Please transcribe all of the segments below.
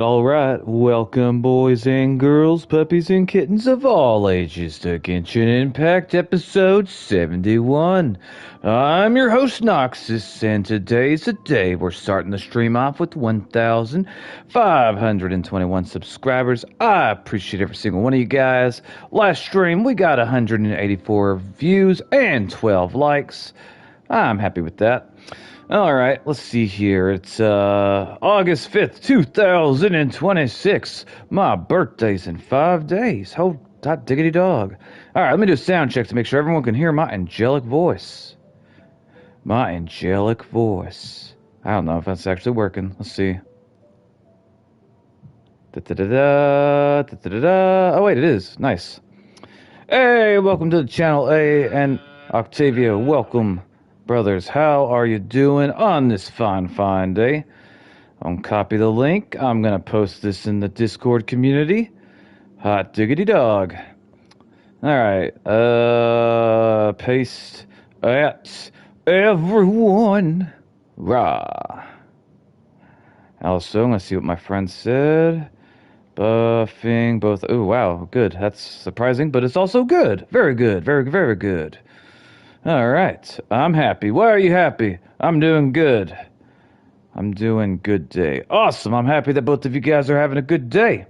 All right, welcome boys and girls, puppies and kittens of all ages to Genshin Impact episode 71. I'm your host Noxus, and today's the day we're starting the stream off with 1,521 subscribers. I appreciate every single one of you guys. Last stream we got 184 views and 12 likes. I'm happy with that. All right, let's see here. It's August 5th, 2026. My birthday's in 5 days. Oh, hot diggity dog. All right, let me do a sound check to make sure everyone can hear my angelic voice. My angelic voice. I don't know if that's actually working. Let's see. Da-da-da-da, da-da-da-da. Oh, wait, it is. Nice. Hey, welcome to the channel, A, and Octavia, welcome. Brothers, how are you doing on this fine day? Copy the link. I'm going to post this in the Discord community. Hot diggity dog. Alright, paste at everyone. Rah. Also, I'm going to see what my friend said. Buffing both. Oh, wow, good. That's surprising, but it's also good. Very good. Very good. All right, I'm happy. Why are you happy? I'm doing good. I'm doing good day. Awesome. I'm happy that both of you guys are having a good day.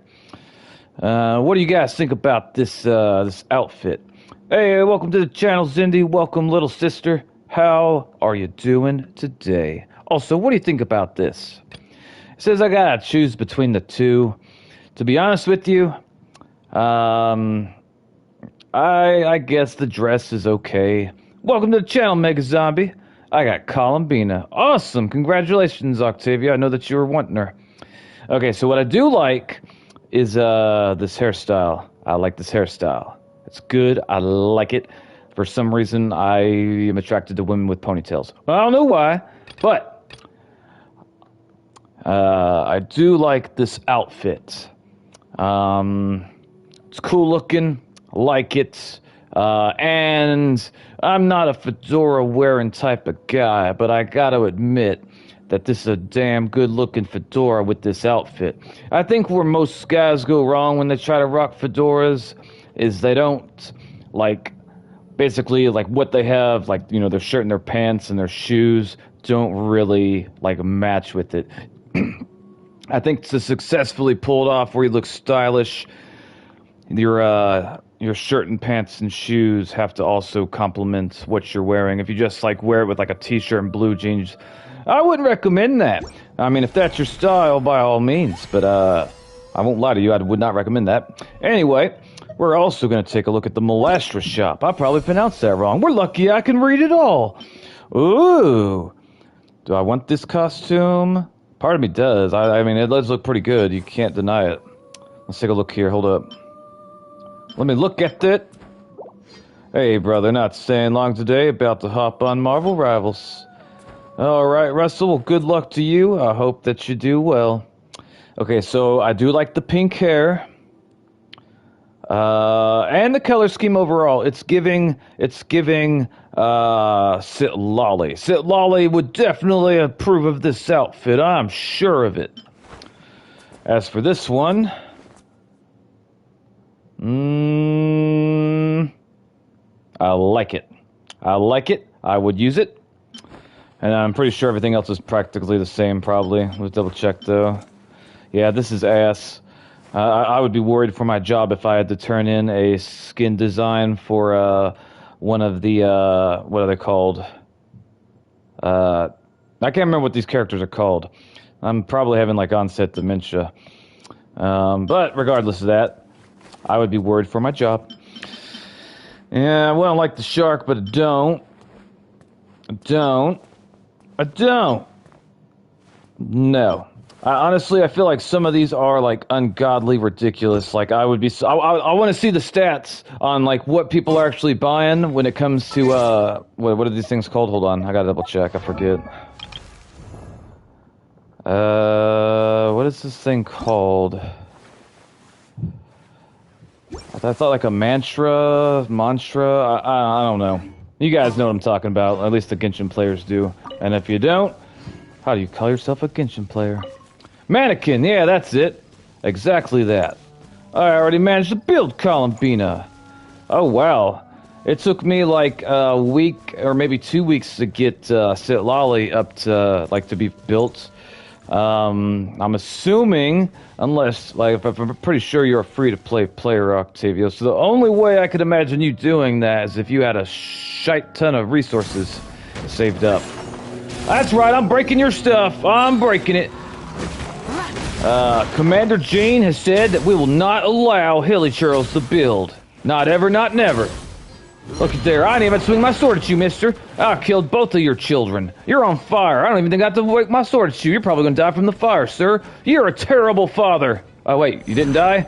What do you guys think about this this outfit? Hey, welcome to the channel, Zindy. Welcome, little sister. How are you doing today? Also, what do you think about this? It says I gotta choose between the two. To be honest with you, I guess the dress is okay. Welcome to the channel, Mega Zombie. I got Columbina. Awesome. Congratulations, Octavia. I know that you were wanting her. Okay, so what I do like is this hairstyle. I like this hairstyle. It's good. I like it. For some reason, I am attracted to women with ponytails. I don't know why, but I do like this outfit. It's cool looking. I like it. And I'm not a fedora wearing type of guy, but I gotta admit that this is a damn good looking fedora with this outfit. I think where most guys go wrong when they try to rock fedoras is they don't, like, basically, like, what they have, like, you know, their shirt and their pants and their shoes don't really, like, match with it. I think to successfully pull it off where you look stylish, your shirt and pants and shoes have to also complement what you're wearing. If you just like wear it with like a t-shirt and blue jeans, I wouldn't recommend that. I mean, if that's your style, by all means, but I won't lie to you, I would not recommend that. Anyway, we're also going to take a look at the Molastra shop. I probably pronounced that wrong. We're lucky I can read it all. Ooh. Do I want this costume? Part of me does. I mean, it does look pretty good. You can't deny it. Let's take a look here. Hold up. Let me look at it. Hey, brother, not staying long today. About to hop on Marvel Rivals. All right, Russell, well, good luck to you. I hope that you do well. Okay, so I do like the pink hair. And the color scheme overall. It's giving, Sitlolly. Sitlolly would definitely approve of this outfit. I'm sure of it. As for this one... I like it. I like it. I would use it. And I'm pretty sure everything else is practically the same, probably. Let's double check, though. Yeah, this is ass. I would be worried for my job if I had to turn in a skin design for one of the, what are they called? I can't remember what these characters are called. I'm probably having, like, onset dementia. But regardless of that, I would be worried for my job. Yeah, well, I don't like the shark, but I don't. No. Honestly, I feel like some of these are, like, ungodly ridiculous. Like, I would be... I want to see the stats on, like, what people are actually buying when it comes to, what are these things called? Hold on, I gotta double check, I forget. What is this thing called? I thought like a mantra. I don't know. You guys know what I'm talking about. At least the Genshin players do. And if you don't, how do you call yourself a Genshin player? Mannequin, yeah, that's it. Exactly that. I already managed to build Columbina. Oh, wow. It took me like a week or maybe 2 weeks to get Sitlali up to, like, to be built. I'm assuming, unless, like, I'm pretty sure you're a free-to-play player, Octavio, so the only way I could imagine you doing that is if you had a shite ton of resources saved up. That's right, I'm breaking your stuff. I'm breaking it. Commander Jean has said that we will not allow Hilly Churls to build. Not ever, not never. Look at there, I didn't even swing my sword at you, mister. I killed both of your children. You're on fire. I don't even think I have to wake my sword at you. You're probably gonna die from the fire, sir. You're a terrible father. Oh, wait, you didn't die?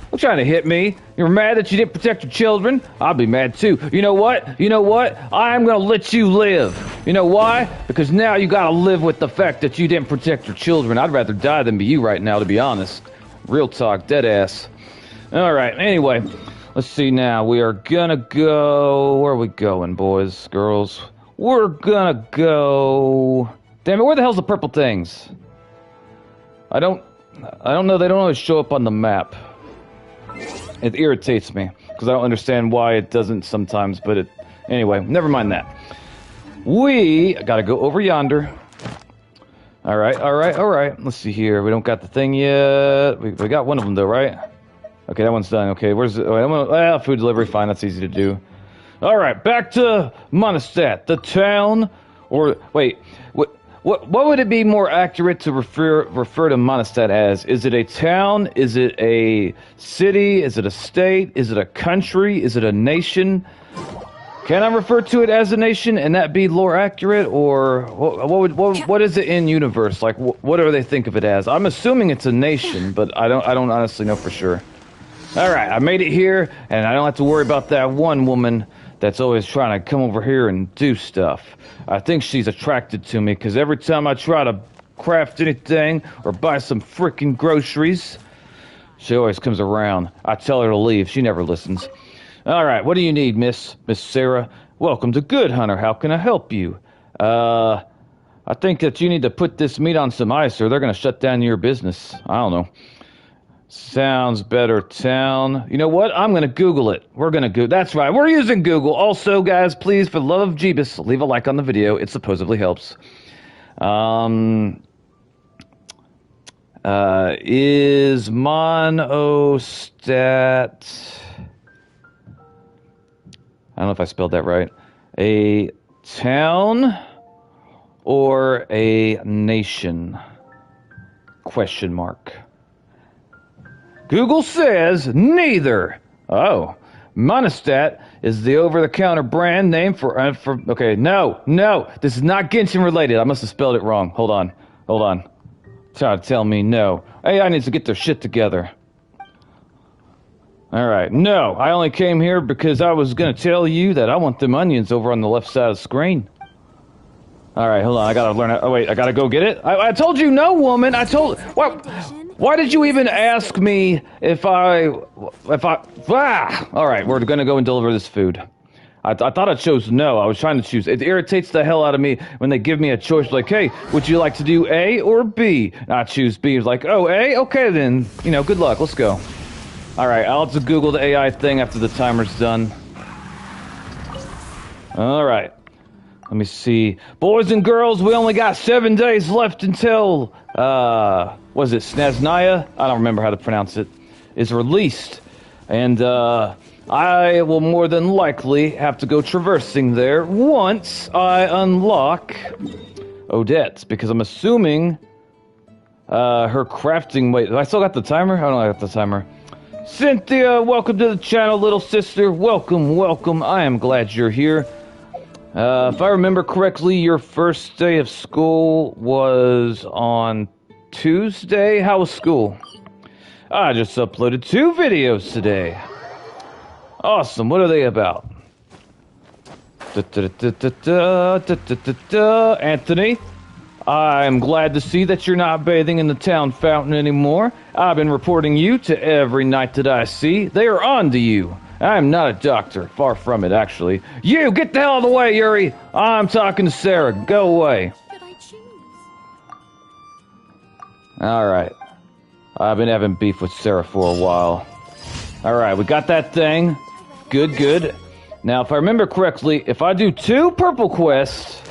Don't trying to hit me. You're mad that you didn't protect your children? I'll be mad too. You know what? You know what? I'm gonna let you live. You know why? Because now you gotta live with the fact that you didn't protect your children. I'd rather die than be you right now, to be honest. Real talk, dead ass. Alright, anyway. Let's see now. We are gonna go... Where are we going, boys, girls? We're gonna go... Damn it, where the hell's the purple things? I don't know. They don't always show up on the map. It irritates me, because I don't understand why it doesn't sometimes, but it... Anyway, never mind that. We gotta go over yonder. Alright. Let's see here. We don't got the thing yet. We got one of them, though, right? Okay, that one's done. Okay, where's the... food delivery, fine, that's easy to do. Alright, back to Mondstadt, the town, or... Wait, what would it be more accurate to refer to Mondstadt as? Is it a town? Is it a city? Is it a state? Is it a country? Is it a nation? Can I refer to it as a nation and that be lore accurate, or what is it in universe? Like, what do they think of it as? I'm assuming it's a nation, but I don't honestly know for sure. Alright, I made it here, and I don't have to worry about that one woman that's always trying to come over here and do stuff. I think she's attracted to me, because every time I try to craft anything or buy some freaking groceries, she always comes around. I tell her to leave. She never listens. Alright, what do you need, Miss Sarah? Welcome to Good Hunter. How can I help you? I think that you need to put this meat on some ice, or they're going to shut down your business. I don't know. Sounds better, town. You know what? I'm going to Google it. We're going to Google. That's right. We're using Google. Also, guys, please, for the love of Jeebus, leave a like on the video. It supposedly helps. Is Mondstadt... I don't know if I spelled that right. A town or a nation? Question mark. Google says neither. Oh, Mondstadt is the over-the-counter brand name for okay, no, this is not Genshin related. I must have spelled it wrong. Hold on. Trying to tell me no. AI needs to get their shit together. Alright, no, I only came here because I was gonna tell you that I want them onions over on the left side of the screen. Alright, hold on, I gotta learn how... Oh wait, I gotta go get it? I told you no, woman! Why did you even ask me if I... Alright, we're gonna go and deliver this food. I thought I chose no. I was trying to choose. It irritates the hell out of me when they give me a choice like, hey, would you like to do A or B? And I choose B. It's like, oh, A? Okay then. You know, good luck. Let's go. Alright, I'll have to Google the AI thing after the timer's done. Alright. Let me see. Boys and girls, we only got 7 days left until, was it Snaznaya? I don't remember how to pronounce it. Is released. And, I will more than likely have to go traversing there once I unlock Odette, because I'm assuming, her crafting... Wait, I still got the timer? I don't got the timer. Cynthia, welcome to the channel, little sister. Welcome. I am glad you're here. If I remember correctly, your first day of school was on Tuesday. How was school? I just uploaded 2 videos today. Awesome. What are they about? Anthony, I'm glad to see that you're not bathing in the town fountain anymore. I've been reporting you to every knight that I see. They are on to you. I'm not a doctor. Far from it, actually. You, get the hell out of the way, Yuri. I'm talking to Sarah. Go away. Alright. I've been having beef with Sarah for a while. Alright, we got that thing. Good, good. Now, if I remember correctly, if I do 2 purple quests...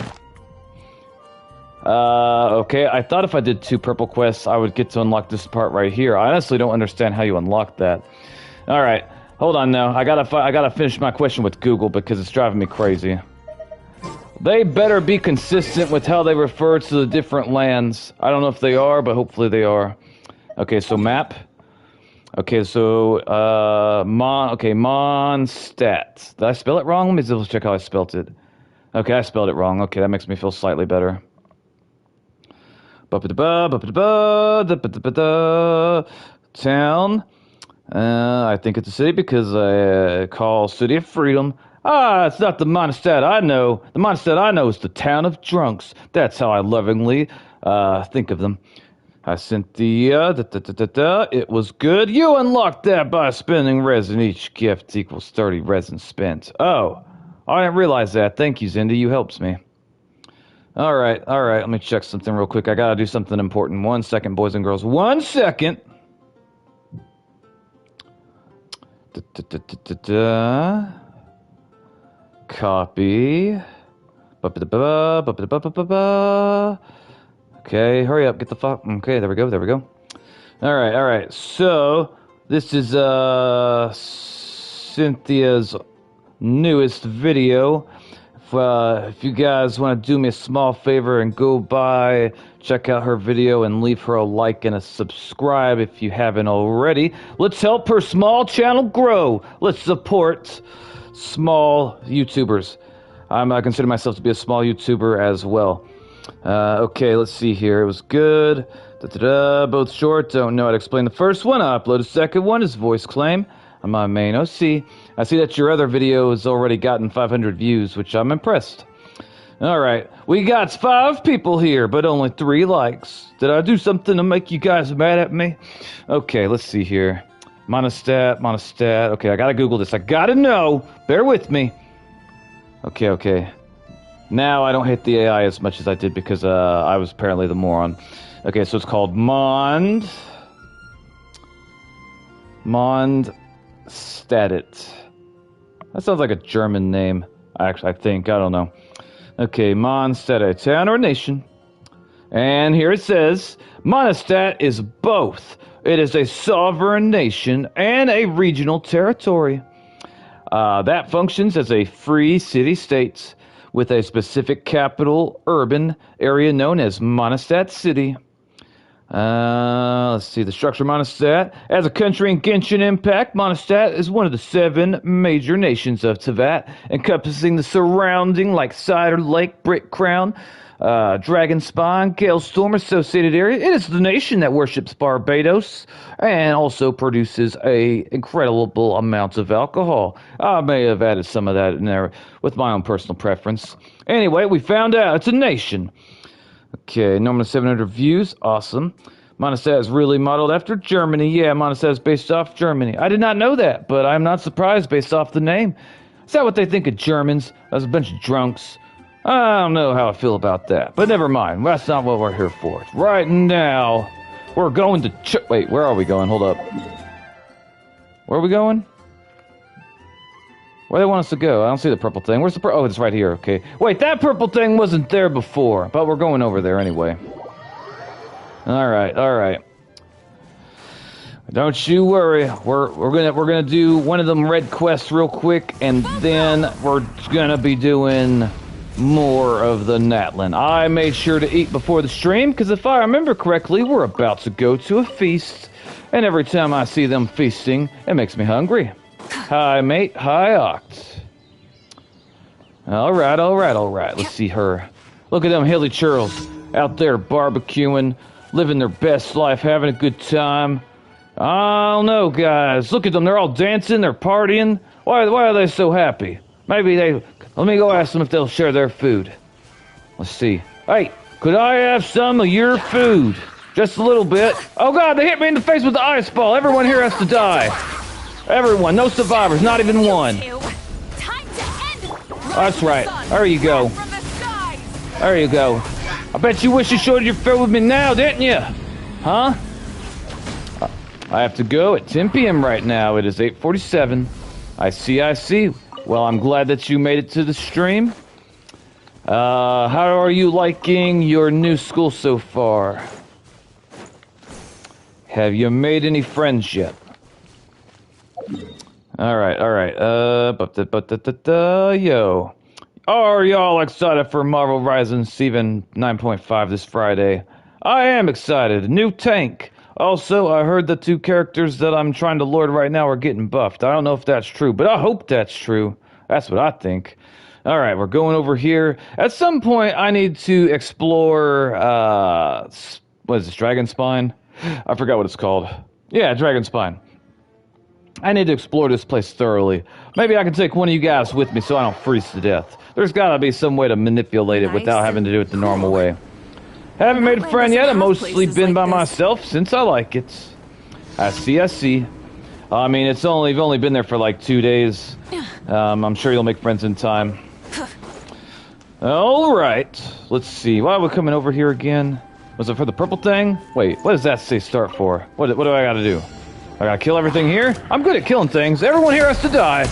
okay, I thought if I did 2 purple quests, I would get to unlock this part right here. I honestly don't understand how you unlock that. Alright, hold on now. I gotta finish my question with Google because it's driving me crazy. They better be consistent with how they refer to the different lands. I don't know if they are, but hopefully they are. Okay, so map. Okay, so, Mondstadt. Did I spell it wrong? Let me double check how I spelled it. Okay, I spelled it wrong. Okay, that makes me feel slightly better. Town. I think it's a city because I call City of Freedom. Ah, it's not the Mondstadt I know. The Mondstadt I know is the town of drunks. That's how I lovingly think of them. Cynthia, it was good. You unlocked that by spending resin. Each gift equals 30 resin spent. Oh, I didn't realize that. Thank you, Zindy. You helped me. All right. Let me check something real quick. I gotta do something important. 1 second, boys and girls. 1 second. Copy. Okay, hurry up, get the fuck. Okay, there we go. Alright. So, this is Cynthia's newest video. If you guys want to do me a small favor and go by, check out her video and leave her a like and a subscribe if you haven't already. Let's help her small channel grow. Let's support small YouTubers. I consider myself to be a small YouTuber as well. Okay, let's see here. It was good. Both short. Don't know how to explain the first one. I uploaded the second one. Is voice claim. I'm my main OC. I see that your other video has already gotten 500 views, which I'm impressed. Alright, we got 5 people here, but only 3 likes. Did I do something to make you guys mad at me? Okay, let's see here. Mondstadt. Okay, I gotta Google this. I gotta know. Bear with me. Okay. Now I don't hate the AI as much as I did because I was apparently the moron. Okay, so it's called Mondstadt. That sounds like a German name. I think. I don't know. Okay, Mondstadt, a town or nation. And here it says, Mondstadt is both. It is a sovereign nation and a regional territory. That functions as a free city-state with a specific capital urban area known as Mondstadt City. Let's see, the structure of Mondstadt. As a country in Genshin Impact, Mondstadt is one of the 7 major nations of Teyvat, encompassing the surrounding like Cider Lake, Brick Crown, Dragon Spawn, Galestorm associated area. It is the nation that worships Barbados and also produces a incredible amount of alcohol. I may have added some of that in there with my own personal preference. Anyway, we found out it's a nation. Okay, normally 700 views. Awesome. Mondstadt is really modeled after Germany. Yeah, Mondstadt is based off Germany. I did not know that, but I'm not surprised based off the name. Is that what they think of Germans? As a bunch of drunks? I don't know how I feel about that, but never mind. That's not what we're here for. Right now, we're going to... Wait, where are we going? Hold up. Where are we going? Where do they want us to go? I don't see the purple thing. Where's the oh, it's right here. Okay. Wait, that purple thing wasn't there before, but we're going over there anyway. All right. Don't you worry. We're gonna do one of them red quests real quick, and then we're gonna be doing more of the Natlan. I made sure to eat before the stream because if I remember correctly, we're about to go to a feast, and every time I see them feasting, it makes me hungry. Hi, mate. Hi, Oct. All right. Let's see her. Look at them hilly churls out there barbecuing, living their best life, having a good time. I don't know, guys. Look at them. They're all dancing. They're partying. Why are they so happy? Maybe they... Let me go ask them if they'll share their food. Let's see. Hey, could I have some of your food? Just a little bit. Oh, God, they hit me in the face with the ice ball. Everyone here has to die. Everyone. No survivors. Not even one. That's right. There you go. There you go. I bet you wish you showed your food with me now, didn't you? Huh? I have to go at 10 p.m. right now. It is 8:47. I see. Well, I'm glad that you made it to the stream. How are you liking your new school so far? Have you made any friends yet? Alright. Yo. Are y'all excited for Marvel Rising Season 9.5 this Friday? I am excited. New tank. Also, I heard the 2 characters that I'm trying to lord right now are getting buffed. I don't know if that's true, but I hope that's true. That's what I think. Alright, we're going over here. At some point, I need to explore, what is this, Dragon Spine? I forgot what it's called. Yeah, Dragon Spine. I need to explore this place thoroughly. Maybe I can take one of you guys with me so I don't freeze to death. There's gotta be some way to manipulate it without having to do it the normal way. Haven't made a friend yet. I've mostly been by myself since I like it. I see. I mean, you've only been there for like 2 days. I'm sure you'll make friends in time. Alright. Let's see. Why are we coming over here again? Was it for the purple thing? Wait, what does that say start for? What do I gotta do? I gotta kill everything here? I'm good at killing things. Everyone here has to die.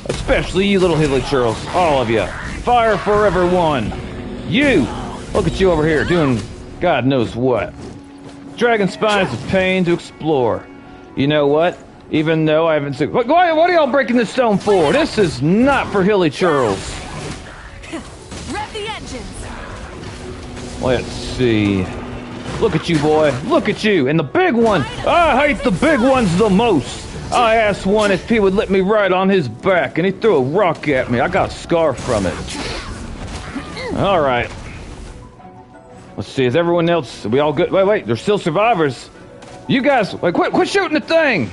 Especially you little Hilly Churls. All of you. Fire forever one. You! Look at you over here doing God knows what. Dragon Spine is a pain to explore. You know what? Even though I haven't seen... What are y'all breaking this stone for? This is not for Hilly Churls. Rev the engines. Let's see... Look at you, boy. Look at you. And the big one. I hate the big ones the most. I asked one if he would let me ride on his back, and he threw a rock at me. I got a scar from it. All right. Let's see. Is everyone else... Are we all good? Wait. There's still survivors. You guys... Wait, quit shooting the thing.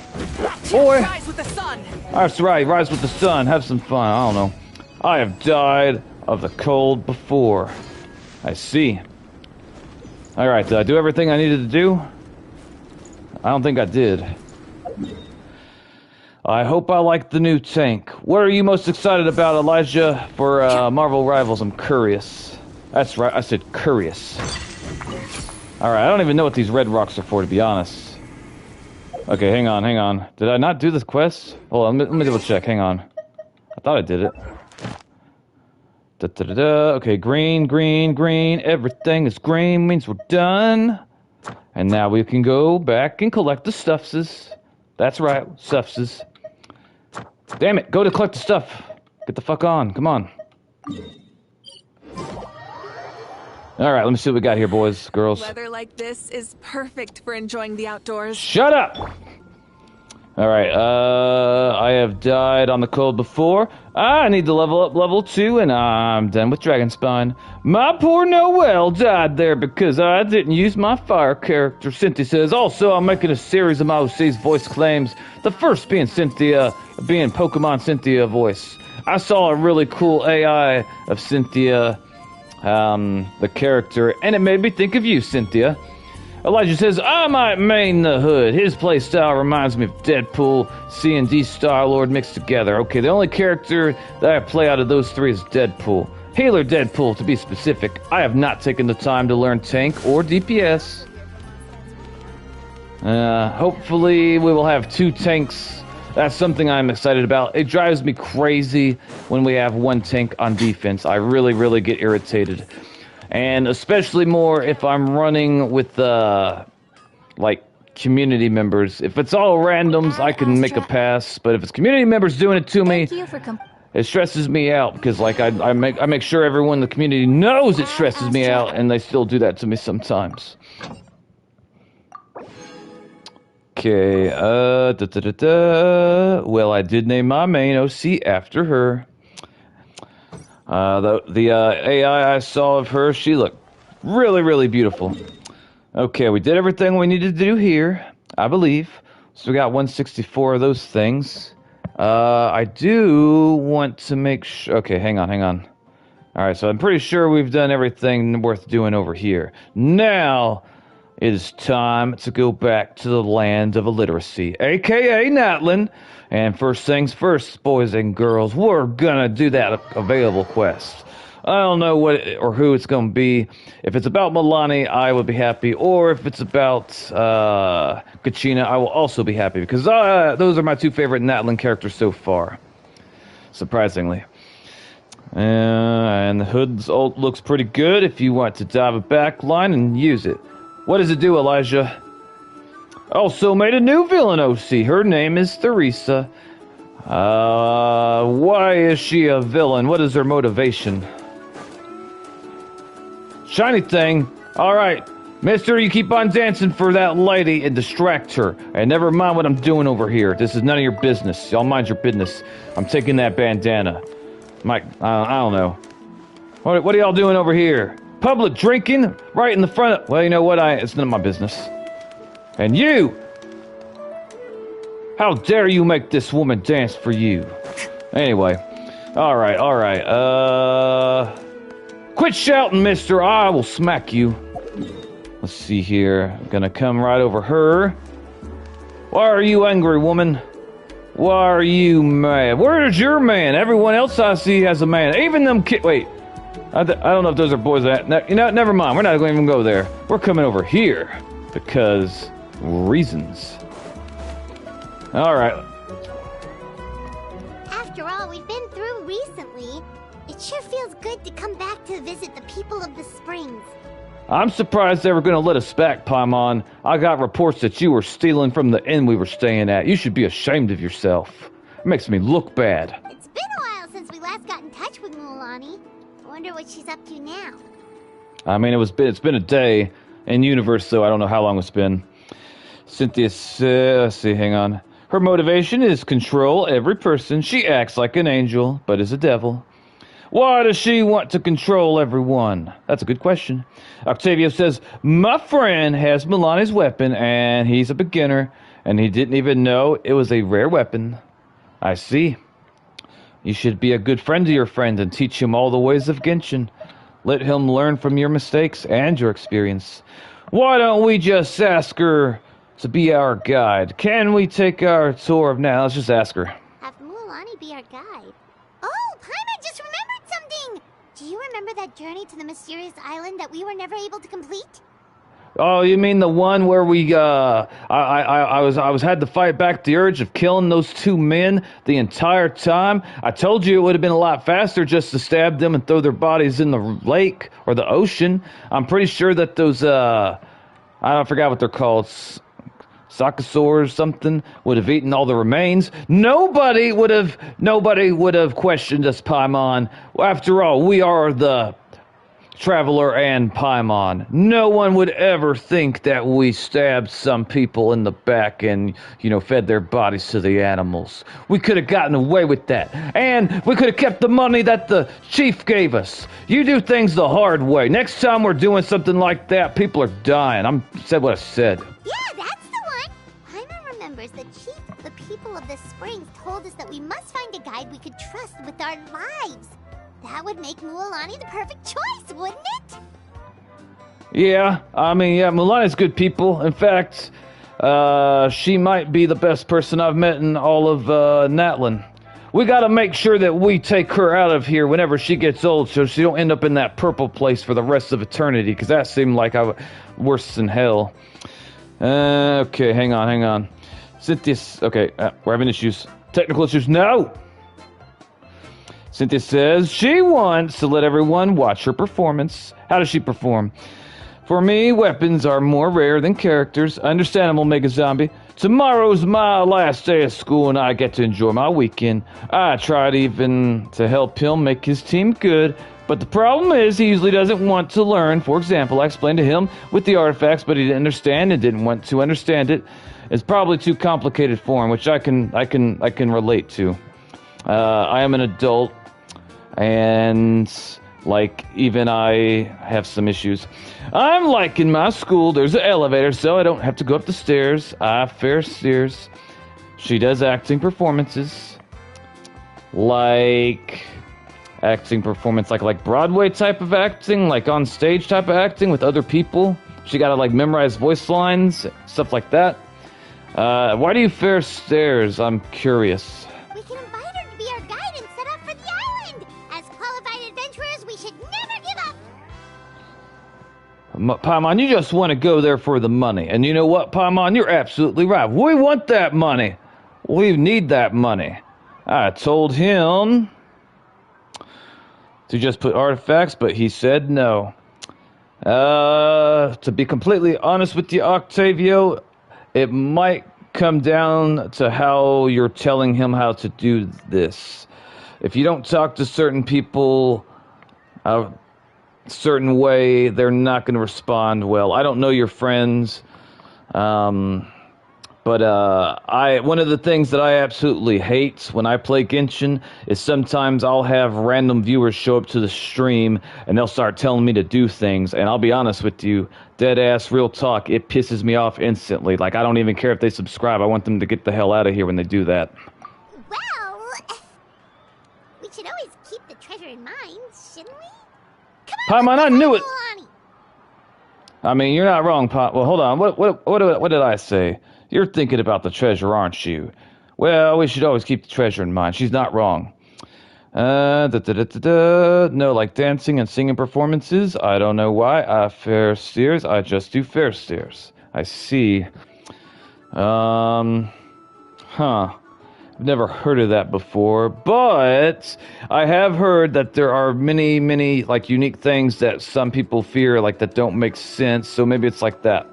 Boy. Rise with the sun. That's right. Rise with the sun. Have some fun. I don't know. I have died of the cold before. I see. Alright, did I do everything I needed to do? I don't think I did. I hope I like the new tank. What are you most excited about, Elijah, for Marvel Rivals? I'm curious. That's right, I said curious. Alright, I don't even know what these red rocks are for, to be honest. Okay, hang on. Did I not do this quest? Hold on, let me double check, hang on. I thought I did it. Okay, green. Everything is green, means we're done. And now we can go back and collect the stuffses. That's right, stuffses. Damn it, go to collect the stuff. Get the fuck on, come on. Alright, let me see what we got here, boys, girls. Weather like this is perfect for enjoying the outdoors. Shut up! Alright, I have died on the cold before. I need to level up level 2, and I'm done with Dragon Spine. My poor Noelle died there because I didn't use my fire character, Cynthia says. Also, I'm making a series of my OC's voice claims. The first being Pokemon Cynthia voice. I saw a really cool AI of Cynthia, the character, and it made me think of you, Cynthia. Elijah says, I might main the Hood. His playstyle reminds me of Deadpool, C&D Star-Lord mixed together. Okay, the only character that I play out of those 3 is Deadpool. Healer Deadpool, to be specific. I have not taken the time to learn tank or DPS. Hopefully we will have 2 tanks. That's something I'm excited about. It drives me crazy when we have 1 tank on defense. I really get irritated. And especially more if I'm running with, like, community members. If it's all randoms, I can make a pass. But if it's community members doing it to me, it stresses me out. Because, like, I make sure everyone in the community knows it stresses me out. And they still do that to me sometimes. Okay, well, I did name my main OC after her. The AI I saw of her, she looked really beautiful. Okay, we did everything we needed to do here, I believe. So we got 164 of those things. I do want to make sure... Okay, hang on. Alright, so I'm pretty sure we've done everything worth doing over here. Now, it is time to go back to the land of illiteracy, aka Natlan. And first things first, boys and girls, we're gonna do that available quest. I don't know what or who it's going to be. If it's about Milani, I would be happy. Or if it's about Kachina, I will also be happy. Because those are my two favorite Natlan characters so far. Surprisingly. And the hood's ult looks pretty good if you want to dive a backline and use it. What does it do, Elijah? Also made a new villain OC. Her name is Theresa. Why is she a villain? What is her motivation? Shiny thing. Alright. Mister, you keep on dancing for that lady and distract her. And never mind what I'm doing over here. This is none of your business. Y'all mind your business. I'm taking that bandana. Mike, I don't know. What are y'all doing over here? Public drinking? Right in the front of... Well, you know what? It's none of my business. And you! How dare you make this woman dance for you? Anyway. Alright. Quit shouting, mister. I will smack you. Let's see here. I'm gonna come right over her. Why are you angry, woman? Why are you mad? Where's your man? Everyone else I see has a man. Even them wait. I don't know if those are boys. You know, never mind. We're not going to even go there. We're coming over here. Because reasons. Alright. After all we've been through recently, it sure feels good to come back to visit the people of the Springs. I'm surprised they were going to let us back, Paimon. I got reports that you were stealing from the inn we were staying at. You should be ashamed of yourself. It makes me look bad. It's been a while since we last got in touch with Mualani. I wonder what she's up to now. I mean, it's been a day in universe, so I don't know how long it's been. Cynthia says, let's see, hang on. Her motivation is control every person. She acts like an angel, but is a devil. Why does she want to control everyone? That's a good question. Octavio says, my friend has Milani's weapon, and he's a beginner, and he didn't even know it was a rare weapon. I see. You should be a good friend to your friend and teach him all the ways of Genshin. Let him learn from your mistakes and your experience. Why don't we just ask her to be our guide? Can we take our tour of now? Let's just ask her. Have Mualani be our guide. Oh, Paimon just remembered something! Do you remember that journey to the mysterious island that we were never able to complete? Oh, you mean the one where we, I was had to fight back the urge of killing those two men the entire time? I told you it would have been a lot faster just to stab them and throw their bodies in the lake or the ocean. I'm pretty sure that those, I forgot what they're called, Sakasaur or something, would have eaten all the remains. Nobody would have questioned us, Paimon. After all, we are the Traveler and Paimon. No one would ever think that we stabbed some people in the back and, fed their bodies to the animals. We could have gotten away with that. And we could have kept the money that the chief gave us. You do things the hard way. Next time we're doing something like that, people are dying. I said what I said. Yeah, that's the one! Paimon remembers the chief of the people of the Springs told us that we must find a guide we could trust with our lives. That would make Mualani the perfect choice, wouldn't it? Yeah, Milani's good people. In fact, she might be the best person I've met in all of Natlan. We gotta make sure that we take her out of here whenever she gets old so she don't end up in that purple place for the rest of eternity, because that seemed like worse than hell. Okay, hang on. Cynthia, okay, we're having issues. Technical issues, no! Cynthia says she wants to let everyone watch her performance. How does she perform? For me, weapons are more rare than characters. Understandable, Mega Zombie. Tomorrow's my last day of school and I get to enjoy my weekend. I tried even to help him make his team good, but the problem is he usually doesn't want to learn. For example, I explained to him with the artifacts, but he didn't understand and didn't want to understand it. It's probably too complicated for him, which I can relate to. I am an adult. And, even I have some issues. I'm liking my school. There's an elevator, so I don't have to go up the stairs. Fair steers. She does acting performances. Acting performance, like Broadway type of acting, like on stage type of acting with other people. She gotta, memorize voice lines, stuff like that. Why do you fair stairs? I'm curious. We can invite her to be our guide and set off for the island. As qualified adventurers, we should Paimon, you just want to go there for the money. And you know what, Paimon? You're absolutely right. We want that money. We need that money. I told him to just put artifacts, but he said no. To be completely honest with you, Octavio, it might come down to how you're telling him how to do this. If you don't talk to certain people a certain way, they're not going to respond well. I don't know your friends, but one of the things that I absolutely hate when I play Genshin is sometimes I'll have random viewers show up to the stream and they'll start telling me to do things, and I'll be honest with you, dead ass real talk, it pisses me off instantly. Like, I don't even care if they subscribe. I want them to get the hell out of here when they do that. Well, we should always keep the treasure in mind, shouldn't we? Come on, Paimon, I knew it. Milani. I mean, you're not wrong, Pop. Well, hold on. What did I say? You're thinking about the treasure, aren't you? Well, we should always keep the treasure in mind. She's not wrong. No, like dancing and singing performances. I don't know why. Fair steers. I just do fair steers. I see. I've never heard of that before, but I have heard that there are many, many, like, unique things that some people fear, like, that don't make sense, so maybe it's like that.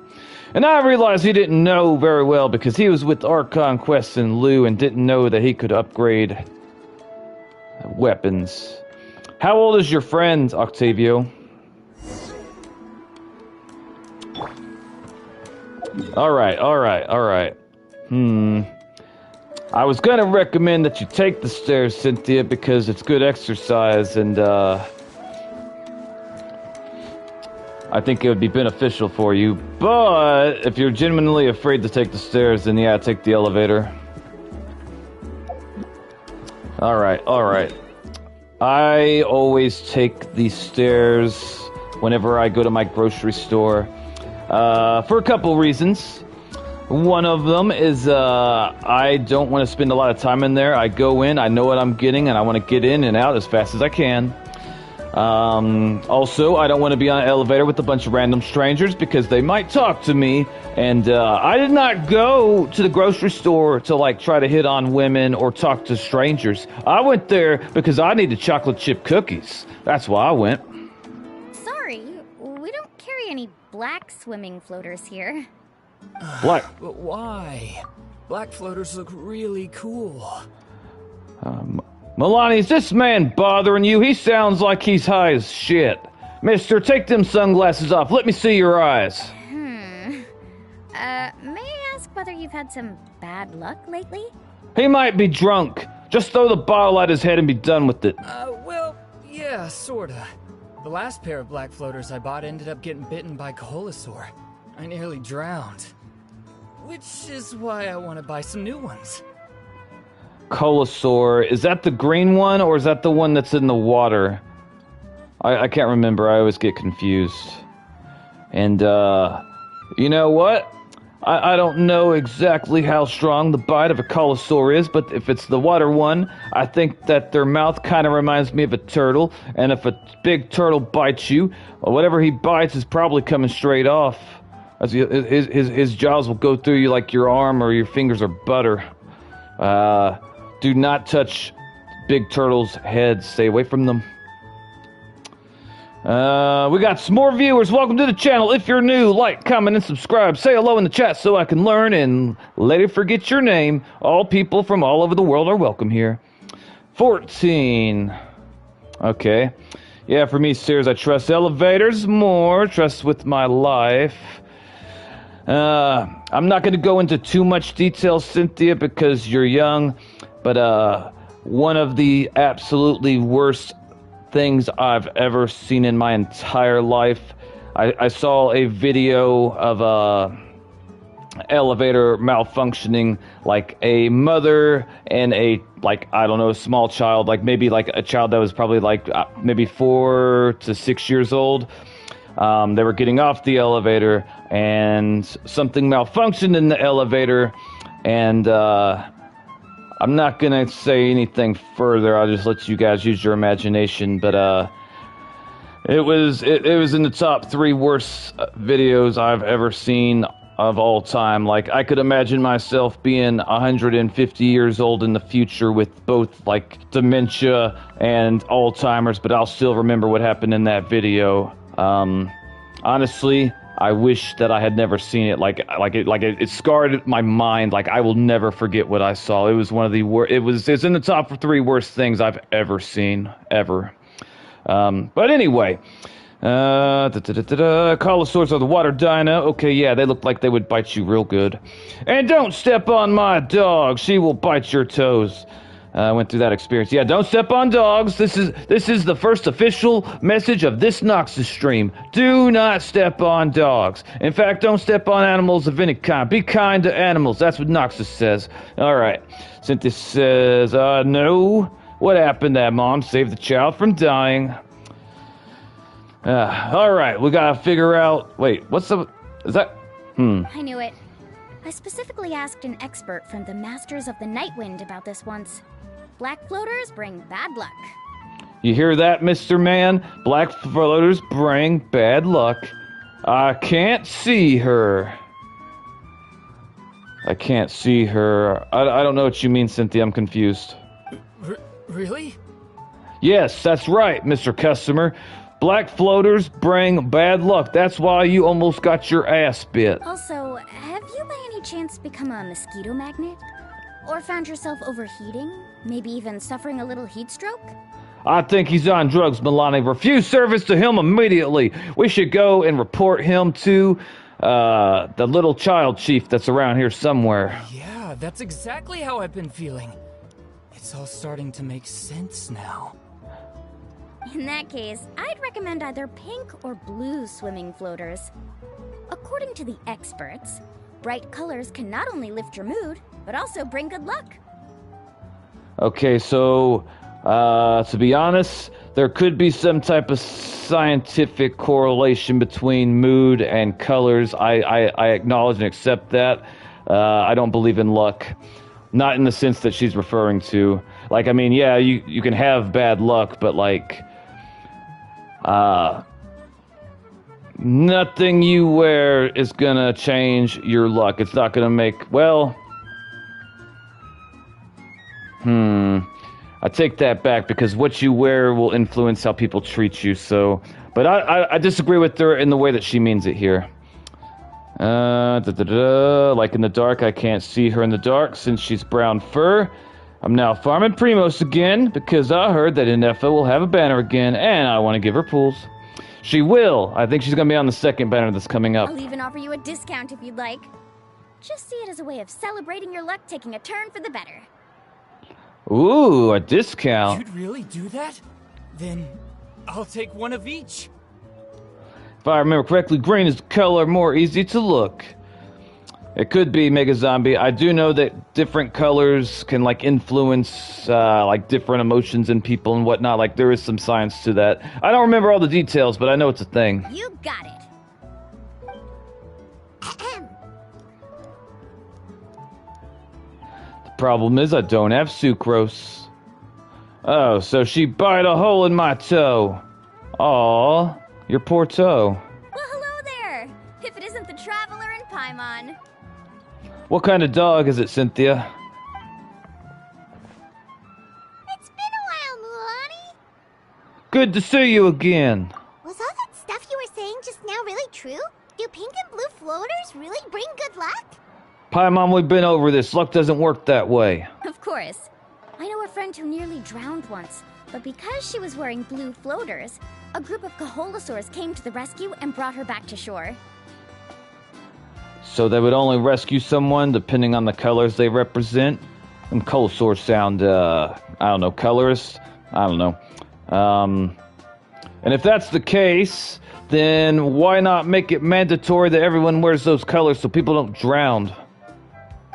And I realized he didn't know very well because he was with Archon Quest and Lou and didn't know that he could upgrade weapons. How old is your friend, Octavio? Alright. I was gonna recommend that you take the stairs, Cynthia, because it's good exercise, and I think it would be beneficial for you. But if you're genuinely afraid to take the stairs, then yeah, take the elevator. Alright. I always take the stairs whenever I go to my grocery store, for a couple reasons. One of them is I don't want to spend a lot of time in there. I go in, I know what I'm getting, and I want to get in and out as fast as I can. Also, I don't want to be on an elevator with a bunch of random strangers because they might talk to me. And I did not go to the grocery store to, like, try to hit on women or talk to strangers. I went there because I needed chocolate chip cookies. That's why I went. Sorry, we don't carry any black swimming floaters here. Black? But why? Black floaters look really cool. Milani, is this man bothering you? He sounds like he's high as shit. Mister, take them sunglasses off. Let me see your eyes. May I ask whether you've had some bad luck lately? He might be drunk. Just throw the bottle at his head and be done with it. Well, yeah, sorta. The last pair of black floaters I bought ended up getting bitten by Colosaur. I nearly drowned. Which is why I want to buy some new ones. Colosaur, is that the green one or is that the one that's in the water? I can't remember. I always get confused. And, you know what? I don't know exactly how strong the bite of a Colosaur is, but if it's the water one, I think that their mouth kind of reminds me of a turtle, and if a big turtle bites you, well, whatever he bites is probably coming straight off. His jaws will go through you like your arm or your fingers are butter. Do not touch big turtles' heads. Stay away from them. We got some more viewers. Welcome to the channel. If you're new, like, comment, and subscribe. Say hello in the chat so I can learn and later forget your name. All people from all over the world are welcome here. 14. Okay. Yeah, for me, stairs, I trust elevators more. Trust with my life. I'm not going to go into too much detail, Cynthia, because you're young. But one of the absolutely worst things I've ever seen in my entire life. I saw a video of a elevator malfunctioning, like a mother and a, like, I don't know, a small child, like maybe like a child that was probably like maybe 4 to 6 years old. They were getting off the elevator and something malfunctioned in the elevator, and I'm not gonna say anything further. I'll just let you guys use your imagination, but It was in the top 3 worst videos I've ever seen of all time. Like, I could imagine myself being 150 years old in the future with both, like, dementia and Alzheimer's, but I'll still remember what happened in that video. Honestly, I wish that I had never seen it. It scarred my mind. Like, I will never forget what I saw. It was one of the worst. It's in the top 3 worst things I've ever seen, ever. But anyway, Colosaurs are the water dino. Okay, yeah, they look like they would bite you real good. And don't step on my dog. She will bite your toes. I went through that experience. Yeah, don't step on dogs. This is the first official message of this Noxus stream. Do not step on dogs. In fact, don't step on animals of any kind. Be kind to animals. That's what Noxus says. All right. Cynthia says, no. What happened? That mom saved the child from dying. All right. We gotta figure out. Wait, what's the? Is that? I knew it. I specifically asked an expert from the Masters of the Nightwind about this once. Black floaters bring bad luck. You hear that, Mr. Man? Black floaters bring bad luck. I can't see her. I can't see her. I don't know what you mean, Cynthia. I'm confused. Really? Yes, that's right, Mr. Customer. Black floaters bring bad luck. That's why you almost got your ass bit. Also, have you by any chance become a mosquito magnet? Or found yourself overheating? Maybe even suffering a little heat stroke? I think he's on drugs, Milani. Refuse service to him immediately. We should go and report him to the little child chief that's around here somewhere. Yeah, that's exactly how I've been feeling. It's all starting to make sense now. In that case, I'd recommend either pink or blue swimming floaters. According to the experts, bright colors can not only lift your mood, but also bring good luck. Okay, so, to be honest, there could be some type of scientific correlation between mood and colors. I acknowledge and accept that. I don't believe in luck. Not in the sense that she's referring to. Like, I mean, yeah, you can have bad luck, but, like, nothing you wear is gonna change your luck. It's not gonna make, well... I take that back because what you wear will influence how people treat you, so... But I disagree with her in the way that she means it here. Like in the dark, I can't see her in the dark since she's brown fur. I'm now farming Primos again because I heard that Inefa will have a banner again, and I want to give her pools. She will. I think she's going to be on the second banner that's coming up. I'll even offer you a discount if you'd like. Just see it as a way of celebrating your luck taking a turn for the better. Ooh, a discount. You'd really do that? Then I'll take one of each. If I remember correctly, green is the color more easy to look. It could be Mega Zombie. I do know that different colors can like influence like different emotions in people and whatnot. Like there is some science to that. I don't remember all the details, but I know it's a thing. You got it. The problem is I don't have sucrose. Oh, so she bite a hole in my toe. Aw, your poor toe. Well, hello there. If it isn't the Traveler and Paimon. What kind of dog is it, Cynthia? It's been a while, Mulani. Good to see you again. Was all that stuff you were saying just now really true? Do pink and blue floaters really bring good luck? Paimon, we've been over this. Luck doesn't work that way. Of course. I know a friend who nearly drowned once, but because she was wearing blue floaters, a group of Caholosaurs came to the rescue and brought her back to shore. So they would only rescue someone depending on the colors they represent? And Colosaurs sound, I don't know, colorist? I don't know. And if that's the case, then why not make it mandatory that everyone wears those colors so people don't drown?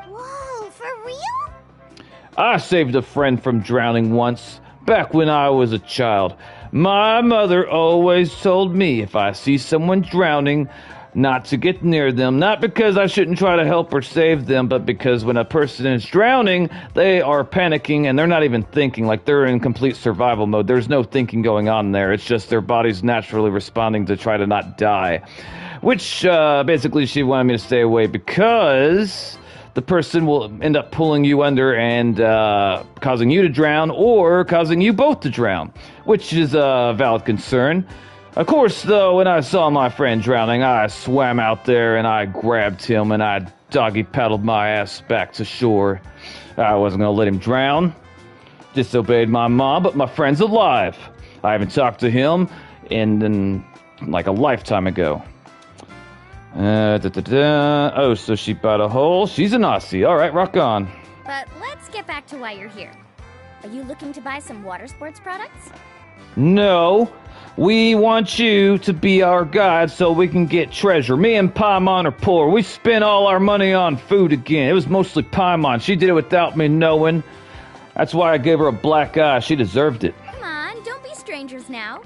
Whoa, for real? I saved a friend from drowning once, back when I was a child. My mother always told me if I see someone drowning, not to get near them. Not because I shouldn't try to help or save them, but because when a person is drowning, they are panicking and they're not even thinking. Like, they're in complete survival mode. There's no thinking going on there. It's just their body's naturally responding to try to not die. Which, basically, she wanted me to stay away because the person will end up pulling you under and causing you to drown or causing you both to drown, which is a valid concern. Of course, though, when I saw my friend drowning, I swam out there and I grabbed him and I doggy paddled my ass back to shore. I wasn't going to let him drown. Disobeyed my mom, but my friend's alive. I haven't talked to him in like a lifetime ago. Oh, so she bought a hole. She's an Aussie. All right, rock on. But let's get back to why you're here. Are you looking to buy some water sports products? No. We want you to be our guide so we can get treasure. Me and Paimon are poor. We spent all our money on food again. It was mostly Paimon. She did it without me knowing. That's why I gave her a black eye. She deserved it. Come on, don't be strangers now.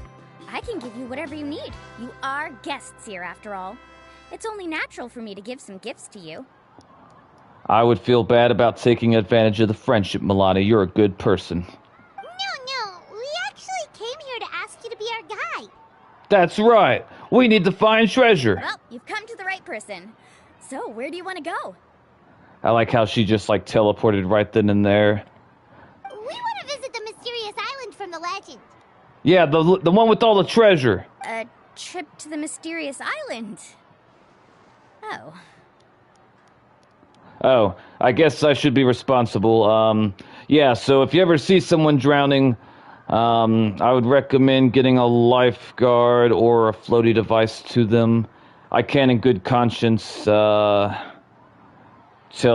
I can give you whatever you need. You are guests here, after all. It's only natural for me to give some gifts to you. I would feel bad about taking advantage of the friendship, Milani. You're a good person. No, we actually came here to ask you to be our guide. That's right. We need to find treasure. Well, you've come to the right person. So, where do you want to go? I like how she just, like, teleported right then and there. We want to visit the mysterious island from the legend. Yeah, the one with all the treasure. A trip to the mysterious island. Oh, I guess I should be responsible. Yeah, so if you ever see someone drowning, I would recommend getting a lifeguard or a floaty device to them. I can in good conscience, tell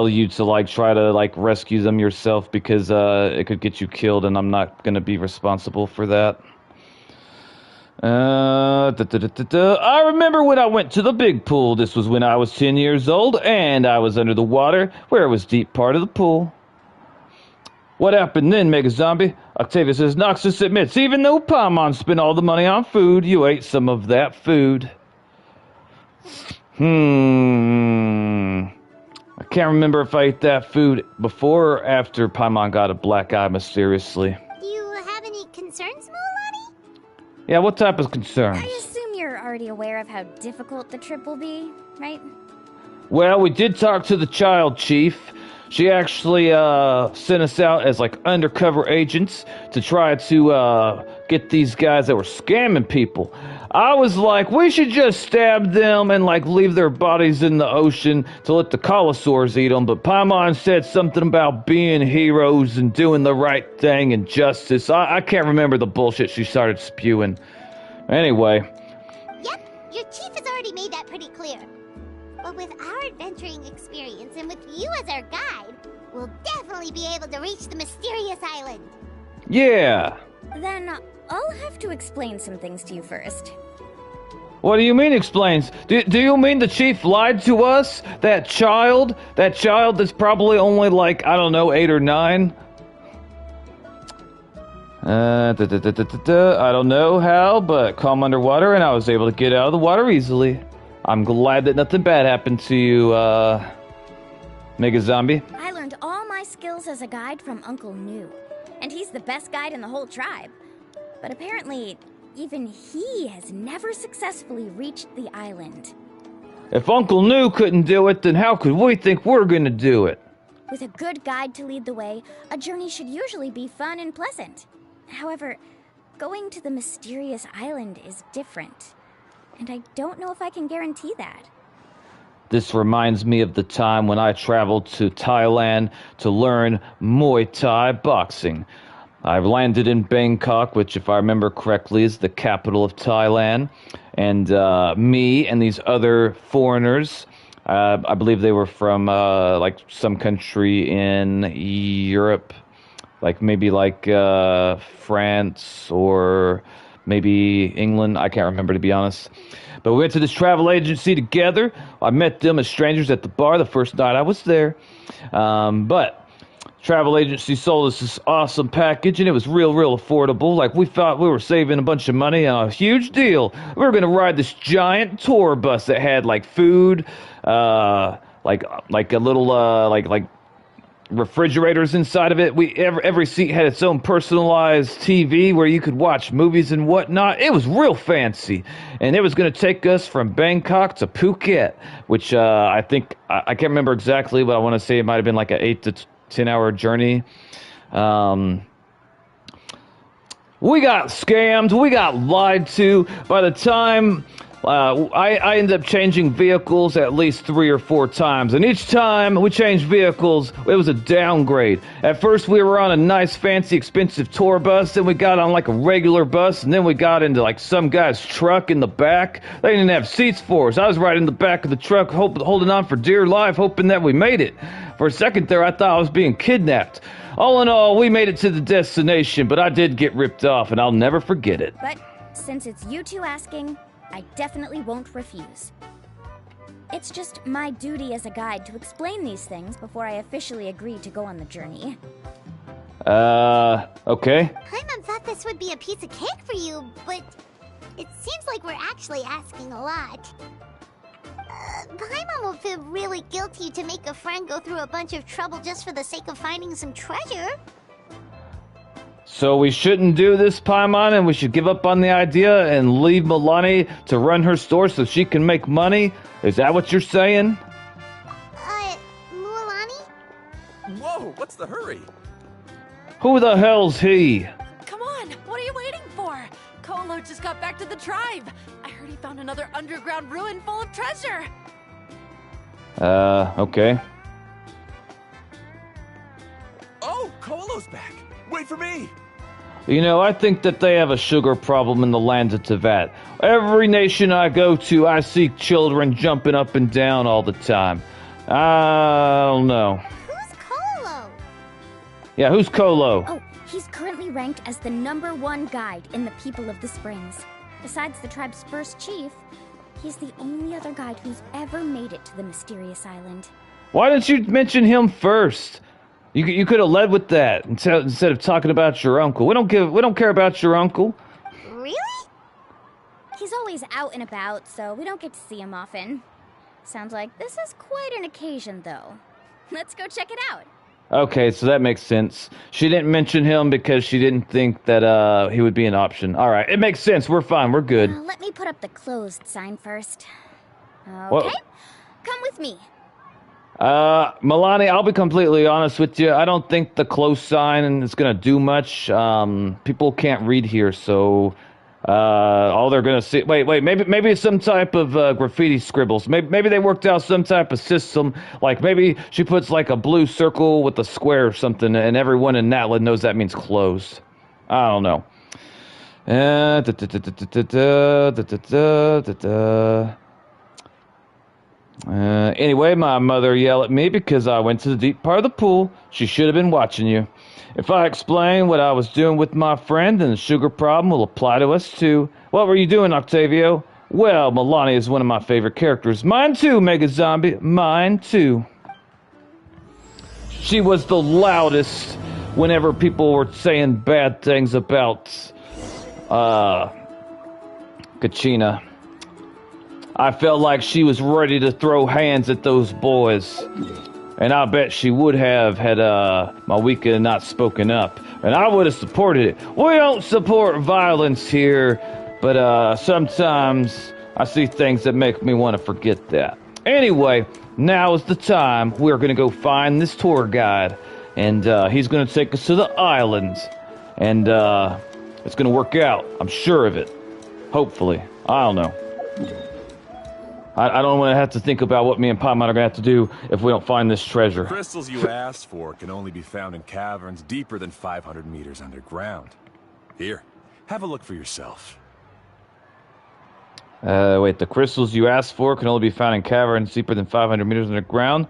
you to, like, try to, like, rescue them yourself because, it could get you killed and I'm not gonna be responsible for that. I remember when I went to the big pool. This was when I was 10 years old, and I was under the water, where it was deep part of the pool. What happened then, Mega Zombie? Octavia says, Noxus admits, even though Paimon spent all the money on food, you ate some of that food. I can't remember if I ate that food before or after Paimon got a black eye mysteriously. Do you have any concerns, Mualani? Yeah, what type of concerns? I assume you're already aware of how difficult the trip will be, right? Well, we did talk to the child chief. She actually sent us out as, like, undercover agents to try to get these guys that were scamming people. I was like, we should just stab them and, like, leave their bodies in the ocean to let the Colosaurs eat them. But Paimon said something about being heroes and doing the right thing and justice. I can't remember the bullshit she started spewing. Anyway. Yep, your chief has already made that pretty clear. But with our adventuring experience and with you as our guide, we'll definitely be able to reach the mysterious island. Yeah. Then I'll have to explain some things to you first. What do you mean explains? Do you mean the chief lied to us? That child that's probably only, like, I don't know, 8 or 9? I don't know how, but calm underwater and I was able to get out of the water easily. I'm glad that nothing bad happened to you, Mega Zombie. I learned all my skills as a guide from Uncle New, and he's the best guide in the whole tribe. But apparently, even he has never successfully reached the island. If Uncle New couldn't do it, then how could we think we're gonna do it? With a good guide to lead the way, a journey should usually be fun and pleasant. However, going to the mysterious island is different, and I don't know if I can guarantee that. This reminds me of the time when I traveled to Thailand to learn Muay Thai boxing. I've landed in Bangkok, which, if I remember correctly, is the capital of Thailand. And me and these other foreigners, I believe they were from like some country in Europe, like maybe like France or maybe England. I can't remember, to be honest. But we went to this travel agency together. I met them as strangers at the bar the first night I was there. But travel agency sold us this awesome package, and it was real affordable. Like, we thought we were saving a bunch of money, and a huge deal. We were gonna ride this giant tour bus that had like food, like a little like refrigerators inside of it. Every seat had its own personalized TV where you could watch movies and whatnot. It was real fancy, and it was going to take us from Bangkok to Phuket, which I think I can't remember exactly, but I want to say it might have been like an 8 to 10 hour journey. We got scammed. We got lied to. By the time I ended up changing vehicles at least 3 or 4 times, and each time we changed vehicles, it was a downgrade. At first, we were on a nice, fancy, expensive tour bus, then we got on like a regular bus, and then we got into like some guy's truck in the back. They didn't have seats for us. I was right in the back of the truck, holding on for dear life, hoping that we made it. For a second there, I thought I was being kidnapped. All in all, we made it to the destination, but I did get ripped off, and I'll never forget it. But since it's you two asking, I definitely won't refuse. It's just my duty as a guide to explain these things before I officially agree to go on the journey. Okay. Paimon thought this would be a piece of cake for you, but it seems like we're actually asking a lot. Paimon will feel really guilty to make a friend go through a bunch of trouble just for the sake of finding some treasure. So we shouldn't do this, Paimon, and we should give up on the idea and leave Milani to run her store so she can make money? Is that what you're saying? Mualani? Whoa, what's the hurry? Who the hell's he? Come on, what are you waiting for? Kolo just got back to the tribe. I heard he found another underground ruin full of treasure. Okay. Oh, Kolo's back. Wait for me. You know, I think that they have a sugar problem in the land of Teyvat. Every nation I go to, I see children jumping up and down all the time. I don't know. Who's Kolo? Yeah, who's Kolo? Oh, he's currently ranked as the #1 guide in the People of the Springs. Besides the tribe's first chief, he's the only other guide who's ever made it to the mysterious island. Why didn't you mention him first? You could have led with that instead of talking about your uncle. We don't care about your uncle. Really? He's always out and about, so we don't get to see him often. Sounds like this is quite an occasion, though. Let's go check it out. Okay, so that makes sense. She didn't mention him because she didn't think that he would be an option. All right, it makes sense. We're fine. We're good. Let me put up the closed sign first. Okay, Whoa. come with me. Milani, I'll be completely honest with you. I don't think the close sign is gonna do much. People can't read here, so all they're gonna see. Wait. Maybe it's some type of graffiti scribbles. Maybe they worked out some type of system. Like maybe she puts like a blue circle with a square or something, and everyone in Natlan knows that means closed. I don't know. Anyway, my mother yelled at me because I went to the deep part of the pool. She should have been watching you. If I explain what I was doing with my friend, then the sugar problem will apply to us too. What were you doing, Octavio? Well, Milani is one of my favorite characters. Mine too, Mega Zombie. Mine too. She was the loudest whenever people were saying bad things about, Kachina. I felt like she was ready to throw hands at those boys. And I bet she would have had Mawika not spoken up. And I would have supported it. We don't support violence here, but sometimes I see things that make me want to forget that. Anyway, now is the time. We're going to go find this tour guide. And he's going to take us to the islands. And it's going to work out. I'm sure of it. Hopefully. I don't know. I don't want to have to think about what me and Paimon are going to have to do if we don't find this treasure. The crystals you asked for can only be found in caverns deeper than 500 meters underground. Here, have a look for yourself. Wait, the crystals you asked for can only be found in caverns deeper than 500 meters underground?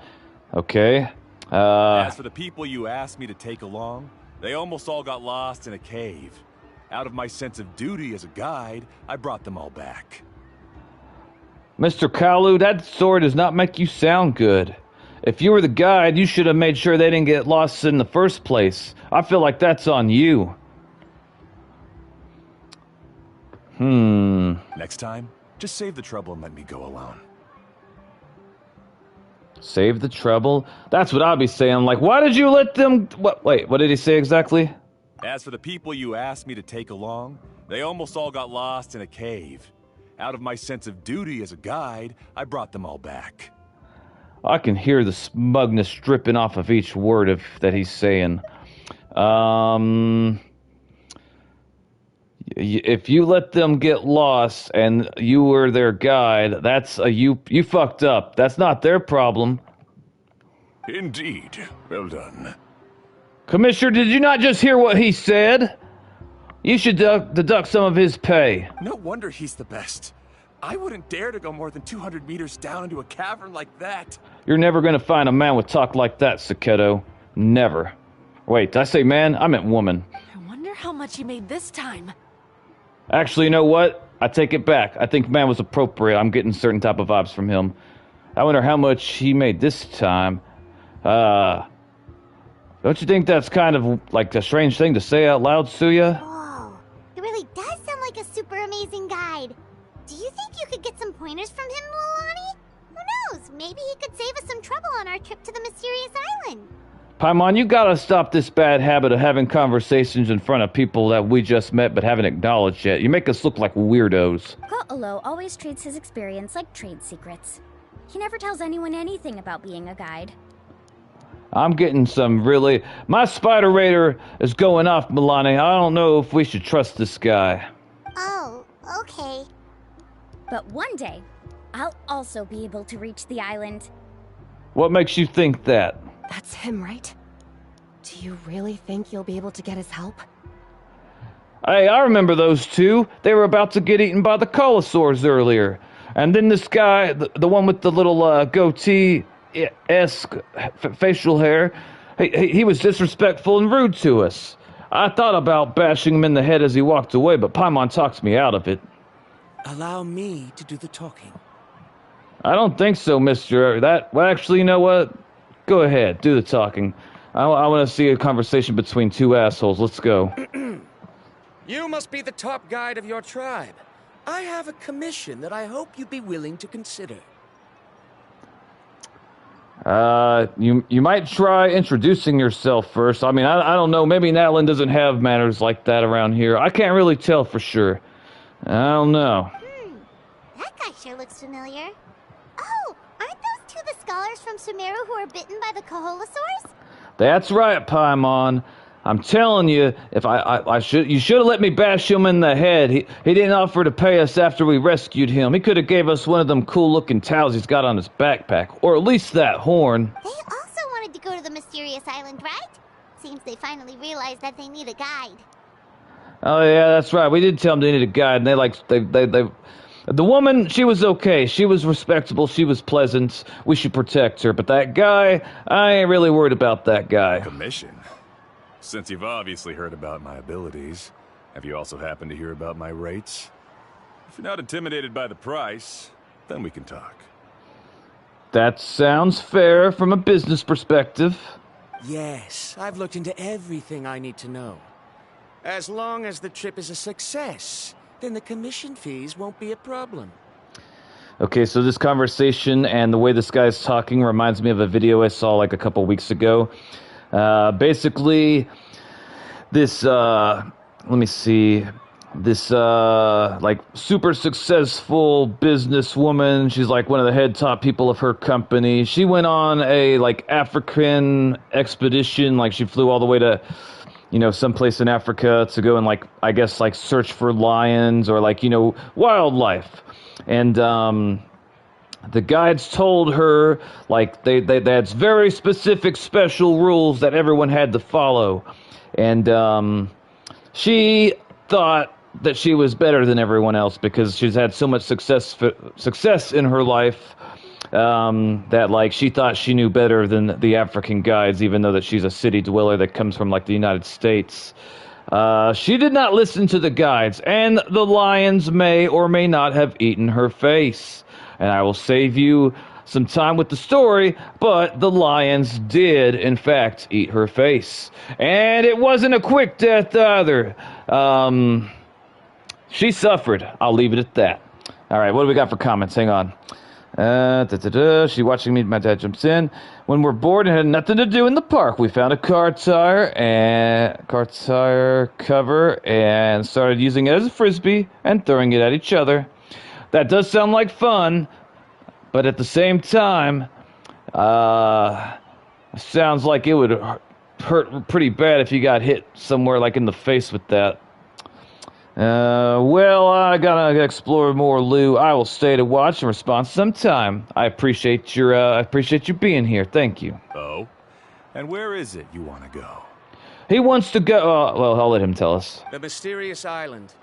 Okay. As for the people you asked me to take along, they almost all got lost in a cave. Out of my sense of duty as a guide, I brought them all back. Mr. Kalu, that story does not make you sound good. If you were the guide, you should have made sure they didn't get lost in the first place. I feel like that's on you. Next time, just save the trouble and let me go alone. Save the trouble? That's what I'd be saying. Like, why did you let them... Wait, what did he say exactly? As for the people you asked me to take along, they almost all got lost in a cave. Out of my sense of duty as a guide, I brought them all back. I can hear the smugness dripping off of each word that he's saying. If you let them get lost and you were their guide, that's you fucked up. That's not their problem. Indeed. Well done. Commissioner, did you not just hear what he said? You should deduct some of his pay. No wonder he's the best. I wouldn't dare to go more than 200 meters down into a cavern like that. You're never going to find a man with talk like that, Saketo. Never. Wait, did I say man? I meant woman. I wonder how much he made this time. Actually, you know what? I take it back. I think man was appropriate. I'm getting certain type of vibes from him. I wonder how much he made this time. Don't you think that's kind of like a strange thing to say out loud, Suya? Whoa, it really does sound like a super amazing guide. Do you think you could get some pointers from him, Mualani? Who knows? Maybe he could save us some trouble on our trip to the mysterious island. Paimon, you gotta stop this bad habit of having conversations in front of people that we just met but haven't acknowledged yet. You make us look like weirdos. Ko'olo always treats his experience like trade secrets. He never tells anyone anything about being a guide. I'm getting some really... My spider radar is going off, Milani. I don't know if we should trust this guy. Oh, okay. But one day, I'll also be able to reach the island. What makes you think that? That's him, right? Do you really think you'll be able to get his help? Hey, I remember those two. They were about to get eaten by the Colosaurs earlier. And then this guy, the one with the little goatee-esque facial hair, he was disrespectful and rude to us. I thought about bashing him in the head as he walked away, but Paimon talked me out of it. Allow me to do the talking. I don't think so, Mr. Well, actually, you know what? Go ahead, do the talking. I want to see a conversation between two assholes. Let's go. You must be the top guide of your tribe. I have a commission that I hope you'd be willing to consider. You might try introducing yourself first. I mean, I don't know. Maybe Natlan doesn't have manners like that around here. I can't really tell for sure. I don't know. That guy sure looks familiar. Oh, aren't those two the scholars from Sumeru who are bitten by the Colosaurs? That's right, Paimon. I'm telling you, if you should have let me bash him in the head. He didn't offer to pay us after we rescued him. He could have gave us one of them cool-looking towels he's got on his backpack, or at least that horn. They also wanted to go to the mysterious island, right? Seems they finally realized that they need a guide. Oh yeah, that's right. We did tell them they needed a guide, and the woman, she was okay. She was respectable. She was pleasant. We should protect her. But that guy, I ain't really worried about that guy. Commission? Since you've obviously heard about my abilities, have you also happened to hear about my rates? If you're not intimidated by the price, then we can talk. That sounds fair from a business perspective. Yes, I've looked into everything I need to know. As long as the trip is a success, then the commission fees won't be a problem. Okay, so this conversation and the way this guy's talking reminds me of a video I saw like a couple weeks ago. Basically, this, let me see, this, like, super successful businesswoman, she's like one of the head top people of her company. She went on a, like, African expedition, like, she flew all the way to, you know, someplace in Africa to go and, like, I guess, like, search for lions or, like, you know, wildlife. And, the guides told her, like, they had very specific special rules that everyone had to follow. And, she thought that she was better than everyone else because she's had so much success in her life, that, like, she thought she knew better than the African guides, even though that she's a city dweller that comes from, like, the United States. She did not listen to the guides, and the lions may or may not have eaten her face. And I will save you some time with the story, but the lions did, in fact, eat her face. And it wasn't a quick death either. She suffered. I'll leave it at that. All right, what do we got for comments? Hang on. She watching me. My dad jumps in. When we're bored and had nothing to do in the park, we found a car tire cover and started using it as a frisbee and throwing it at each other. That does sound like fun, but at the same time, sounds like it would hurt pretty bad if you got hit somewhere like in the face with that. Well, I gotta explore more, Lou. I will stay to watch and respond sometime. I appreciate you being here. Thank you. Oh? And where is it you want to go? He wants to go, well, I'll let him tell us. The mysterious island.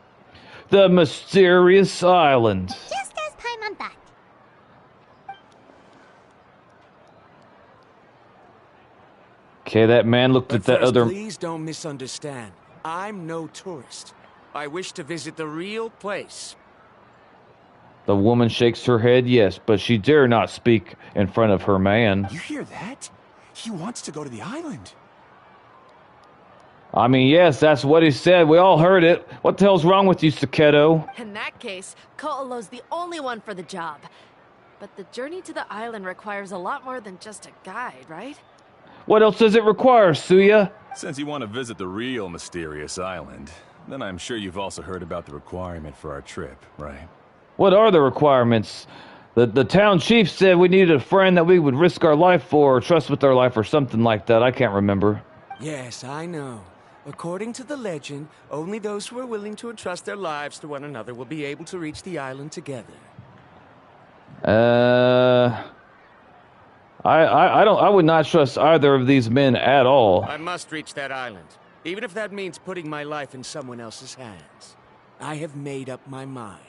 The mysterious island. Just as Paimon thought. Okay, that man looked But at that first, other... please don't misunderstand. I'm no tourist. I wish to visit the real place. The woman shakes her head, yes, but she dare not speak in front of her man. You hear that? He wants to go to the island. I mean, yes, that's what he said. We all heard it. What the hell's wrong with you, Saketo? In that case, Ko'olo's the only one for the job. But the journey to the island requires a lot more than just a guide, right? What else does it require, Suya? Since you want to visit the real mysterious island, then I'm sure you've also heard about the requirement for our trip, right? What are the requirements? The town chief said we needed a friend that we would risk our life for, or trust with our life, or something like that. I can't remember. Yes, I know. According to the legend, only those who are willing to entrust their lives to one another will be able to reach the island together. I would not trust either of these men at all. I must reach that island, even if that means putting my life in someone else's hands. I have made up my mind.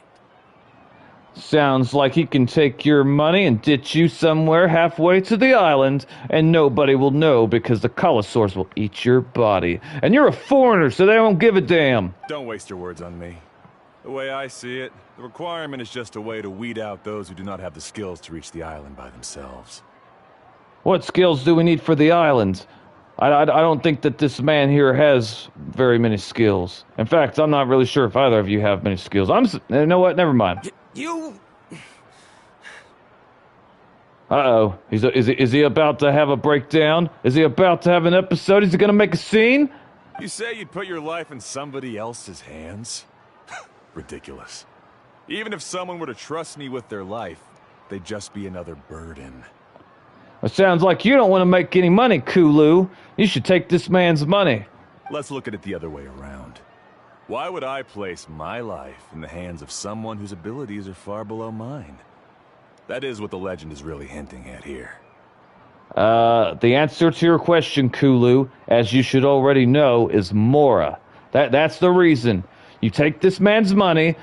Sounds like he can take your money and ditch you somewhere halfway to the island, and nobody will know because the Colosaurs will eat your body. And you're a foreigner, so they won't give a damn. Don't waste your words on me. The way I see it, the requirement is just a way to weed out those who do not have the skills to reach the island by themselves. What skills do we need for the island? I don't think that this man here has very many skills. In fact, I'm not really sure if either of you have many skills. You know what? Never mind. You... Uh-oh. Is he about to have a breakdown? Is he about to have an episode? Is he gonna make a scene? You say you'd put your life in somebody else's hands? Ridiculous. Even if someone were to trust me with their life, they'd just be another burden. It sounds like you don't want to make any money, Kulu. You should take this man's money. Let's look at it the other way around. Why would I place my life in the hands of someone whose abilities are far below mine? That is what the legend is really hinting at here. The answer to your question, Kulu, as you should already know, is Mora. That's the reason. You take this man's money,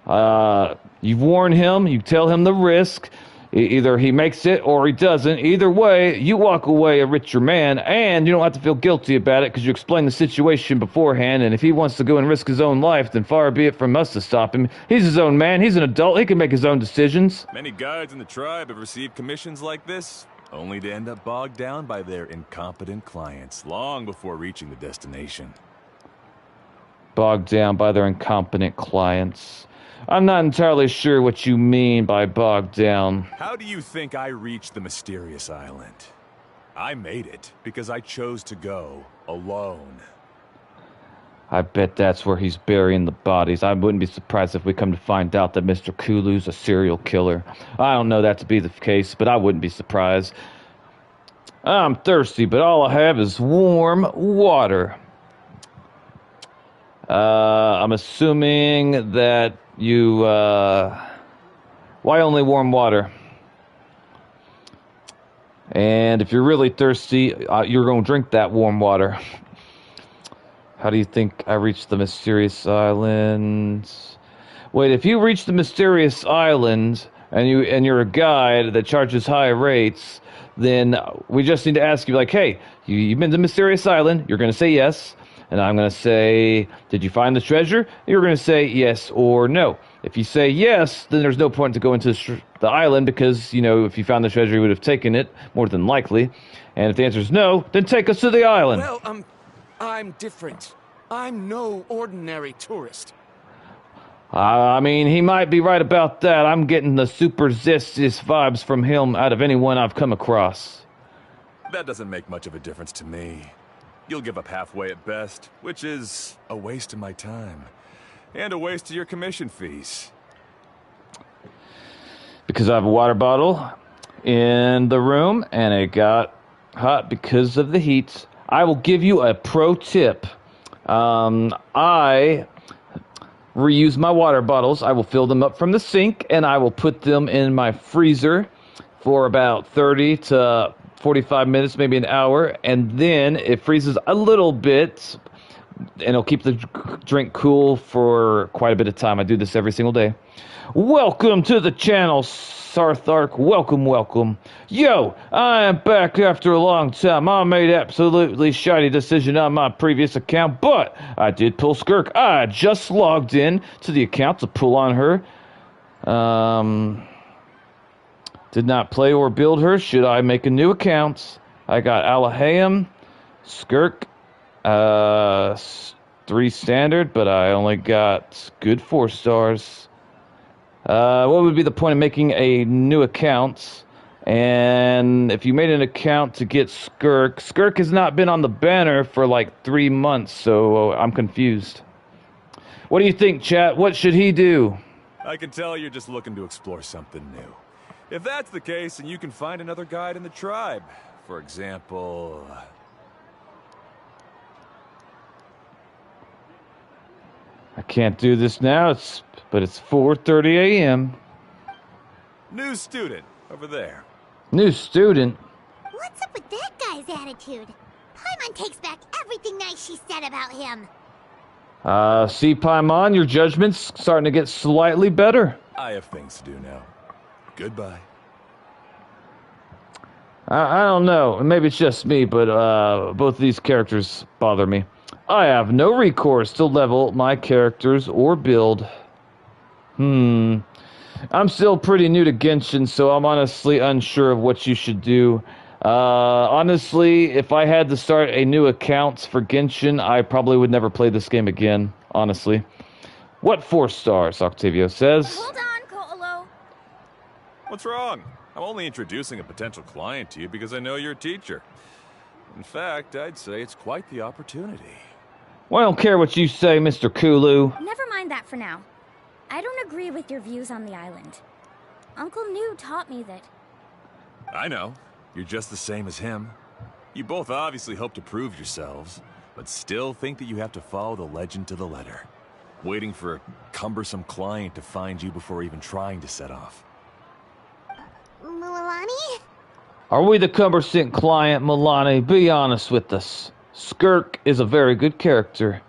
you warn him, you tell him the risk. Either he makes it or he doesn't. Either way, you walk away a richer man, and you don't have to feel guilty about it because you explain the situation beforehand, and if he wants to go and risk his own life, then far be it from us to stop him. He's his own man. He's an adult. He can make his own decisions. Many guides in the tribe have received commissions like this, only to end up bogged down by their incompetent clients long before reaching the destination. Bogged down by their incompetent clients. I'm not entirely sure what you mean by bogged down. How do you think I reached the mysterious island? I made it because I chose to go alone. I bet that's where he's burying the bodies. I wouldn't be surprised if we come to find out that Mr. Kulu's a serial killer. I don't know that to be the case, but I wouldn't be surprised. I'm thirsty, but all I have is warm water. I'm assuming that you, why only warm water? And if you're really thirsty, you're going to drink that warm water. How do you think I reached the mysterious island? Wait, if you reach the mysterious island and you're a guide that charges high rates, then we just need to ask you, like, hey, you've been to the mysterious island. You're going to say yes. And I'm going to say, did you find the treasure? You're going to say yes or no. If you say yes, then there's no point to go into the island because, you know, if you found the treasure, you would have taken it, more than likely. And if the answer is no, then take us to the island. Well, I'm different. I'm no ordinary tourist. I mean, he might be right about that. I'm getting the super zestiest vibes from him out of anyone I've come across. That doesn't make much of a difference to me. You'll give up halfway at best, which is a waste of my time. And a waste of your commission fees. Because I have a water bottle in the room, and it got hot because of the heat. I will give you a pro tip. I reuse my water bottles. I will fill them up from the sink, and I will put them in my freezer for about 30 to 45 minutes, maybe an hour, and then it freezes a little bit, and it'll keep the drink cool for quite a bit of time. I do this every single day. Welcome to the channel, Sarthark. Welcome, welcome. Yo, I am back after a long time. I made absolutely shitty decision on my previous account, but I did pull Skirk. I just logged in to the account to pull on her. Did not play or build her. Should I make a new account? I got Alahayam, Skirk, 3 standard, but I only got good 4 stars. What would be the point of making a new account? And if you made an account to get Skirk, Skirk has not been on the banner for like 3 months, so I'm confused. What do you think, chat? What should he do? I can tell you're just looking to explore something new. If that's the case, then you can find another guide in the tribe. For example... I can't do this now, but it's 4:30 a.m. New student, over there. New student? What's up with that guy's attitude? Paimon takes back everything nice she said about him. See, Paimon, your judgment's starting to get slightly better. I have things to do now. Goodbye. I don't know. Maybe it's just me, but both of these characters bother me. I have no recourse to level my characters or build. I'm still pretty new to Genshin, so I'm honestly unsure of what you should do. Honestly, if I had to start a new account for Genshin, I probably would never play this game again, honestly. What 4 stars, Octavio says? Hold on, Ko'olo. What's wrong? I'm only introducing a potential client to you because I know you're a teacher. In fact, I'd say it's quite the opportunity. Well, I don't care what you say, Mr. Kulu. Never mind that for now. I don't agree with your views on the island. Uncle New taught me that... I know. You're just the same as him. You both obviously hope to prove yourselves, but still think that you have to follow the legend to the letter. Waiting for a cumbersome client to find you before even trying to set off. Milani? Are we the cumbersome client, Milani? Be honest with us. Skirk is a very good character.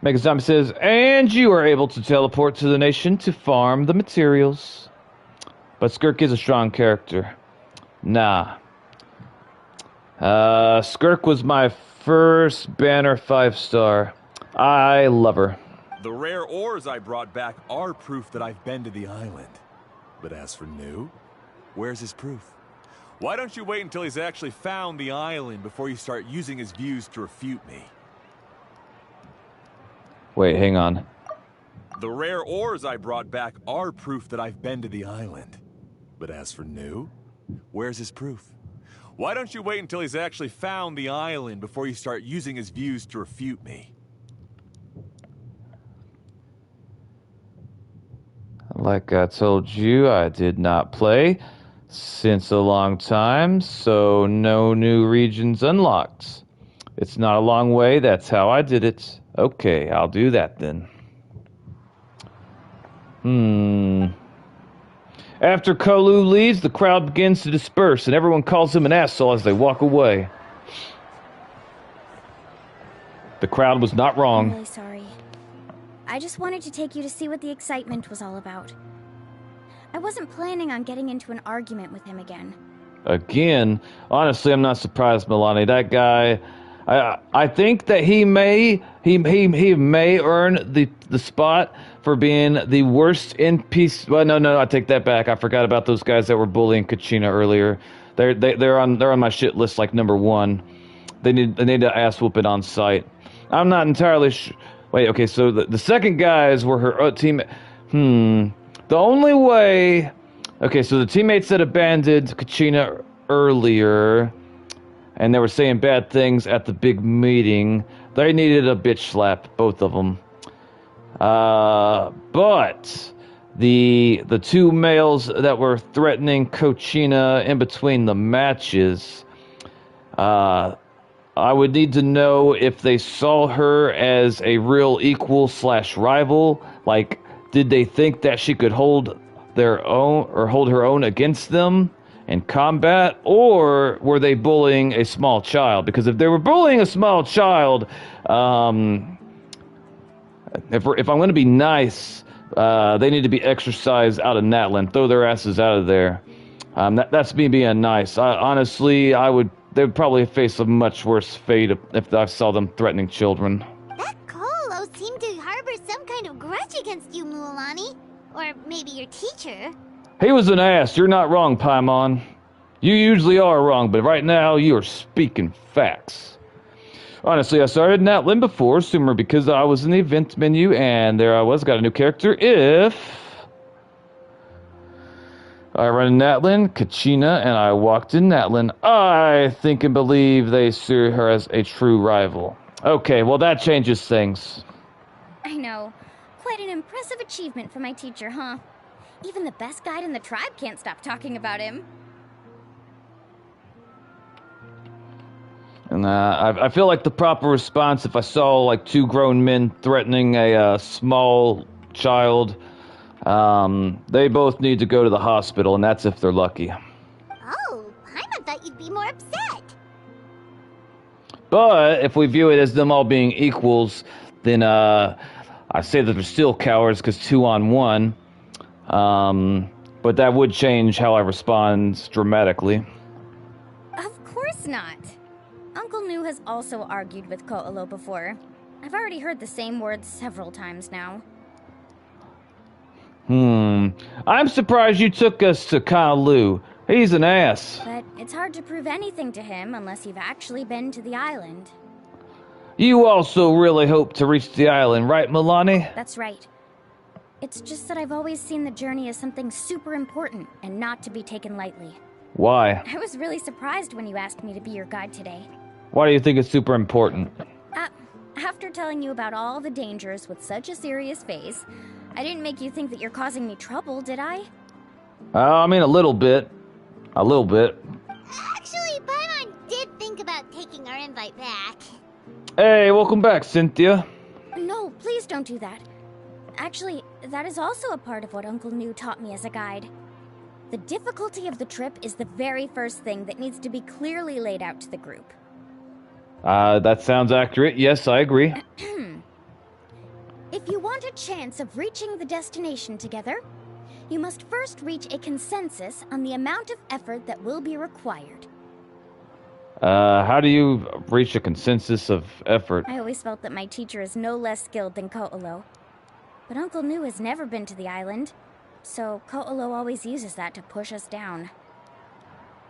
Megazami says, and you are able to teleport to the nation to farm the materials. But Skirk is a strong character. Nah. Skirk was my first banner 5-star. I love her. The rare ores I brought back are proof that I've been to the island. But as for New, where's his proof? Why don't you wait until he's actually found the island before you start using his views to refute me? Wait, hang on. The rare ores I brought back are proof that I've been to the island. But as for New, where's his proof? Why don't you wait until he's actually found the island before you start using his views to refute me? Like I told you, I did not play since a long time, so no new regions unlocked. It's not a long way, that's how I did it. Okay, I'll do that then. After Kolu leaves, the crowd begins to disperse, and everyone calls him an asshole as they walk away. The crowd was not wrong. I'm really sorry. I just wanted to take you to see what the excitement was all about. I wasn't planning on getting into an argument with him again. Again? Honestly, I'm not surprised, Milani. That guy... I think that he may earn the spot for being the worst NPC. Well, no, I take that back. I forgot about those guys that were bullying Kachina earlier. They're on my shit list like number 1. They need to ass whoop it on sight. I'm not entirely sure. Wait, okay, so the second guys were her team. The only way. Okay, so the teammates that abandoned Kachina earlier, and they were saying bad things at the big meeting, they needed a bitch slap, both of them. But the 2 males that were threatening Kachina in between the matches, I would need to know if they saw her as a real equal / rival. Like, did they think that she could hold their own or hold her own against them in combat, or were they bullying a small child? Because if they were bullying a small child, if I'm going to be nice, they need to be exorcised out of Natlan. Throw their asses out of there. That's me being nice. Honestly, they would probably face a much worse fate if I saw them threatening children. That Colo seemed to harbor some kind of grudge against you, Mualani. Or maybe your teacher. He was an ass. You're not wrong, Paimon. You usually are wrong, but right now you are speaking facts. Honestly, I started Natlan before, Sumer, because I was in the event menu, and there I was, got a new character. If I run Natlan, Kachina, and I walked in Natlan, I think and believe they see her as a true rival. Okay, well that changes things. I know. Quite an impressive achievement for my teacher, huh? Even the best guide in the tribe can't stop talking about him. And I feel like the proper response, if I saw like 2 grown men threatening a small child, they both need to go to the hospital, and that's if they're lucky. Oh, I thought you'd be more upset. But if we view it as them all being equals, then I say that they're still cowards because 2 on 1. But that would change how I respond dramatically. Of course not. Uncle Nu has also argued with Ko'olo before. I've already heard the same words several times now. I'm surprised you took us to Kalu. He's an ass. But it's hard to prove anything to him unless you've actually been to the island. You also really hope to reach the island, right, Milani? That's right. It's just that I've always seen the journey as something super important and not to be taken lightly. Why? I was really surprised when you asked me to be your guide today. Why do you think it's super important? After telling you about all the dangers with such a serious face, I didn't make you think that you're causing me trouble, did I? I mean, a little bit. A little bit. Actually, Paimon did think about taking our invite back. Hey, welcome back, Cynthia. No, please don't do that. Actually, that is also a part of what Uncle Nu taught me as a guide. The difficulty of the trip is the very first thing that needs to be clearly laid out to the group. That sounds accurate. Yes, I agree. If you want a chance of reaching the destination together, you must first reach a consensus on the amount of effort that will be required. How do you reach a consensus of effort? I always felt that my teacher is no less skilled than Ko'olo. But Uncle Nu has never been to the island, so Ko'olo always uses that to push us down.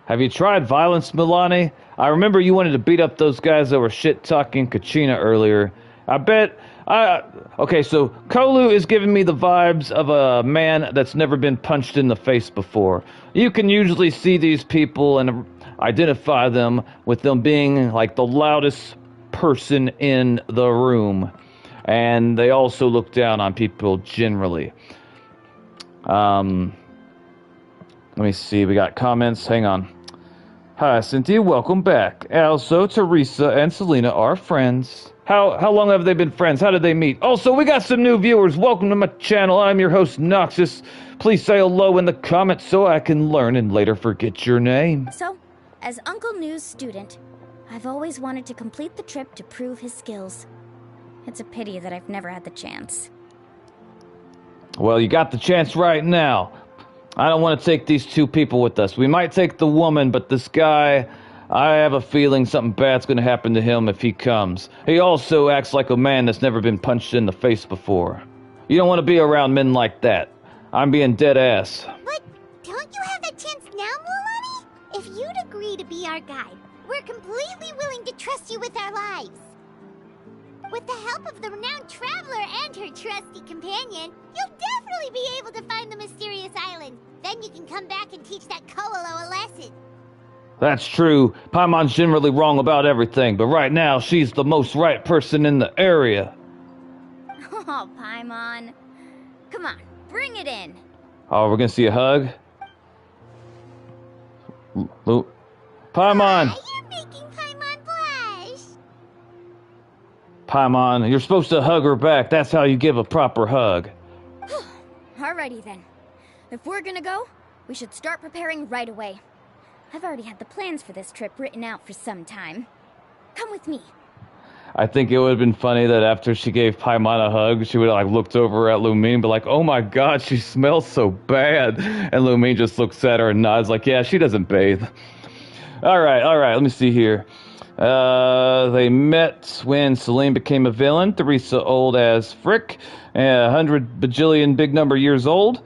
Have you tried violence, Milani? I remember you wanted to beat up those guys that were shit-talking Kachina earlier. Okay, so Kolu is giving me the vibes of a man that's never been punched in the face before. You can usually see these people and identify them with them being like the loudest person in the room. And they also look down on people generally. Let me see, we got comments. Hang on. Hi, Cynthia, welcome back. Also, Teresa and Selena are friends. How long have they been friends? How did they meet? Also, we got some new viewers. Welcome to my channel. I'm your host, Noxus. Please say hello in the comments so I can learn and later forget your name. So, as Uncle Nu's student, I've always wanted to complete the trip to prove his skills. It's a pity that I've never had the chance. Well, you got the chance right now. I don't want to take these two people with us. We might take the woman, but this guy, I have a feeling something bad's gonna happen to him if he comes. He also acts like a man that's never been punched in the face before. You don't want to be around men like that. I'm being dead ass. But don't you have that chance now, Mualani? If you'd agree to be our guide, we're completely willing to trust you with our lives. With the help of the renowned traveler and her trusty companion, you'll definitely be able to find the mysterious island. Then you can come back and teach that Koalo a lesson. That's true. Paimon's generally wrong about everything, but right now she's the most right person in the area. Oh, Paimon. Come on, bring it in. Oh, we're gonna see a hug? Paimon! You're making Paimon blush. Paimon, you're supposed to hug her back. That's how you give a proper hug. Alrighty then. If we're gonna go, we should start preparing right away. I've already had the plans for this trip written out for some time. Come with me. I think it would have been funny that after she gave Paimon a hug, she would have looked over at Lumine and be like, oh my god, she smells so bad. And Lumine just looks at her and nods like, yeah, she doesn't bathe. Alright, let me see here. They met when Celine became a villain, Teresa old as frick, 100 bajillion big number years old,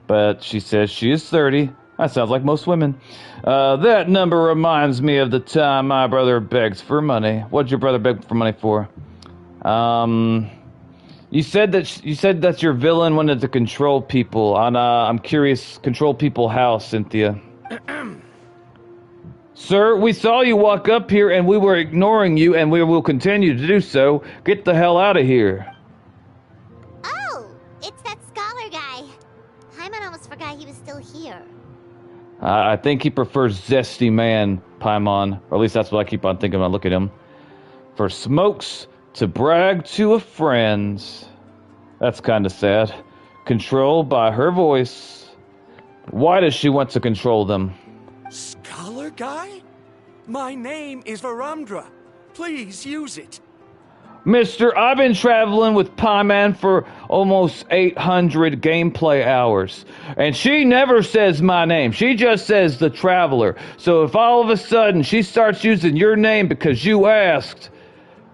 but she says she is 30. That sounds like most women. That number reminds me of the time my brother begged for money. What'd your brother beg for money for? You said that your villain wanted to control people. I'm curious, control people how, Cynthia? Sir, we saw you walk up here and we were ignoring you and we will continue to do so. Get the hell out of here. Oh, it's that scholar guy. Paimon almost forgot he was still here. I think he prefers zesty man, Paimon. Or at least that's what I keep on thinking when I look at him. For smokes to brag to a friend. That's kind of sad. Controlled by her voice. Why does she want to control them? Scholar guy? My name is Varamdra. Please use it. Mister, I've been traveling with Paimon for almost 800 gameplay hours. And she never says my name. She just says the Traveler. So if all of a sudden she starts using your name because you asked,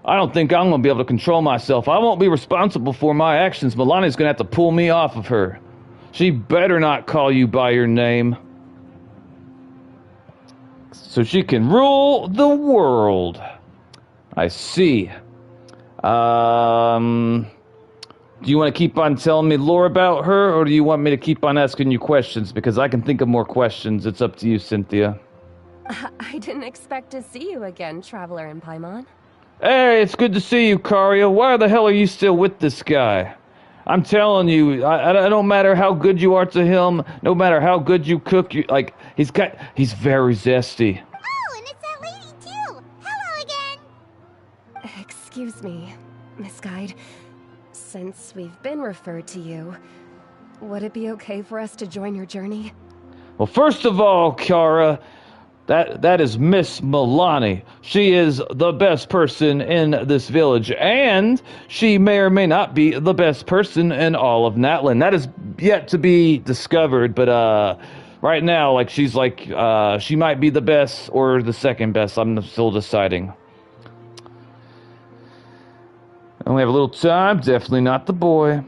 I don't think I'm going to be able to control myself. I won't be responsible for my actions. Milani's going to have to pull me off of her. She better not call you by your name. So she can rule the world. I see. Do you want to keep on telling me lore about her, or do you want me to keep on asking you questions? Because I can think of more questions. It's up to you, Cynthia. I didn't expect to see you again, Traveler and Paimon. Hey, it's good to see you, Karia. Why the hell are you still with this guy? I'm telling you, I don't matter how good you are to him, no matter how good you cook, he's very zesty. Oh, and it's that lady too. Hello again. Excuse me, Miss Guide. Since we've been referred to you, would it be okay for us to join your journey? Well, first of all, Kiara, that is Miss Milani. She is the best person in this village, and she may or may not be the best person in all of Natlan. That is yet to be discovered, but right now, she might be the best or the second best. I'm still deciding. I only have a little time. Definitely not the boy.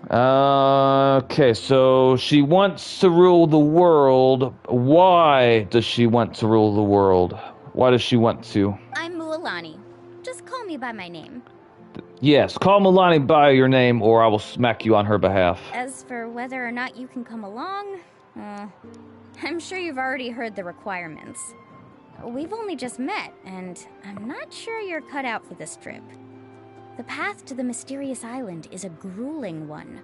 Okay, so she wants to rule the world. Why does she want to rule the world? Why does she want to? I'm Mualani. Just call me by my name. Yes, call Milani by your name or I will smack you on her behalf. As for whether or not you can come along, I'm sure you've already heard the requirements. We've only just met, and I'm not sure you're cut out for this trip. The path to the mysterious island is a grueling one.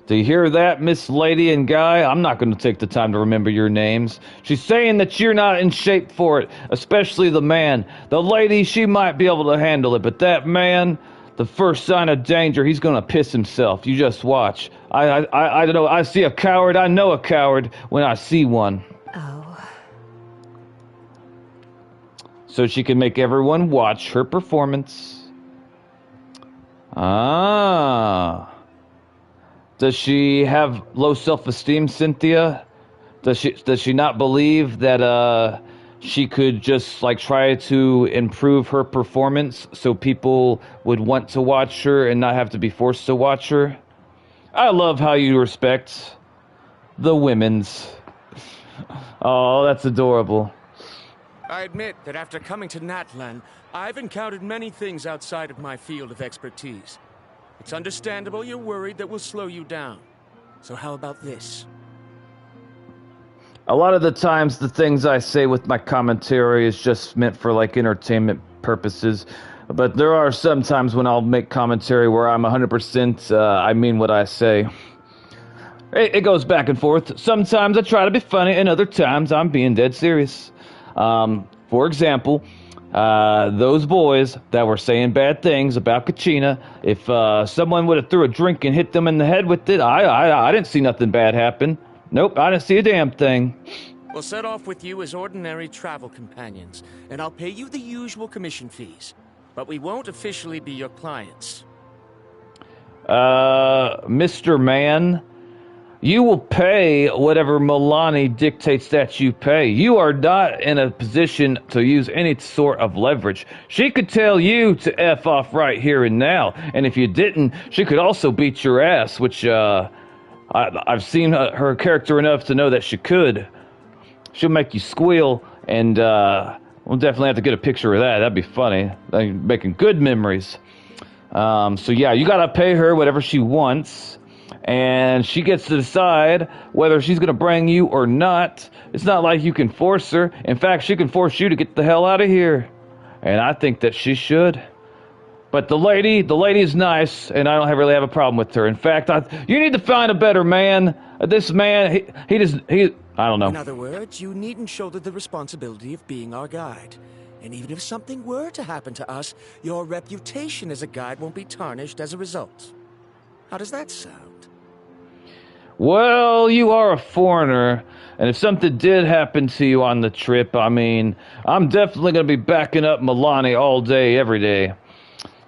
Do you hear that, Miss Lady and Guy? I'm not going to take the time to remember your names. She's saying that you're not in shape for it, especially the man. The lady, she might be able to handle it, but that man, the first sign of danger, he's going to piss himself. You just watch. I don't know. I see a coward. I know a coward when I see one. Oh. So she can make everyone watch her performance. Ah. Does she have low self-esteem, Cynthia? Does she not believe that she could just like try to improve her performance so people would want to watch her and not have to be forced to watch her. I love how you respect the women's. Oh, that's adorable. I admit that after coming to Natlan, I've encountered many things outside of my field of expertise. It's understandable you're worried that we'll slow you down. So how about this? A lot of the times the things I say with my commentary is just meant for like entertainment purposes. But there are some times when I'll make commentary where I'm 100% I mean what I say. It goes back and forth. Sometimes I try to be funny, and other times I'm being dead serious. For example, those boys that were saying bad things about Kachina, if someone would have threw a drink and hit them in the head with it, I didn't see nothing bad happen. Nope, I didn't see a damn thing. We'll set off with you as ordinary travel companions, and I'll pay you the usual commission fees. But we won't officially be your clients. Mr. Man, you will pay whatever Milani dictates that you pay. You are not in a position to use any sort of leverage. She could tell you to F off right here and now, and if you didn't, she could also beat your ass, which, I've seen her character enough to know that she could. She'll make you squeal, and we'll definitely have to get a picture of that. That'd be funny. Making good memories. So yeah, you gotta pay her whatever she wants, and she gets to decide whether she's gonna bring you or not. It's not like you can force her. In fact, she can force you to get the hell out of here. And I think that she should. But the lady's nice, and I don't really have a problem with her. In fact, you need to find a better man. This man, I don't know. In other words, you needn't shoulder the responsibility of being our guide. And even if something were to happen to us, your reputation as a guide won't be tarnished as a result. How does that sound? Well, you are a foreigner, and if something did happen to you on the trip, I mean, I'm definitely going to be backing up Milani all day, every day.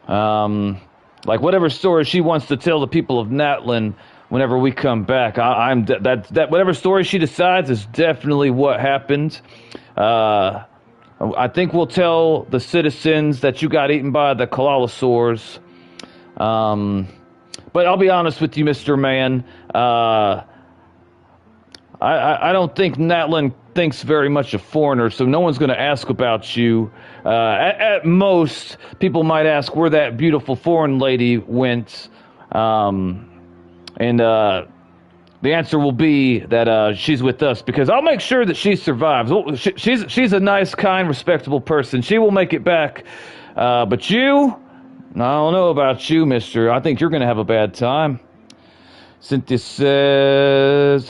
Like whatever story she wants to tell the people of Natlan whenever we come back, that whatever story she decides is definitely what happened. I think we'll tell the citizens that you got eaten by the Kolalosaurs. But I'll be honest with you, Mr. Man. I don't think Natlan thinks very much of foreigners, so no one's going to ask about you. At most, people might ask where that beautiful foreign lady went. And the answer will be that she's with us, because I'll make sure that she survives. She's a nice, kind, respectable person. She will make it back. But you, I don't know about you, mister. I think you're going to have a bad time. Cynthia says,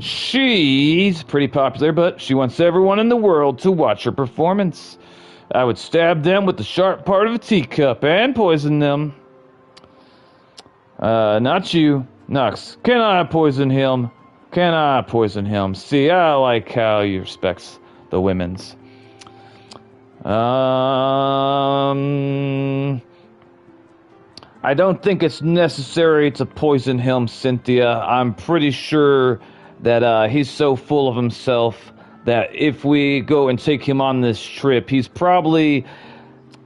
she's pretty popular, but she wants everyone in the world to watch her performance. I would stab them with the sharp part of a teacup and poison them. Not you, Nux. Can I poison him? Can I poison him? See, I like how he respects the women's. I don't think it's necessary to poison him, Cynthia. I'm pretty sure that he's so full of himself that if we go and take him on this trip, he's probably,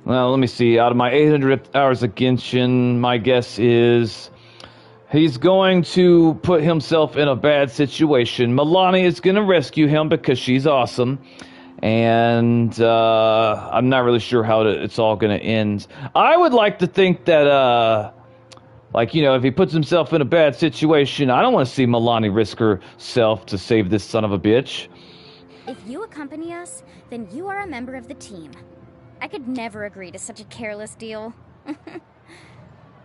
well, let me see, out of my 800 hours of Genshin, my guess is he's going to put himself in a bad situation. Milani is going to rescue him because she's awesome. And I'm not really sure how it's all going to end. I would like to think that, like, you know, if he puts himself in a bad situation, I don't want to see Milani risk herself to save this son of a bitch. If you accompany us, then you are a member of the team. I could never agree to such a careless deal.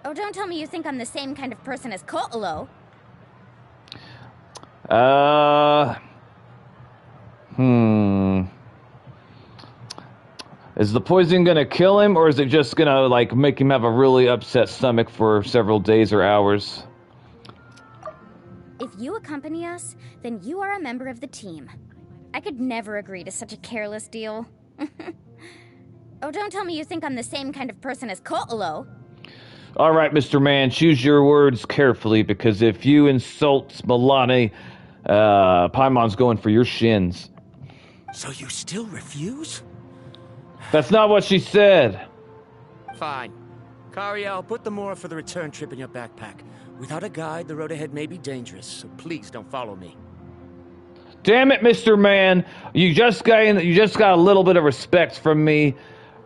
Oh, don't tell me you think I'm the same kind of person as Kotalo. Is the poison gonna kill him, or is it just gonna, like, make him have a really upset stomach for several days or hours? If you accompany us, then you are a member of the team. I could never agree to such a careless deal. Oh, don't tell me you think I'm the same kind of person as Kotalo. All right, Mr. Man, choose your words carefully, because if you insult Milani, Paimon's going for your shins. So you still refuse? That's not what she said. Fine. Kariel, put the more for the return trip in your backpack. Without a guide, the road ahead may be dangerous, so please don't follow me. Damn it, Mr. Man. You just got a little bit of respect from me.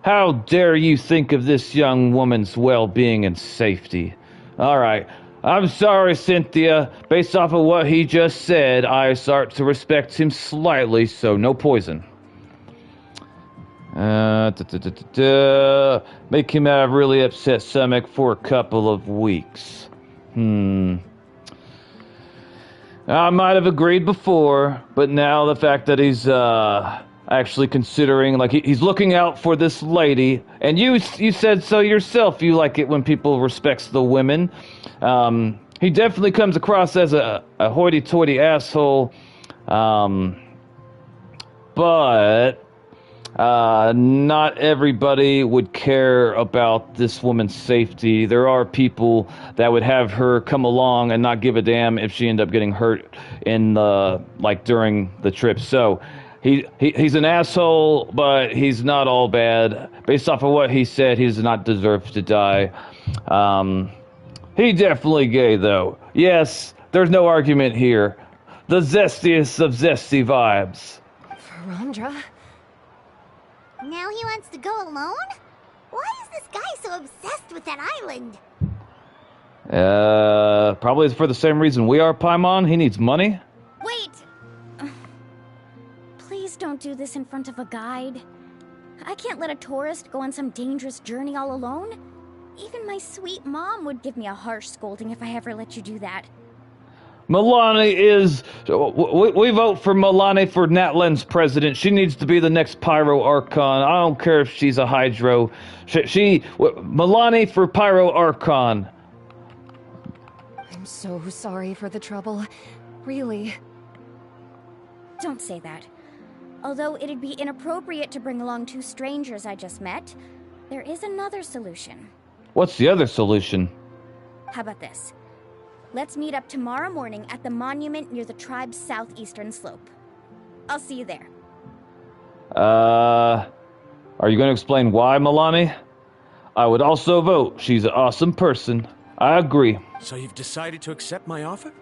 How dare you think of this young woman's well-being and safety? All right. I'm sorry, Cynthia. Based off of what he just said, I start to respect him slightly, so no poison. Make him have a really upset stomach for a couple of weeks. I might have agreed before, but now the fact that he's actually considering, like, he's looking out for this lady, and you said so yourself, you like it when people respects the women. He definitely comes across as a hoity-toity asshole, but not everybody would care about this woman's safety. There are people that would have her come along and not give a damn if she ended up getting hurt in during the trip. So he's an asshole, but he's not all bad. Based off of what he said, he does not deserve to die. He definitely gay, though. Yes, there's no argument here. The zestiest of zesty vibes. Verandra? Now he wants to go alone? Why is this guy so obsessed with that island? Probably for the same reason we are, Paimon. He needs money. Wait! Please don't do this in front of a guide. I can't let a tourist go on some dangerous journey all alone. Even my sweet mom would give me a harsh scolding if I ever let you do that. Milani is... We vote for Milani for Natlan's president. She needs to be the next Pyro Archon. I don't care if she's a Hydro. Milani for Pyro Archon. I'm so sorry for the trouble. Really. Don't say that. Although it'd be inappropriate to bring along two strangers I just met, there is another solution. What's the other solution? How about this? Let's meet up tomorrow morning at the monument near the tribe's southeastern slope. I'll see you there. Are you going to explain why, Milani? I would also vote. She's an awesome person. I agree. So you've decided to accept my offer?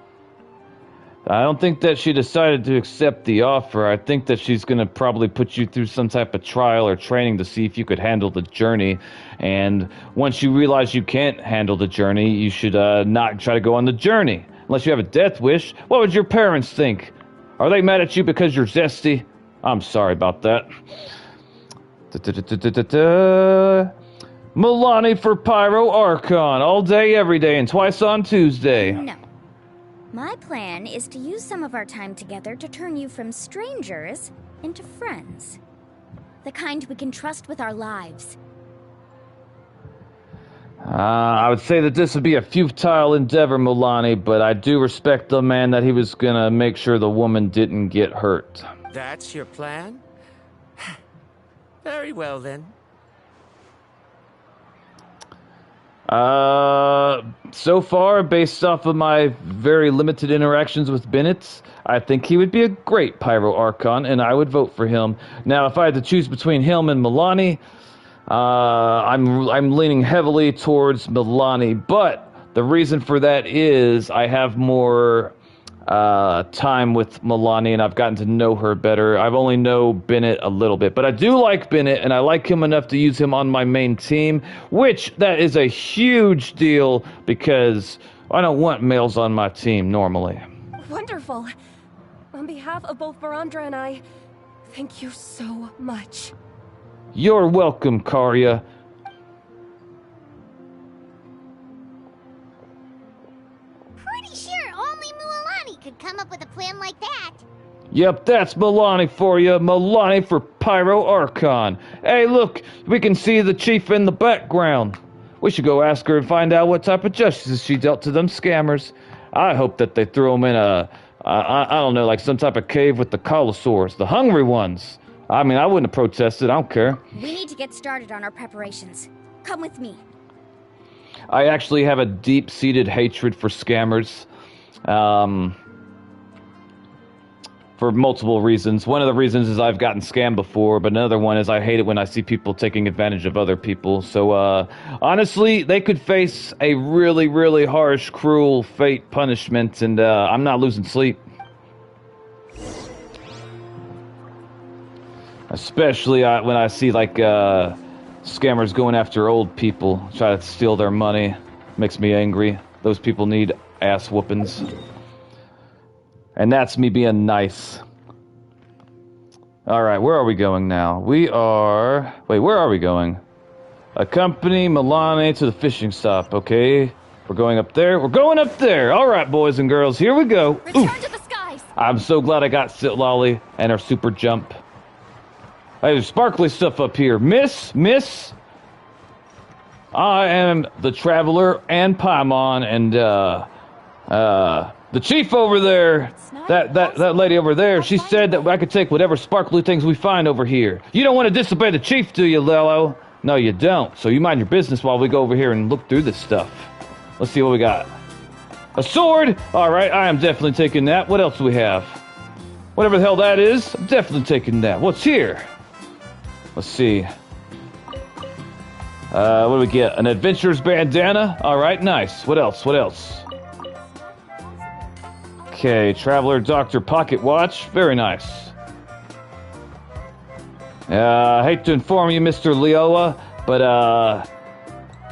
I don't think that she decided to accept the offer. I think that she's going to probably put you through some type of trial or training to see if you could handle the journey. And once you realize you can't handle the journey, you should not try to go on the journey. Unless you have a death wish. What would your parents think? Are they mad at you because you're zesty? I'm sorry about that. Milani for Pyro Archon. All day, every day, and twice on Tuesday. No. My plan is to use some of our time together to turn you from strangers into friends. The kind we can trust with our lives. I would say that this would be a futile endeavor, Milani, but I do respect the man that he was gonna make sure the woman didn't get hurt. That's your plan? Very well, then. So far, based off of my very limited interactions with Bennett, I think he would be a great Pyro Archon, and I would vote for him. Now, if I had to choose between him and Milani, I'm leaning heavily towards Milani, but the reason for that is I have more time with Milani, and I've gotten to know her better. I've only know Bennett a little bit, but I do like Bennett, and I like him enough to use him on my main team, which that is a huge deal because I don't want males on my team normally. Wonderful. On behalf of both Verandra and I, thank you so much. You're welcome, Karya. Pretty sure only Mualani could come up with a plan like that. Yep, that's Milani for you. Milani for Pyro Archon. Hey, look, we can see the chief in the background. We should go ask her and find out what type of justice she dealt to them scammers. I hope that they threw them in I don't know, like some type of cave with the Colosaurs, the hungry ones. I mean, I wouldn't have protested, I don't care. We need to get started on our preparations. Come with me. I actually have a deep-seated hatred for scammers. for multiple reasons. One of the reasons is I've gotten scammed before, but another one is I hate it when I see people taking advantage of other people. So, honestly, they could face a really, really harsh, cruel fate punishment, and I'm not losing sleep. Especially when I see, like, scammers going after old people, try to steal their money. Makes me angry. Those people need ass whoopings. And that's me being nice. Alright, where are we going now? We are... Wait, where are we going? Accompany Milani to the fishing stop, okay? We're going up there. We're going up there! Alright, boys and girls, here we go. Return to the skies! I'm so glad I got Sit Lolly and her super jump. Hey, there's sparkly stuff up here. Miss? I am the Traveler and Paimon, and, the chief over there, that lady over there, she said that I could take whatever sparkly things we find over here. You don't want to disobey the chief, do you, Lelo? No, you don't. So you mind your business while we go over here and look through this stuff. Let's see what we got. A sword! Alright, I am definitely taking that. What else do we have? Whatever the hell that is, I'm definitely taking that. What's here? Let's see. What do we get? An adventurer's bandana? Alright, nice. What else? Okay, Traveler Doctor Pocket Watch. Very nice. I hate to inform you, Mr. Leola, but,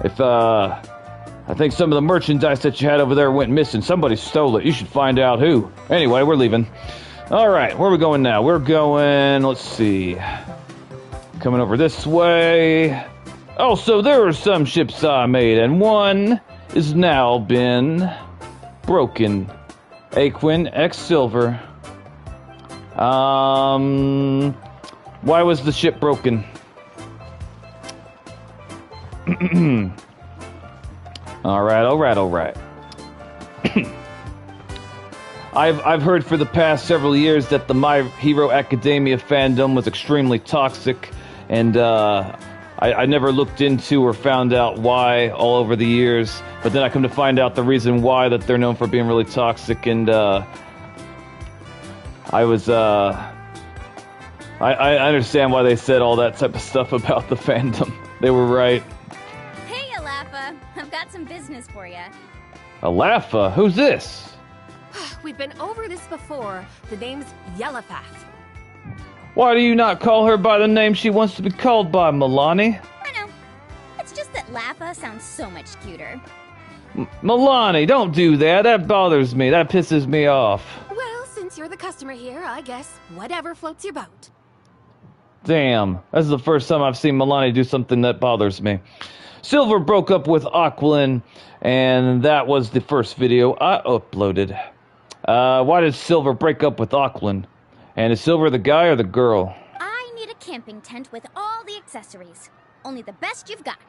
I think some of the merchandise that you had over there went missing. Somebody stole it. You should find out who. Anyway, we're leaving. Alright, where are we going now? We're going, let's see. Coming over this way. Also, there are some ships I made, and one is now been broken. Aquin X Silver. Why was the ship broken? Alright. I've heard for the past several years that the My Hero Academia fandom was extremely toxic, and I never looked into or found out why all over the years, but then I come to find out the reason why that they're known for being really toxic, and I understand why they said all that type of stuff about the fandom. They were right. Hey, Alafa, I've got some business for you. Alafa? Who's this? We've been over this before. The name's Yellowpath. Why do you not call her by the name she wants to be called by, Milani? I know. It's just that Lafa sounds so much cuter. Milani, don't do that. That bothers me. That pisses me off. Well, since you're the customer here, I guess whatever floats your boat. Damn. This is the first time I've seen Milani do something that bothers me. Silver broke up with Aquilin, and that was the first video I uploaded. Why did Silver break up with Aquilin? And is Silver the guy or the girl? I need a camping tent with all the accessories. Only the best you've got.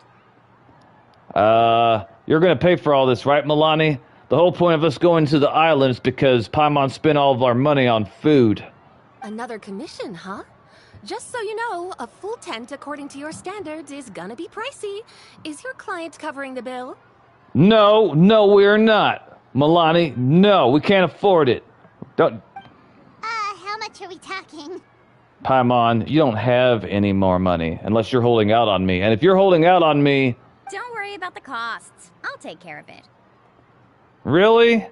You're gonna pay for all this, right, Milani? The whole point of us going to the island is because Paimon spent all of our money on food. Another commission, huh? Just so you know, a full tent according to your standards is gonna be pricey. Is your client covering the bill? No, we're not. Milani, no, we can't afford it. Don't... How much are we talking? Paimon, you don't have any more money, unless you're holding out on me. And if you're holding out on me... Don't worry about the costs. I'll take care of it. Really?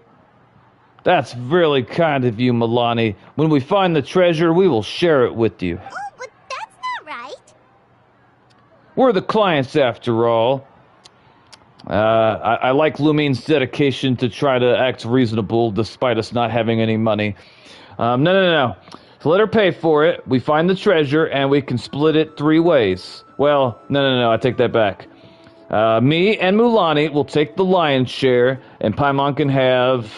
That's really kind of you, Milani. When we find the treasure, we will share it with you. Oh, but that's not right. We're the clients, after all. I like Lumine's dedication to try to act reasonable despite us not having any money. No. So let her pay for it, we find the treasure, and we can split it 3 ways. Well, no, I take that back. Me and Mulani will take the lion's share, and Paimon can have...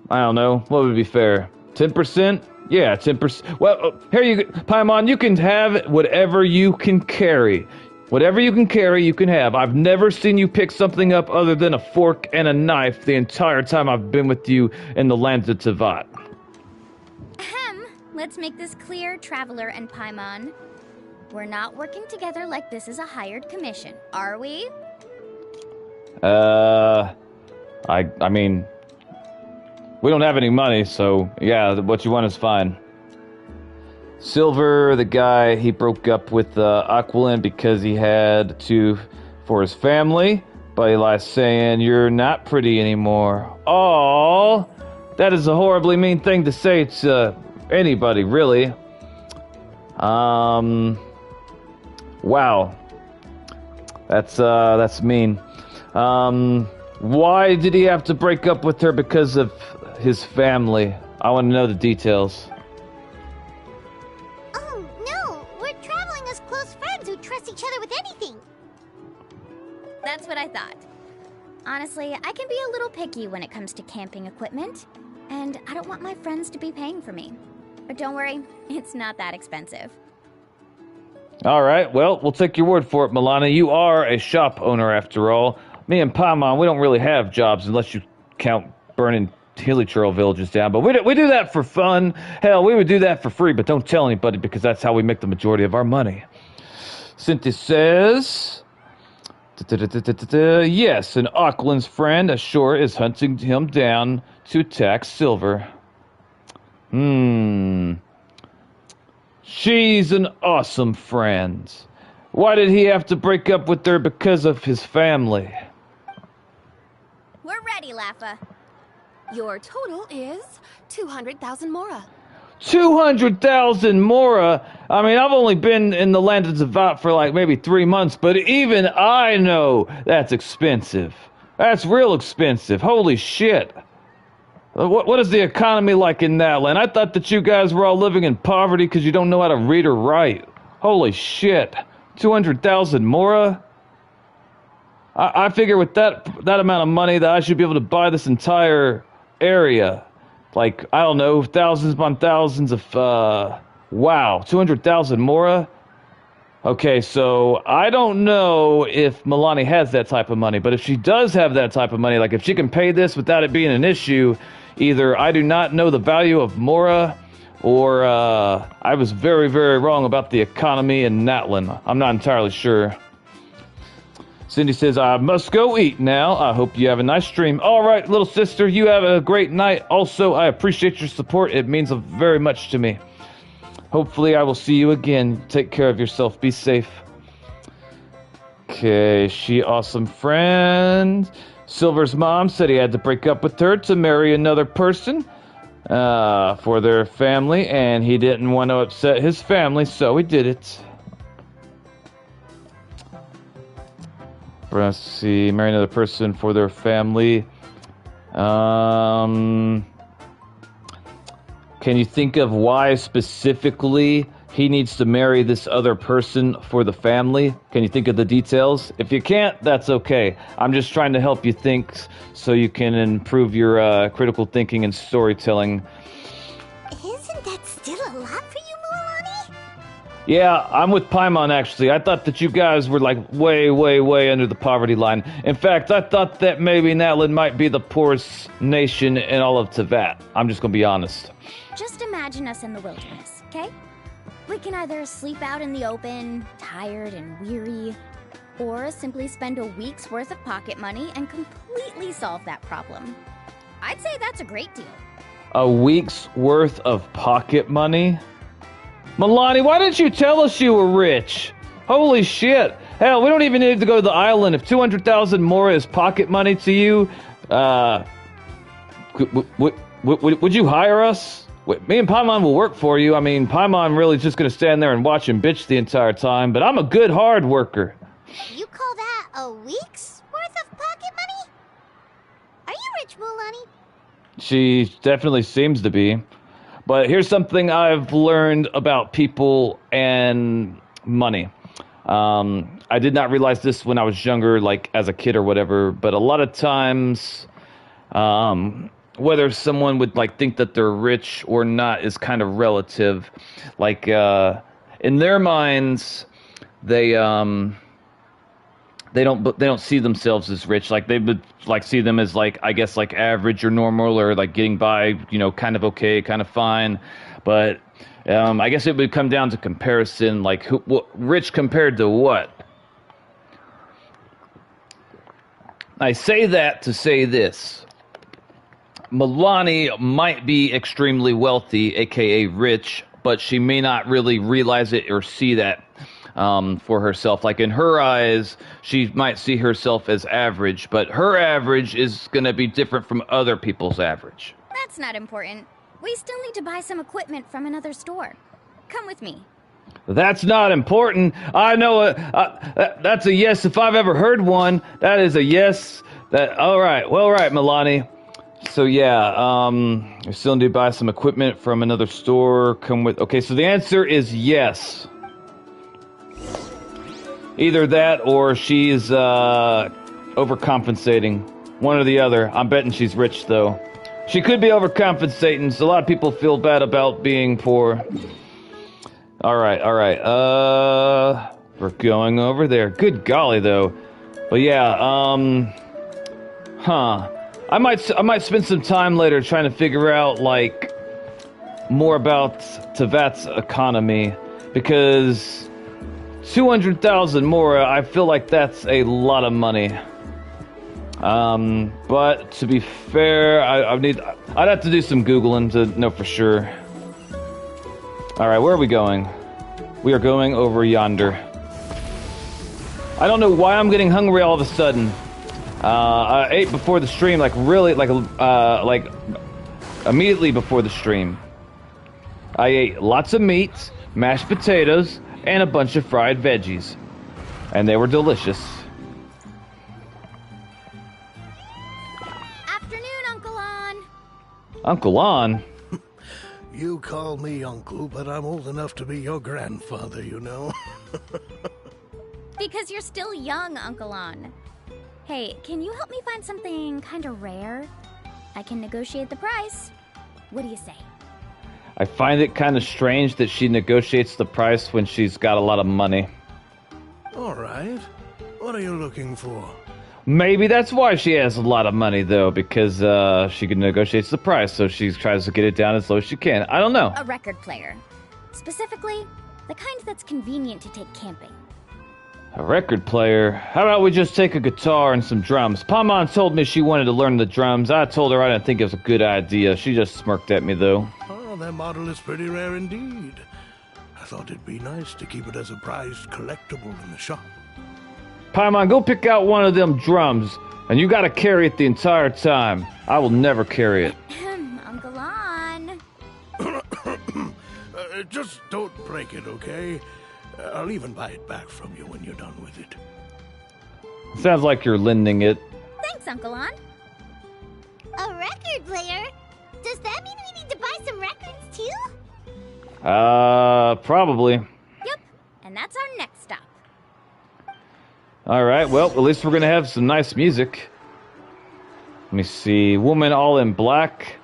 I don't know, what would be fair? 10%? Yeah, 10%. Well, here you go. Paimon, you can have whatever you can carry. Whatever you can carry, you can have. I've never seen you pick something up other than a fork and a knife the entire time I've been with you in the lands of Tavat. Ahem. Let's make this clear, Traveler and Paimon. We're not working together like this is a hired commission, are we? I mean... We don't have any money, so yeah, what you want is fine. Silver, the guy, he broke up with Aquilin because he had to for his family. Buddy lies saying, "You're not pretty anymore." Oh, that is a horribly mean thing to say to anybody, really. Wow. That's mean. Why did he have to break up with her? Because of his family. I want to know the details. Oh, no! We're traveling as close friends who trust each other with anything. That's what I thought. Honestly, I can be a little picky when it comes to camping equipment, and I don't want my friends to be paying for me. But don't worry, it's not that expensive. Alright, well, we'll take your word for it, Milana. You are a shop owner after all. Me and Paimon, we don't really have jobs unless you count burning Hilly Trail villages down, but we do that for fun. Hell, we would do that for free, but don't tell anybody because that's how we make the majority of our money. Cynthia says... Yes, an Auckland's friend ashore is hunting him down to attack Silver. She's an awesome friend. Why did he have to break up with her? Because of his family. We're ready, Laffa. Your total is 200,000 mora. 200,000 mora? I mean, I've only been in the land of Zavat for like maybe 3 months, but even I know that's expensive. That's real expensive. Holy shit. What is the economy like in Natlan? I thought that you guys were all living in poverty because you don't know how to read or write. Holy shit. 200,000 mora? I figure with that amount of money that I should be able to buy this entire area. Like, I don't know, thousands upon thousands of, wow, 200,000 mora? Okay, so I don't know if Milani has that type of money, but if she does have that type of money, like if she can pay this without it being an issue, either I do not know the value of mora, or I was very, very wrong about the economy in Natlan. I'm not entirely sure. Cindy says, I must go eat now. I hope you have a nice stream. All right, little sister, you have a great night. Also, I appreciate your support. It means very much to me. Hopefully, I will see you again. Take care of yourself. Be safe. Okay, she awesome friend. Silver's mom said he had to break up with her to marry another person for their family, and he didn't want to upset his family, so he did it. Let's see, marry another person for their family. Can you think of why specifically he needs to marry this other person for the family? Can you think of the details? If you can't, that's okay. I'm just trying to help you think so you can improve your critical thinking and storytelling. Isn't that still a lot for you, Mualani? Yeah, I'm with Paimon, actually. I thought that you guys were, like, way, way, way under the poverty line. In fact, I thought that maybe Natlan might be the poorest nation in all of Teyvat. I'm just gonna be honest. Just imagine us in the wilderness, okay? We can either sleep out in the open, tired and weary, or simply spend a week's worth of pocket money and completely solve that problem. I'd say that's a great deal. A week's worth of pocket money? Milani, why didn't you tell us you were rich? Holy shit. Hell, we don't even need to go to the island. If 200,000 more is pocket money to you, would you hire us? Me and Paimon will work for you. I mean, Paimon really is just going to stand there and watch him bitch the entire time, but I'm a good hard worker. You call that a week's worth of pocket money? Are you rich, Mualani? She definitely seems to be. But here's something I've learned about people and money. I did not realize this when I was younger, like as a kid or whatever, but a lot of times, whether someone would like think that they're rich or not is kind of relative. Like, in their minds, they don't see themselves as rich. Like they would like see them as like, I guess, like average or normal or like getting by, you know, kind of okay, kind of fine. But I guess it would come down to comparison, like rich compared to what? I say that to say this. Milani might be extremely wealthy, aka rich, but she may not really realize it or see that for herself. Like in her eyes, she might see herself as average, but her average is going to be different from other people's average. That's not important. We still need to buy some equipment from another store. Come with me. That's not important. I know that's a yes if I've ever heard one. That is a yes. All right, Milani. So yeah, we still need to buy some equipment from another store. Come with. Okay, so the answer is yes. Either that or she's overcompensating. One or the other. I'm betting she's rich though. She could be overcompensating. So a lot of people feel bad about being poor. All right. We're going over there. Good golly, though. But yeah, I might spend some time later trying to figure out like more about Tevat's economy because 200,000 more. I feel like that's a lot of money. But to be fair, I'd have to do some Googling to know for sure. Alright, where are we going? We are going over yonder. I don't know why I'm getting hungry all of a sudden. I ate before the stream, like immediately before the stream. I ate lots of meat, mashed potatoes, and a bunch of fried veggies. And they were delicious. Afternoon, Uncle On. Uncle On? You call me uncle, but I'm old enough to be your grandfather, you know. Because you're still young, Uncle On. Hey, can you help me find something kind of rare? I can negotiate the price. What do you say? I find it kind of strange that she negotiates the price when she's got a lot of money. All right. What are you looking for? Maybe that's why she has a lot of money, though, because she negotiates the price, so she tries to get it down as low as she can. I don't know. A record player. Specifically, the kind that's convenient to take camping. A record player? How about we just take a guitar and some drums? Paimon told me she wanted to learn the drums. I told her I didn't think it was a good idea. She just smirked at me, though. Oh, that model is pretty rare indeed. I thought it'd be nice to keep it as a prized collectible in the shop. Paimon, go pick out one of them drums, and you gotta carry it the entire time. I will never carry it. Uncle On. Just don't break it, okay? I'll even buy it back from you when you're done with it. Sounds like you're lending it. Thanks, Uncle On. A record player? Does that mean we need to buy some records too? Probably. Yep, and that's our next stop. Alright, well, at least we're gonna have some nice music. Let me see. Woman all in black.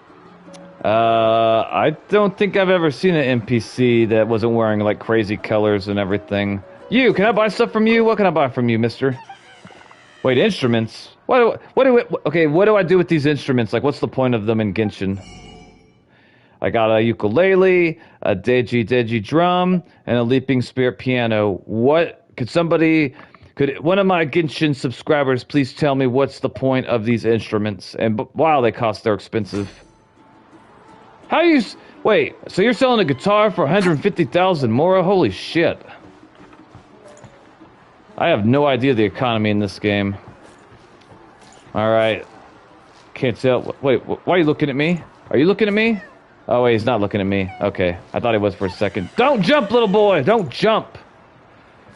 I don't think I've ever seen an NPC that wasn't wearing, like, crazy colors and everything. You, can I buy stuff from you? What can I buy from you, mister? Wait, instruments? What do I do with these instruments? Like, what's the point of them in Genshin? I got a ukulele, a deji drum, and a leaping spirit piano. Could one of my Genshin subscribers please tell me what's the point of these instruments? And wow, they cost, they're expensive. Wait, so you're selling a guitar for 150,000 Mora? Holy shit. I have no idea the economy in this game. Alright. Can't tell. Wait, why are you looking at me? Are you looking at me? Oh, wait, he's not looking at me. Okay, I thought he was for a second. Don't jump, little boy! Don't jump!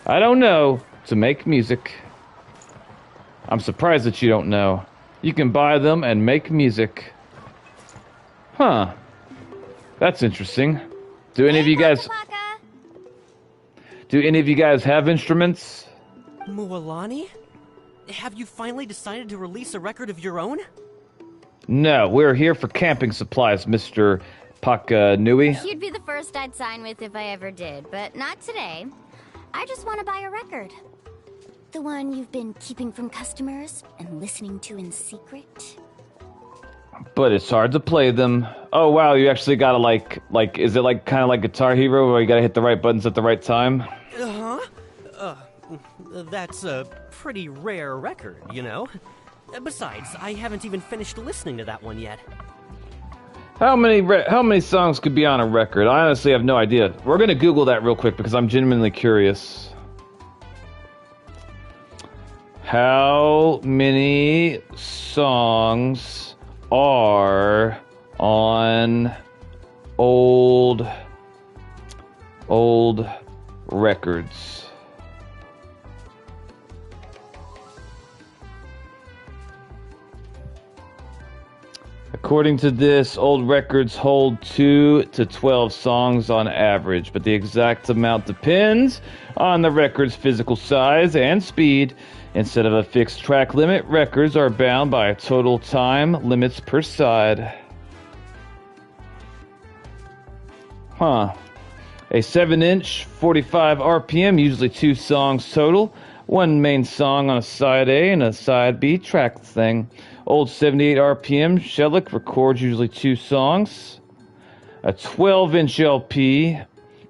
I don't know to make music. I'm surprised that you don't know. You can buy them and make music. Huh. That's interesting. Do any of you guys have instruments? Mualani? Have you finally decided to release a record of your own? No, we're here for camping supplies, Mr. Nui. You'd be the first I'd sign with if I ever did, but not today. I just want to buy a record. The one you've been keeping from customers and listening to in secret. But it's hard to play them. Oh wow, you actually gotta like is it like kind of like Guitar Hero where you gotta hit the right buttons at the right time? That's a pretty rare record, you know? Besides, I haven't even finished listening to that one yet. How many songs could be on a record? I honestly have no idea. We're gonna Google that real quick because I'm genuinely curious. How many songs are on old records? According to this, old records hold 2 to 12 songs on average, but the exact amount depends on the record's physical size and speed. Instead of a fixed track limit, records are bound by total time limits per side. Huh. A 7-inch, 45 RPM, usually 2 songs total. One main song on a side A and a side B track thing. Old 78 RPM Shellac records usually 2 songs. A 12-inch LP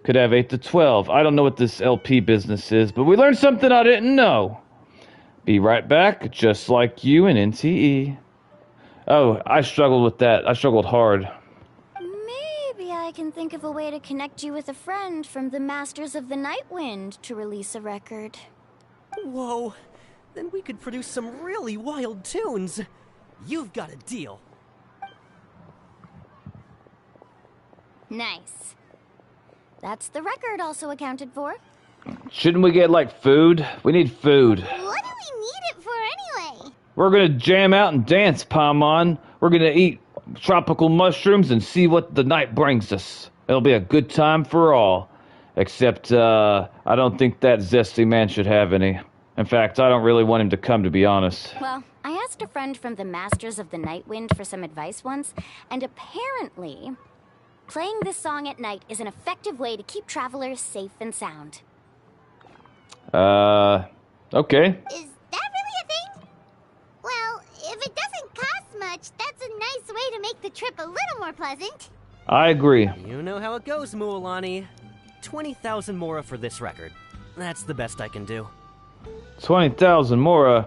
could have 8 to 12. I don't know what this LP business is, but we learned something I didn't know. Be right back, just like you in NTE. Oh, I struggled with that. I struggled hard. Maybe I can think of a way to connect you with a friend from the Masters of the Night Wind to release a record. Whoa, then we could produce some really wild tunes. You've got a deal. Nice. That's the record also accounted for. Shouldn't we get, like, food? We need food. What do we need it for anyway? We're gonna jam out and dance, Paimon. We're gonna eat tropical mushrooms and see what the night brings us. It'll be a good time for all. Except, I don't think that zesty man should have any. In fact, I don't really want him to come, to be honest. Well, I asked a friend from the Masters of the Night Wind for some advice once, and apparently, playing this song at night is an effective way to keep travelers safe and sound. Okay. Is that really a thing? Well, if it doesn't cost much, that's a nice way to make the trip a little more pleasant. I agree. You know how it goes, Mualani. 20,000 mora for this record. That's the best I can do. 20,000 mora.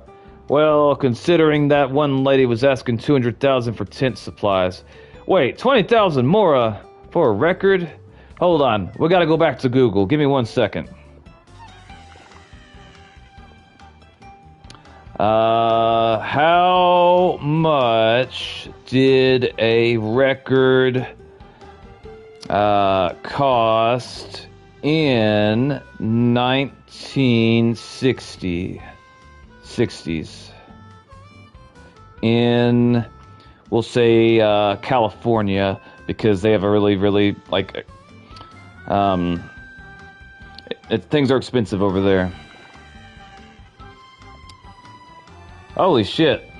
Well, considering that one lady was asking 200,000 for tent supplies. Wait, 20,000 mora for a record? Hold on, we gotta go back to Google. Give me 1 second. How much did a record cost in 1960s? In, we'll say, California, because they have a really, like, things are expensive over there. Holy shit.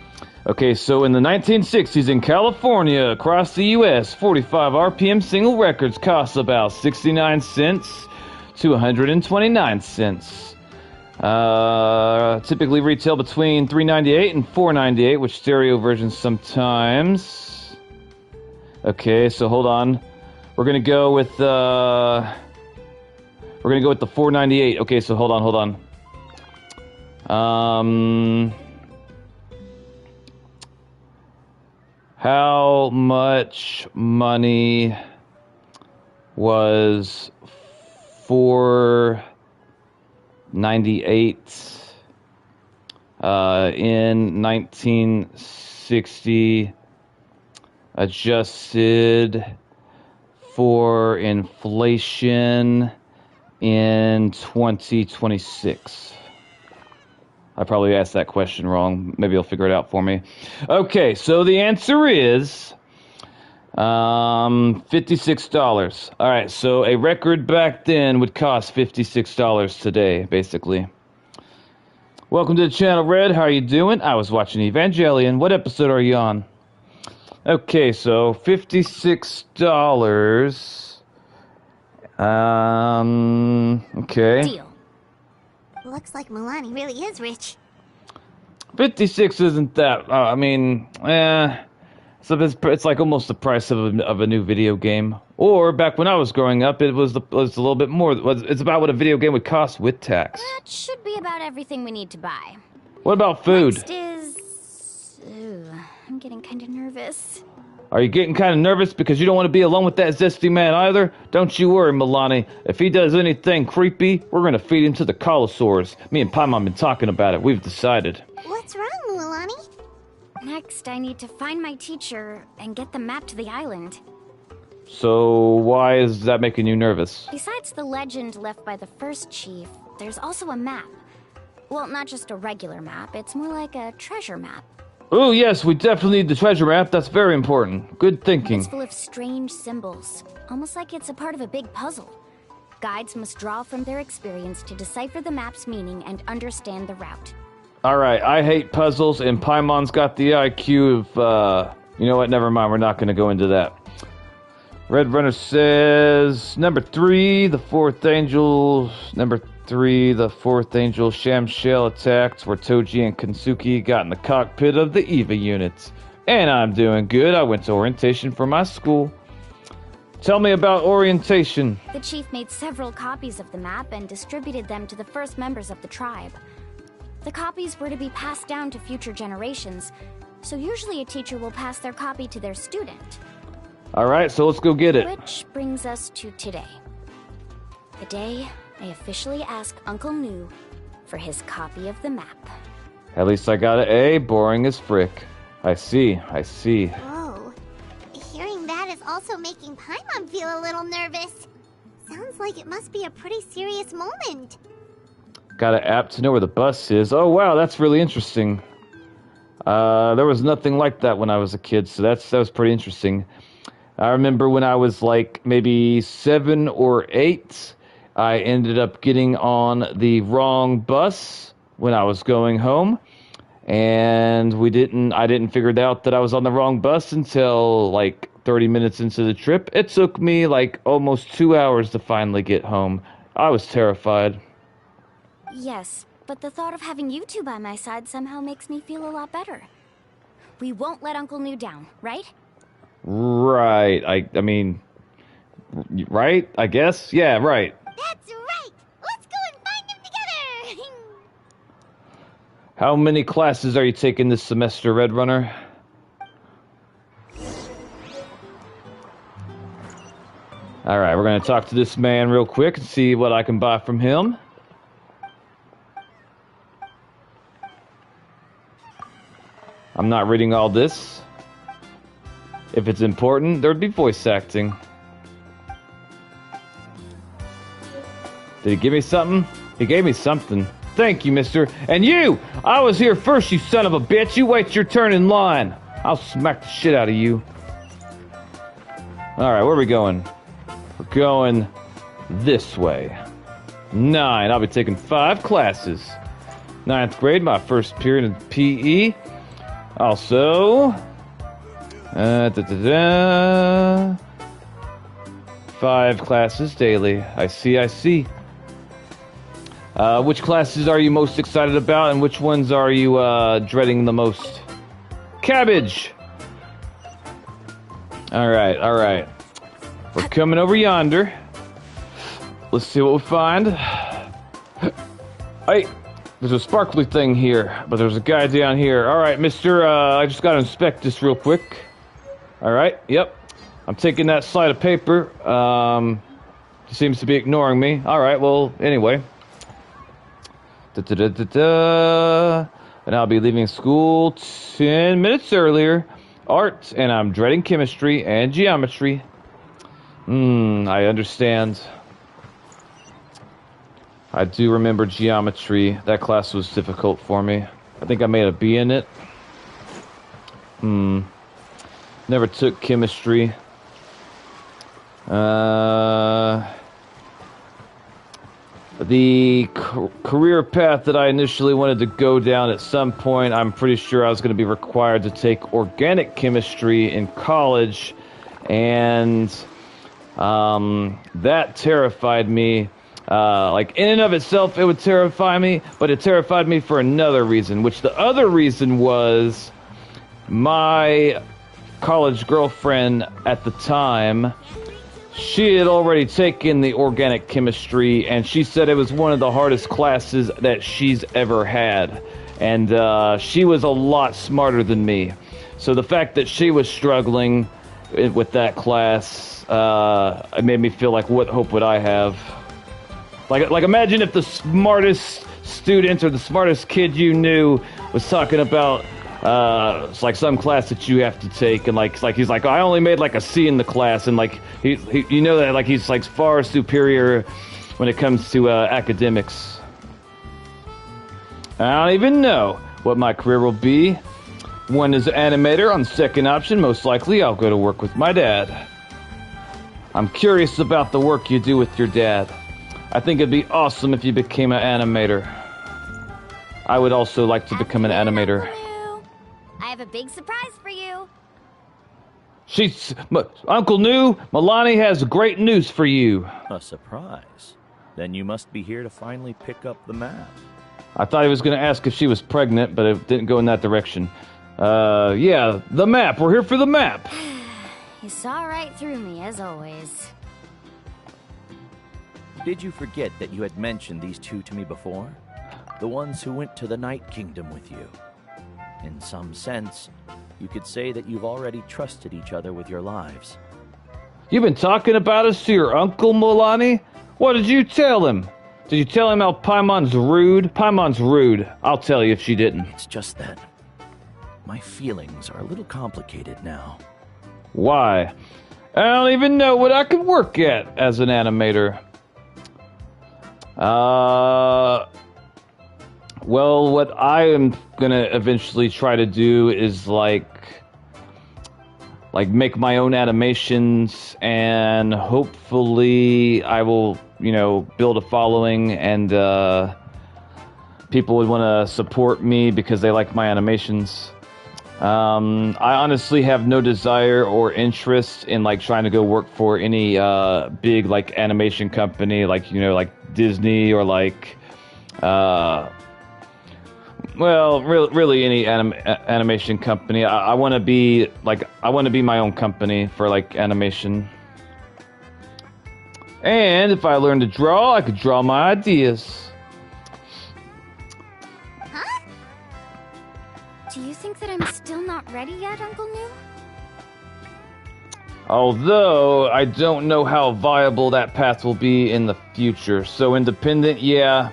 Okay, so in the 1960s in California, across the U.S., 45 RPM single records cost about 69 cents to 129 cents. Typically retail between $3.98 and $4.98, with stereo versions sometimes. Okay, so hold on. We're gonna go with the $4.98. Okay, so hold on. How much money was $4.98 in 1960, adjusted for inflation in 2026? I probably asked that question wrong. Maybe you'll figure it out for me. Okay, so the answer is $56. All right, so a record back then would cost $56 today, basically. Welcome to the channel, Red. How are you doing? I was watching Evangelion. What episode are you on? Okay, so $56. Okay. Deal. Looks like Milani really is rich. 56 isn't that. I mean, so it's like almost the price of a new video game. Or back when I was growing up, it was a little bit more. It's about what a video game would cost with tax. That should be about everything we need to buy. What about food? Next is... Ooh, I'm getting kind of nervous. Are you getting kind of nervous because you don't want to be alone with that zesty man either? Don't you worry, Milani. If he does anything creepy, we're gonna feed him to the Colosaurs. Me and Paimon been talking about it. We've decided. What's wrong, Mualani? Next, I need to find my teacher and get the map to the island. So why is that making you nervous? Besides the legend left by the first chief, there's also a map. Well, not just a regular map, it's more like a treasure map. Oh yes, we definitely need the treasure map. That's very important. Good thinking. It's full of strange symbols, almost like it's a part of a big puzzle. Guides must draw from their experience to decipher the map's meaning and understand the route. Alright, I hate puzzles, and Paimon's got the IQ of, you know what, never mind, we're not going to go into that. Red Runner says, number 3, the fourth angel, Shamshell attacked where Toji and Kensuke got in the cockpit of the EVA units. And I'm doing good. I went to orientation for my school. Tell me about orientation. The chief made several copies of the map and distributed them to the first members of the tribe. The copies were to be passed down to future generations, so usually a teacher will pass their copy to their student. Alright, so let's go get it. Which brings us to today. The day I officially ask Uncle Nu for his copy of the map. At least I got an A. Boring as frick. I see. Whoa. Hearing that is also making Paimon feel a little nervous. Sounds like it must be a pretty serious moment. Got an app to know where the bus is. Oh wow, that's really interesting. There was nothing like that when I was a kid, so that was pretty interesting. I remember when I was like maybe 7 or 8, I ended up getting on the wrong bus when I was going home, and I didn't figure out that I was on the wrong bus until like 30 minutes into the trip. It took me like almost 2 hours to finally get home. I was terrified. Yes, but the thought of having you two by my side somehow makes me feel a lot better. We won't let Uncle Nu down, right? Right. I mean, right? I guess? Yeah, right. That's right! Let's go and find them together! How many classes are you taking this semester, Red Runner? Alright, we're gonna talk to this man real quick and see what I can buy from him. I'm not reading all this. If it's important, there'd be voice acting. Did he give me something? He gave me something. Thank you, mister. And you! I was here first, you son of a bitch! You wait your turn in line! I'll smack the shit out of you. Alright, where are we going? We're going this way. 9. I'll be taking 5 classes. 9th grade, my first period in PE. Also... 5 classes daily. I see. Which classes are you most excited about, and which ones are you dreading the most? Cabbage! Alright. We're coming over yonder. Let's see what we find. Hey, there's a sparkly thing here, but there's a guy down here. Alright, mister, I just gotta inspect this real quick. Alright, yep. I'm taking that slide of paper. He seems to be ignoring me. Alright, well, anyway. And I'll be leaving school 10 minutes earlier. Art, and I'm dreading chemistry and geometry. I understand. I do remember geometry. That class was difficult for me. I think I made a B in it. Never took chemistry. The career path that I initially wanted to go down at some point, I'm pretty sure I was going to be required to take organic chemistry in college, and that terrified me. Like, in and of itself, it would terrify me, but it terrified me for another reason, which the other reason was my college girlfriend at the time. She had already taken the organic chemistry, and she said it was one of the hardest classes that she's ever had. And she was a lot smarter than me. So the fact that she was struggling with that class. It made me feel like, what hope would I have? Like imagine if the smartest student or the smartest kid you knew was talking about it's like some class that you have to take, and like he's like, I only made like a C in the class, and like he you know that like he's like far superior when it comes to academics. I don't even know what my career will be. One is animator. On the second option, most likely I'll go to work with my dad. I'm curious about the work you do with your dad. I think it'd be awesome if you became an animator. I would also like to become an animator. I have a big surprise for you. Uncle New, Milani has great news for you. A surprise? Then you must be here to finally pick up the map. I thought he was going to ask if she was pregnant, but it didn't go in that direction. Yeah, the map. We're here for the map. You saw right through me, as always. Did you forget that you had mentioned these two to me before? The ones who went to the Night Kingdom with you. In some sense, you could say that you've already trusted each other with your lives. You've been talking about us to your uncle, Milani? What did you tell him? Did you tell him how Paimon's rude? Paimon's rude. I'll tell you if she didn't. It's just that my feelings are a little complicated now. Why? I don't even know what I could work at as an animator. Well, what I am gonna eventually try to do is like make my own animations, and hopefully I will, build a following, and people would want to support me because they like my animations. I honestly have no desire or interest in trying to go work for any big animation company, like Disney or really any animation company. I want to be my own company for animation. And if I learn to draw, I could draw my ideas. Huh? Do you think that I'm still not ready yet, Uncle New? Although, I don't know how viable that path will be in the future. So independent, yeah.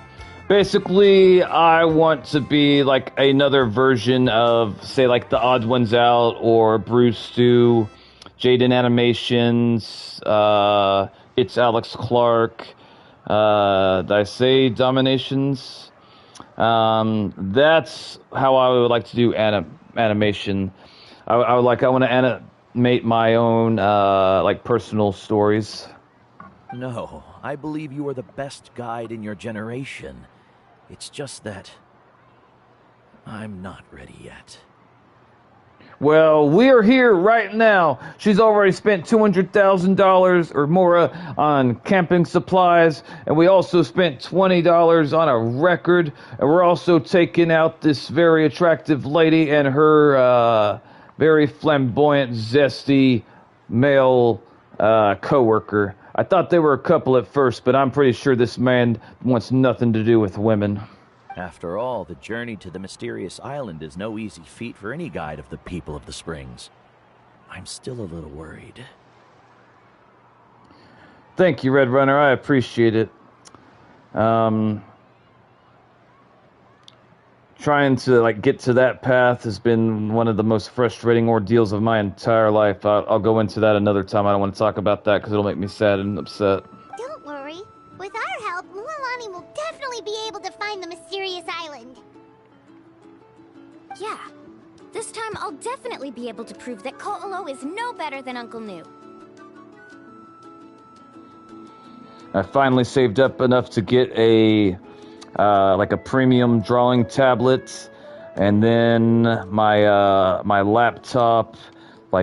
Basically, I want to be another version of, say, the Odd Ones Out or Bruce Stu, Jaden Animations, It's Alex Clark, did I say Dominations? That's how I would like to do animation. I want to animate my own personal stories. No, I believe you are the best guide in your generation. It's just that I'm not ready yet. Well, we're here right now. She's already spent $200,000 or more on camping supplies, and we also spent $20 on a record, and we're also taking out this very attractive lady and her very flamboyant, zesty male coworker. I thought they were a couple at first, but I'm pretty sure this man wants nothing to do with women. After all, the journey to the mysterious island is no easy feat for any guide of the people of the Springs. I'm still a little worried. Thank you, Red Runner. I appreciate it. Trying to get to that path has been one of the most frustrating ordeals of my entire life. I'll go into that another time. I don't want to talk about that because it'll make me sad and upset. Don't worry. With our help, Mualani will definitely be able to find the mysterious island. Yeah. This time I'll definitely be able to prove that Ko'olo is no better than Uncle New. I finally saved up enough to get a premium drawing tablet, and then my laptop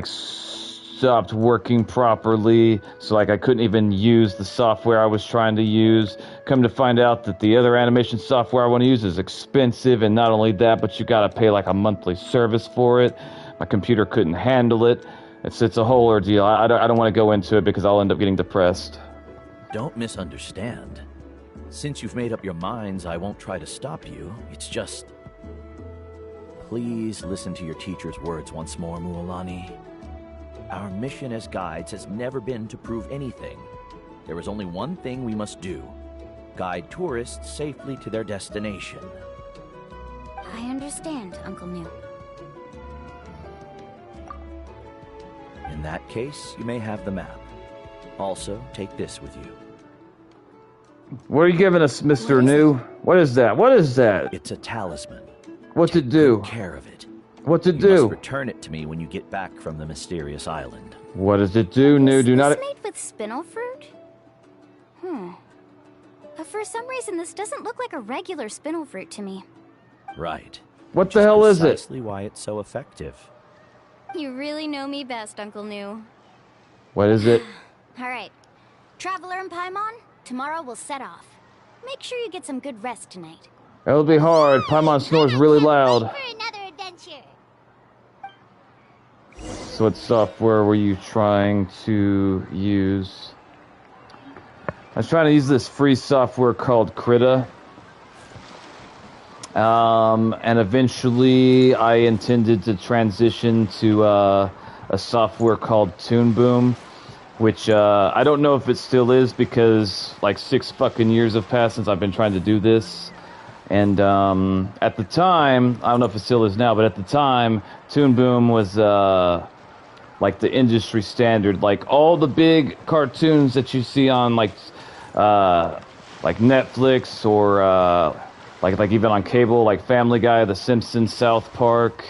stopped working properly, so I couldn't even use the software I was trying to use. Come to find out that the other animation software I want to use is expensive, and not only that, but you gotta pay a monthly service for it. My computer couldn't handle it. It's a whole ordeal. I don't want to go into it because I'll end up getting depressed. Don't misunderstand. Since you've made up your minds, I won't try to stop you. It's just... Please listen to your teacher's words once more, Mualani. Our mission as guides has never been to prove anything. There is only one thing we must do: guide tourists safely to their destination. I understand, Uncle New. In that case, you may have the map. Also, take this with you. What are you giving us, Mr. New? What is that? What is that? It's a talisman. What to do? Take care of it. What to You do? must return it to me when you get back from the mysterious island. What does it do, New? Do not... Is this made with spinel fruit? For some reason, this doesn't look like a regular spinel fruit to me. Right. What the hell is it? Precisely why it's so effective. You really know me best, Uncle New. What is it? All right. Traveler and Paimon, tomorrow we'll set off. Make sure you get some good rest tonight. It'll be hard. Paimon snores really loud. For another adventure. So what software were you trying to use? I was trying to use this free software called Krita. And eventually I intended to transition to a software called Toon Boom, which I don't know if it still is because like 6 fucking years have passed since I've been trying to do this. And at the time, I don't know if it still is now, but at the time, Toon Boom was like the industry standard. Like all the big cartoons that you see on like Netflix or like even on cable, like Family Guy, The Simpsons, South Park,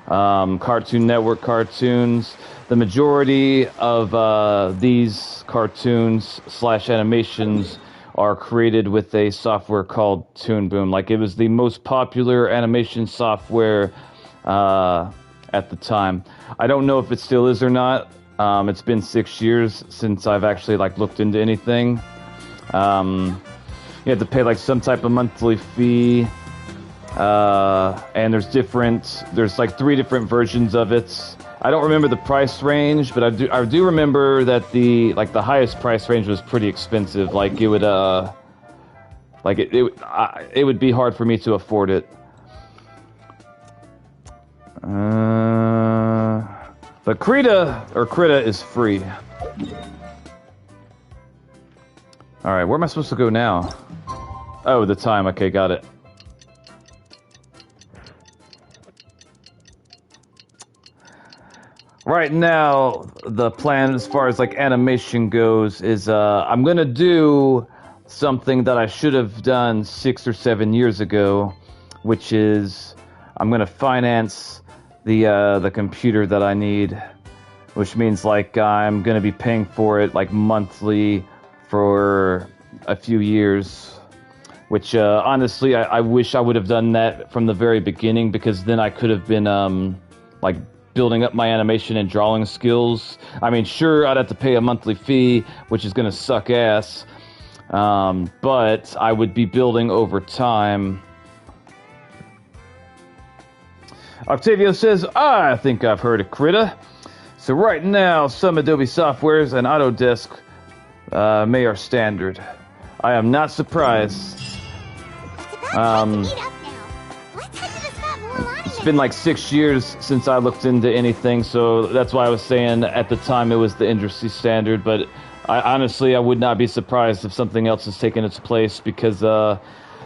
Cartoon Network cartoons. The majority of these cartoons / animations are created with a software called Toon Boom. Like it was the most popular animation software at the time. I don't know if it still is or not. It's been 6 years since I've actually like looked into anything. You have to pay like some type of monthly fee, and there's like 3 different versions of it. I don't remember the price range, but I do remember that the highest price range was pretty expensive. Like it would it would be hard for me to afford it. But Krita is free. All right, where am I supposed to go now? Oh, the time. Okay, got it. Right now, the plan as far as like animation goes is I'm gonna do something that I should have done 6 or 7 years ago, which is I'm gonna finance the computer that I need, which means like I'm gonna be paying for it like monthly for a few years. Which honestly, I wish I would have done that from the very beginning, because then I could have been like building up my animation and drawing skills. I mean, sure, I'd have to pay a monthly fee, which is going to suck ass, but I would be building over time. Octavio says, I think I've heard of Krita. So right now, some Adobe softwares and Autodesk may are standard. I am not surprised. It's been like 6 years since I looked into anything, so that's why I was saying at the time it was the industry standard, but honestly I would not be surprised if something else has taken its place, because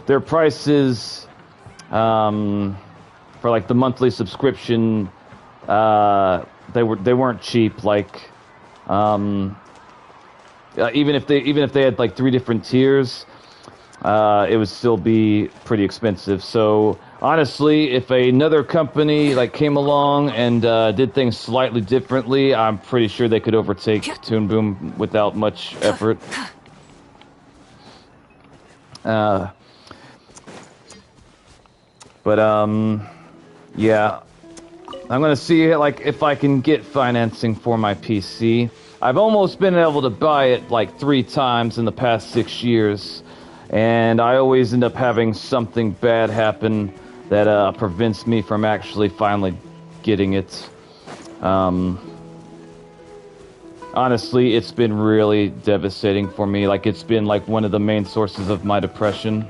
their prices for like the monthly subscription, they weren't cheap. Like even if they had like 3 different tiers, it would still be pretty expensive. So honestly, if another company like came along and did things slightly differently, I'm pretty sure they could overtake Toon Boom without much effort. Yeah, I'm gonna see like if I can get financing for my PC. I've almost been able to buy it like 3 times in the past 6 years, and I always end up having something bad happen that prevents me from actually finally getting it. Honestly, it's been really devastating for me. Like, it's been like one of the main sources of my depression.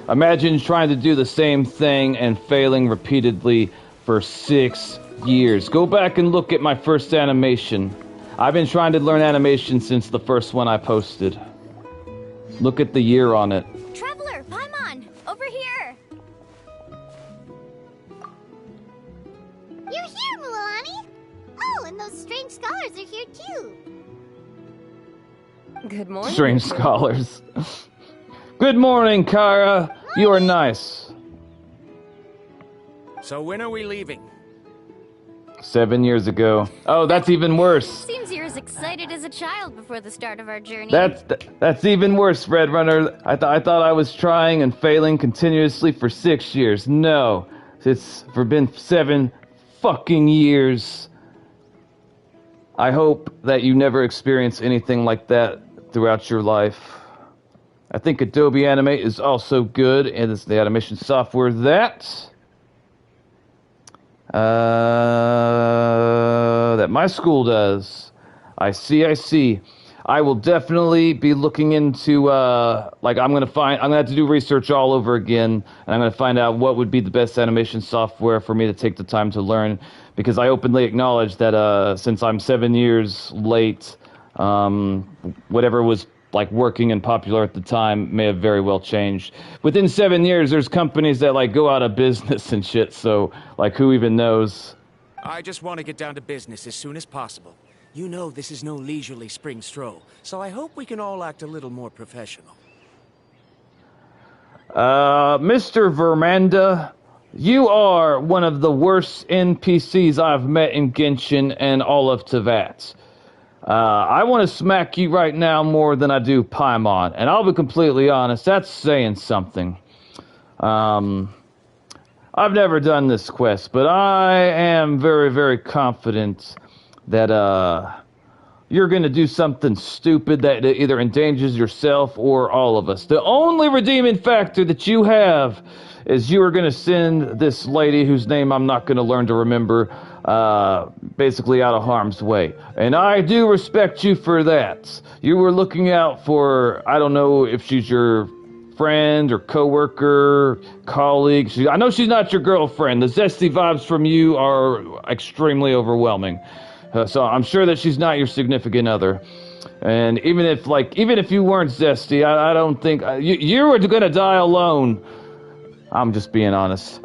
Imagine trying to do the same thing and failing repeatedly for 6 years. Go back and look at my first animation. I've been trying to learn animation since the first one I posted. Look at the year on it. Traveler, Paimon, over here. You're here, Mualani! Oh, and those strange scholars are here too. Good morning. Strange scholars. Good morning, Kara. You are nice. So when are we leaving? 7 years ago. Oh, that's even worse. Seems you're as excited as a child before the start of our journey. That's even worse, Red Runner. I thought I was trying and failing continuously for 6 years. No, it's been 7 fucking years. I hope that you never experience anything like that throughout your life. I think Adobe Animate is also good, and it's the animation software that my school does. I see. I will definitely be looking into I'm gonna have to do research all over again, and I'm gonna find out what would be the best animation software for me to take the time to learn, because I openly acknowledge that since I'm 7 years late, whatever was like working and popular at the time may have very well changed. Within 7 years, there's companies that like go out of business and shit, so like who even knows? I just want to get down to business as soon as possible. You know this is no leisurely spring stroll, so I hope we can all act a little more professional. Mr. Vermanda, you are one of the worst NPCs I've met in Genshin and all of Teyvat. I want to smack you right now more than I do Paimon, and I'll be completely honest, that's saying something. I've never done this quest, but I am very, very confident that you're going to do something stupid that either endangers yourself or all of us. The only redeeming factor that you have is you are going to send this lady, whose name I'm not going to learn to remember, basically out of harm's way. And I do respect you for that. You were looking out for, I don't know if she's your friend or coworker, colleague. I know she's not your girlfriend. The zesty vibes from you are extremely overwhelming. So I'm sure that she's not your significant other. And even if you weren't zesty, I don't think you were gonna die alone. I'm just being honest.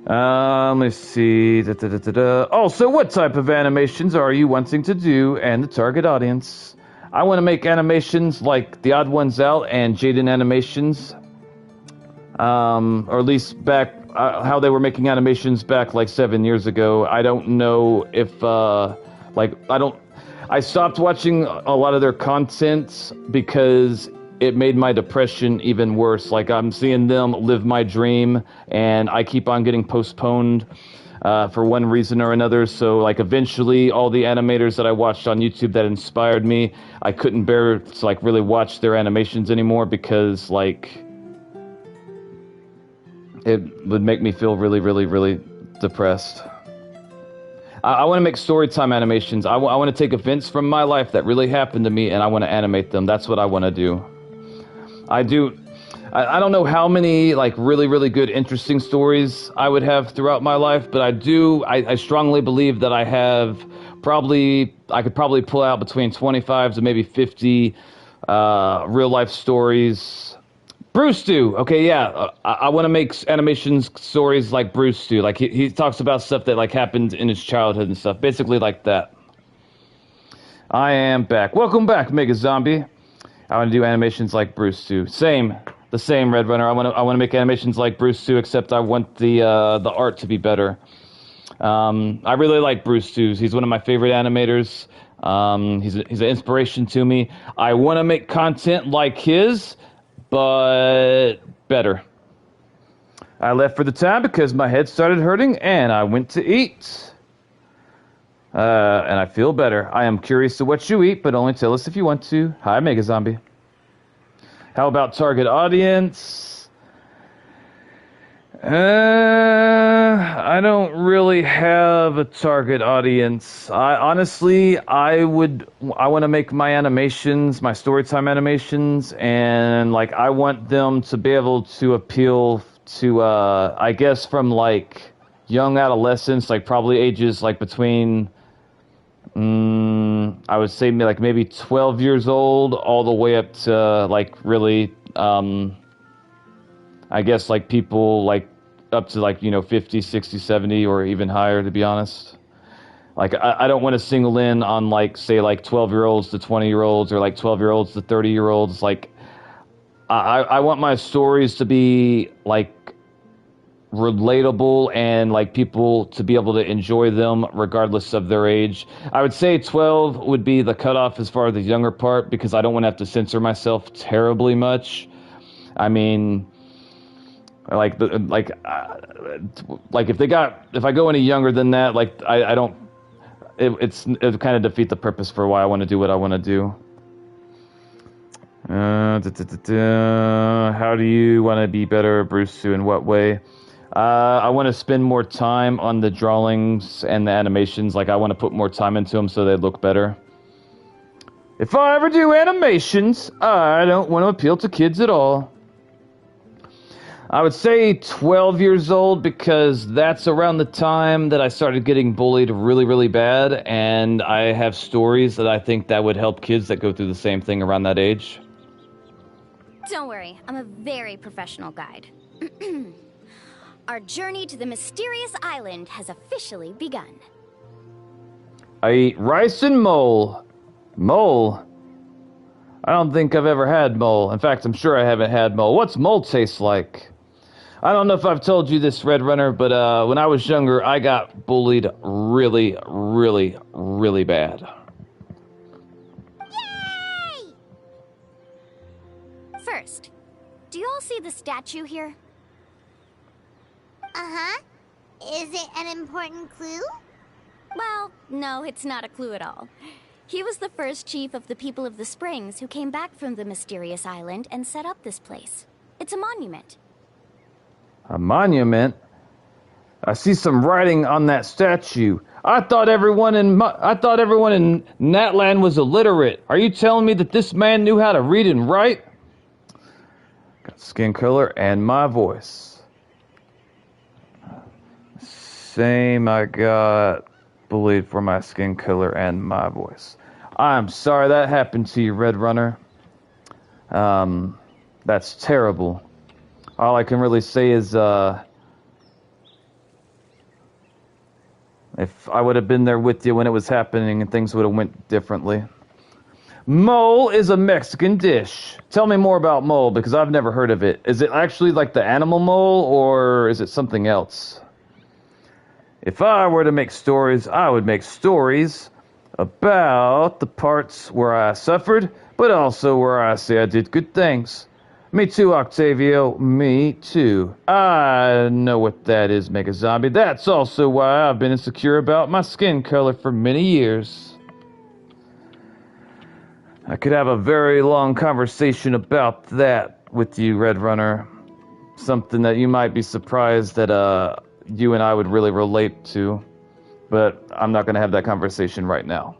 Let's see. Also, what type of animations are you wanting to do and the target audience? I want to make animations like The Odd Ones Out and Jaden Animations. Or at least back how they were making animations back like 7 years ago. I don't know if I stopped watching a lot of their content because it made my depression even worse. Like, I'm seeing them live my dream, and I keep on getting postponed for one reason or another. So, like, eventually, all the animators that I watched on YouTube that inspired me, I couldn't bear to, like, really watch their animations anymore because, like, it would make me feel really, really, really depressed. I want to make storytime animations. I want to take events from my life that really happened to me, and I want to animate them. That's what I want to do. I don't know how many, like, really, really good, interesting stories I would have throughout my life, but I strongly believe that I could probably pull out between 25 to maybe 50 real-life stories. Bruce Stu. Okay, yeah. I want to make animations stories like Bruce Stu. Like, he talks about stuff that, like, happened in his childhood and stuff. Basically like that. I am back. Welcome back, Mega Zombie. I want to do animations like Bruce Stu. The same, Red Runner. I want to make animations like Bruce Stu, except I want the art to be better. I really like Bruce Stu. He's one of my favorite animators. He's an inspiration to me. I want to make content like his, but better. I left for the town because my head started hurting, and I went to eat. And I feel better. I am curious to what you eat, but only tell us if you want to. Hi, Mega Zombie. How about target audience? I don't really have a target audience. I want to make my animations, my storytime animations, and like I want them to be able to appeal to I guess from like young adolescents, like probably ages like between, I would say maybe 12 years old, all the way up to like really, I guess like people like up to like, 50, 60, 70, or even higher, to be honest. Like, I don't want to single in on, like, say, like, 12-year-olds to 20-year-olds or, like, 12-year-olds to 30-year-olds. Like, I want my stories to be, like, relatable and, like, people to be able to enjoy them regardless of their age. I would say 12 would be the cutoff as far as the younger part, because I don't want to have to censor myself terribly much. I mean... Like if I go any younger than that, like I don't, it kind of defeat the purpose for why I want to do what I want to do. How do you want to be better, Bruce? In what way? I want to spend more time on the drawings and the animations. Like I want to put more time into them so they look better. If I ever do animations, I don't want to appeal to kids at all. I would say 12 years old, because that's around the time that I started getting bullied really, really bad, and I have stories that I think that would help kids that go through the same thing around that age. Don't worry, I'm a very professional guide. Our journey to the mysterious island has officially begun. I eat rice and mole. Mole? I don't think I've ever had mole. In fact, I'm sure I haven't had mole. What's mole taste like? I don't know if I've told you this, Red Runner, but when I was younger, I got bullied really, really, really bad. Yay! First, do you all see the statue here? Uh-huh. Is it an important clue? Well, no, it's not a clue at all. He was the first chief of the people of the Springs who came back from the mysterious island and set up this place. It's a monument. A monument? I see some writing on that statue. I thought everyone in Natlan was illiterate. Are you telling me that this man knew how to read and write? Got skin color and my voice. Same, I got bullied for my skin color and my voice. I'm sorry that happened to you, Red Runner. That's terrible. All I can really say is, if I would have been there with you when it was happening, and things would have went differently. Mole is a Mexican dish. Tell me more about mole, because I've never heard of it. Is it actually like the animal mole, or is it something else? If I were to make stories, I would make stories about the parts where I suffered, but also where I say I did good things. Me too, Octavio. Me too. I know what that is, Mega Zombie. That's also why I've been insecure about my skin color for many years. I could have a very long conversation about that with you, Red Runner. Something that you might be surprised that you and I would really relate to. But I'm not going to have that conversation right now.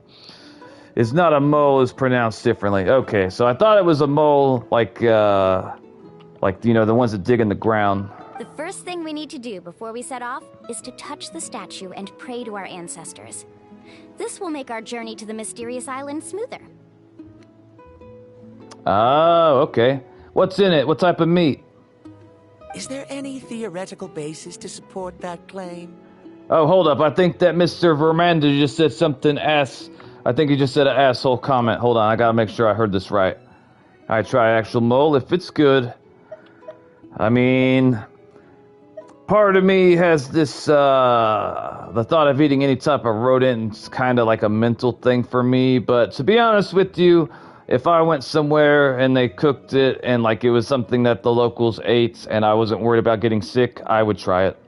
It's not a mole, it's pronounced differently. Okay, so I thought it was a mole, like, the ones that dig in the ground. The first thing we need to do before we set off is to touch the statue and pray to our ancestors. This will make our journey to the mysterious island smoother. Oh, okay. What's in it? What type of meat? Is there any theoretical basis to support that claim? Oh, hold up. I think that Mr. Vermanda just said something I think he just said an asshole comment. Hold on, I gotta make sure I heard this right. I try actual mole if it's good. I mean, part of me has this, the thought of eating any type of rodent is kind of like a mental thing for me. But to be honest with you, if I went somewhere and they cooked it and like it was something that the locals ate and I wasn't worried about getting sick, I would try it.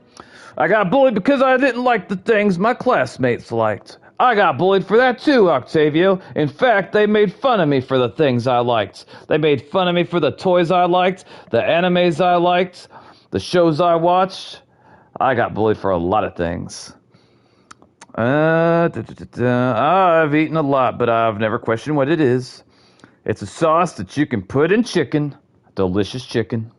I got bullied because I didn't like the things my classmates liked. I got bullied for that too, Octavio. In fact, they made fun of me for the things I liked. They made fun of me for the toys I liked, the animes I liked, the shows I watched. I got bullied for a lot of things. I've eaten a lot, but I've never questioned what it is. It's a sauce that you can put in chicken. Delicious chicken.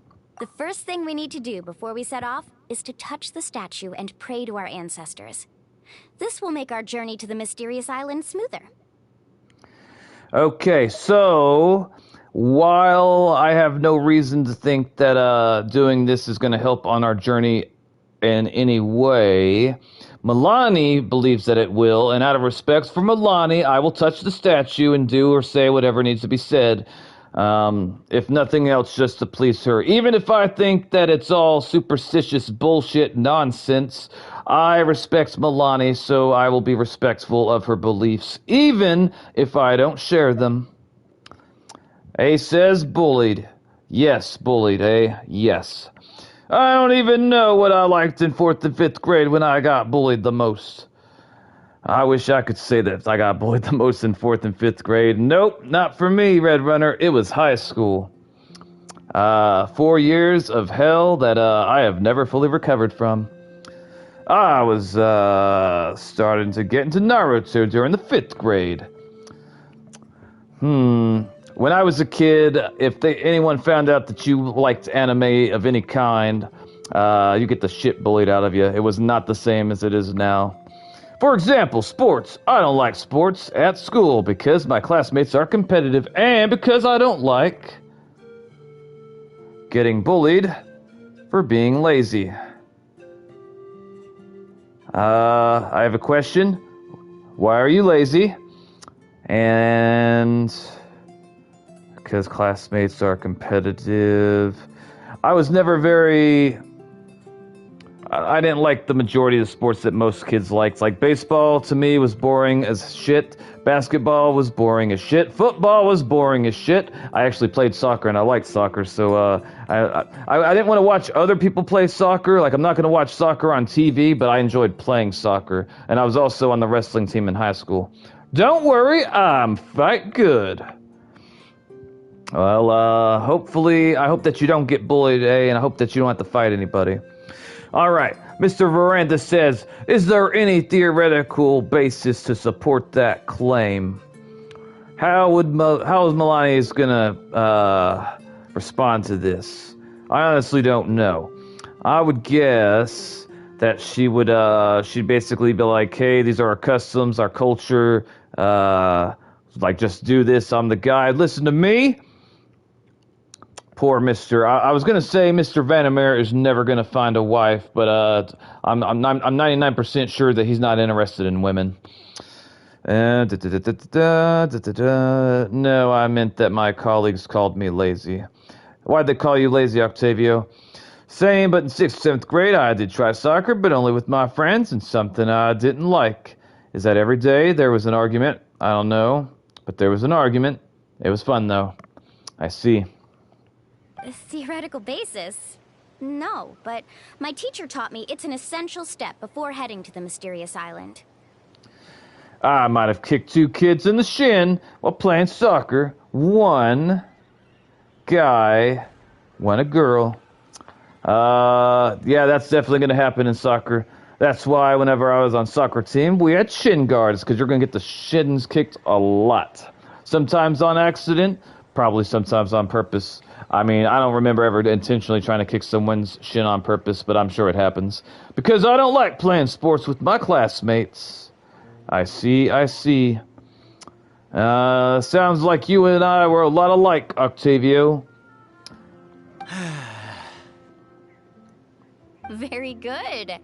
The first thing we need to do before we set off is to touch the statue and pray to our ancestors. This will make our journey to the mysterious island smoother. Okay, so while I have no reason to think that doing this is going to help on our journey in any way, Milani believes that it will, and out of respect for Milani, I will touch the statue and do or say whatever needs to be said. If nothing else, just to please her. Even if I think that it's all superstitious bullshit nonsense, I respect Milani, so I will be respectful of her beliefs, even if I don't share them. A says bullied. Yes, bullied, eh? Yes. I don't even know what I liked in 4th and 5th grade when I got bullied the most. I wish I could say that I got bullied the most in 4th and 5th grade. Nope, not for me, Red Runner. It was high school. 4 years of hell that I have never fully recovered from. I was starting to get into Naruto during the 5th grade. When I was a kid, if anyone found out that you liked anime of any kind, you get the shit bullied out of you. It was not the same as it is now. For example, sports. I don't like sports at school because my classmates are competitive and because I don't like getting bullied for being lazy. I have a question. Why are you lazy? And because classmates are competitive. I was never very... I didn't like the majority of the sports that most kids liked. Like baseball, to me, was boring as shit. Basketball was boring as shit. Football was boring as shit. I actually played soccer, and I liked soccer, so I didn't want to watch other people play soccer. Like, I'm not going to watch soccer on TV, but I enjoyed playing soccer. And I was also on the wrestling team in high school. Don't worry, I'm fight good. Well, hopefully, I hope that you don't get bullied, and I hope that you don't have to fight anybody. All right, Mr. Veranda says, is there any theoretical basis to support that claim? How is Milani gonna respond to this? I honestly don't know. I would guess that she'd basically be like, hey, these are our customs, our culture, like just do this, I'm the guy, listen to me. Poor Mr. I was gonna say Mr. Vandermeer is never gonna find a wife, but I'm 99% sure that he's not interested in women. No, I meant that my colleagues called me lazy. Why'd they call you lazy, Octavio? Same, but in 6th, 7th grade, I did try soccer, but only with my friends, and something I didn't like is that every day there was an argument. I don't know, but there was an argument. It was fun, though. I see. A theoretical basis? No, but my teacher taught me it's an essential step before heading to the mysterious island. I might have kicked 2 kids in the shin while playing soccer. 1 guy, 1 a girl. Yeah, that's definitely going to happen in soccer. That's why whenever I was on soccer team, we had shin guards, because you're going to get the shins kicked a lot. Sometimes on accident, probably sometimes on purpose. I mean, I don't remember ever intentionally trying to kick someone's shin on purpose, but I'm sure it happens. Because I don't like playing sports with my classmates. I see. Sounds like you and I were a lot alike, Octavio. Very good.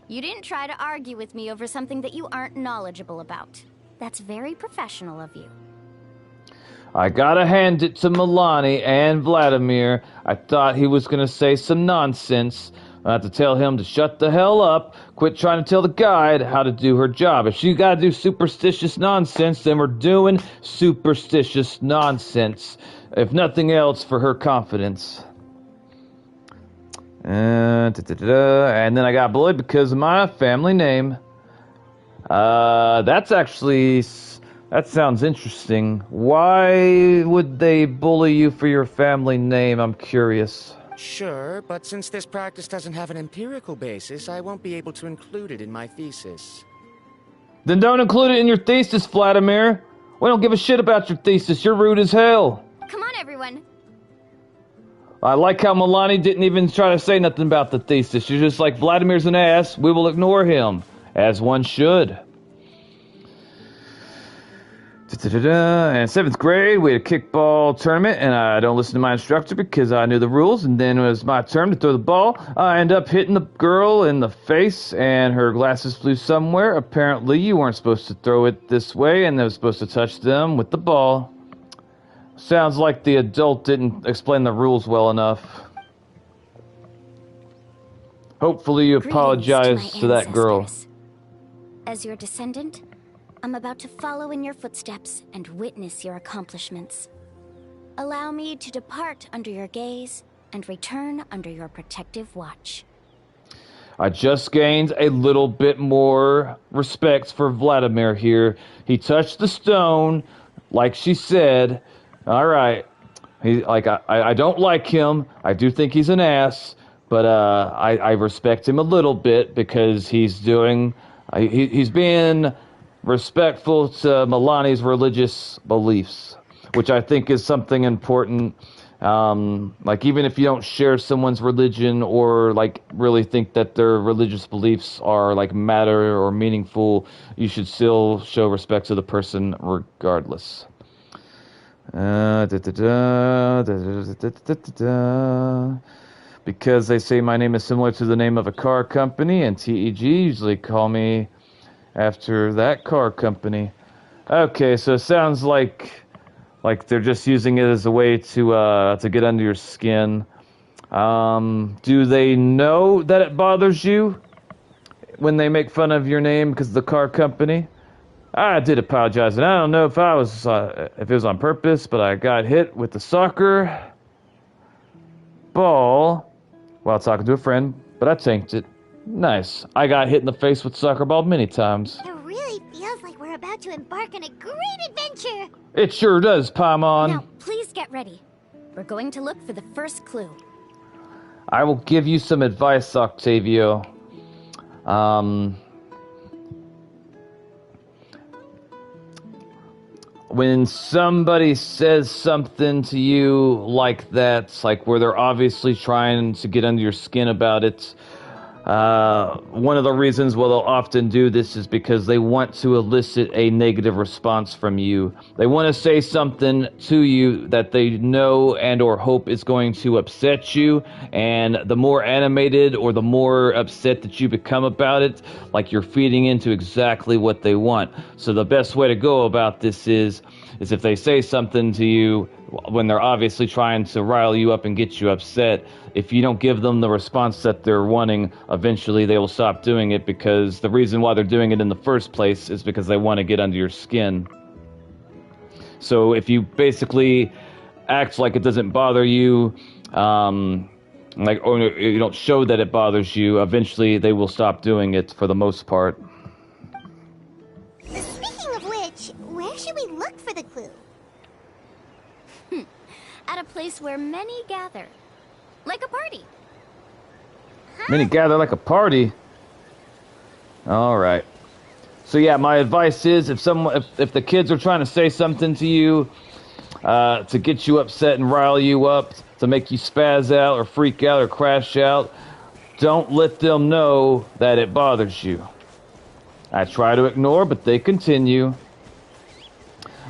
You didn't try to argue with me over something that you aren't knowledgeable about. That's very professional of you. I gotta hand it to Milani and Vladimir. I thought he was gonna say some nonsense. I have to tell him to shut the hell up, quit trying to tell the guide how to do her job. If she gotta do superstitious nonsense, then we're doing superstitious nonsense. If nothing else, for her confidence. And then I got bullied because of my family name. That sounds interesting. Why would they bully you for your family name? I'm curious. Sure, but since this practice doesn't have an empirical basis, I won't be able to include it in my thesis. Then don't include it in your thesis, Vladimir. We don't give a shit about your thesis. You're rude as hell. Come on, everyone. I like how Milani didn't even try to say nothing about the thesis. She's just like, Vladimir's an ass, we will ignore him. As one should. In 7th grade, we had a kickball tournament, and I don't listen to my instructor because I knew the rules, and then it was my turn to throw the ball. I ended up hitting the girl in the face, and her glasses flew somewhere. Apparently, you weren't supposed to throw it this way, and they were supposed to touch them with the ball. Sounds like the adult didn't explain the rules well enough. Hopefully you apologize to that girl. As your descendant, I'm about to follow in your footsteps and witness your accomplishments. Allow me to depart under your gaze and return under your protective watch. I just gained a little bit more respect for Vladimir here. He touched the stone, like she said. All right. I don't like him. I do think he's an ass, but I respect him a little bit because he's being respectful to Milani's religious beliefs, which I think is something important. Like, even if you don't share someone's religion or like really think that their religious beliefs are like matter or meaningful, you should still show respect to the person regardless. Because they say my name is similar to the name of a car company, and TEG usually call me after that car company. Okay, so it sounds like they're just using it as a way to get under your skin. Do they know that it bothers you when they make fun of your name because of the car company? I did apologize, and I don't know if it was on purpose, but I got hit with the soccer ball while talking to a friend, but I tanked it. Nice. I got hit in the face with soccer ball many times. It really feels like we're about to embark on a great adventure. It sure does, Paimon. Now, please get ready. We're going to look for the first clue. I will give you some advice, Octavio. When somebody says something to you like that, like where they're obviously trying to get under your skin about it, one of the reasons why they'll often do this is because they want to elicit a negative response from you. They want to say something to you that they know and or hope is going to upset you, and the more animated or the more upset that you become about it, like you're feeding into exactly what they want. So the best way to go about this is if they say something to you when they're obviously trying to rile you up and get you upset, if you don't give them the response that they're wanting, eventually they will stop doing it, because the reason why they're doing it in the first place is because they want to get under your skin. So if you basically act like it doesn't bother you, or you don't show that it bothers you, eventually they will stop doing it for the most part. Speaking of which, where should we look for the clue? At a place where many gather. Like a party. Many gather like a party. All right. So yeah, my advice is if the kids are trying to say something to you to get you upset and rile you up, to make you spaz out or freak out or crash out, don't let them know that it bothers you. I try to ignore, but they continue.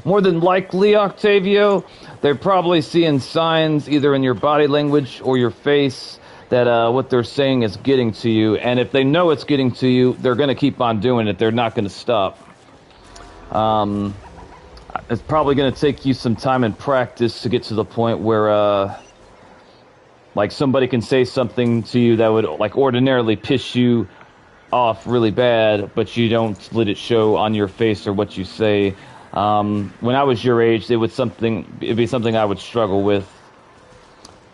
More than likely, Octavio, they're probably seeing signs either in your body language or your face that what they're saying is getting to you. And if they know it's getting to you, they're going to keep on doing it. They're not going to stop. It's probably going to take you some time and practice to get to the point where, like, somebody can say something to you that would, like, ordinarily piss you off really bad, but you don't let it show on your face or what you say. When I was your age, it'd be something I would struggle with.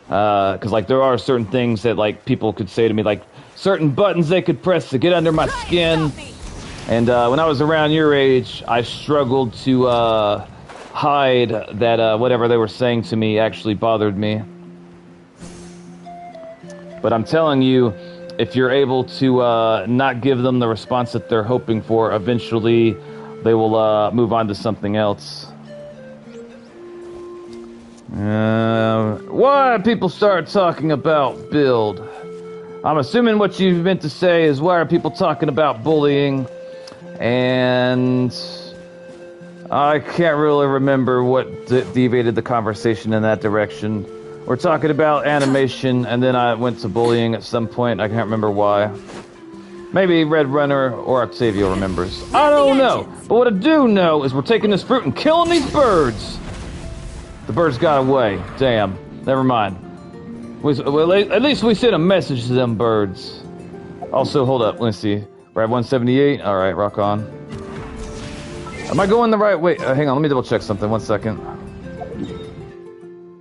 Cause like there are certain things that like people could say to me, like certain buttons they could press to get under my skin. And, when I was around your age, I struggled to, hide that, whatever they were saying to me actually bothered me. But I'm telling you, if you're able to, not give them the response that they're hoping for, eventually they will move on to something else. Why people start talking about build? I'm assuming what you meant to say is why are people talking about bullying? And I can't really remember what deviated the conversation in that direction. We're talking about animation, and then I went to bullying at some point. I can't remember why. Maybe Red Runner or Octavio remembers. I don't know. But what I do know is we're taking this fruit and killing these birds. The birds got away. Damn. Never mind. Well, at least we sent a message to them birds. Also, hold up. Let's see. We're at 178. All right, rock on. Am I going the right way? Hang on. Let me double check something. 1 second.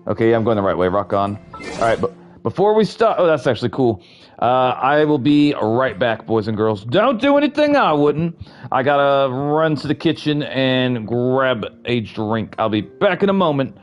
Okay, yeah, I'm going the right way. Rock on. All right, but before we stop... Oh, that's actually cool. I will be right back, boys and girls. Don't do anything I wouldn't. I gotta run to the kitchen and grab a drink. I'll be back in a moment.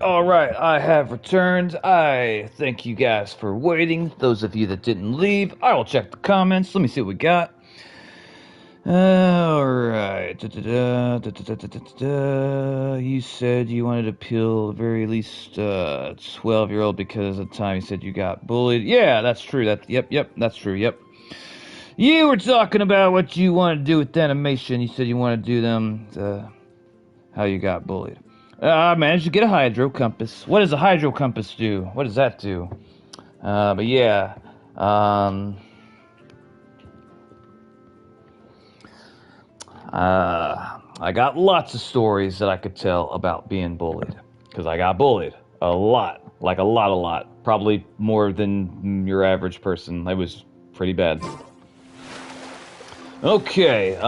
Alright, I have returned. I thank you guys for waiting. Those of you that didn't leave, I will check the comments. Let me see what we got. Alright. You said you wanted to appeal the very least 12-year-old because at the time you said you got bullied. Yeah, that's true. Yep, that's true, yep. You were talking about what you want to do with animation. You said you want to do them, how you got bullied. I managed to get a hydro compass. What does a hydro compass do? What does that do? But yeah, I got lots of stories that I could tell about being bullied. Because I got bullied. A lot. Like a lot. Probably more than your average person. It was pretty bad. Okay,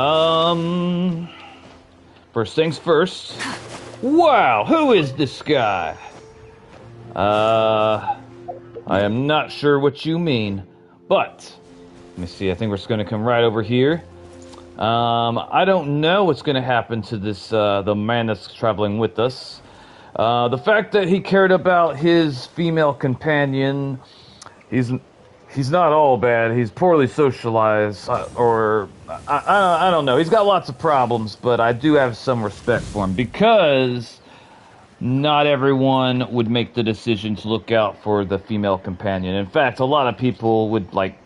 first things first. Wow, who is this guy? I am not sure what you mean, but let me see. I think we're just going to come right over here. I don't know what's going to happen to this the man that's traveling with us. The fact that he cared about his female companion, he's not all bad. He's poorly socialized, or I don't know. He's got lots of problems, but I do have some respect for him because not everyone would make the decision to look out for the female companion. In fact, a lot of people would like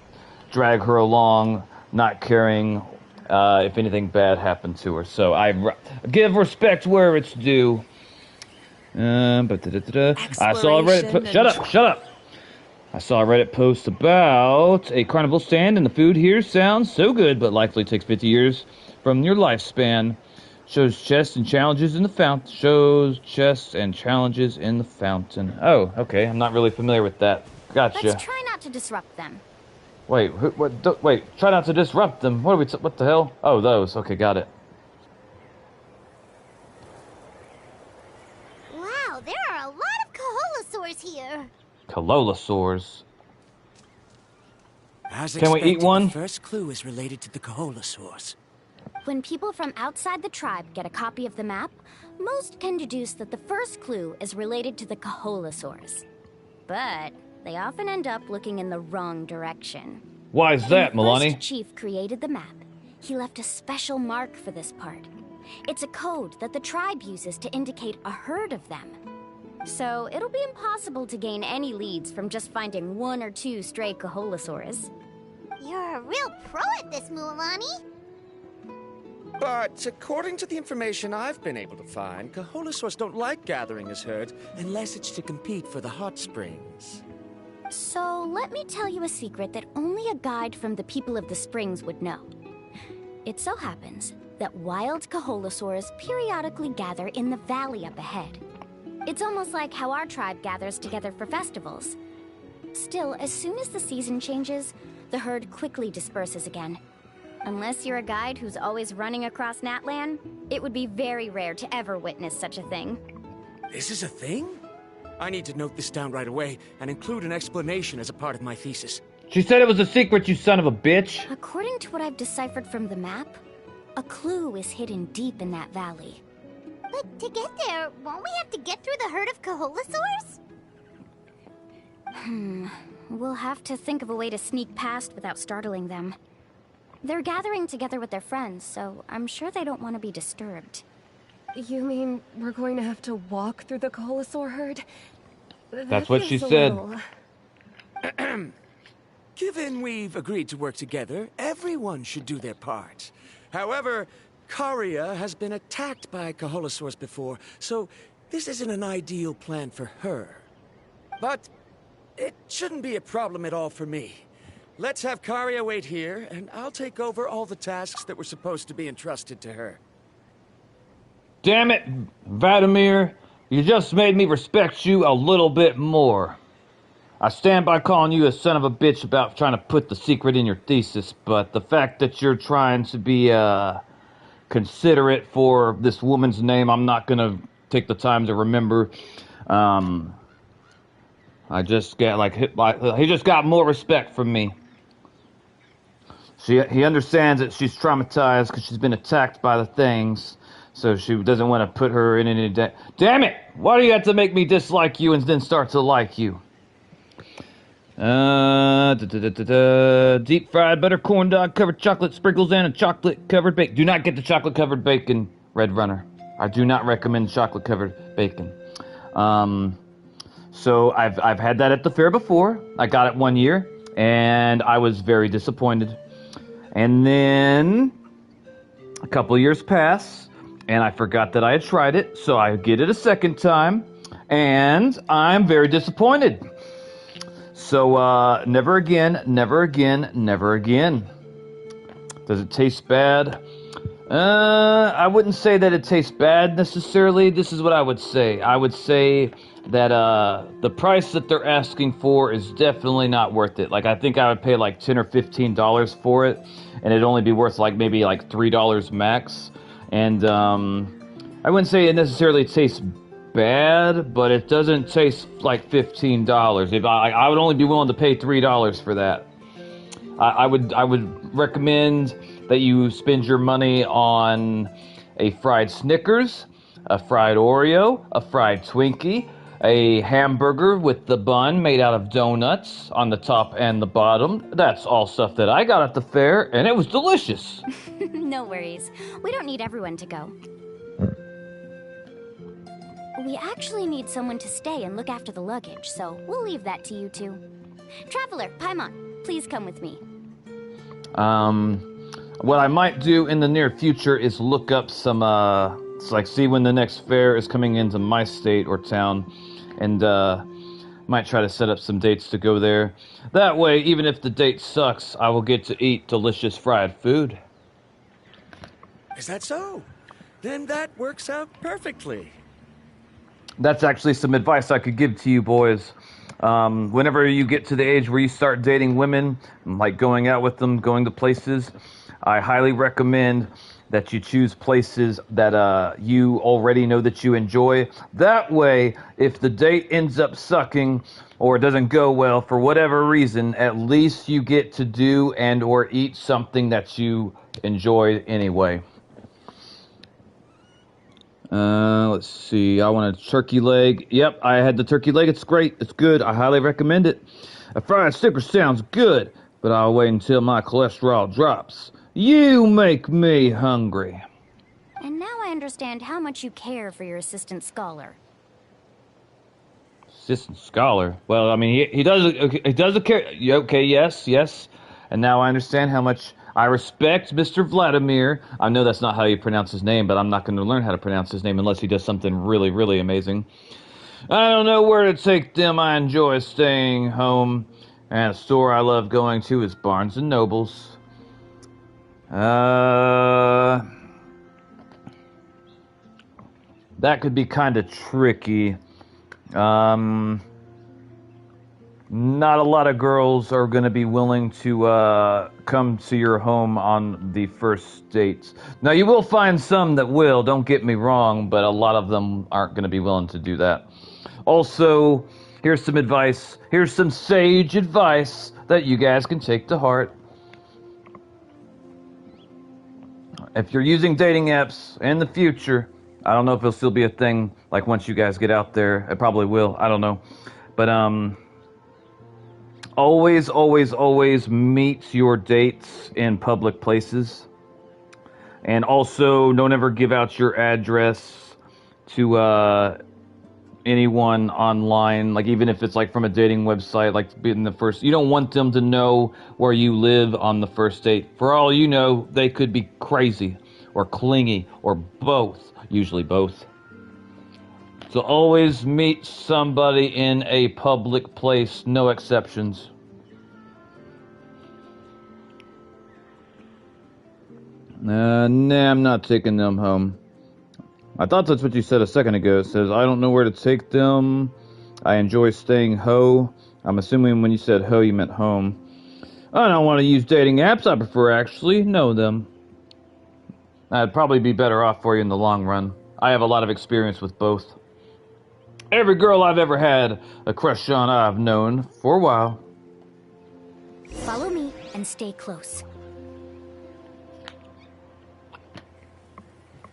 drag her along, not caring if anything bad happened to her. So I give respect where it's due. I saw a Reddit. Shut up. I saw a Reddit post about a carnival stand, and the food here sounds so good, but likely takes 50 years from your lifespan. Shows chests and challenges in the fountain. Oh, okay. I'm not really familiar with that. Gotcha. Let's try not to disrupt them. Wait, wait. Try not to disrupt them. What the hell? Oh, those. Okay, got it. Wow, there are a lot of Kaholosaurs here. Kalolosaurs. As Can we eat expected, one? The first clue is related to the Kaholosaurs. When people from outside the tribe get a copy of the map, most can deduce that the first clue is related to the Kaholosaurs. But they often end up looking in the wrong direction. Why is that, When the Milani? first chief created the map, he left a special mark for this part. It's a code that the tribe uses to indicate a herd of them. So it'll be impossible to gain any leads from just finding 1 or 2 stray Kaholosaurs. You're a real pro at this, Mualani. But according to the information I've been able to find, Kaholosaurs don't like gathering as herds unless it's to compete for the hot springs. So let me tell you a secret that only a guide from the people of the springs would know. It so happens that wild Kaholosaurs periodically gather in the valley up ahead. It's almost like how our tribe gathers together for festivals. Still, as soon as the season changes, the herd quickly disperses again. Unless you're a guide who's always running across Natlan, it would be very rare to ever witness such a thing. This is a thing? I need to note this down right away and include an explanation as a part of my thesis. She said it was a secret, you son of a bitch. According to what I've deciphered from the map, a clue is hidden deep in that valley. But to get there, won't we have to get through the herd of Kaholosaurs? We'll have to think of a way to sneak past without startling them. They're gathering together with their friends, so I'm sure they don't want to be disturbed. You mean we're going to have to walk through the Kaholosaur herd? That's what she feels a said. little- Given we've agreed to work together, everyone should do their part. However, Karia has been attacked by Kaholosaurs before, so this isn't an ideal plan for her. But it shouldn't be a problem at all for me. Let's have Karia wait here, and I'll take over all the tasks that were supposed to be entrusted to her. Damn it, Vladimir. You just made me respect you a little bit more. I stand by calling you a son of a bitch about trying to put the secret in your thesis, but the fact that you're trying to be, considerate for this woman's name, I'm not gonna take the time to remember. I just get, he just got more respect from me. He understands that she's traumatized because she's been attacked by the things, so she doesn't want to put her in any Damn it! Why do you have to make me dislike you and then start to like you? Deep fried butter corn dog covered chocolate sprinkles and a chocolate covered bacon. Do not get the chocolate covered bacon, Red Runner. I do not recommend chocolate covered bacon. So I've had that at the fair before. I got it 1 year and I was very disappointed. And then a couple of years pass, and I forgot that I had tried it, so I get it a second time, and I'm very disappointed. So, never again, never again, never again. Does it taste bad? I wouldn't say that it tastes bad necessarily. This is what I would say. I would say that the price that they're asking for is definitely not worth it. Like, I think I would pay like $10 or $15 for it, and it'd only be worth maybe $3 max. And I wouldn't say it necessarily tastes bad, but it doesn't taste like $15. If I would only be willing to pay $3 for that. I would recommend that you spend your money on a fried Snickers, a fried Oreo, a fried Twinkie, a hamburger with the bun made out of donuts on the top and the bottom. That's all stuff that I got at the fair, and it was delicious. No worries. We don't need everyone to go. We actually need someone to stay and look after the luggage, so we'll leave that to you two. Traveler, Paimon, please come with me. What I might do in the near future is look up some, see when the next fair is coming into my state or town, and, might try to set up some dates to go there. That way, even if the date sucks, I will get to eat delicious fried food. Is that so? Then that works out perfectly. That's actually some advice I could give to you boys. Whenever you get to the age where you start dating women, like going out with them, going to places, I highly recommend that you choose places that you already know that you enjoy. That way, if the date ends up sucking or doesn't go well for whatever reason, at least you get to do and or eat something that you enjoy anyway. Let's see. I want a turkey leg. Yep, I had the turkey leg. It's great. It's good. I highly recommend it. A fried sticker sounds good, but I'll wait until my cholesterol drops. You make me hungry. And now I understand how much you care for your assistant scholar. Assistant scholar? Well, I mean, he does care. Okay, yes. And now I understand how much I respect Mr. Vladimir. I know that's not how you pronounce his name, but I'm not going to learn how to pronounce his name unless he does something really, really amazing. I don't know where to take them. I enjoy staying home. And a store I love going to is Barnes & Noble's. That could be kind of tricky. Not a lot of girls are going to be willing to come to your home on the first dates. Now, you will find some that will, don't get me wrong, but a lot of them aren't going to be willing to do that. Also, here's some advice. Here's some sage advice that you guys can take to heart. If you're using dating apps in the future, I don't know if it'll still be a thing, like once you guys get out there. It probably will. I don't know. But, always meet your dates in public places. And also, don't ever give out your address to anyone online, like even if it's like from a dating website, like being the first. You don't want them to know where you live on the first date. For all you know, they could be crazy or clingy or both, usually both. So always meet somebody in a public place, no exceptions. Nah, I'm not taking them home. I thought that's what you said a second ago. It says, I don't know where to take them. I enjoy staying ho. I'm assuming when you said ho, you meant home. I don't want to use dating apps. I prefer actually know them. That'd probably be better off for you in the long run. I have a lot of experience with both. Every girl I've ever had a crush on, I've known for a while. Follow me and stay close.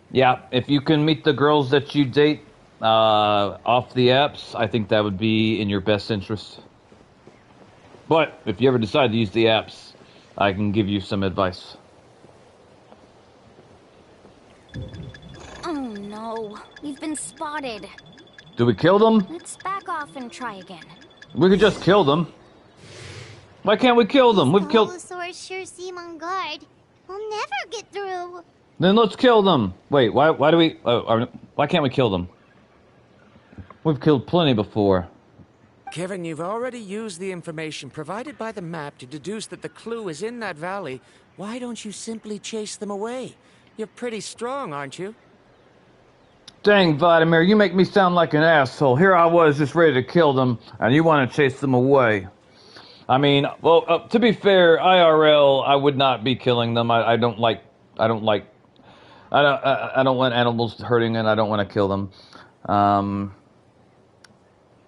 Yeah, if you can meet the girls that you date off the apps, I think that would be in your best interest. But if you ever decide to use the apps, I can give you some advice. Oh no, we've been spotted. Do we kill them? Let's back off and try again. We could just kill them. Why can't we kill them? We've killed... Dinosaurs sure seem on guard. We'll never get through. Then let's kill them. Wait, why do we... why can't we kill them? We've killed plenty before. Kevin, you've already used the information provided by the map to deduce that the clue is in that valley. Why don't you simply chase them away? You're pretty strong, aren't you? Dang, Vladimir, you make me sound like an asshole. Here I was just ready to kill them, and you want to chase them away. I mean, well, to be fair, IRL, I would not be killing them. I don't want animals hurting, and I don't want to kill them.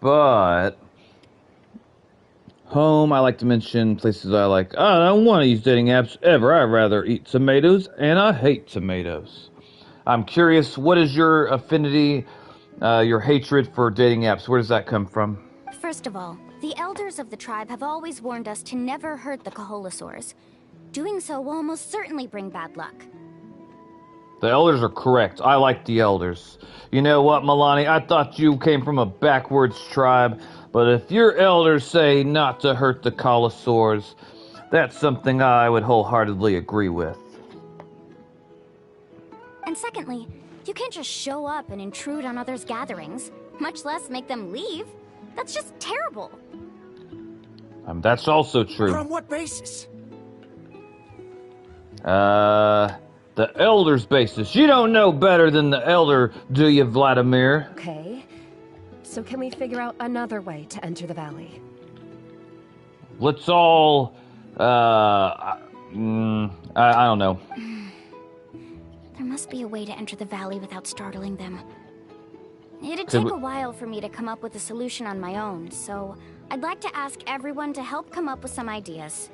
But home, I like to mention places I like. I don't want to use dating apps ever. I'd rather eat tomatoes, and I hate tomatoes. I'm curious, what is your affinity, your hatred for dating apps? Where does that come from? First of all, the elders of the tribe have always warned us to never hurt the Kaholasaurs. Doing so will almost certainly bring bad luck. The elders are correct. I like the elders. You know what, Milani? I thought you came from a backwards tribe, but if your elders say not to hurt the Kaholasaurs, that's something I would wholeheartedly agree with. And secondly, you can't just show up and intrude on others' gatherings, much less make them leave. That's just terrible. That's also true. But on what basis? The Elder's basis. You don't know better than the Elder, do you, Vladimir? Okay. So can we figure out another way to enter the valley? Let's all, I don't know. There must be a way to enter the valley without startling them. It'd take a while for me to come up with a solution on my own, so I'd like to ask everyone to help come up with some ideas.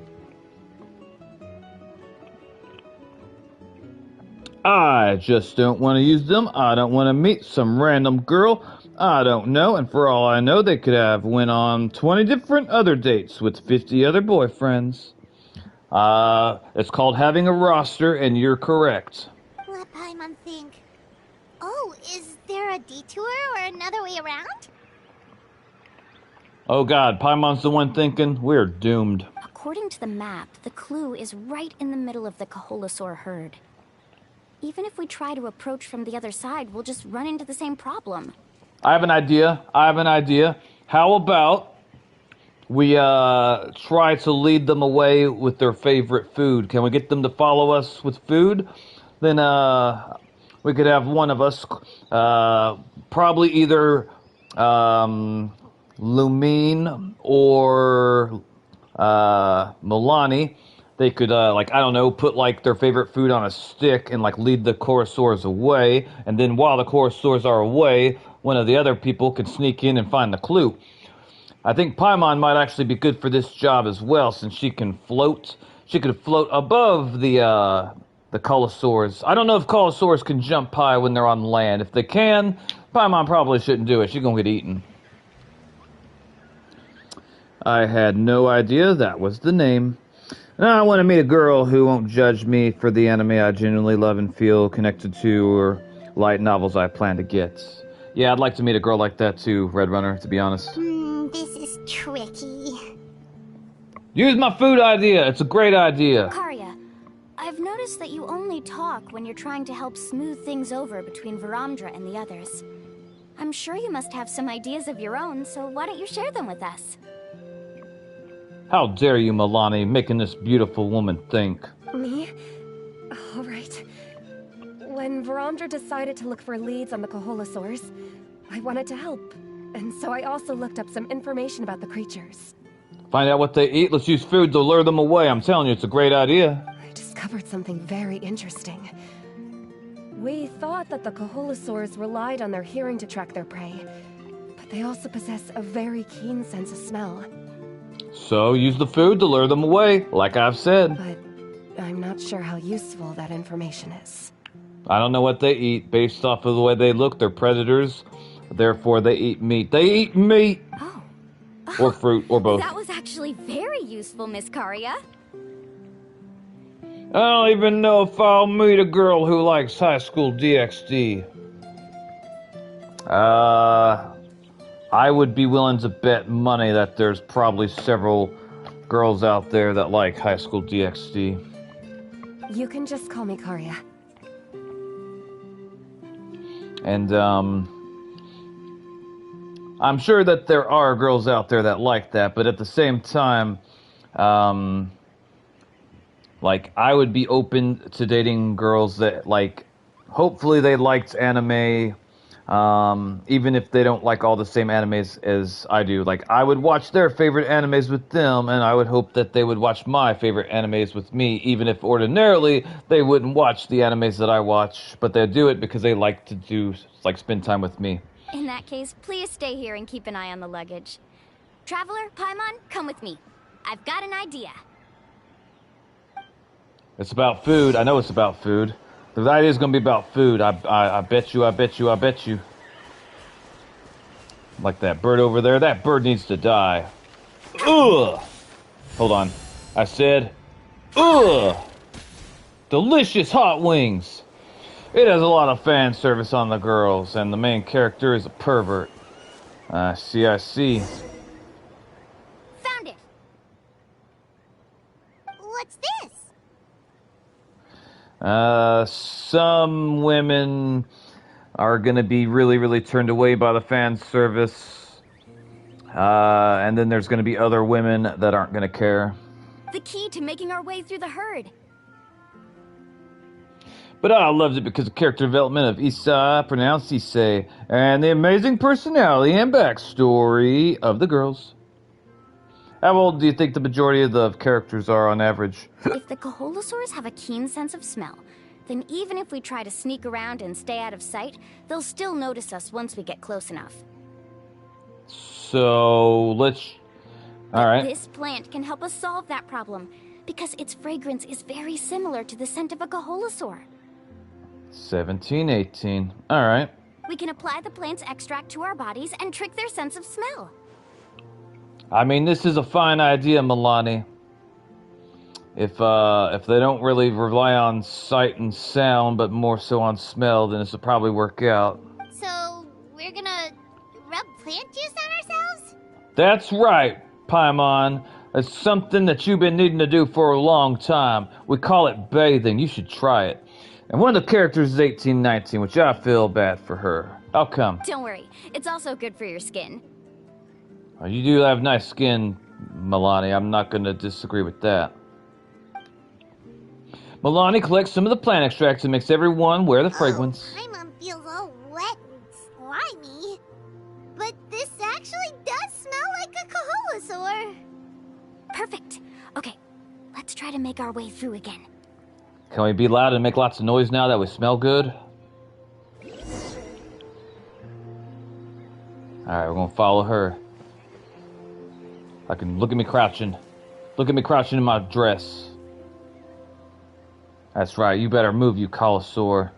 I just don't want to use them. I don't want to meet some random girl I don't know, and for all I know, they could have went on 20 different other dates with 50 other boyfriends. It's called having a roster, and you're correct. Let Paimon think. Oh, is there a detour or another way around? Oh god, Paimon's the one thinking we're doomed. According to the map, the clue is right in the middle of the Kaholasaur herd. Even if we try to approach from the other side, we'll just run into the same problem. I have an idea. How about we try to lead them away with their favorite food? Can we get them to follow us with food? Then we could have one of us, probably either Lumine or Milani. They could, put, their favorite food on a stick and, lead the Chorosaurs away. And then while the Chorosaurs are away, one of the other people could sneak in and find the clue. I think Paimon might actually be good for this job as well, since she can float. She could float above the Cholosaurs. I don't know if Cholosaurs can jump high when they're on land. If they can, Paimon probably shouldn't do it. She's gonna get eaten. I had no idea that was the name. I want to meet a girl who won't judge me for the anime I genuinely love and feel connected to, or light novels I plan to get. Yeah, I'd like to meet a girl like that too, Red Runner, to be honest. This is tricky. Use my food idea! It's a great idea! Karya, I've noticed that you only talk when you're trying to help smooth things over between Varamdra and the others. I'm sure you must have some ideas of your own, so why don't you share them with us? How dare you, Milani, making this beautiful woman think. Me? All right. When Varamdra decided to look for leads on the Kaholasaurs, I wanted to help. And so I also looked up some information about the creatures. Find out what they eat, let's use food to lure them away. I'm telling you, it's a great idea. I discovered something very interesting. We thought that the Kaholasaurs relied on their hearing to track their prey, but they also possess a very keen sense of smell. So, use the food to lure them away, like I've said. But I'm not sure how useful that information is. I don't know what they eat. Based off of the way they look, they're predators. Therefore, they eat meat. They eat meat! Oh. Or fruit, or both. That was actually very useful, Miss Karya. I don't even know if I'll meet a girl who likes High School DxD. I would be willing to bet money that there's probably several girls out there that like High School DxD. You can just call me Karya. And, I'm sure that there are girls out there that like that, but at the same time, I would be open to dating girls that, hopefully they liked anime, even if they don't like all the same animes as I do. I would watch their favorite animes with them, and I would hope that they would watch my favorite animes with me, even if ordinarily they wouldn't watch the animes that I watch, but they do it because they like to spend time with me. In that case, please stay here and keep an eye on the luggage. Traveler, Paimon, come with me. I've got an idea. It's about food. I know it's about food. The idea is going to be about food. I bet you. Like that bird over there. That bird needs to die. Ugh! Hold on. I said, ugh! Delicious hot wings! It has a lot of fan service on the girls, and the main character is a pervert. I see. Found it! What's this? Some women are going to be really, really turned away by the fan service. And then there's going to be other women that aren't going to care. The key to making our way through the herd. But I loved it because of character development of Issa, pronounced Issei, and the amazing personality and backstory of the girls. How old do you think the majority of the characters are on average? If the Koholosaurs have a keen sense of smell, then even if we try to sneak around and stay out of sight, they'll still notice us once we get close enough. So, Alright. This plant can help us solve that problem, because its fragrance is very similar to the scent of a Koholosaur. 17, 18. Alright. We can apply the plant's extract to our bodies and trick their sense of smell. I mean, this is a fine idea, Milani. If they don't really rely on sight and sound, but more so on smell, then this will probably work out. So, we're gonna rub plant juice on ourselves? That's right, Paimon. It's something that you've been needing to do for a long time. We call it bathing. You should try it. And one of the characters is 1819, which I feel bad for her. How come? Don't worry, it's also good for your skin. You do have nice skin, Milani. I'm not going to disagree with that. Milani collects some of the plant extracts and makes everyone wear the fragrance. Paimon feels all wet and slimy. But this actually does smell like a Koholosaur. Perfect. Okay, let's try to make our way through again. Can we be loud and make lots of noise now that we smell good? Alright, we're gonna follow her. Look at me crouching. Look at me crouching in my dress. That's right, you better move, you Colosaur.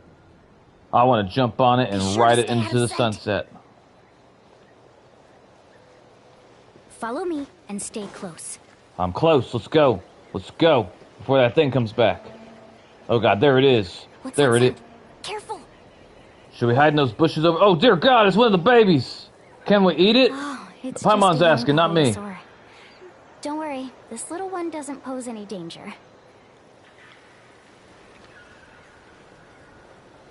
I want to jump on it and ride it into the sunset. Follow me and stay close. I'm close, let's go. Let's go, before that thing comes back. Oh god, there it is. There it is. Careful. Should we hide in those bushes over? Oh dear god, it's one of the babies. Can we eat it? Oh, it's Paimon's asking, not me. Don't worry, this little one doesn't pose any danger.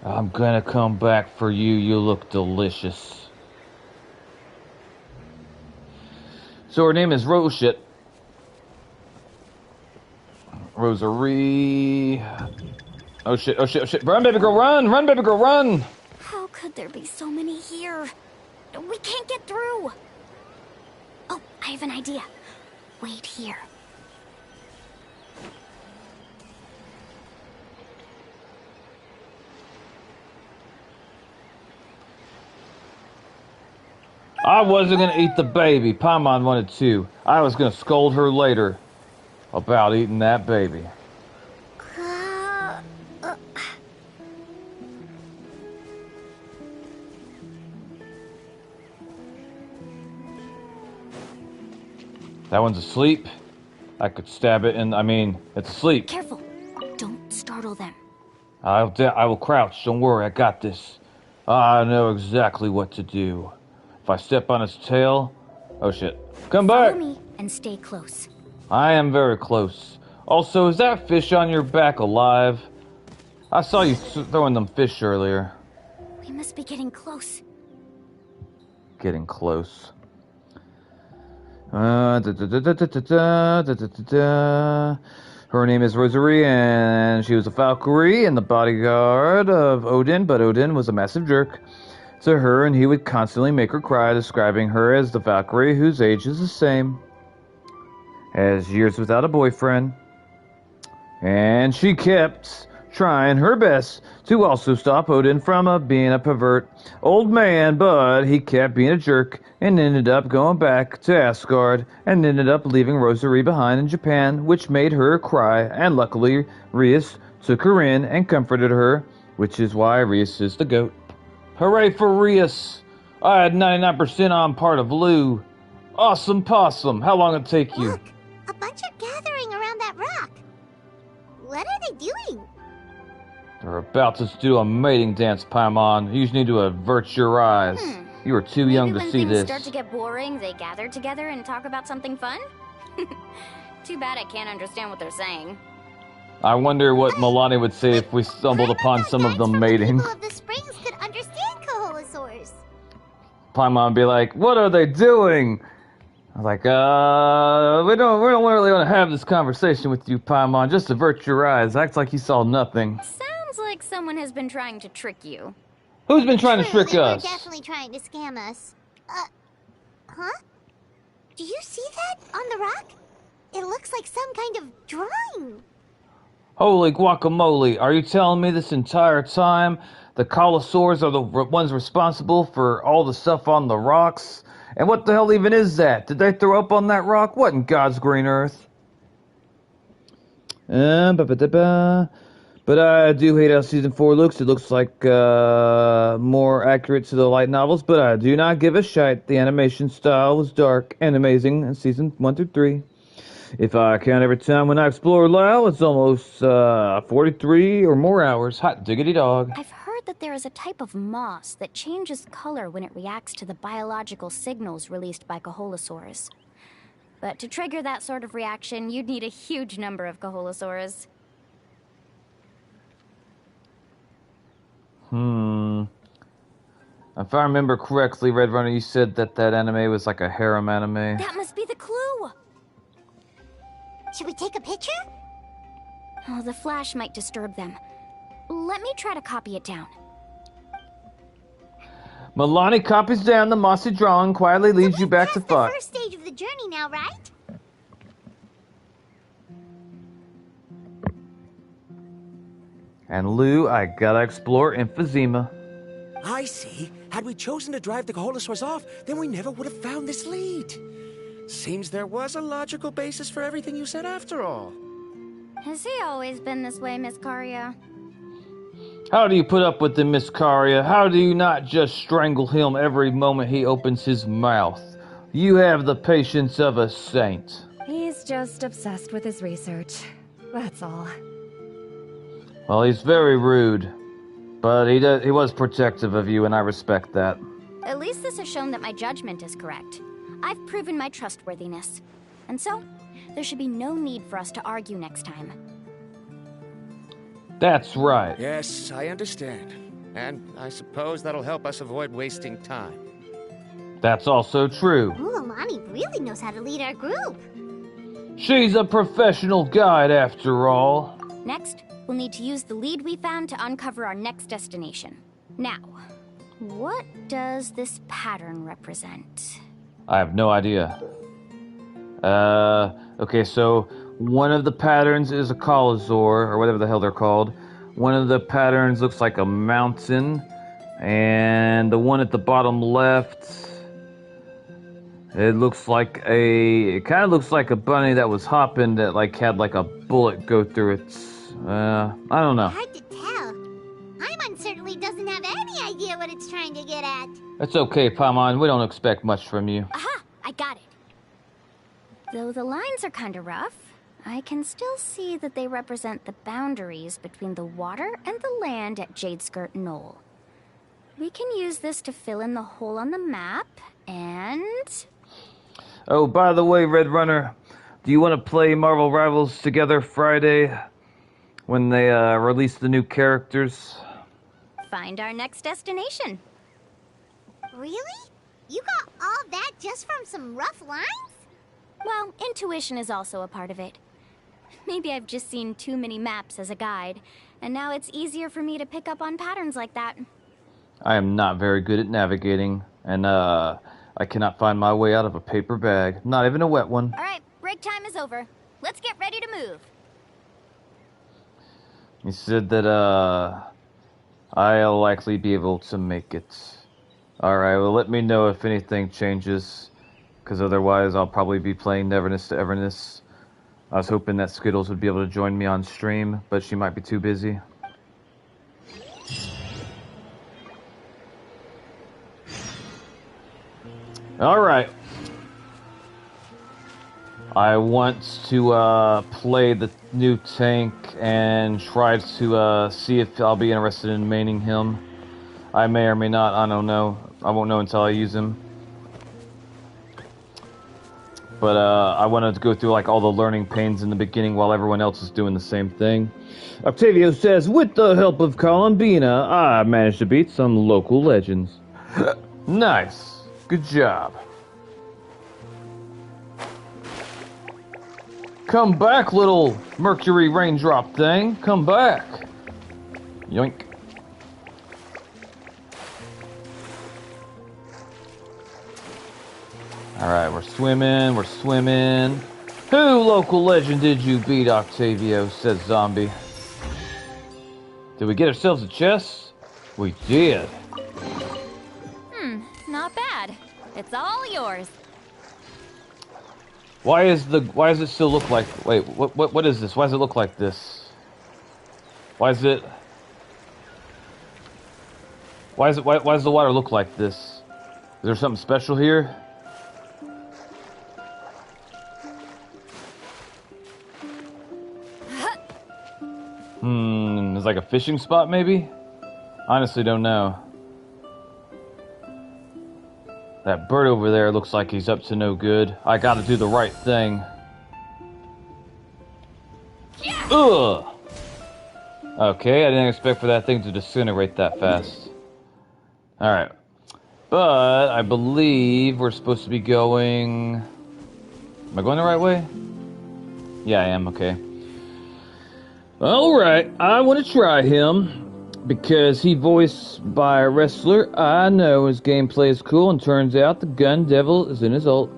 I'm gonna come back for you. You look delicious. So her name is Roshet. Rosary. Oh shit, oh shit, oh shit. Run, baby girl, run! Run, baby girl, run! How could there be so many here? We can't get through. Oh, I have an idea. Wait here. I wasn't gonna eat the baby. Paimon wanted to. I was gonna scold her later about eating that baby. That one's asleep. I could stab it, and I mean, it's asleep. Careful. Don't startle them. I will crouch. Don't worry, I got this. I know exactly what to do. If I step on its tail... Oh shit. Come back! Follow me and stay close. I am very close. Also, is that fish on your back alive? I saw you throwing them fish earlier. We must be getting close. Getting close. Her name is Rosary, and she was a Valkyrie and the bodyguard of Odin, but Odin was a massive jerk to her, and he would constantly make her cry, describing her as the Valkyrie whose age is the same as years without a boyfriend. And she kept trying her best to also stop Odin from being a pervert old man, but he kept being a jerk and ended up going back to Asgard and ended up leaving Rosary behind in Japan, which made her cry, and luckily Rias took her in and comforted her, which is why Rias is the GOAT. Hooray for Rias! I had 99% on part of Lou. Awesome possum. How long it take you? Look, a bunch are gathering around that rock. What are they doing? They're about to do a mating dance, Paimon. You just need to avert your eyes. You are too young to see this. Maybe when things start to get boring, they gather together and talk about something fun? Too bad I can't understand what they're saying. I wonder what Milani would say if we stumbled upon some of them mating. People of the springs could understand Koholosaurs. Paimon would be like, "What are they doing?" I was like, we don't really want to have this conversation with you, Paimon. Just avert your eyes. Act like you saw nothing. Sounds like someone has been trying to trick you. Who's been trying to trick They us? were definitely trying to scam us. Huh? Do you see that on the rock? It looks like some kind of drawing. Holy guacamole, are you telling me this entire time the Colosaurs are the ones responsible for all the stuff on the rocks? And what the hell even is that? Did they throw up on that rock? What in God's green earth? But I do hate how Season 4 looks. It looks like more accurate to the light novels, but I do not give a shite. The animation style was dark and amazing in Season 1 through 3. If I count every time when I explore Lao, it's almost 43 or more hours. Hot diggity dog. I've heard that there is a type of moss that changes color when it reacts to the biological signals released by Koholosaurs. But to trigger that sort of reaction, you'd need a huge number of Koholosaurs. If I remember correctly, Red Runner, you said that anime was like a harem anime. That must be the clue! Should we take a picture? Oh, the flash might disturb them. Let me try to copy it down. Milani copies down the mossy drawing, quietly leads you back to fuck. First stage of the journey now, right? And Lou, I gotta explore Emphysema. I see. Had we chosen to drive the Koholosaurs off, then we never would have found this lead. Seems there was a logical basis for everything you said after all. Has he always been this way, Miss Karia? How do you put up with him, Miss Karia? How do you not just strangle him every moment he opens his mouth? You have the patience of a saint. He's just obsessed with his research. That's all. Well, he's very rude, but he was protective of you, and I respect that. At least this has shown that my judgment is correct. I've proven my trustworthiness. And so, there should be no need for us to argue next time. That's right. Yes, I understand. And I suppose that'll help us avoid wasting time. That's also true. Mualani really knows how to lead our group. She's a professional guide, after all. Next, we'll need to use the lead we found to uncover our next destination. Now, what does this pattern represent? I have no idea. Okay, so one of the patterns is a Colosaur, or whatever the hell they're called. One of the patterns looks like a mountain, and the one at the bottom left, it kind of looks like a bunny that was hopping that had like a bullet go through its, I don't know. Hard to tell. Paimon certainly doesn't have any idea what it's trying to get at. It's okay, Paimon, we don't expect much from you. Aha! I got it. Though the lines are kind of rough, I can still see that they represent the boundaries between the water and the land at Jadeskirt Knoll. We can use this to fill in the hole on the map, and... Oh, by the way, Red Runner, do you want to play Marvel Rivals together Friday when they release the new characters? Find our next destination. Really? You got all that just from some rough lines? Well, intuition is also a part of it. Maybe I've just seen too many maps as a guide, and now it's easier for me to pick up on patterns like that. I am not very good at navigating, and I cannot find my way out of a paper bag, not even a wet one. All right, break time is over. Let's get ready to move. He said that I'll likely be able to make it. Alright, well let me know if anything changes, because otherwise I'll probably be playing Neverness to Everness. I was hoping that Skittles would be able to join me on stream, but she might be too busy. Alright. I want to play the new tank and try to see if I'll be interested in maining him. I may or may not, I don't know. I won't know until I use him. But I wanted to go through like all the learning pains in the beginning while everyone else is doing the same thing. Octavio says, with the help of Columbina, I managed to beat some local legends. Nice. Good job. Come back, little mercury raindrop thing. Come back. Yoink. Alright, we're swimming, we're swimming. Who local legend did you beat, Octavio? Says Zombie. Did we get ourselves a chest? We did. Not bad. It's all yours. Why does it still look like, wait, what is this? Why does it look like this? Why does the water look like this? Is there something special here? It's like a fishing spot, maybe? Honestly, don't know. That bird over there looks like he's up to no good. I gotta do the right thing. Ugh! Okay, I didn't expect for that thing to disintegrate that fast. Alright. But, I believe we're supposed to be going... Am I going the right way? Yeah, I am, okay. Alright, I want to try him. Because he voiced by a wrestler, I know his gameplay is cool, and turns out the gun devil is in his ult.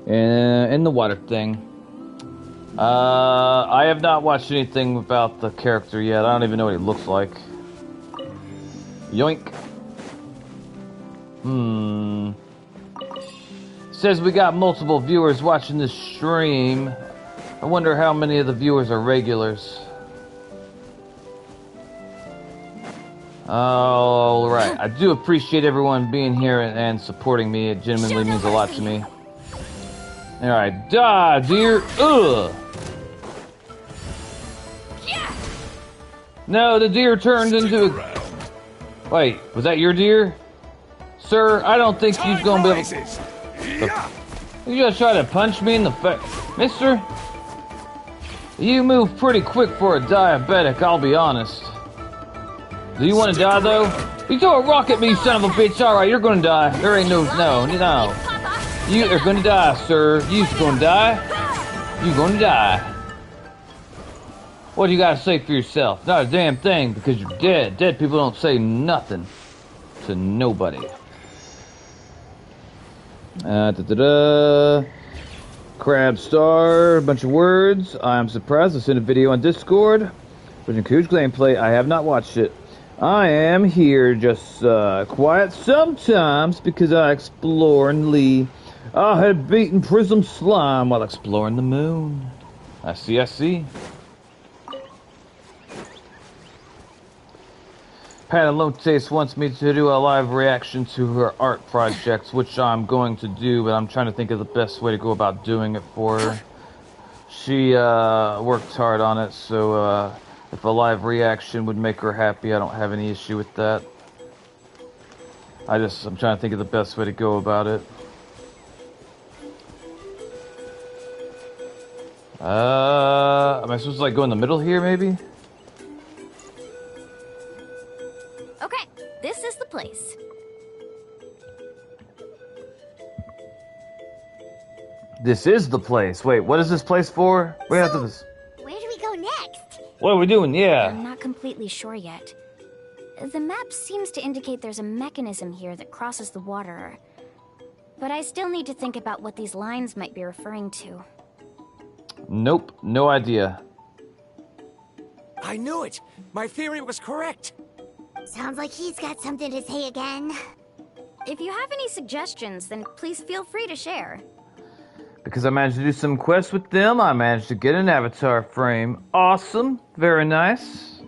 And the water thing. I have not watched anything about the character yet. I don't even know what he looks like. Yoink. Says we got multiple viewers watching this stream. I wonder how many of the viewers are regulars. Alright, I do appreciate everyone being here and supporting me. It genuinely means a lot to me. Alright, die, dear. Ugh! No, the deer turned into a... Wait, was that your deer? Sir, I don't think he's gonna be able to... You just try to punch me in the face. Mister? You move pretty quick for a diabetic, I'll be honest. Do you want to die, though? You throw a rock at me, son of a bitch. All right, you're going to die. There ain't no. You are going to die, sir. You's going to die. You going to die. What do you got to say for yourself? Not a damn thing, because you're dead. Dead people don't say nothing to nobody. Crab star, a bunch of words. I'm surprised. I sent a video on Discord. Which includes gameplay. I have not watched it. I am here just quiet sometimes because I explore and leave. I had beaten Prism Slime while exploring the moon. I see. Panalotes wants me to do a live reaction to her art projects, which I'm going to do, but I'm trying to think of the best way to go about doing it for her. She worked hard on it, so if a live reaction would make her happy, I don't have any issue with that. I'm trying to think of the best way to go about it. Am I supposed to like go in the middle here, maybe? Okay, this is the place. This is the place. Wait, what is this place for? Where do we go next? What are we doing? Yeah. I'm not completely sure yet. The map seems to indicate there's a mechanism here that crosses the water. But I still need to think about what these lines might be referring to. Nope, no idea. I knew it! My theory was correct! Sounds like he's got something to say again. If you have any suggestions, then please feel free to share. Because I managed to do some quests with them, I managed to get an avatar frame. Awesome. Very nice.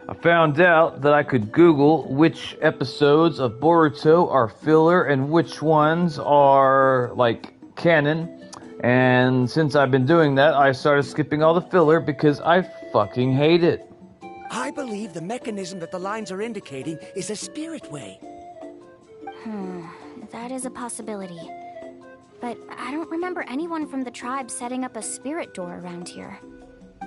I found out that I could Google which episodes of Boruto are filler and which ones are, like, canon. And since I've been doing that, I started skipping all the filler because I fucking hate it. I believe the mechanism that the lines are indicating is a spirit way. That is a possibility. but I don't remember anyone from the tribe setting up a spirit door around here.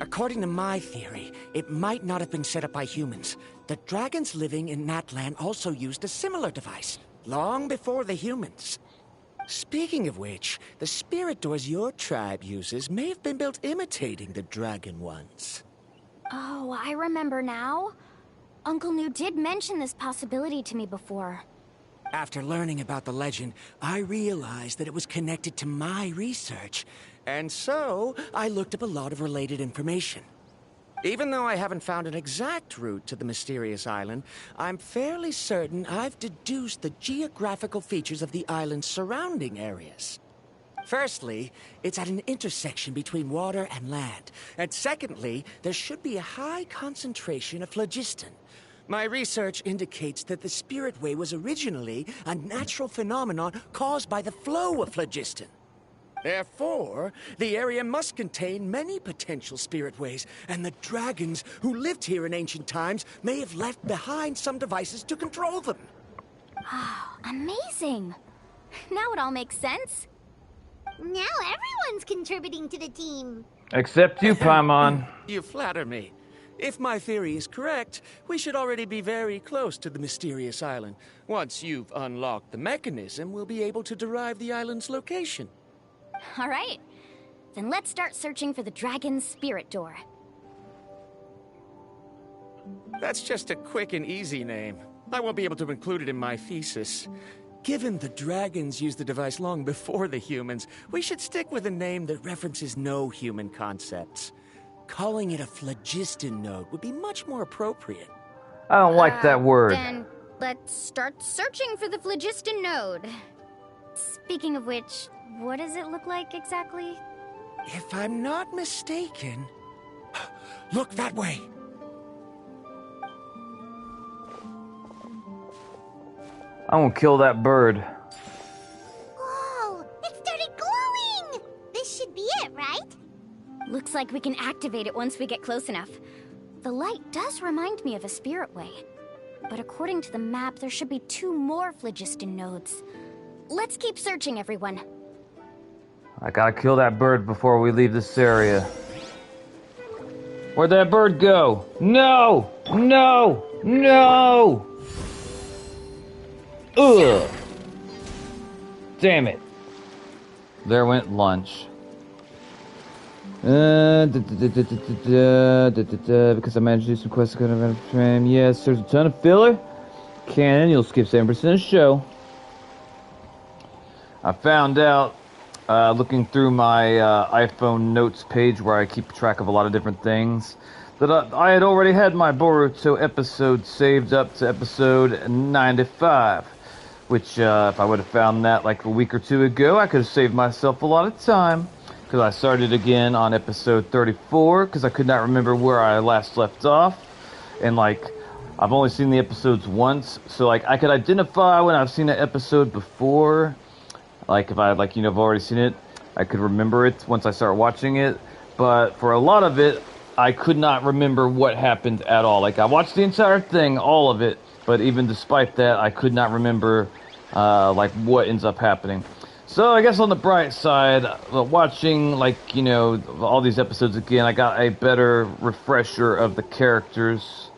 According to my theory, it might not have been set up by humans. The dragons living in Natlan also used a similar device, long before the humans. Speaking of which, the spirit doors your tribe uses may have been built imitating the dragon ones. Oh, I remember now. Uncle New did mention this possibility to me before. After learning about the legend, I realized that it was connected to my research, and so I looked up a lot of related information. Even though I haven't found an exact route to the mysterious island, I'm fairly certain I've deduced the geographical features of the island's surrounding areas. Firstly, it's at an intersection between water and land. And secondly, there should be a high concentration of phlogiston. My research indicates that the Spirit Way was originally a natural phenomenon caused by the flow of phlogiston. Therefore, the area must contain many potential spirit ways, and the dragons who lived here in ancient times may have left behind some devices to control them. Oh, amazing! Now it all makes sense. Now everyone's contributing to the team. Except you, Paimon. You flatter me. If my theory is correct, we should already be very close to the mysterious island. Once you've unlocked the mechanism, we'll be able to derive the island's location. All right. Then let's start searching for the dragon's spirit door. That's just a quick and easy name. I won't be able to include it in my thesis. Given the dragons used the device long before the humans, we should stick with a name that references no human concepts. Calling it a phlogiston node would be much more appropriate. I don't like that word. Then let's start searching for the phlogiston node. Speaking of which, what does it look like exactly? If I'm not mistaken... Look that way! I'm gonna kill that bird. Whoa! It started glowing! This should be it, right? Looks like we can activate it once we get close enough. The light does remind me of a spirit way. But according to the map, there should be 2 more phlogiston nodes. Let's keep searching, everyone. I gotta kill that bird before we leave this area. Where'd that bird go? No! No! No! Ugh! Damn it. There went lunch. Because I managed to do some quests kind of frame. Yes, there's a ton of filler. Canon, you'll skip 7% of the show. I found out, looking through my iPhone notes page where I keep track of a lot of different things, that I had already had my Boruto episode saved up to episode 95. Which, if I would have found that like a week or 2 ago, I could have saved myself a lot of time. Because I started again on episode 34, because I could not remember where I last left off. And, like, I've only seen the episodes once, so, like, I could identify when I've seen an episode before. Like, if I, like, I've already seen it, I could remember it once I start watching it. But for a lot of it, I could not remember what happened at all. Like, I watched the entire thing, all of it, but even despite that, I could not remember, like, what ends up happening. So I guess on the bright side, watching, like, all these episodes again, I got a better refresher of the characters.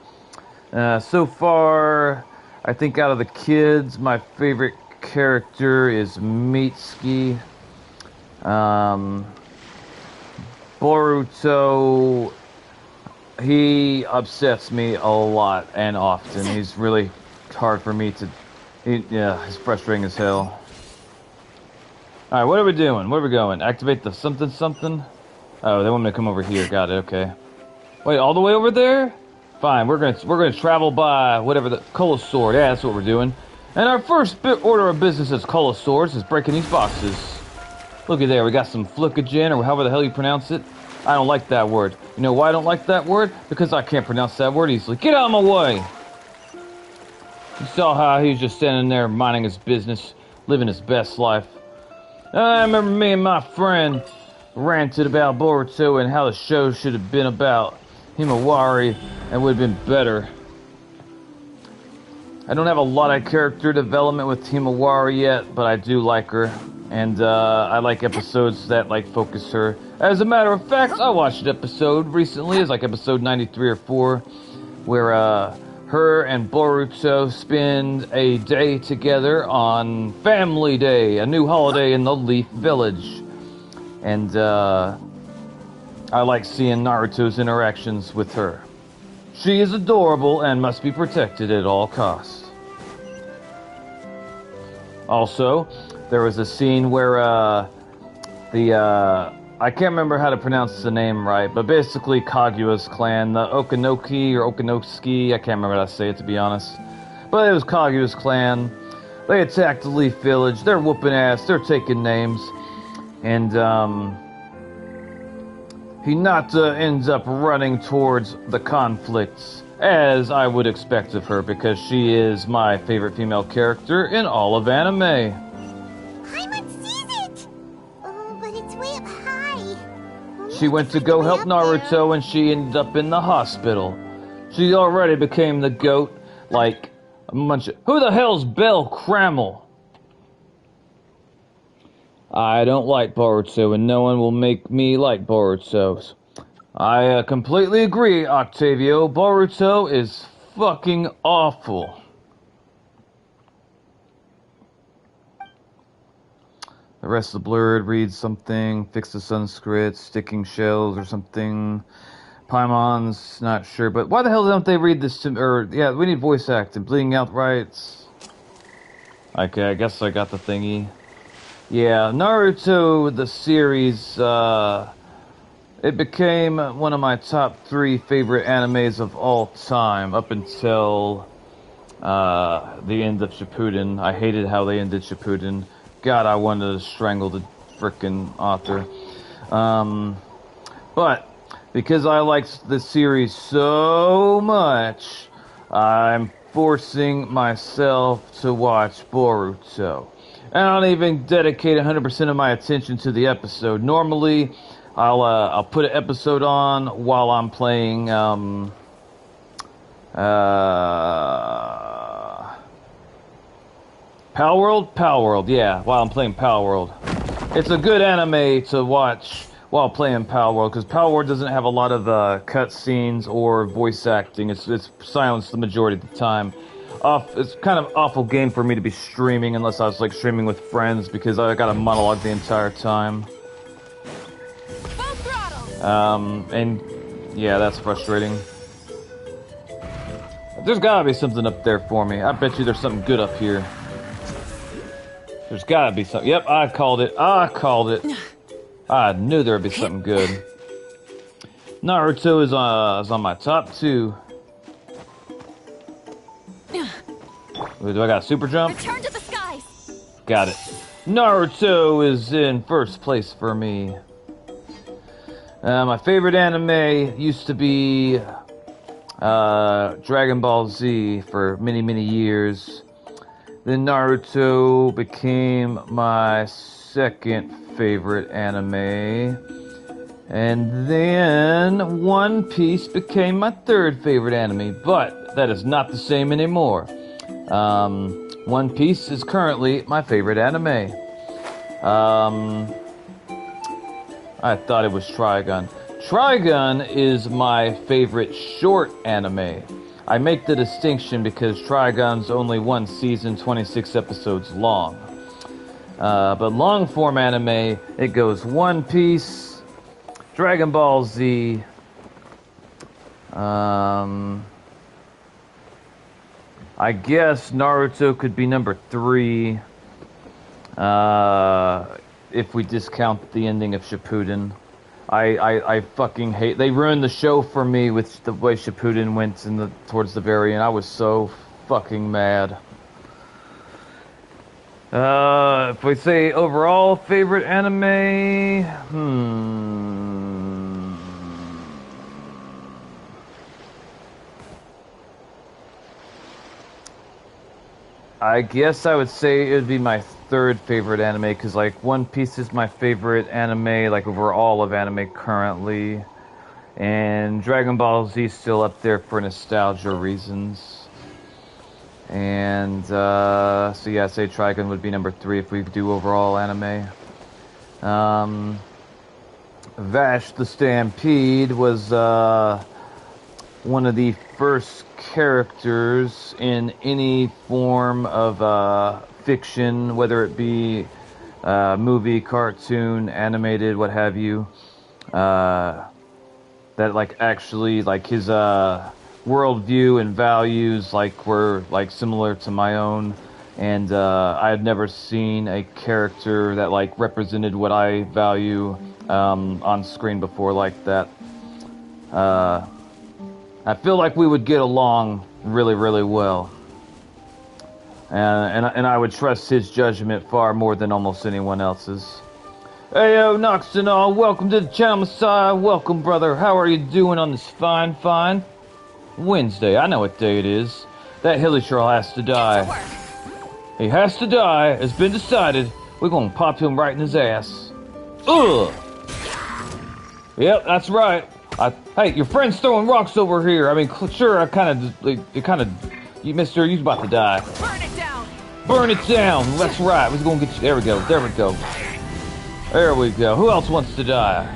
So far, I think out of the kids, my favorite character is Mitsuki. Boruto, he upsets me a lot and often. He's really hard for me to... he's frustrating as hell. Alright, what are we doing? Where are we going? Activate the something? Oh, they want me to come over here. Got it, okay. Wait, all the way over there? Fine, we're gonna travel by whatever the Colosaur. Yeah, that's what we're doing. And our first order of business as Colosaurs is breaking these boxes. Look at there, we got some Flucagen, or however the hell you pronounce it. I don't like that word. You know why I don't like that word? Because I can't pronounce that word easily. Get out of my way! You saw how he was just standing there minding his business, living his best life. I remember me and my friend ranted about Boruto and how the show should have been about Himawari and would have been better. I don't have a lot of character development with Himawari yet, but I do like her. And I like episodes that like focus her. As a matter of fact, I watched an episode recently. It's like episode 93 or 4, where her and Boruto spend a day together on Family Day, a new holiday in the Leaf Village. And I like seeing Naruto's interactions with her. She is adorable and must be protected at all costs. Also, there was a scene where I can't remember how to pronounce the name right, but basically Kaguya's clan, the Okinoki or Okinosuke, I can't remember how to say it to be honest, but it was Kaguya's clan. They attacked the Leaf Village, they're whooping ass, they're taking names, and Hinata ends up running towards the conflicts, as I would expect of her, because she is my favorite female character in all of anime. Paimon sees it! Oh, but it's way up high. She went to go help Naruto and she ended up in the hospital. She already became the GOAT, like a bunch of... Who the hell's Bell Crammel? I don't like Boruto, and no one will make me like Boruto. I completely agree, Octavio. Boruto is fucking awful. The rest of the blurred reads something, fix the Sanskrit, sticking shells or something. Paimon's not sure, but why the hell don't they read this to... Or, yeah, we need voice acting. Bleeding out rights. Okay, I guess I got the thingy. Yeah, Naruto, the series, it became one of my top 3 favorite animes of all time, up until, the end of Shippuden. I hated how they ended Shippuden. God, I wanted to strangle the frickin' author. But, because I liked the series so much, I'm forcing myself to watch Boruto. And I don't even dedicate 100% of my attention to the episode. Normally, I'll put an episode on while I'm playing, Palworld, yeah, while I'm playing Palworld. It's a good anime to watch while playing Palworld, because Palworld doesn't have a lot of cutscenes or voice acting. It's silenced the majority of the time. It's kind of awful game for me to be streaming unless I was like streaming with friends, because I got a monologue the entire time. And yeah, that's frustrating. There's gotta be something up there for me. I bet you there's something good up here. There's gotta be something. Yep, I called it. I knew there'd be something good. Naruto is on my top 2. Wait, do I got a super jump? Return to the skies. Got it. Naruto is in first place for me. My favorite anime used to be Dragon Ball Z for many, many years. Then Naruto became my second favorite anime. And then One Piece became my third favorite anime. But that is not the same anymore. One Piece is currently my favorite anime. I thought it was Trigun. Trigun is my favorite short anime. I make the distinction because Trigun's only one season, 26 episodes long. But long form anime, it goes One Piece, Dragon Ball Z, I guess Naruto could be number 3, if we discount the ending of Shippuden. I fucking hate... They ruined the show for me with the way Shippuden went towards the very end. I was so fucking mad. If we say overall favorite anime... I guess I would say it would be my third favorite anime, because like One Piece is my favorite anime, like over all of anime currently, and Dragon Ball Z is still up there for nostalgia reasons. And so yeah, I'd say Trigun would be number 3 if we do overall anime. Vash the Stampede was one of the first characters in any form of fiction, whether it be movie, cartoon, animated, what have you. That like actually like his worldview and values like were like similar to my own, and I had never seen a character that like represented what I value on screen before like that. I feel like we would get along really, really well. And I would trust his judgment far more than almost anyone else's. Hey, yo, Nox and all, welcome to the channel, Messiah. Welcome, brother. How are you doing on this fine Wednesday? I know what day it is. That Hillyshirl has to die. He has to die. It's been decided. We're gonna pop him right in his ass. Ugh! Yep, that's right. Hey, your friend's throwing rocks over here. I mean, sure, you mister, you's about to die. Burn it down! Burn it down! That's right. We're gonna get you. There we go. There we go. There we go. Who else wants to die?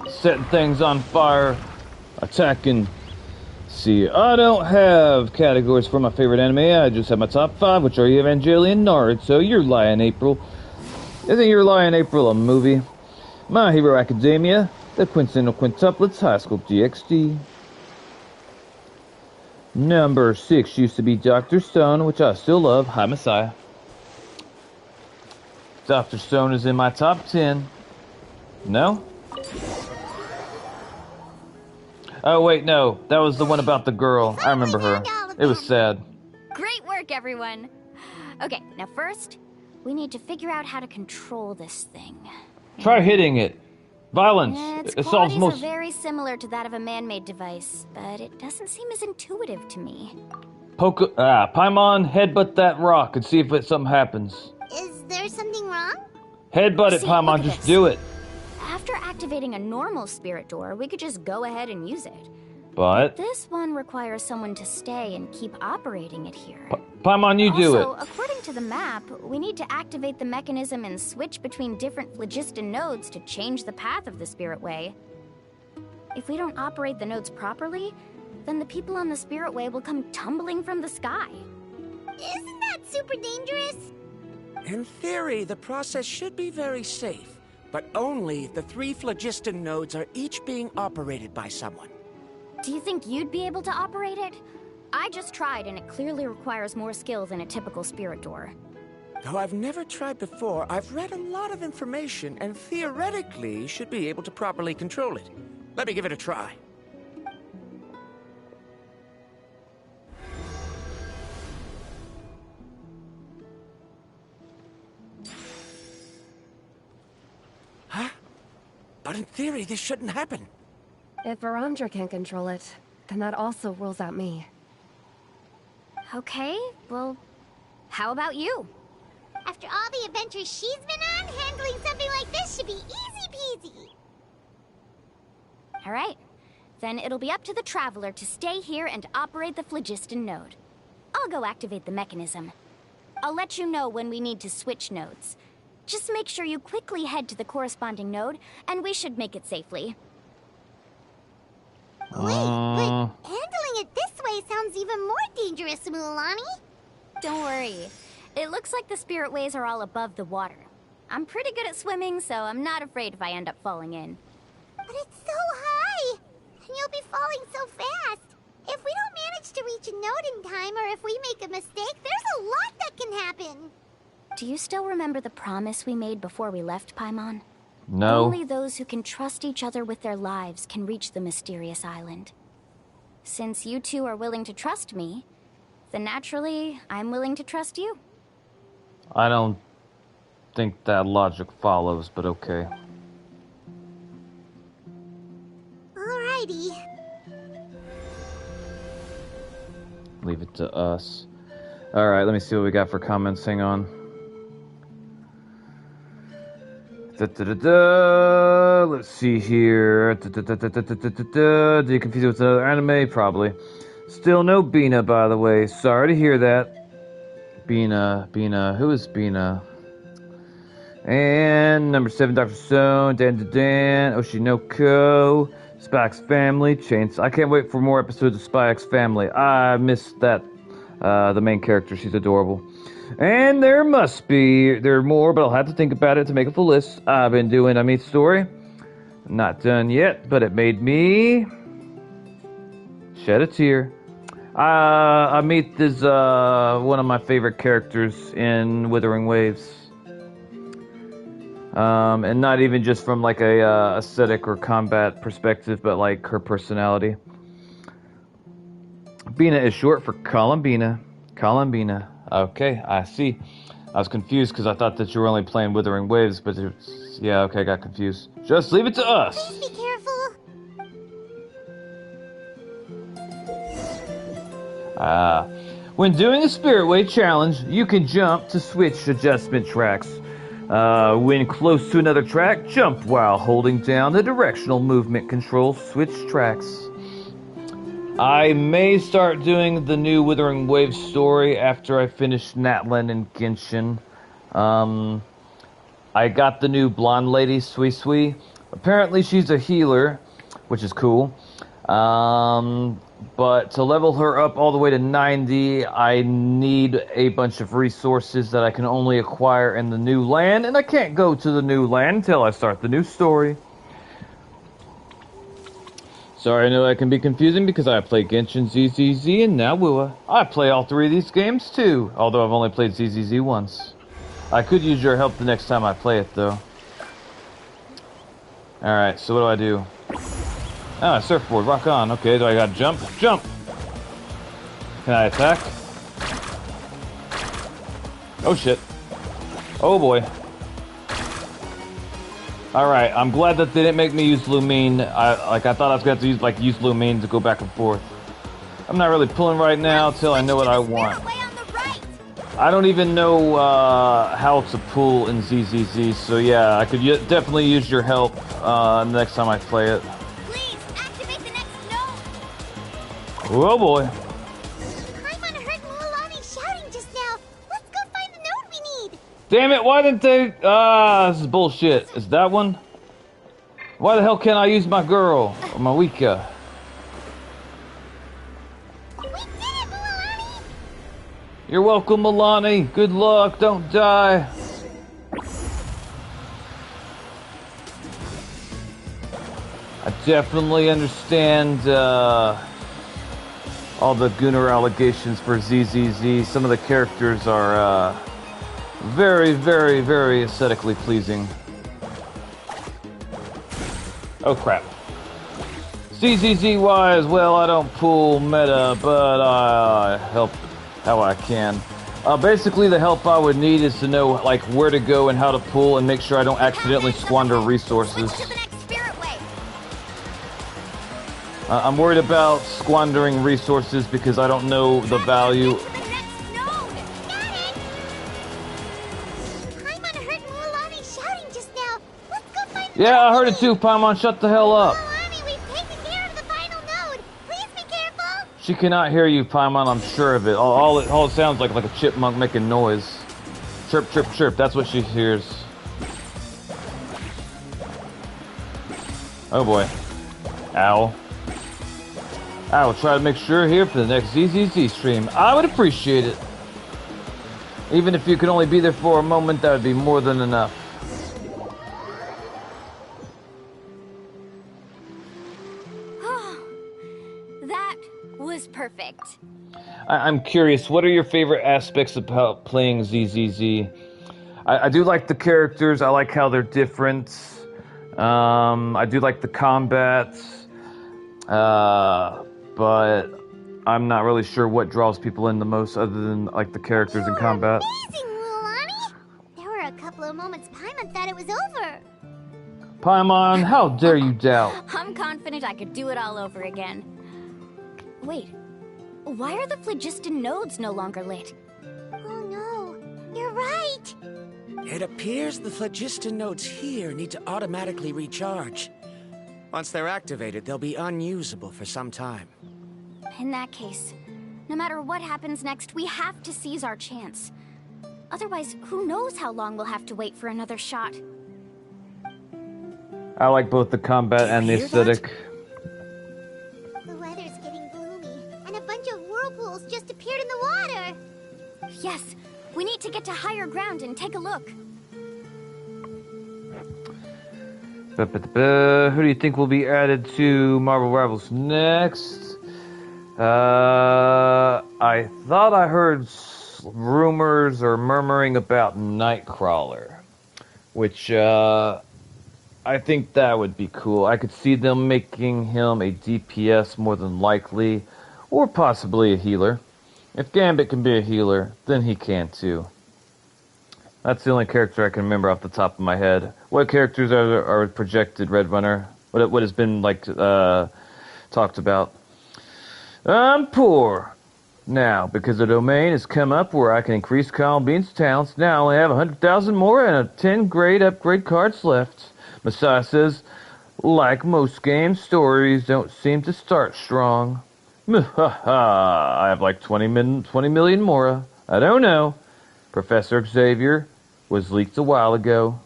Setting things on fire. Attacking. See, I don't have categories for my favorite anime. I just have my top 5, which are Evangelion, Naruto, Your Lie in April. Isn't Your Lie in April a movie? My Hero Academia, The Quincentennial Quintuplets, High School DxD. Number 6 used to be Dr. Stone, which I still love. Hi, Messiah. Dr. Stone is in my top 10. No? Oh, wait, no. That was the one about the girl. I remember her. It was sad. Great work, everyone! Okay, now first, we need to figure out how to control this thing. Try hitting it. Violence. Its It solves qualities most... are very similar to that of a man-made device, but it doesn't seem as intuitive to me. Paimon, headbutt that rock and see if something happens. Is there something wrong? Headbutt it, See, Paimon. look at Just this. do it. After activating a normal spirit door, we could just go ahead and use it. But... This one requires someone to stay and keep operating it here. Paimon, you do it. Also, according to the map, we need to activate the mechanism and switch between different phlogiston nodes to change the path of the spirit way. If we don't operate the nodes properly, then the people on the spirit way will come tumbling from the sky. Isn't that super dangerous? In theory, the process should be very safe, but only if the 3 phlogiston nodes are each being operated by someone. Do you think you'd be able to operate it? I just tried, and it clearly requires more skill than a typical spirit door. Though I've never tried before, I've read a lot of information and theoretically should be able to properly control it. Let me give it a try. Huh? But in theory, this shouldn't happen. If Verandra can't control it, then that also rules out me. Okay, well, how about you? After all the adventures she's been on, handling something like this should be easy peasy. All right, then it'll be up to the Traveler to stay here and operate the phlogiston node. I'll go activate the mechanism. I'll let you know when we need to switch nodes. Just make sure you quickly head to the corresponding node, and we should make it safely. Wait, handling it this way sounds even more dangerous, Mualani. Don't worry. It looks like the spirit ways are all above the water. I'm pretty good at swimming, so I'm not afraid if I end up falling in. But it's so high, and you'll be falling so fast. If we don't manage to reach a node in time, or if we make a mistake, there's a lot that can happen. Do you still remember the promise we made before we left, Paimon? No. Only those who can trust each other with their lives can reach the mysterious island. Since you two are willing to trust me, then naturally, I'm willing to trust you. I don't think that logic follows, but okay. Alrighty. Leave it to us. Alright, let me see what we got for comments. Hang on. Let's see here. Do you confuse it with another anime? Probably. Still no Bina, by the way. Sorry to hear that. Bina, who is Bina? And number 7, Dr. Stone, Dan, Oshinoko, Spy X Family, Chains. I can't wait for more episodes of Spy X Family. I missed that. The main character, she's adorable. And there are more, but I'll have to think about it to make a full list. I've been doing a meat story. Not done yet, but it made me shed a tear. Amit is one of my favorite characters in Withering Waves. And not even just from like a aesthetic or combat perspective, but like her personality. Bina is short for Columbina. Columbina. Okay, I see. I was confused because I thought that you were only playing Withering Waves, but it's... Yeah, okay, I got confused. Just leave it to us! Please be careful! When doing a Spirit Way challenge, you can jump to switch adjustment tracks. When close to another track, jump while holding down the directional movement control switch tracks. I may start doing the new Withering Waves story after I finish Natlan and Genshin. I got the new blonde lady, Sui Sui. Apparently she's a healer, which is cool. But to level her up all the way to 90, I need a bunch of resources that I can only acquire in the new land, and I can't go to the new land until I start the new story. Sorry, I know that can be confusing because I play Genshin, ZZZ, and now Wua. I play all 3 of these games too, although I've only played ZZZ once. I could use your help the next time I play it though. Alright, so what do? Ah, surfboard, rock on. Okay, do I gotta jump? Jump! Can I attack? Oh shit. Oh boy. Alright, I'm glad that they didn't make me use Lumine. I thought I was gonna have to use Lumine to go back and forth. I'm not really pulling right now till I know what I want. I don't even know how to pull in ZZZ, so yeah, I could definitely use your help next time I play it. Oh boy. Paimon heard Mualani shouting just now. Let's go find the node we need. Damn it, why didn't they... this is bullshit. Is that one? Why the hell can't I use my girl? Or my Wika? We did it, Mualani! You're welcome, Milani. Good luck, don't die. I definitely understand, all the Gunnar allegations for ZZZ. Some of the characters are very, very, very aesthetically pleasing. Oh crap. ZZZ-wise, well, I don't pull meta, but I help how I can. Basically, the help I would need is to know like where to go and how to pull and make sure I don't accidentally squander resources. I'm worried about squandering resources because I don't know the value. Yeah, I heard it too, Paimon. Shut the hell up. She cannot hear you, Paimon. I'm sure of it. All it sounds like a chipmunk making noise. Chirp, chirp, chirp. That's what she hears. Oh boy. Ow. I will try to make sure here for the next ZZZ stream. I would appreciate it. Even if you could only be there for a moment, that would be more than enough. That was perfect. I'm curious, what are your favorite aspects about playing ZZZ? I do like the characters. I like how they're different. I do like the combat. But I'm not really sure what draws people in the most other than like the characters in combat. Amazing, Mualani! There were a couple of moments Paimon thought it was over. Paimon, how dare you doubt? I'm confident I could do it all over again. Wait, why are the phlogiston nodes no longer lit? Oh no, you're right! It appears the phlogiston nodes here need to automatically recharge. Once they're activated, they'll be unusable for some time. In that case, no matter what happens next, we have to seize our chance. Otherwise, who knows how long we'll have to wait for another shot. I like both the combat and the aesthetic. The weather's getting gloomy, and a bunch of whirlpools just appeared in the water. Yes, we need to get to higher ground and take a look. Who do you think will be added to Marvel Rivals next? I thought I heard rumors or murmuring about Nightcrawler, which I think that would be cool. I could see them making him a DPS more than likely, or possibly a healer. If Gambit can be a healer, then he can too. That's the only character I can remember off the top of my head. What characters are projected, Red Runner? What has been like talked about? I'm poor now because the domain has come up where I can increase Colin Bean's talents. Now I only have 100,000 more and 10 great upgrade cards left. Messiah says, like most games, stories don't seem to start strong. I have like 20 million more. I don't know. Professor Xavier was leaked a while ago.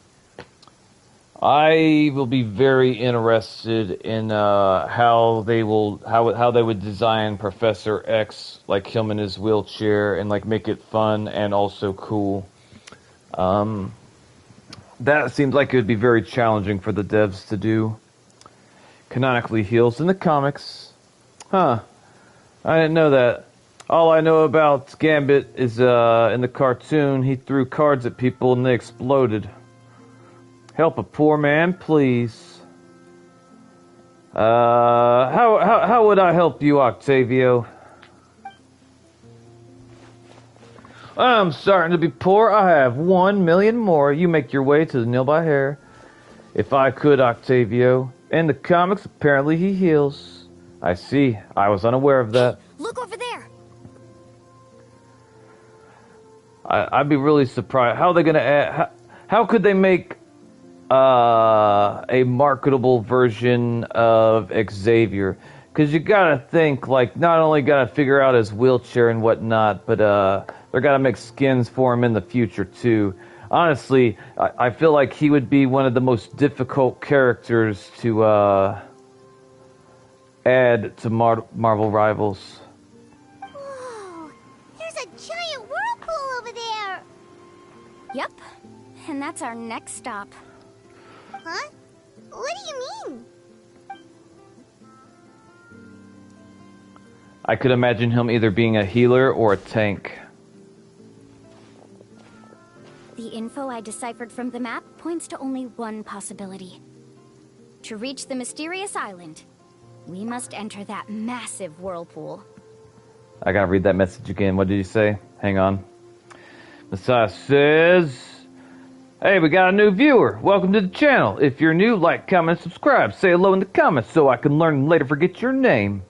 I will be very interested in how they would design Professor X, like him in his wheelchair, and like make it fun and also cool. That seems like it would be very challenging for the devs to do. Canonically heals in the comics. Huh. I didn't know that. All I know about Gambit is in the cartoon, he threw cards at people and they exploded. Help a poor man, please. How would I help you, Octavio? I'm starting to be poor. I have 1 million more. You make your way to the nearby hair. If I could, Octavio. In the comics, apparently he heals. I see. I was unaware of that. Look over there. I'd be really surprised. How are they going to add... How could they make a marketable version of Xavier? Because you got to think, like, not only got to figure out his wheelchair and whatnot, but they're got to make skins for him in the future, too. Honestly, I feel like he would be one of the most difficult characters to add to Marvel Rivals. Whoa! There's a giant whirlpool over there! Yep, and that's our next stop. Huh? What do you mean? I could imagine him either being a healer or a tank. The info I deciphered from the map points to only one possibility. To reach the mysterious island, we must enter that massive whirlpool. I gotta read that message again. What did you say? Hang on. Messiah says, hey, we got a new viewer. Welcome to the channel. If you're new, like, comment, subscribe. Say hello in the comments so I can learn and later forget your name.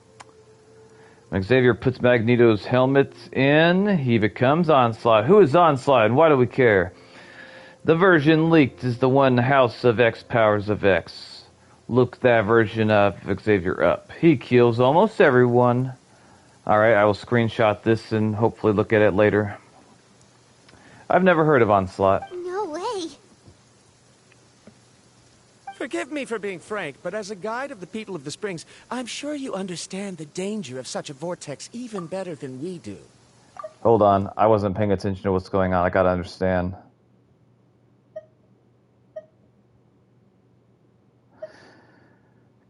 When Xavier puts Magneto's helmet in, he becomes Onslaught. Who is Onslaught and why do we care? The version leaked is the one House of X Powers of X. Look that version of Xavier up. He kills almost everyone. Alright, I will screenshot this and hopefully look at it later. I've never heard of Onslaught. No way. Forgive me for being frank, but as a guide of the people of the Springs, I'm sure you understand the danger of such a vortex even better than we do. Hold on, I wasn't paying attention to what's going on. I gotta understand.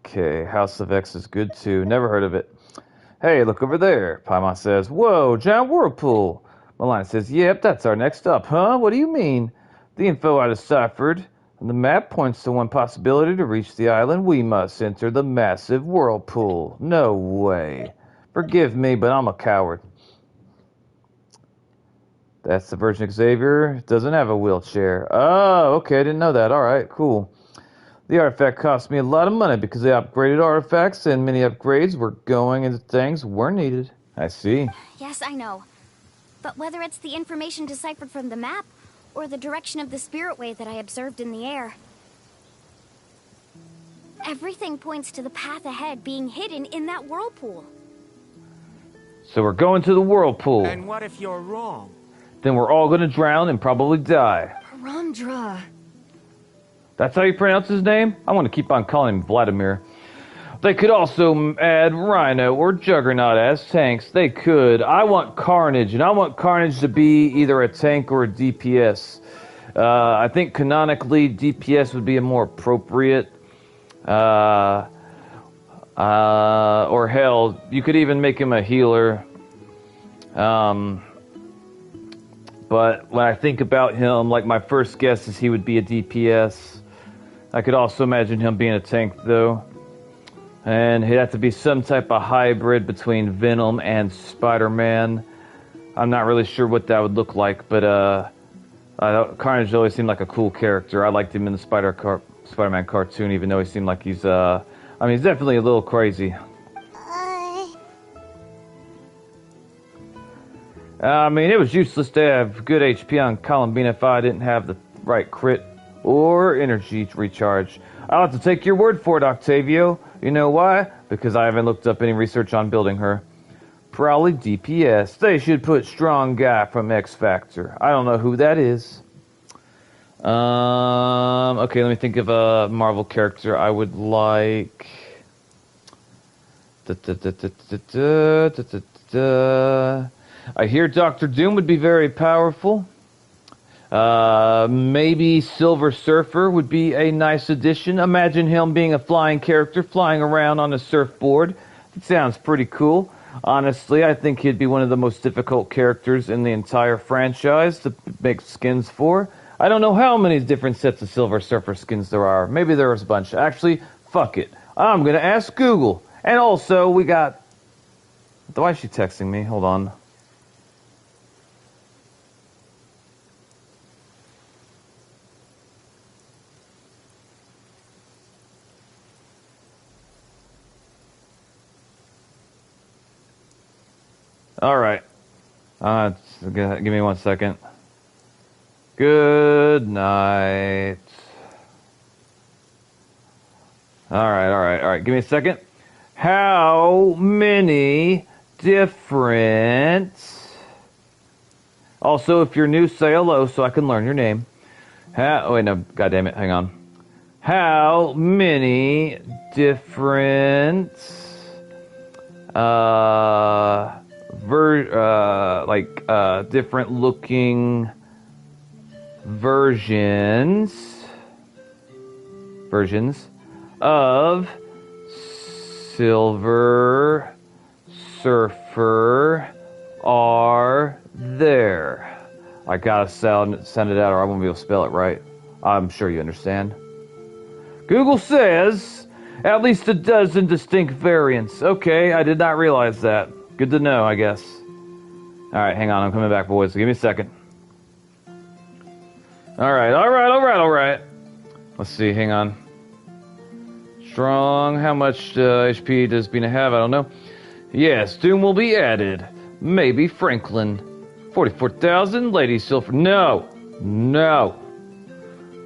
Okay, House of X is good too. Never heard of it. Hey, look over there. Paimon says, whoa, giant whirlpool. Melina says, yep, that's our next stop. Huh? What do you mean? The info I deciphered. The map points to one possibility to reach the island. We must enter the massive whirlpool. No way. Forgive me, but I'm a coward. That's the version Xavier doesn't have a wheelchair. Oh, okay, I didn't know that. All right, cool. The artifact cost me a lot of money because they upgraded artifacts and many upgrades were going into things weren't needed. I see. Yes, I know. But whether it's the information deciphered from the map or the direction of the spirit wave that I observed in the air, everything points to the path ahead being hidden in that whirlpool. So we're going to the whirlpool. And what if you're wrong? Then we're all gonna drown and probably die. Rondra. That's how you pronounce his name? I want to keep on calling him Vladimir. They could also add Rhino or Juggernaut as tanks. They could. I want Carnage, and I want Carnage to be either a tank or a DPS. I think canonically DPS would be a more appropriate. Or hell, you could even make him a healer. But when I think about him, like my first guess is he would be a DPS. I could also imagine him being a tank though. And he'd have to be some type of hybrid between Venom and Spider-Man. I'm not really sure what that would look like, but Carnage always seemed like a cool character. I liked him in the Spider-Man cartoon, even though he seemed like he's I mean, he's definitely a little crazy. I mean, it was useless to have good HP on Columbine if I didn't have the right crit or energy recharge. I'll have to take your word for it, Octavio. You know why? Because I haven't looked up any research on building her. Probably DPS. They should put strong guy from X Factor. I don't know who that is. Okay, let me think of a Marvel character I would like. I hear Doctor Doom would be very powerful. Maybe Silver Surfer would be a nice addition. Imagine him being a flying character, flying around on a surfboard. It sounds pretty cool. Honestly, I think he'd be one of the most difficult characters in the entire franchise to make skins for. I don't know how many different sets of Silver Surfer skins there are. Maybe there's a bunch. Actually, fuck it. I'm gonna ask Google. And also, we got... Why is she texting me? Hold on. All right. Give me 1 second. Good night. All right. Give me a second. How many different... Also, if you're new, say hello so I can learn your name. Oh, wait, no. God damn it. Hang on. How many different... different looking versions of Silver Surfer are there? I gotta send it out or I won't be able to spell it right. I'm sure you understand. Google says at least a dozen distinct variants. Okay, I did not realize that. Good to know, I guess. Alright, hang on, I'm coming back, boys. Give me a second. Alright. Let's see, hang on. Strong, how much HP does Bina have? I don't know. Yes, Doom will be added. Maybe Franklin. 44,000, Lady Silver. No.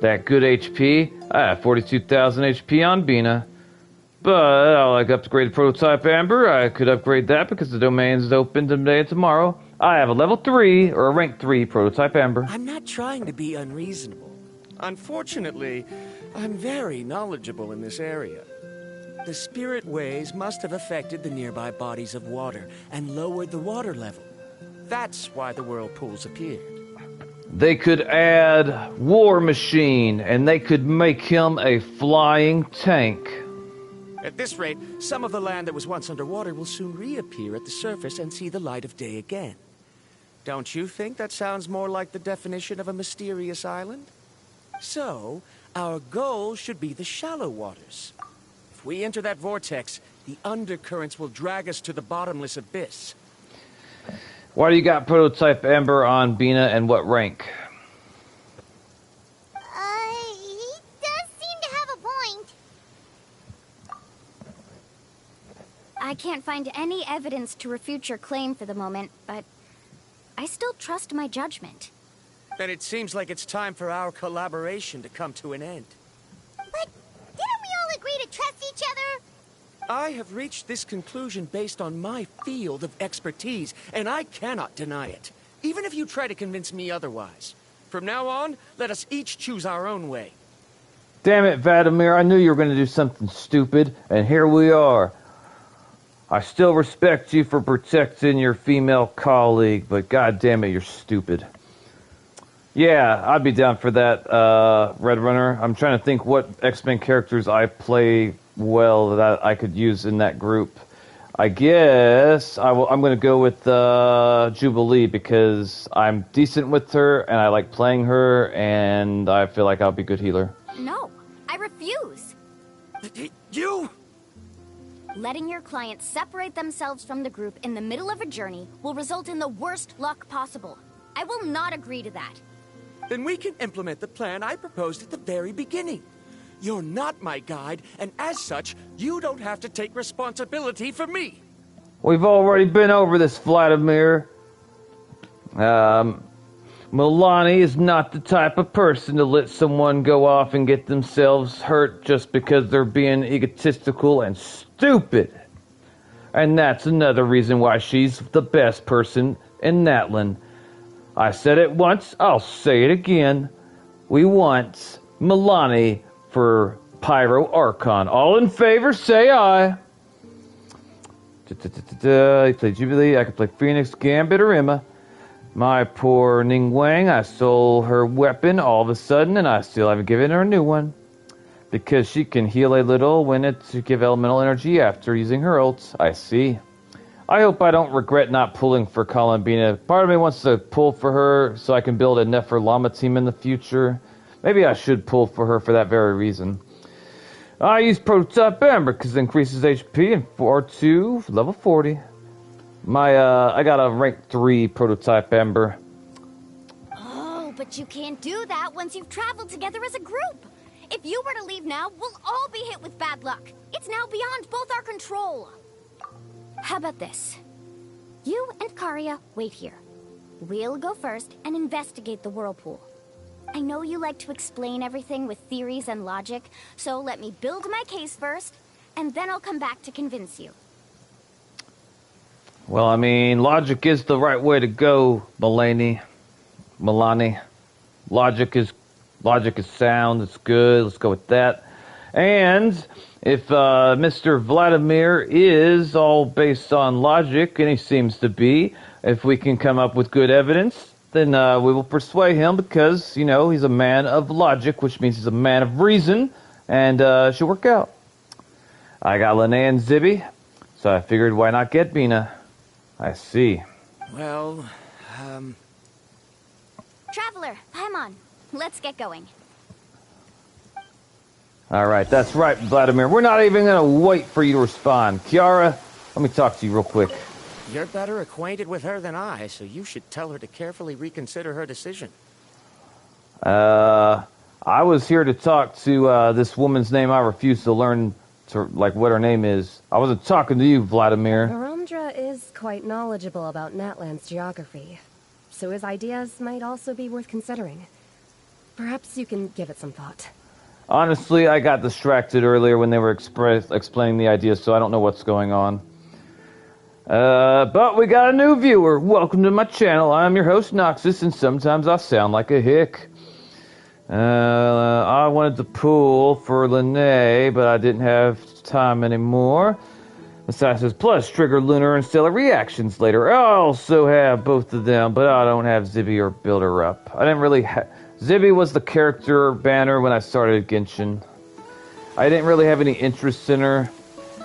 That good HP. I have 42,000 HP on Bina. But I'll upgrade the prototype Amber. I could upgrade that because the domain is open today and tomorrow. I have a level 3 or a rank 3 prototype Amber. I'm not trying to be unreasonable. Unfortunately, I'm very knowledgeable in this area. The spirit waves must have affected the nearby bodies of water and lowered the water level. That's why the whirlpools appeared. They could add War Machine, and they could make him a flying tank. At this rate, some of the land that was once underwater will soon reappear at the surface and see the light of day again. Don't you think that sounds more like the definition of a mysterious island? So, our goal should be the shallow waters. If we enter that vortex, the undercurrents will drag us to the bottomless abyss. Why do you got prototype Amber on Bina and what rank? He does seem to have a point. I can't find any evidence to refute your claim for the moment, but I still trust my judgment. Then it seems like it's time for our collaboration to come to an end. But didn't we all agree to trust each other? I have reached this conclusion based on my field of expertise, and I cannot deny it, even if you try to convince me otherwise. From now on, let us each choose our own way. Damn it, Vladimir, I knew you were going to do something stupid, and here we are. I still respect you for protecting your female colleague, but god damn it, you're stupid. Yeah, I'd be down for that, Red Runner. I'm trying to think what X-Men characters I play well that I could use in that group. I guess I'm going to go with Jubilee because I'm decent with her and I like playing her and I feel like I'll be a good healer. No, I refuse. You? Letting your clients separate themselves from the group in the middle of a journey will result in the worst luck possible. I will not agree to that. Then we can implement the plan I proposed at the very beginning. You're not my guide, and as such, you don't have to take responsibility for me. We've already been over this, Vladimir. Milani is not the type of person to let someone go off and get themselves hurt just because they're being egotistical and stupid. And that's another reason why she's the best person in Natlan. I said it once, I'll say it again. We want Milani for Pyro Archon. All in favor, say aye. You play Jubilee, I could play Phoenix, Gambit, or Emma. My poor Ning Wang, I stole her weapon all of a sudden, and I still haven't given her a new one. Because she can heal a little when it's to give elemental energy after using her ult. I see. I hope I don't regret not pulling for Columbina. Part of me wants to pull for her so I can build a Nefer Llama team in the future. Maybe I should pull for her for that very reason. I use Prototype Ember because it increases HP and R2 level 40. I got a rank 3 Prototype Ember. Oh, but you can't do that once you've traveled together as a group. If you were to leave now, we'll all be hit with bad luck. It's now beyond both our control. How about this? You and Karia wait here. We'll go first and investigate the whirlpool. I know you like to explain everything with theories and logic, so let me build my case first, and then I'll come back to convince you. Well, I mean, logic is the right way to go, Milani. Logic is sound, it's good, let's go with that. And if Mr. Vladimir is all based on logic, and he seems to be, if we can come up with good evidence, then we will persuade him because, you know, he's a man of logic, which means he's a man of reason, and it should work out. I got Linnea and Zibby, so I figured why not get Bina. I see. Well, Traveler, Paimon, let's get going. Alright, that's right, Vladimir. We're not even going to wait for you to respond. Kiara, let me talk to you real quick. You're better acquainted with her than I, so you should tell her to carefully reconsider her decision. I was here to talk to this woman's name. I refuse to learn what her name is. I wasn't talking to you, Vladimir. Varamdra is quite knowledgeable about Natlan's geography, so his ideas might also be worth considering. Perhaps you can give it some thought. Honestly, I got distracted earlier when they were explaining the ideas, so I don't know what's going on. But we got a new viewer. Welcome to my channel. I'm your host, Noxus, and sometimes I sound like a hick. I wanted to pull for Lene, but I didn't have time anymore. Besides, says, plus trigger lunar and stellar reactions later. I also have both of them, but I don't have Zibby or build her up. I didn't really Zibby was the character banner when I started Genshin. I didn't really have any interest in her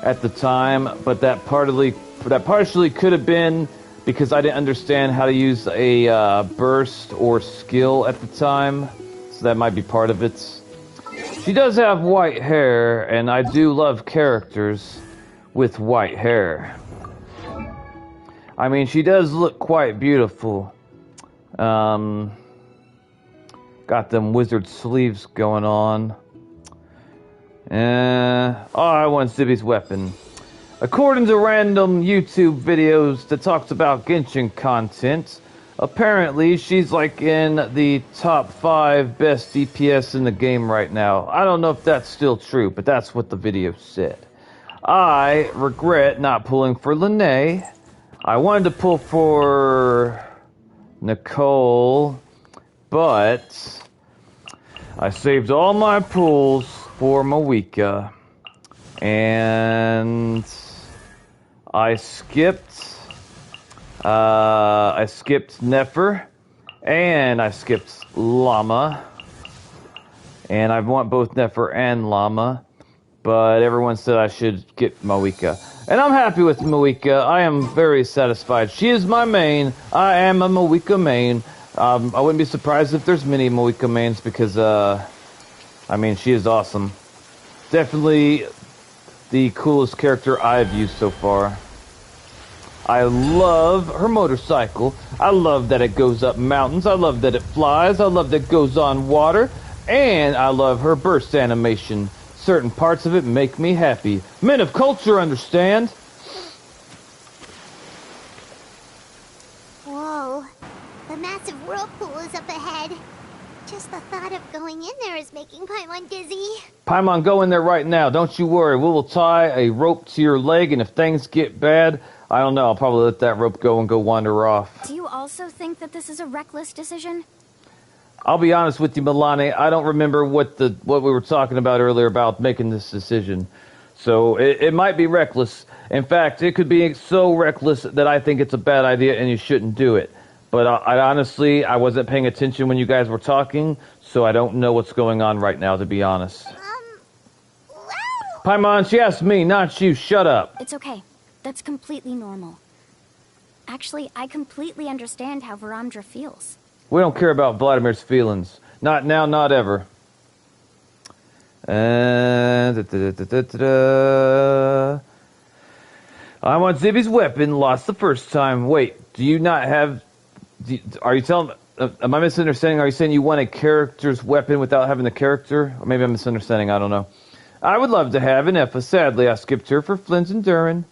at the time, but that partially could have been because I didn't understand how to use a burst or skill at the time, so that might be part of it. She does have white hair, and I do love characters with white hair. I mean, she does look quite beautiful. Got them wizard sleeves going on. I want Zibby's weapon. According to random YouTube videos that talks about Genshin content, apparently she's like in the top 5 best DPS in the game right now. I don't know if that's still true, but that's what the video said. I regret not pulling for Lene. I wanted to pull for Nicole, but I saved all my pulls for Moeka, and I skipped Nefer, and I skipped Llama, and I want both Nefer and Llama, but everyone said I should get Moeka. And I'm happy with Moeka. I am very satisfied. She is my main. I am a Moeka main. I wouldn't be surprised if there's many Moeka mains because, I mean, she is awesome. Definitely the coolest character I've used so far. I love her motorcycle. I love that it goes up mountains. I love that it flies. I love that it goes on water. And I love her burst animation. Certain parts of it make me happy. Men of culture understand. Whoa. The massive whirlpool is up ahead. Just the thought of going in there is making Paimon dizzy. Paimon, go in there right now. Don't you worry. We will tie a rope to your leg, and if things get bad, I don't know, I'll probably let that rope go and go wander off. Do you also think that this is a reckless decision? I'll be honest with you, Milani. I don't remember what we were talking about earlier about making this decision. So it might be reckless. In fact, it could be so reckless that I think it's a bad idea and you shouldn't do it. But I honestly, I wasn't paying attention when you guys were talking, so I don't know what's going on right now, to be honest. Well... Paimon, she asked me, not you. Shut up. It's okay. That's completely normal. Actually, I completely understand how Varamdra feels. We don't care about Vladimir's feelings. Not now, not ever. I want Zibby's weapon. Lost the first time. Wait, do you not have... Are you telling... am I misunderstanding? Are you saying you want a character's weapon without having the character? Or maybe I'm misunderstanding. I don't know. I would love to have Inefa. Sadly, I skipped her for Flint and Durin.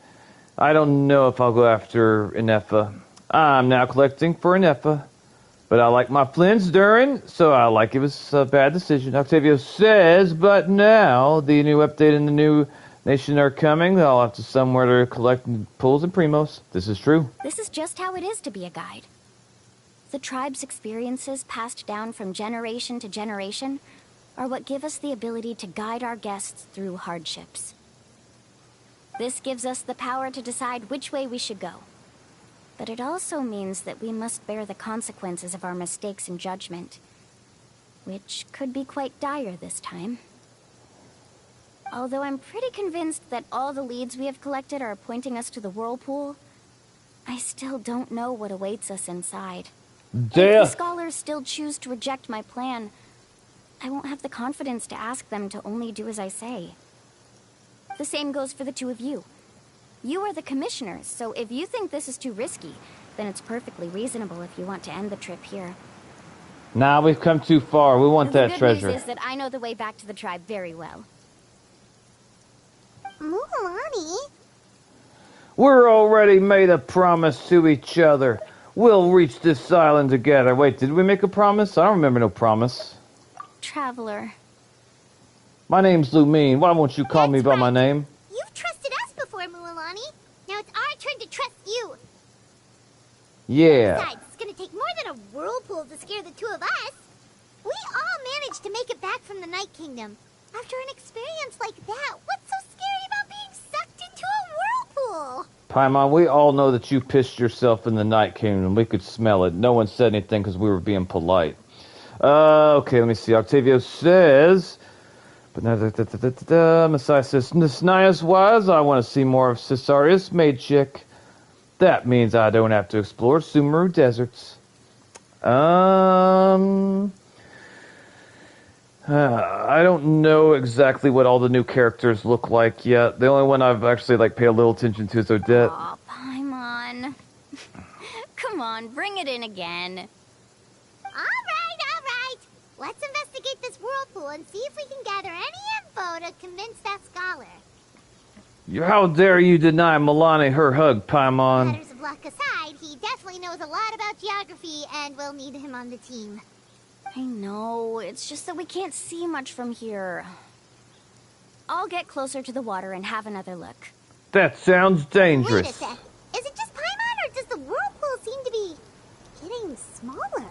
I don't know if I'll go after Inefa. I'm now collecting for Inefa. But I like my Flint's Durin, so I like it was a bad decision. Octavio says, but now the new update and the new nation are coming. I'll have to somewhere to collect pulls and primos. This is true. This is just how it is to be a guide. The tribe's experiences passed down from generation to generation are what give us the ability to guide our guests through hardships. This gives us the power to decide which way we should go. But it also means that we must bear the consequences of our mistakes and judgment, which could be quite dire this time. Although I'm pretty convinced that all the leads we have collected are pointing us to the whirlpool, I still don't know what awaits us inside. If the scholars still choose to reject my plan, I won't have the confidence to ask them to only do as I say. The same goes for the two of you. You are the commissioners, so if you think this is too risky, then it's perfectly reasonable if you want to end the trip here. Nah, we've come too far. We want that treasure. The good news is that I know the way back to the tribe very well. Mualani? We're already made a promise to each other. We'll reach this island together. Wait, did we make a promise? I don't remember no promise. Traveler. My name's Lumine. Why won't you call me by my name? You've trusted us before, Mualani. Now it's our turn to trust you. Yeah. Besides, it's gonna take more than a whirlpool to scare the two of us. We all managed to make it back from the Night Kingdom. After an experience like that, what's so scary about being sucked into a whirlpool? Paimon, we all know that you pissed yourself in the Night Kingdom. We could smell it. No one said anything because we were being polite. Okay, let me see. Octavio says... Messiah says, Nisnias-wise, I want to see more of Caesarius Maid Chick. That means I don't have to explore Sumeru deserts. I don't know exactly what all the new characters look like yet. The only one I've actually paid a little attention to is Odette. Aw, Paimon. Come on, bring it in again. All right. Let's investigate this whirlpool and see if we can gather any info to convince that scholar. How dare you deny Milani her hug, Paimon? Matters of luck aside, he definitely knows a lot about geography, and we'll need him on the team. I know, it's just that we can't see much from here. I'll get closer to the water and have another look. That sounds Wait a dangerous. sec. Is it just Paimon, or does the whirlpool seem to be getting smaller?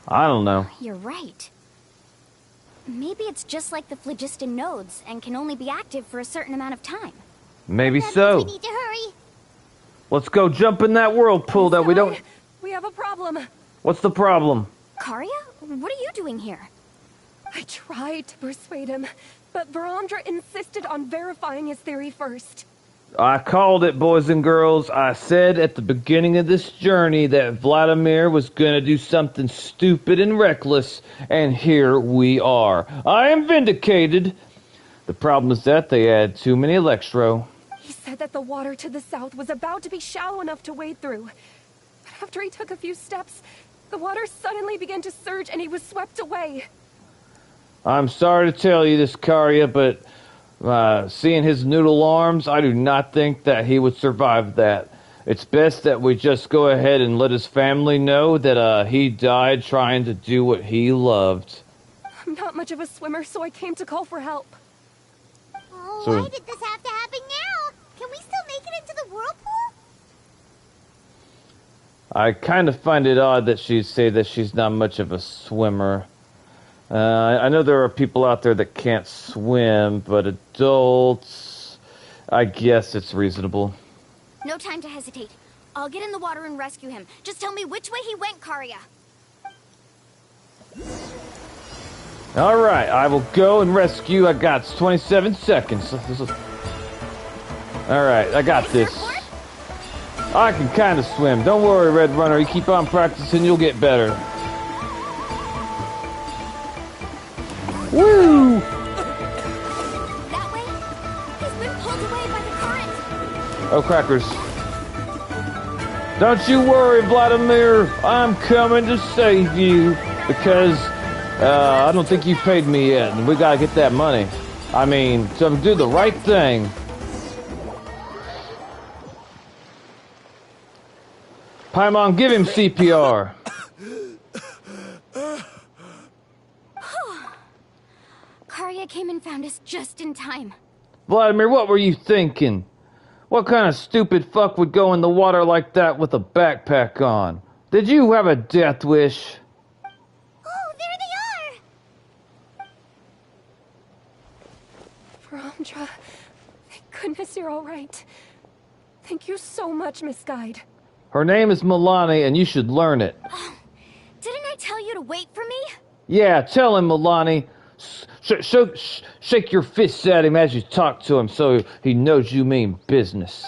I don't know. You're right. Maybe it's just like the phlogiston nodes and can only be active for a certain amount of time. Maybe That so. means we need to hurry. Let's go jump in that whirlpool that we don't... We have a problem. What's the problem? Karya? What are you doing here? I tried to persuade him, but Verandra insisted on verifying his theory first. I called it, boys and girls. I said at the beginning of this journey that Vladimir was gonna do something stupid and reckless, and here we are. I am vindicated. The problem is that they had too many Electro. He said that the water to the south was about to be shallow enough to wade through. But after he took a few steps, the water suddenly began to surge and he was swept away. I'm sorry to tell you this, Karya, but seeing his noodle arms, I do not think that he would survive that. It's best that we just go ahead and let his family know that he died trying to do what he loved. I'm not much of a swimmer, so I came to call for help. Oh, So- why did this have to happen now? Can we still make it into the whirlpool? I kind of find it odd that she'd say that she's not much of a swimmer. I know there are people out there that can't swim, but adults, I guess it's reasonable. No time to hesitate. I'll get in the water and rescue him. Just tell me which way he went, Karya. All right, I will go and rescue. I got 27 seconds. All right, I got this. I can kind of swim. Don't worry, Red Runner. You keep on practicing, you'll get better. Woo! That way? He's been pulled away by the current. Oh, crackers. Don't you worry, Vladimir. I'm coming to save you because I don't think you paid me yet, and we gotta get that money. I mean, so do the right thing. Paimon, give him CPR. Karya came and found us just in time. Vladimir, what were you thinking? What kind of stupid fuck would go in the water like that with a backpack on? Did you have a death wish? Oh, there they are! Verandra, thank goodness you're all right. Thank you so much, Miss Guide. Her name is Milani, and you should learn it. Didn't I tell you to wait for me? Yeah, tell him, Milani. Shake your fists at him as you talk to him so he knows you mean business.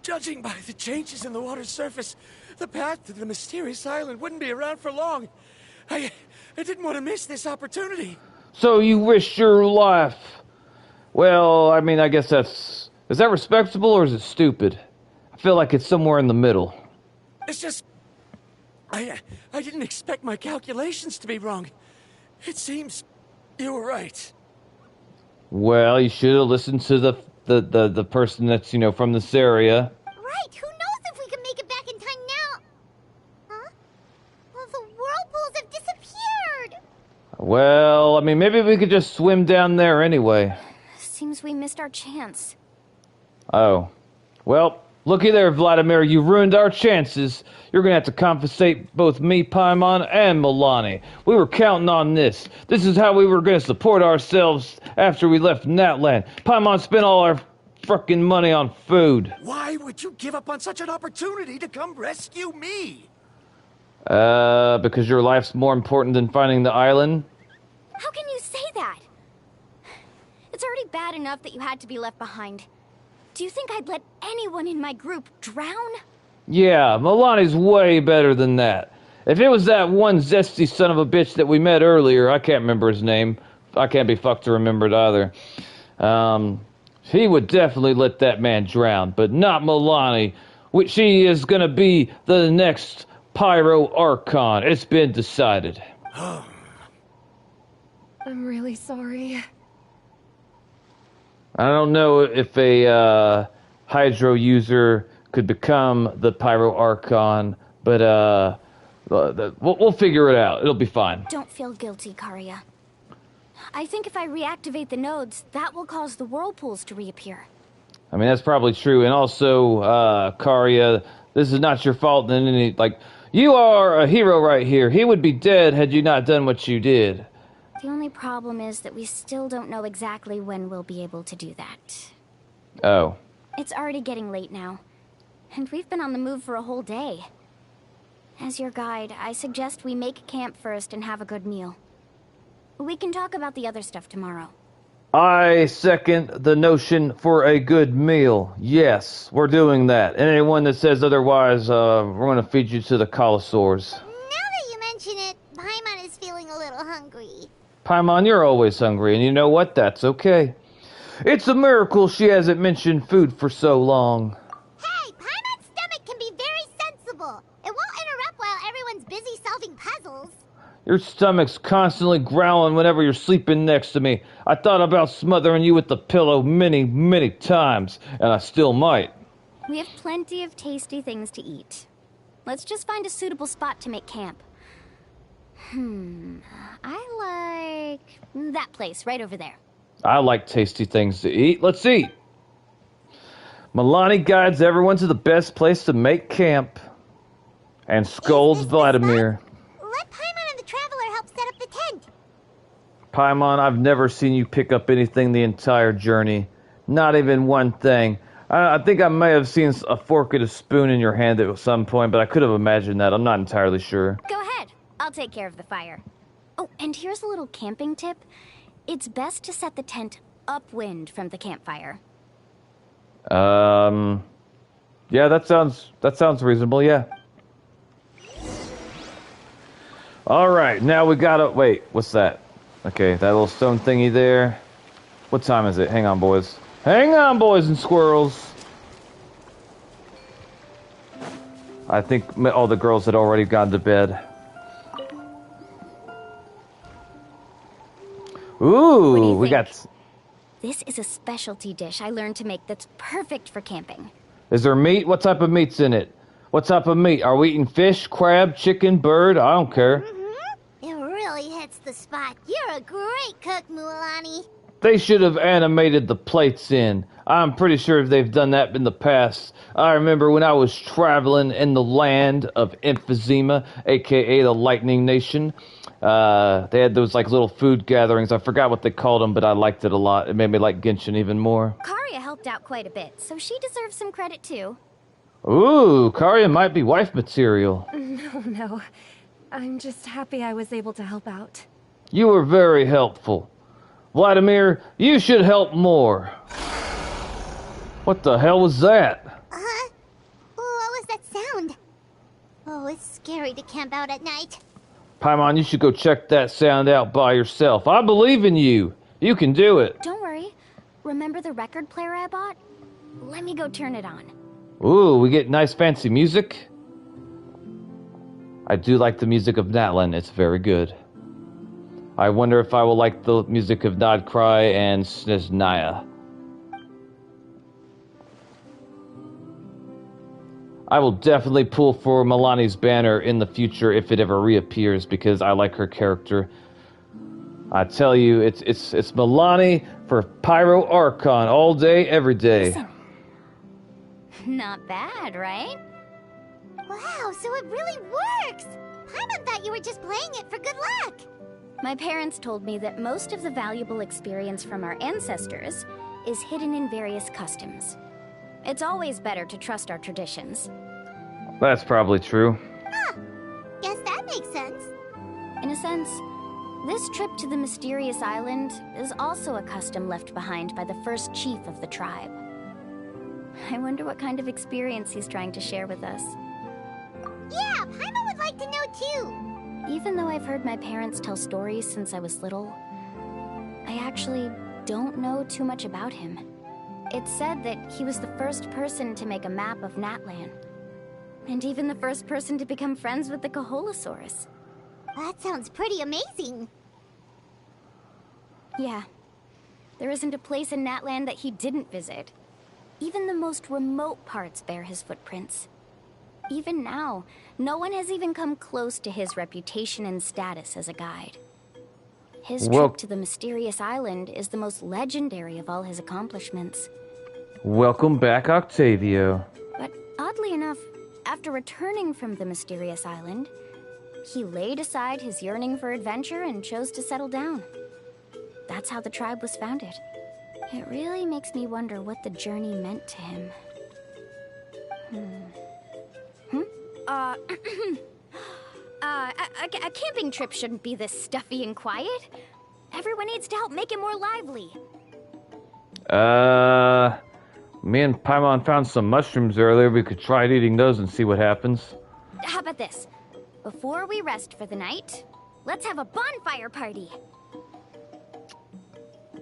Judging by the changes in the water's surface, the path to the mysterious island wouldn't be around for long. I didn't want to miss this opportunity. So you risked your life. Well, I mean, I guess that's... Is that respectable or is it stupid? I feel like it's somewhere in the middle. It's just... I didn't expect my calculations to be wrong. It seems you were right. Well, you should have listened to the person that's, you know, from this area. Right, who knows if we can make it back in time now? Huh? Well, the whirlpools have disappeared! Well, I mean, maybe we could just swim down there anyway. Seems we missed our chance. Oh. Well, looky there, Vladimir. You ruined our chances. You're gonna have to compensate both me, Paimon, and Milani. We were counting on this. This is how we were gonna support ourselves after we left Natlan. Paimon spent all our frickin' money on food. Why would you give up on such an opportunity to come rescue me? Because your life's more important than finding the island? How can you say that? It's already bad enough that you had to be left behind. Do you think I'd let anyone in my group drown? Yeah, Milani's way better than that. If it was that one zesty son of a bitch that we met earlier, I can't remember his name. I can't be fucked to remember it either. He would definitely let that man drown, but not Milani. She is gonna be the next Pyro Archon. It's been decided. I'm really sorry. I don't know if a Hydro user could become the Pyro Archon, but we'll figure it out. It'll be fine. Don't feel guilty, Karya. I think if I reactivate the nodes, that will cause the whirlpools to reappear. I mean, that's probably true. And also, Karya, this is not your fault in any, like, you are a hero right here. He would be dead had you not done what you did. The only problem is that we still don't know exactly when we'll be able to do that. Oh. It's already getting late now, and we've been on the move for a whole day. As your guide, I suggest we make camp first and have a good meal. We can talk about the other stuff tomorrow. I second the notion for a good meal. Yes, we're doing that. And anyone that says otherwise, we're going to feed you to the Colosaurs. Now that you mention it, Paimon is feeling a little hungry. Paimon, you're always hungry, and you know what? That's okay. It's a miracle she hasn't mentioned food for so long. Hey, Paimon's stomach can be very sensible. It won't interrupt while everyone's busy solving puzzles. Your stomach's constantly growling whenever you're sleeping next to me. I thought about smothering you with the pillow many, many times, and I still might. We have plenty of tasty things to eat. Let's just find a suitable spot to make camp. I like that place right over there. I like tasty things to eat. Let's eat. Milani guides everyone to the best place to make camp. And scolds Vladimir. Let Paimon and the Traveler help set up the tent. Paimon, I've never seen you pick up anything the entire journey. Not even one thing. I think I may have seen a fork and a spoon in your hand at some point, but I could have imagined that. I'm not entirely sure. Go ahead. I'll take care of the fire. Oh, and here's a little camping tip. It's best to set the tent upwind from the campfire. Yeah, that sounds reasonable, yeah. Alright, now we gotta... Wait, what's that? Okay, that little stone thingy there. What time is it? Hang on, boys. Hang on, boys and squirrels! I think all the girls had already gone to bed. Ooh, we got... This is a specialty dish I learned to make that's perfect for camping. Is there meat? What type of meat's in it? What type of meat? Are we eating fish, crab, chicken, bird? I don't care. It really hits the spot. You're a great cook, Mualani. They should have animated the plates in. I'm pretty sure they've done that in the past. I remember when I was traveling in the land of Emphysema, aka the Lightning Nation. They had those like little food gatherings. I forgot what they called them, but I liked it a lot. It made me like Genshin even more. Karya helped out quite a bit, so she deserves some credit too. Ooh, Karya might be wife material. No. I'm just happy I was able to help out. You were very helpful. Vladimir, you should help more. What the hell was that? What was that sound? Oh, it's scary to camp out at night. Paimon, you should go check that sound out by yourself. I believe in you. You can do it. Don't worry. Remember the record player I bought? Let me go turn it on. Ooh, we get nice fancy music. I do like the music of Natlan. It's very good. I wonder if I will like the music of Nod Cry and Sneznaya. I will definitely pull for Milani's banner in the future if it ever reappears because I like her character. I tell you, it's Milani for Pyro Archon all day, every day. Listen. Not bad, right? Wow, so it really works! Paimon thought you were just playing it for good luck. My parents told me that most of the valuable experience from our ancestors is hidden in various customs. It's always better to trust our traditions. That's probably true. Guess that makes sense. In a sense, this trip to the mysterious island is also a custom left behind by the first chief of the tribe. I wonder what kind of experience he's trying to share with us. Yeah, Paimon would like to know too. Even though I've heard my parents tell stories since I was little, I actually don't know too much about him. It's said that he was the first person to make a map of Natlan. And even the first person to become friends with the Caholosaurus. That sounds pretty amazing. Yeah. There isn't a place in Natlan that he didn't visit. Even the most remote parts bear his footprints. Even now, no one has even come close to his reputation and status as a guide. His Well, trip to the mysterious island is the most legendary of all his accomplishments. welcome back, Octavio. But oddly enough, after returning from the mysterious island, he laid aside his yearning for adventure and chose to settle down. That's how the tribe was founded. It really makes me wonder what the journey meant to him. A camping trip shouldn't be this stuffy and quiet. Everyone needs to help make it more lively. Me and Paimon found some mushrooms earlier. We could try eating those and see what happens. How about this? Before we rest for the night, let's have a bonfire party.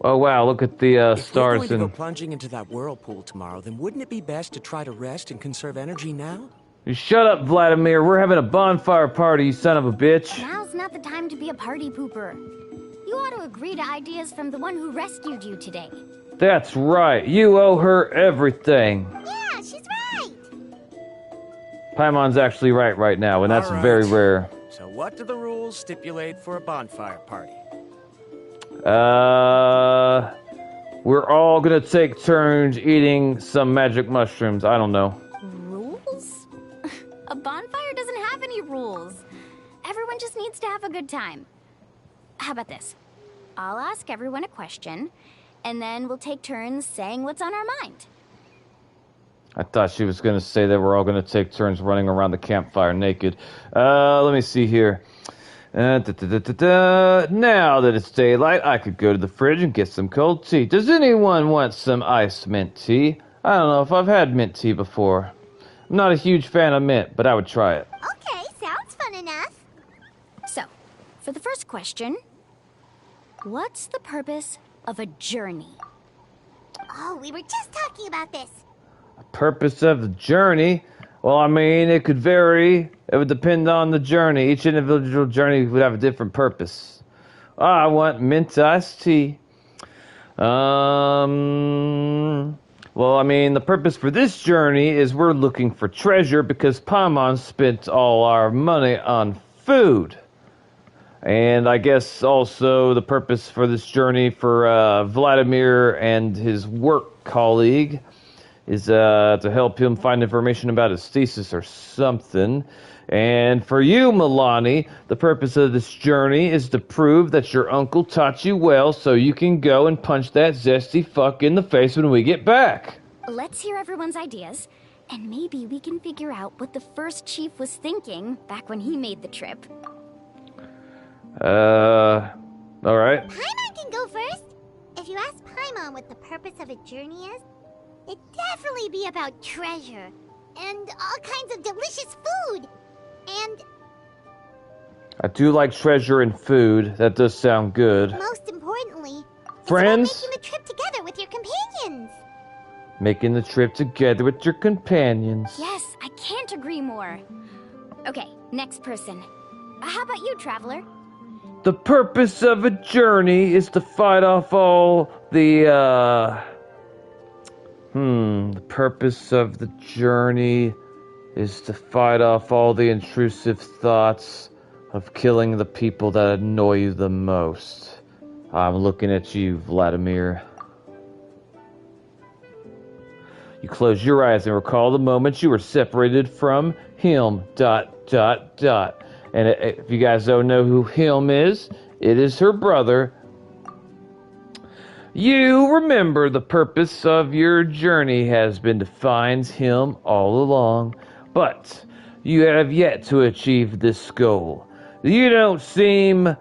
Oh wow, look at the If we're stars going to and... go plunging into that whirlpool tomorrow, then wouldn't it be best to try to rest and conserve energy now? You shut up, Vladimir. We're having a bonfire party, you son of a bitch. Now's not the time to be a party pooper. You ought to agree to ideas from the one who rescued you today. That's right. You owe her everything. Yeah, she's right. Paimon's actually right now, and that's All right. very rare. So what do the rules stipulate for a bonfire party? We're all gonna take turns eating some magic mushrooms. I don't know. Rules? A bonfire doesn't have any rules. Everyone just needs to have a good time. How about this? I'll ask everyone a question, and then we'll take turns saying what's on our mind. I thought she was gonna say that we're all gonna take turns running around the campfire naked. Let me see here. Now that it's daylight, I could go to the fridge and get some cold tea. Does anyone want some iced mint tea? I don't know if I've had mint tea before. I'm not a huge fan of mint, but I would try it. Okay, sounds fun enough. So, for the first question, what's the purpose of a journey? Oh, we were just talking about this. Purpose of the journey? Well, I mean, it could vary. It would depend on the journey. Each individual journey would have a different purpose. I want mint iced tea. Well, I mean, the purpose for this journey is we're looking for treasure because Paimon spent all our money on food. And I guess also the purpose for this journey for Vladimir and his work colleague is to help him find information about his thesis or something. And for you, Milani, the purpose of this journey is to prove that your uncle taught you well so you can go and punch that zesty fuck in the face when we get back. Let's hear everyone's ideas, and maybe we can figure out what the first chief was thinking back when he made the trip. Alright. Paimon can go first. If you ask Paimon what the purpose of a journey is, it'd definitely be about treasure and all kinds of delicious food. And I do like treasure and food. That does sound good. most importantly, Friends? it's about making the trip together with your companions. Making the trip together with your companions. Yes, I can't agree more. Okay, next person. How about you, Traveler? The purpose of a journey is to fight off all the, The purpose of the journey is to fight off all the intrusive thoughts of killing the people that annoy you the most. I'm looking at you, Vladimir. You close your eyes and recall the moment you were separated from him, ... And if you guys don't know who him is, it is her brother. You remember the purpose of your journey has been to find him all along, but you have yet to achieve this goal. You don't seem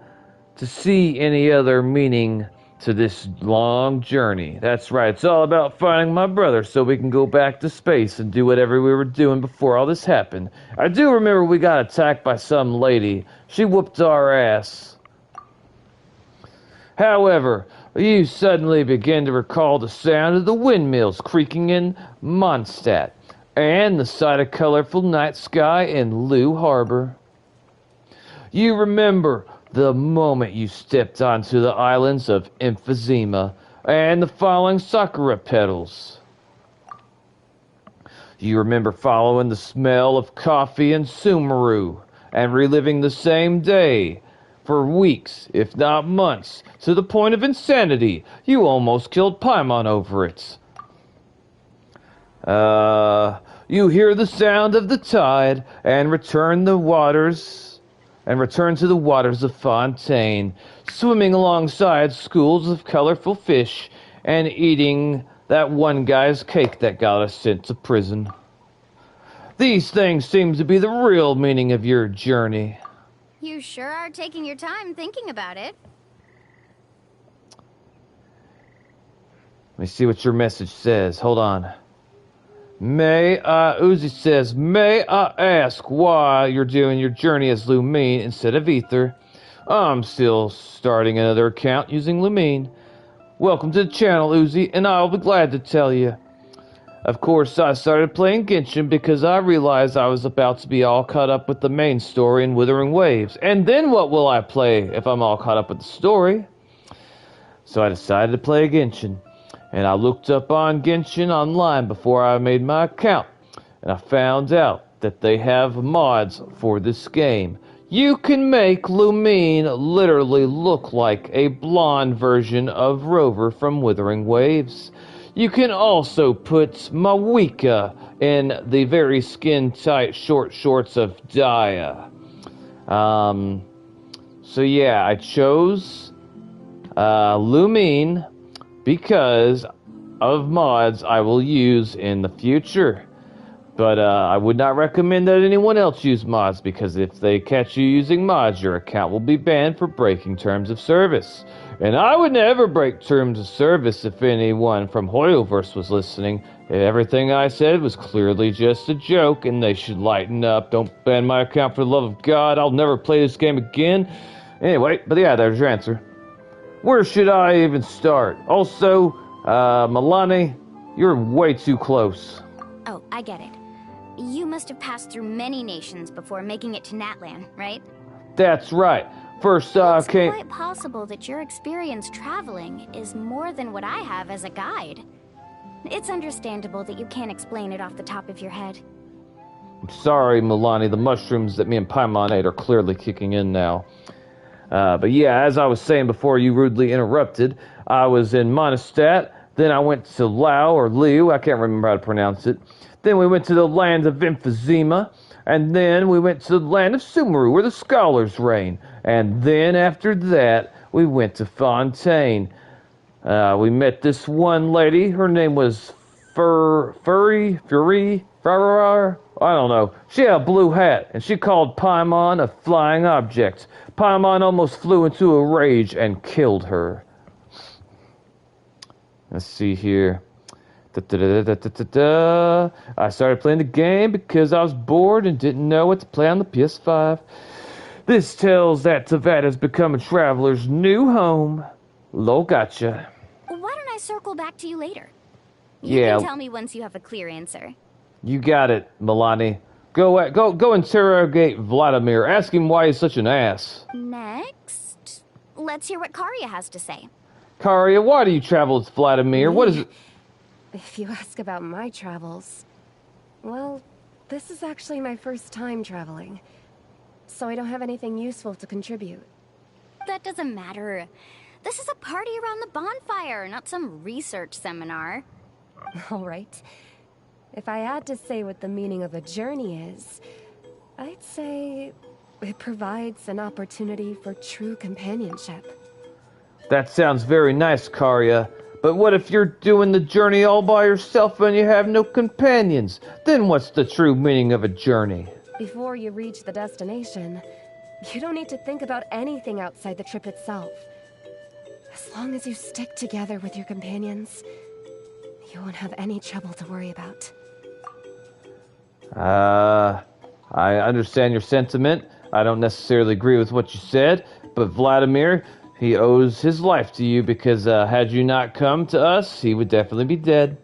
to see any other meaning to this long journey. That's right, it's all about finding my brother so we can go back to space and do whatever we were doing before all this happened. I do remember we got attacked by some lady. She whooped our ass. However, you suddenly begin to recall the sound of the windmills creaking in Mondstadt and the sight of colorful night sky in Looe Harbor. You remember the moment you stepped onto the islands of Emphysema and the falling sakura petals. You remember following the smell of coffee in Sumeru and reliving the same day for weeks, if not months, to the point of insanity. You almost killed Paimon over it. You hear the sound of the tide and return to the waters of Fontaine, swimming alongside schools of colorful fish and eating that one guy's cake that got us sent to prison. These things seem to be the real meaning of your journey. You sure are taking your time thinking about it. Let me see what your message says. Hold on. Uzi says, may I ask why you're doing your journey as Lumine instead of Ether? I'm still starting another account using Lumine. Welcome to the channel, Uzi, and I'll be glad to tell you. Of course, I started playing Genshin because I realized I was about to be all caught up with the main story in Withering Waves. And then what will I play if I'm all caught up with the story? So I decided to play Genshin. And I looked up on Genshin online before I made my account. And I found out that they have mods for this game. You can make Lumine literally look like a blonde version of Rover from Withering Waves. You can also put Mawika in the very skin-tight short shorts of Daya. So yeah, I chose Lumine because of mods I will use in the future. But I would not recommend that anyone else use mods, because if they catch you using mods, your account will be banned for breaking terms of service. And I would never break terms of service if anyone from Hoyoverse was listening. Everything I said was clearly just a joke, and they should lighten up. Don't ban my account for the love of God. I'll never play this game again. Anyway, but yeah, there's your answer. Where should I even start? Also, Milani, you're way too close. Oh, I get it. You must have passed through many nations before making it to Natlan, right? That's right. First, It's came... quite possible that your experience traveling is more than what I have as a guide. It's understandable that you can't explain it off the top of your head. I'm sorry, Milani. The mushrooms that me and Paimon ate are clearly kicking in now. But yeah, as I was saying before you rudely interrupted, I was in Mondstadt, then I went to Lao, or Liu, I can't remember how to pronounce it. Then we went to the land of Emphysema, and then we went to the land of Sumeru, where the scholars reign. And then after that, we went to Fontaine. We met this one lady, her name was Fury, I don't know. She had a blue hat, and she called Paimon a flying object. Paimon almost flew into a rage and killed her. Let's see here. I started playing the game because I was bored and didn't know what to play on the PS5. This tells that Teyvat has become a traveler's new home. Lol, gotcha. Why don't I circle back to you later? Yeah. You can tell me once you have a clear answer. You got it, Milani. Go interrogate Vladimir. Ask him why he's such an ass. Next, let's hear what Karya has to say. Karya, why do you travel with Vladimir? What is it? If you ask about my travels, well, this is actually my first time traveling, so I don't have anything useful to contribute. That doesn't matter. This is a party around the bonfire, not some research seminar. All right. If I had to say what the meaning of a journey is, I'd say it provides an opportunity for true companionship. That sounds very nice, Karya. But what if you're doing the journey all by yourself and you have no companions? Then what's the true meaning of a journey? Before you reach the destination, you don't need to think about anything outside the trip itself. As long as you stick together with your companions, you won't have any trouble to worry about. I understand your sentiment. I don't necessarily agree with what you said, but Vladimir, he owes his life to you because had you not come to us, he would definitely be dead.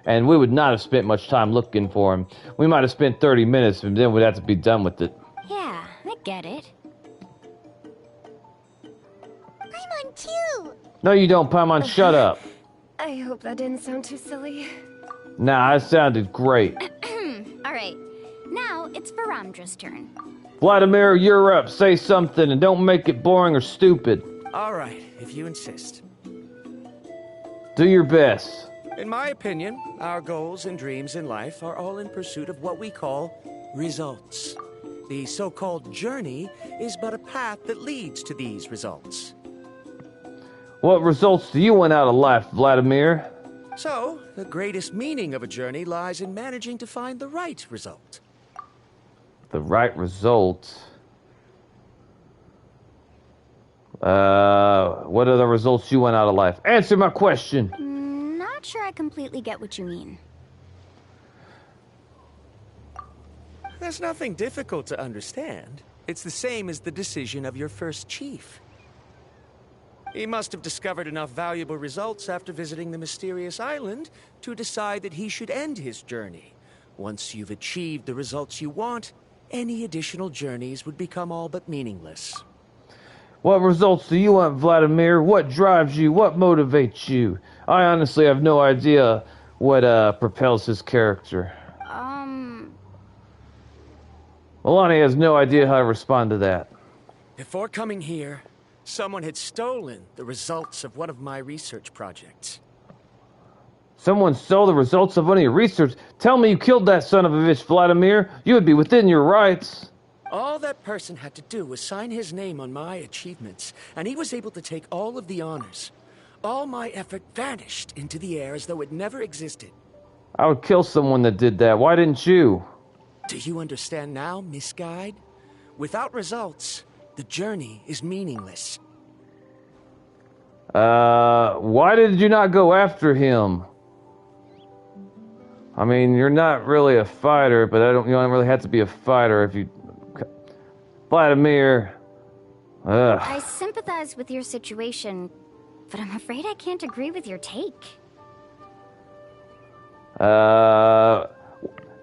And we would not have spent much time looking for him. We might have spent 30 minutes, and then we'd have to be done with it. Yeah, I get it. Paimon too! No, you don't, Paimon. Shut up. I hope that didn't sound too silly. Nah, it sounded great. Alright, now it's Varandra's turn. Vladimir, you're up. Say something and don't make it boring or stupid. All right, if you insist. Do your best. In my opinion, our goals and dreams in life are all in pursuit of what we call results. The so-called journey is but a path that leads to these results. What results do you want out of life, Vladimir? So, the greatest meaning of a journey lies in managing to find the right result. The right result? What are the results you want out of life? Answer my question! Not sure I completely get what you mean. There's nothing difficult to understand. It's the same as the decision of your first chief. He must have discovered enough valuable results after visiting the mysterious island to decide that he should end his journey. Once you've achieved the results you want, any additional journeys would become all but meaningless. What results do you want, Vladimir? What drives you? What motivates you? I honestly have no idea what propels his character. Milani has no idea how to respond to that. Before coming here, someone had stolen the results of one of my research projects. Someone stole the results of one of your research? Tell me you killed that son of a bitch, Vladimir. You would be within your rights. All that person had to do was sign his name on my achievements, and he was able to take all of the honors. All my effort vanished into the air as though it never existed. I would kill someone that did that. Why didn't you? Do you understand now, Miss Guide? Without results, the journey is meaningless. Why did you not go after him? I mean, you're not really a fighter, but you don't really have to be a fighter if you... Vladimir. Ugh. I sympathize with your situation, but I'm afraid I can't agree with your take.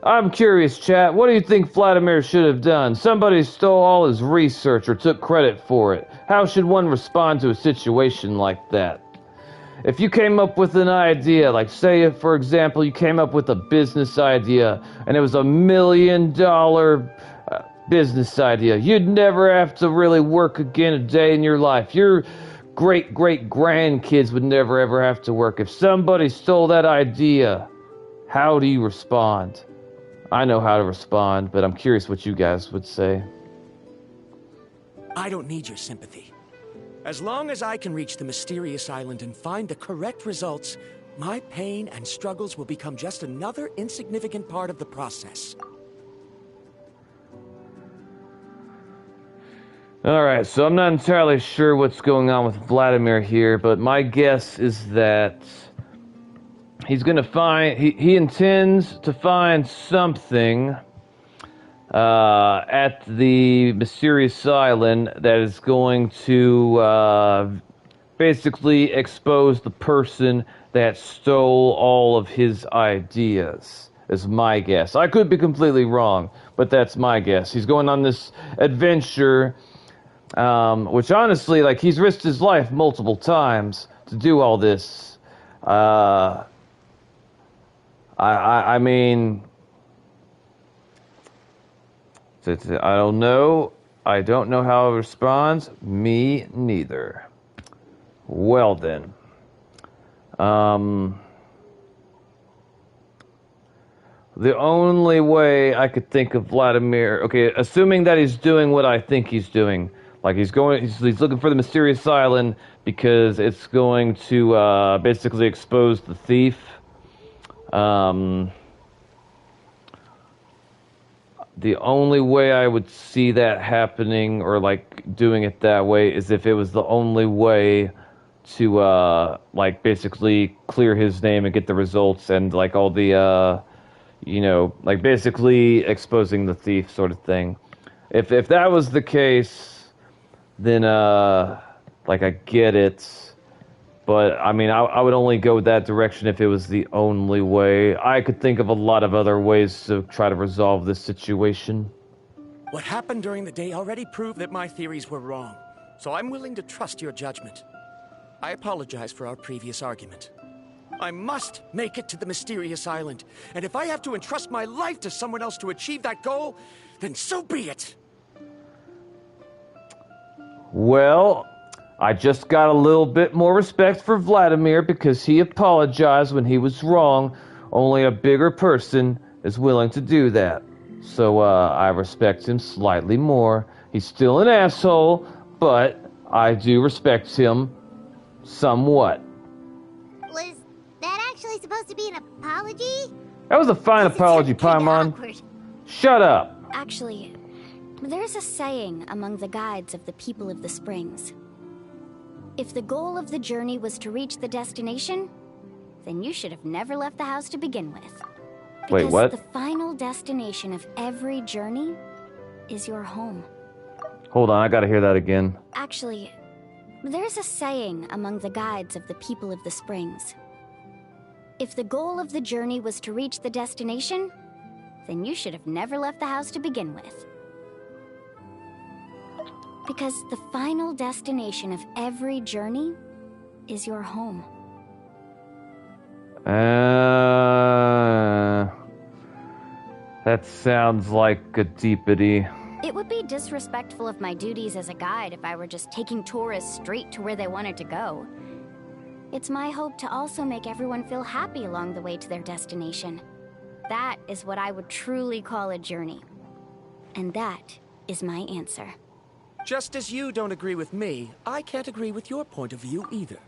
I'm curious, chat. What do you think Vladimir should have done? Somebody stole all his research or took credit for it. How should one respond to a situation like that? If you came up with an idea, like say, for example, you came up with a business idea, and it was $1 million business idea, you'd never have to really work again a day in your life. Your great-great-grandkids would never ever have to work. If somebody stole that idea, how do you respond? I know how to respond, but I'm curious what you guys would say. I don't need your sympathy. As long as I can reach the mysterious island and find the correct results, my pain and struggles will become just another insignificant part of the process. Alright, so I'm not entirely sure what's going on with Vladimir here, but my guess is that he's gonna find... He intends to find something at the mysterious island that is going to basically expose the person that stole all of his ideas, is my guess. I could be completely wrong, but that's my guess. He's going on this adventure, which honestly, like, he's risked his life multiple times to do all this. I mean... I don't know. I don't know how it responds. Me neither. Well then. The only way I could think of Vladimir... Okay, assuming that he's doing what I think he's doing. Like, he's looking for the mysterious island because it's going to basically expose the thief. The only way I would see that happening, or like doing it that way, is if it was the only way to like basically clear his name and get the results and like all the you know, like basically exposing the thief sort of thing. If that was the case, then like I get it. But, I mean, I would only go that direction if it was the only way. I could think of a lot of other ways to try to resolve this situation. What happened during the day already proved that my theories were wrong, so I'm willing to trust your judgment. I apologize for our previous argument. I must make it to the mysterious island, and if I have to entrust my life to someone else to achieve that goal, then so be it! Well, I just got a little bit more respect for Vladimir because he apologized when he was wrong. Only a bigger person is willing to do that. So, I respect him slightly more. He's still an asshole, but I do respect him somewhat. Was that actually supposed to be an apology? That was a fine apology, Paimon. Awkward. Shut up. Actually, there's a saying among the guides of the people of the springs. If the goal of the journey was to reach the destination, then you should have never left the house to begin with. Wait, what? Because the final destination of every journey is your home. Hold on, I gotta hear that again. Actually, there's a saying among the guides of the people of the springs. If the goal of the journey was to reach the destination, then you should have never left the house to begin with. Because the final destination of every journey is your home. That sounds like a deepity. It would be disrespectful of my duties as a guide if I were just taking tourists straight to where they wanted to go. It's my hope to also make everyone feel happy along the way to their destination. That is what I would truly call a journey. And that is my answer. Just as you don't agree with me, I can't agree with your point of view either.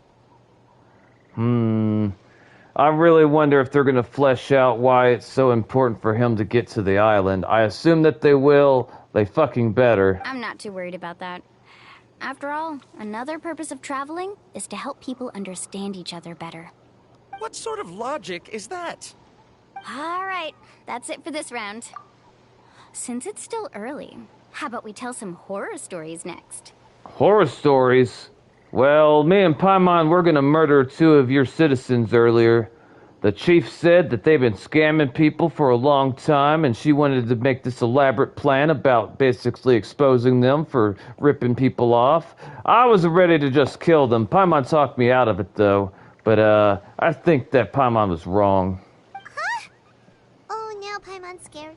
I really wonder if they're gonna flesh out why it's so important for him to get to the island. I assume that they will. They fucking better. I'm not too worried about that. After all, another purpose of traveling is to help people understand each other better. What sort of logic is that? All right, that's it for this round. Since it's still early, how about we tell some horror stories next? Horror stories? Well, me and Paimon were gonna murder 2 of your citizens earlier. The chief said that they've been scamming people for a long time, and she wanted to make this elaborate plan about basically exposing them for ripping people off. I was ready to just kill them. Paimon talked me out of it, though. But, I think that Paimon was wrong. Huh? Oh, now Paimon's scared.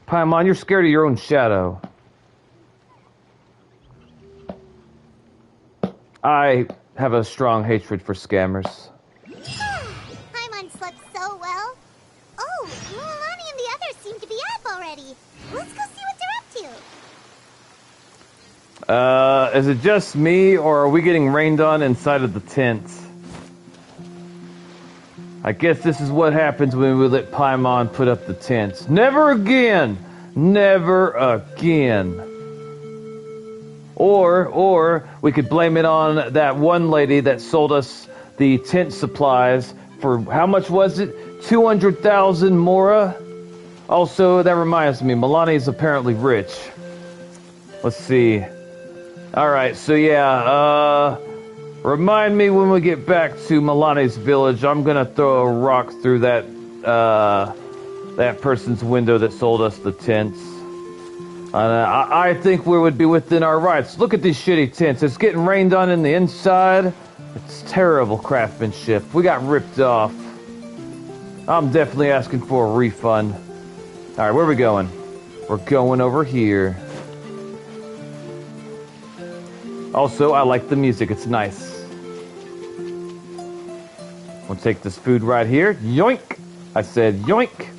Paimon, you're scared of your own shadow. I have a strong hatred for scammers. Paimon slept so well. Oh, Mualani and the others seem to be up already. Let's go see what they're up to. Is it just me, or are we getting rained on inside of the tent? I guess this is what happens when we let Paimon put up the tents. Never again! Never again. Or we could blame it on that one lady that sold us the tent supplies for, how much was it? 200,000 Mora? Also, that reminds me, Milani is apparently rich. Let's see. Alright, so yeah, remind me when we get back to Milani's village. I'm gonna throw a rock through that person's window that sold us the tents. I think we would be within our rights. Look at these shitty tents. It's getting rained on in the inside. It's terrible craftsmanship. We got ripped off. I'm definitely asking for a refund. Alright, where are we going? We're going over here. Also, I like the music. It's nice. We'll take this food right here. Yoink! I said yoink.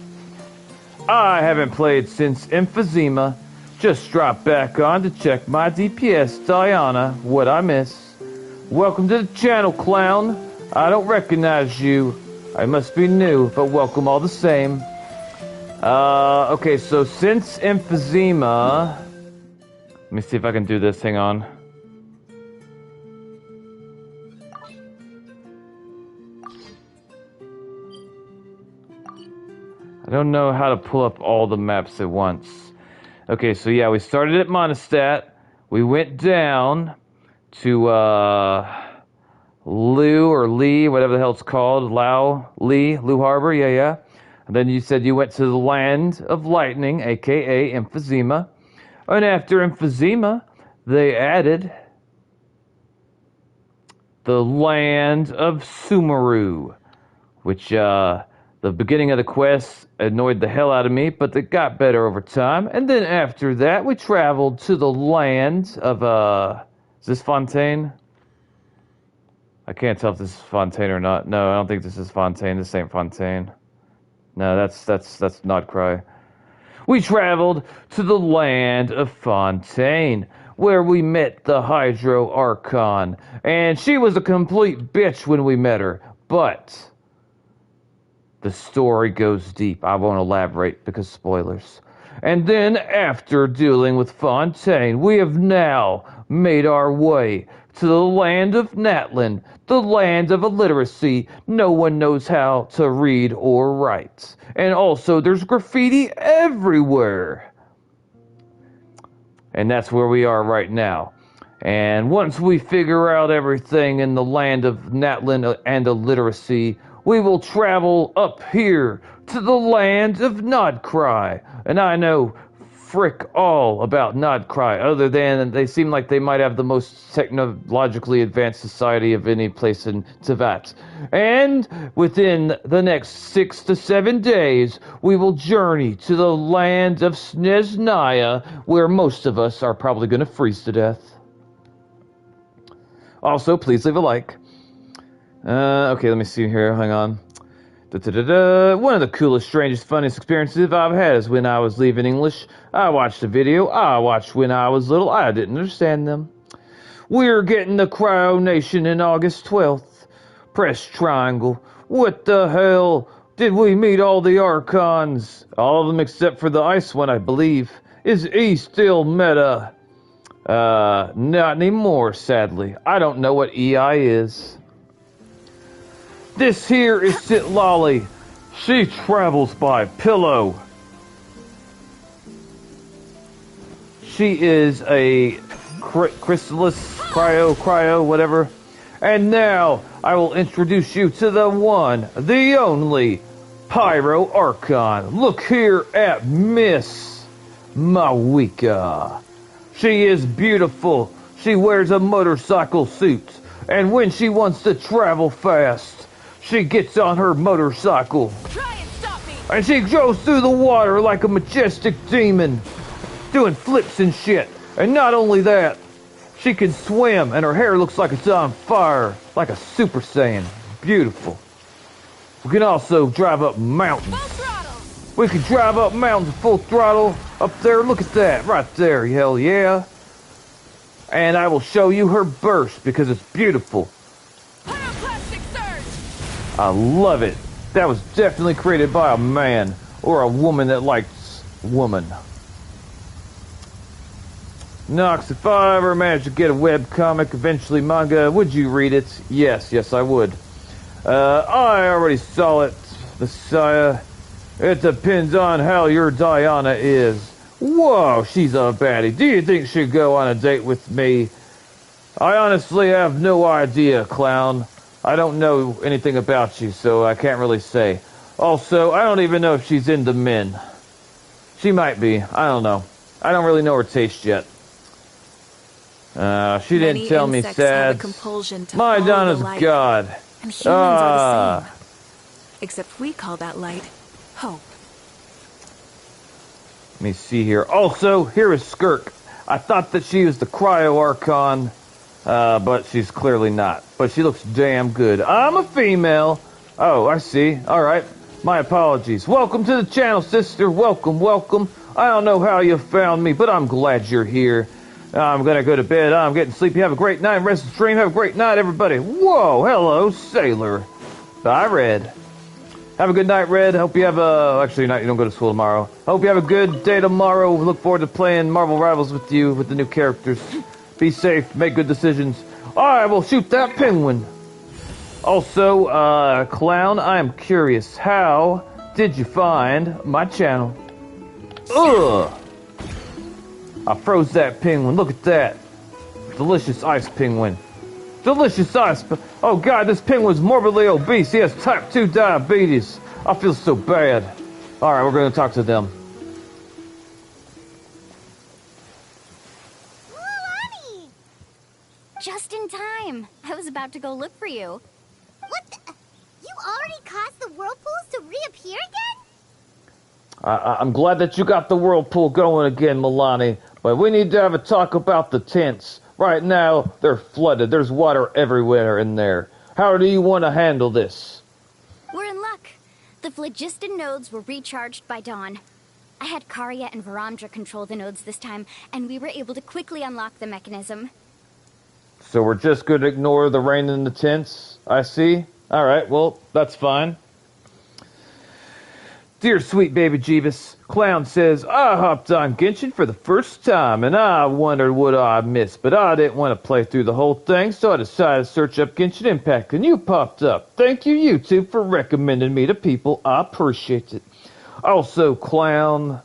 I haven't played since Emphysema. Just dropped back on to check my DPS. Diana, what I miss? Welcome to the channel, clown. I don't recognize you. I must be new, but welcome all the same. Okay, so since Emphysema... Let me see if I can do this. Hang on. I don't know how to pull up all the maps at once. Okay, so yeah, we started at Mondstadt. We went down to Lou or Lee, whatever the hell it's called. Lou Harbor, yeah. And then you said you went to the Land of Lightning, aka Emphysema. And after Emphysema, they added the Land of Sumeru, which the beginning of the quest annoyed the hell out of me, but it got better over time. And then after that, we traveled to the land of, is this Fontaine? I can't tell if this is Fontaine or not. No, I don't think this is Fontaine. This ain't Fontaine. No, that's Nodcry. We traveled to the land of Fontaine, where we met the Hydro Archon, and she was a complete bitch when we met her, but the story goes deep. I won't elaborate because spoilers. And then, after dealing with Fontaine, we have now made our way to the land of Natlan, the land of illiteracy. No one knows how to read or write. And also, there's graffiti everywhere. And that's where we are right now. And once we figure out everything in the land of Natlan and illiteracy, we will travel up here to the land of Nodcry. And I know frick all about Nodcry, other than they seem like they might have the most technologically advanced society of any place in Teyvat. And within the next 6 to 7 days, we will journey to the land of Sneznaya, where most of us are probably going to freeze to death. Also, please leave a like. Okay, let me see here. Hang on. One of the coolest, strangest, funniest experiences I've had is when I was leaving English. I watched a video I watched when I was little. I didn't understand them. We're getting the Cryo Nation in August 12th. Press triangle. What the hell? Did we meet all the Archons? All of them except for the ice one, I believe. Is E still meta? Not anymore, sadly. I don't know what EI is. This here is Sitlolly. She travels by pillow. She is a chrysalis, cryo, whatever. And now I will introduce you to the one, the only Pyro Archon. Look here at Miss Mawika. She is beautiful. She wears a motorcycle suit. And when she wants to travel fast, she gets on her motorcycle. Try and stop me. And she goes through the water like a majestic demon, doing flips and shit. And not only that, she can swim and her hair looks like it's on fire, like a Super Saiyan. Beautiful. We can also drive up mountains. Full throttle. We can drive up mountains full throttle. Up there, look at that, right there, hell yeah. And I will show you her burst because it's beautiful. Pyroclastic surge. I love it. That was definitely created by a man or a woman that likes woman. Nox, if I ever managed to get a webcomic, eventually manga, would you read it? Yes, I would. I already saw it, Messiah. It depends on how your Diana is. Whoa, she's a baddie. Do you think she'd go on a date with me? I honestly have no idea, clown. I don't know anything about you, so I can't really say. Also, I don't even know if she's into men. She might be. I don't know. I don't really know her taste yet. She didn't tell me, sad. My Donna's God. And humans are the same. Except we call that light hope. Let me see here. Also, here is Skirk. I thought that she was the Cryo Archon, but she's clearly not. But she looks damn good. I'm a female. Oh, I see. All right. My apologies. Welcome to the channel, sister. Welcome, welcome. I don't know how you found me, but I'm glad you're here. I'm gonna go to bed. I'm getting sleepy. Have a great night. Rest of the stream. Have a great night, everybody. Whoa, hello, Sailor. Bye, Red. Have a good night, Red. Hope you have a... Actually, you don't go to school tomorrow. Hope you have a good day tomorrow. Look forward to playing Marvel Rivals with you, with the new characters. Be safe. Make good decisions. I will shoot that penguin. Also, Clown, I am curious. How did you find my channel? Ugh! I froze that penguin. Look at that. Delicious ice penguin. Delicious ice. Oh God, this penguin's morbidly obese. He has type 2 diabetes. I feel so bad. Alright, we're going to talk to them. Mualani! Just in time. I was about to go look for you. What the? You already caused the whirlpools to reappear again? I'm glad that you got the whirlpool going again, Milani. But we need to have a talk about the tents. Right now, they're flooded. There's water everywhere in there. How do you want to handle this? We're in luck. The phlogiston nodes were recharged by dawn. I had Karya and Varamdra control the nodes this time, and we were able to quickly unlock the mechanism. So we're just going to ignore the rain in the tents? I see. Alright, well, that's fine. Dear sweet baby Jeebus, Clown says, I hopped on Genshin for the first time, and I wondered what I missed, but I didn't want to play through the whole thing, so I decided to search up Genshin Impact, and you popped up. Thank you, YouTube, for recommending me to people. I appreciate it. Also, Clown,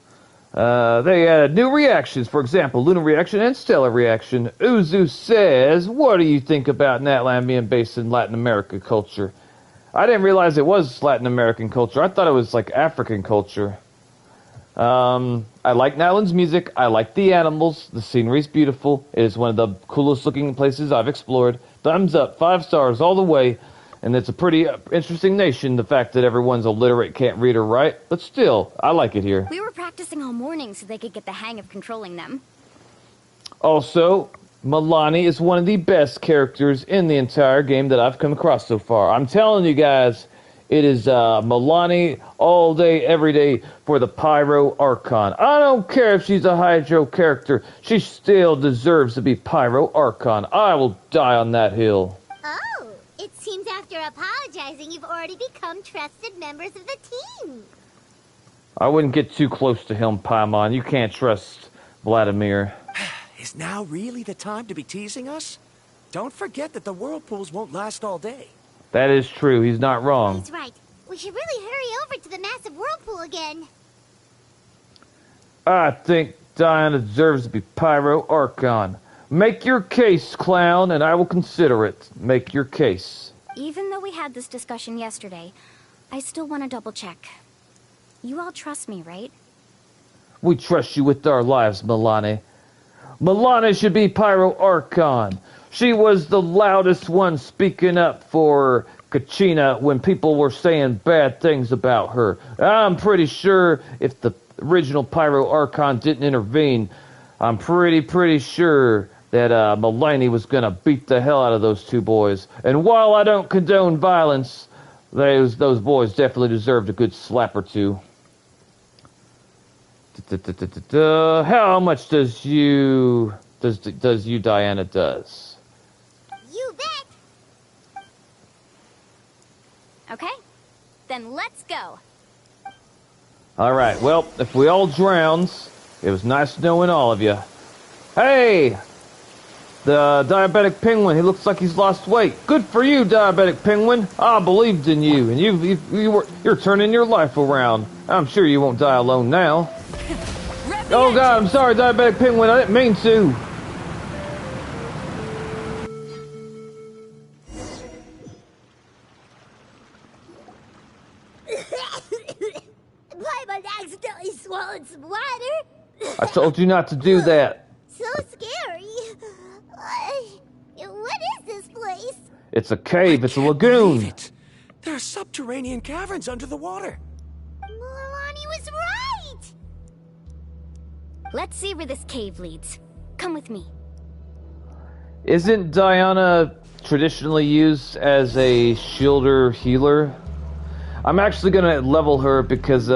they added new reactions, for example, Lunar Reaction and Stellar Reaction. Uzu says, what do you think about Natlan being based in Latin America culture? I didn't realize it was Latin American culture. I thought it was like African culture. I like Natlan's music. I like the animals. The scenery's beautiful. It is one of the coolest looking places I've explored. Thumbs up, 5 stars all the way. And it's a pretty interesting nation, the fact that everyone's illiterate, can't read or write. But still, I like it here. We were practicing all morning so they could get the hang of controlling them. Also, Milani is one of the best characters in the entire game that I've come across so far. I'm telling you guys, it is Milani all day, every day for the Pyro Archon. I don't care if she's a Hydro character. She still deserves to be Pyro Archon. I will die on that hill. Oh, it seems after apologizing, you've already become trusted members of the team. I wouldn't get too close to him, Paimon. You can't trust Vladimir. Is now really the time to be teasing us? Don't forget that the whirlpools won't last all day. That is true. He's not wrong. He's right. We should really hurry over to the massive whirlpool again. I think Diana deserves to be Pyro Archon. Make your case, Clown, and I will consider it. Make your case. Even though we had this discussion yesterday, I still want to double check. You all trust me, right? We trust you with our lives, Milani. Milani should be Pyro Archon. She was the loudest one speaking up for Kachina when people were saying bad things about her. I'm pretty sure if the original Pyro Archon didn't intervene, I'm pretty sure that Milani was going to beat the hell out of those two boys. And while I don't condone violence, those boys definitely deserved a good slap or two. How much does you Diana does? You bet. Okay, then let's go. All right. Well, if we all drowned, it was nice knowing all of you. Hey, the diabetic penguin. He looks like he's lost weight. Good for you, diabetic penguin. I believed in you, and you're turning your life around. I'm sure you won't die alone now. Oh God, I'm sorry, diabetic penguin. I didn't mean to. Paimon accidentally swallowed some water. I told you not to do that. So scary. What is this place? It's a cave. It's a lagoon. There are subterranean caverns under the water. Milani was right. Let's see where this cave leads. Come with me. Isn't Diana traditionally used as a shielder healer? I'm actually gonna level her because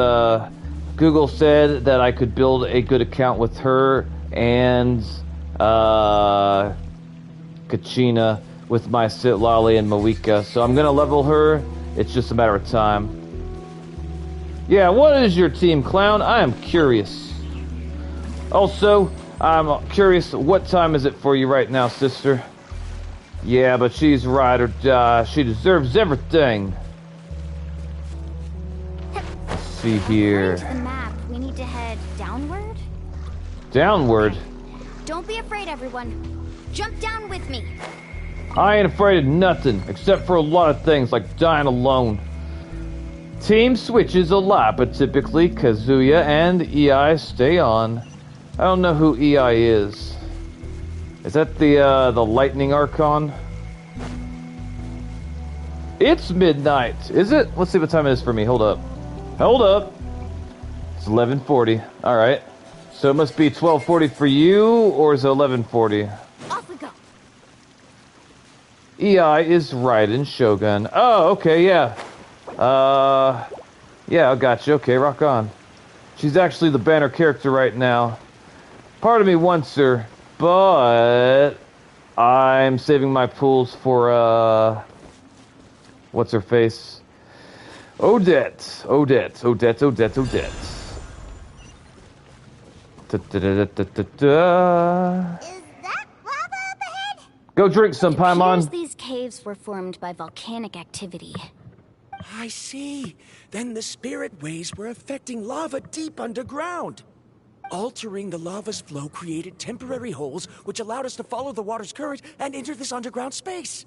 Google said that I could build a good account with her and Kachina with my Sitlali and Mawika. So I'm gonna level her. It's just a matter of time. Yeah, what is your team, Clown? I am curious. Also, I'm curious, what time is it for you right now, sister? Yeah, but she's ride or die. She deserves everything. Let's see here. According to the map, we need to head downward? Downward? Don't be afraid, everyone. Jump down with me. I ain't afraid of nothing, except for a lot of things, like dying alone. Team switches a lot, but typically Kazuya and EI stay on. I don't know who EI is. Is that the Lightning Archon? It's midnight, is it? Let's see what time it is for me. Hold up. Hold up. It's 11:40. All right. So it must be 12:40 for you, or is it 11:40? Off we go. EI is Raiden Shogun. Oh, okay, yeah. Yeah, I got you. Okay, rock on. She's actually the banner character right now. Part of me wants her, but I'm saving my pools for, what's her face? Odette. Odette. Odette. Odette. Odette. Da-da-da-da-da-da. Go drink some, Paimon. These caves were formed by volcanic activity. I see. Then the spirit waves were affecting lava deep underground. Altering the lava's flow created temporary holes which allowed us to follow the water's current and enter this underground space.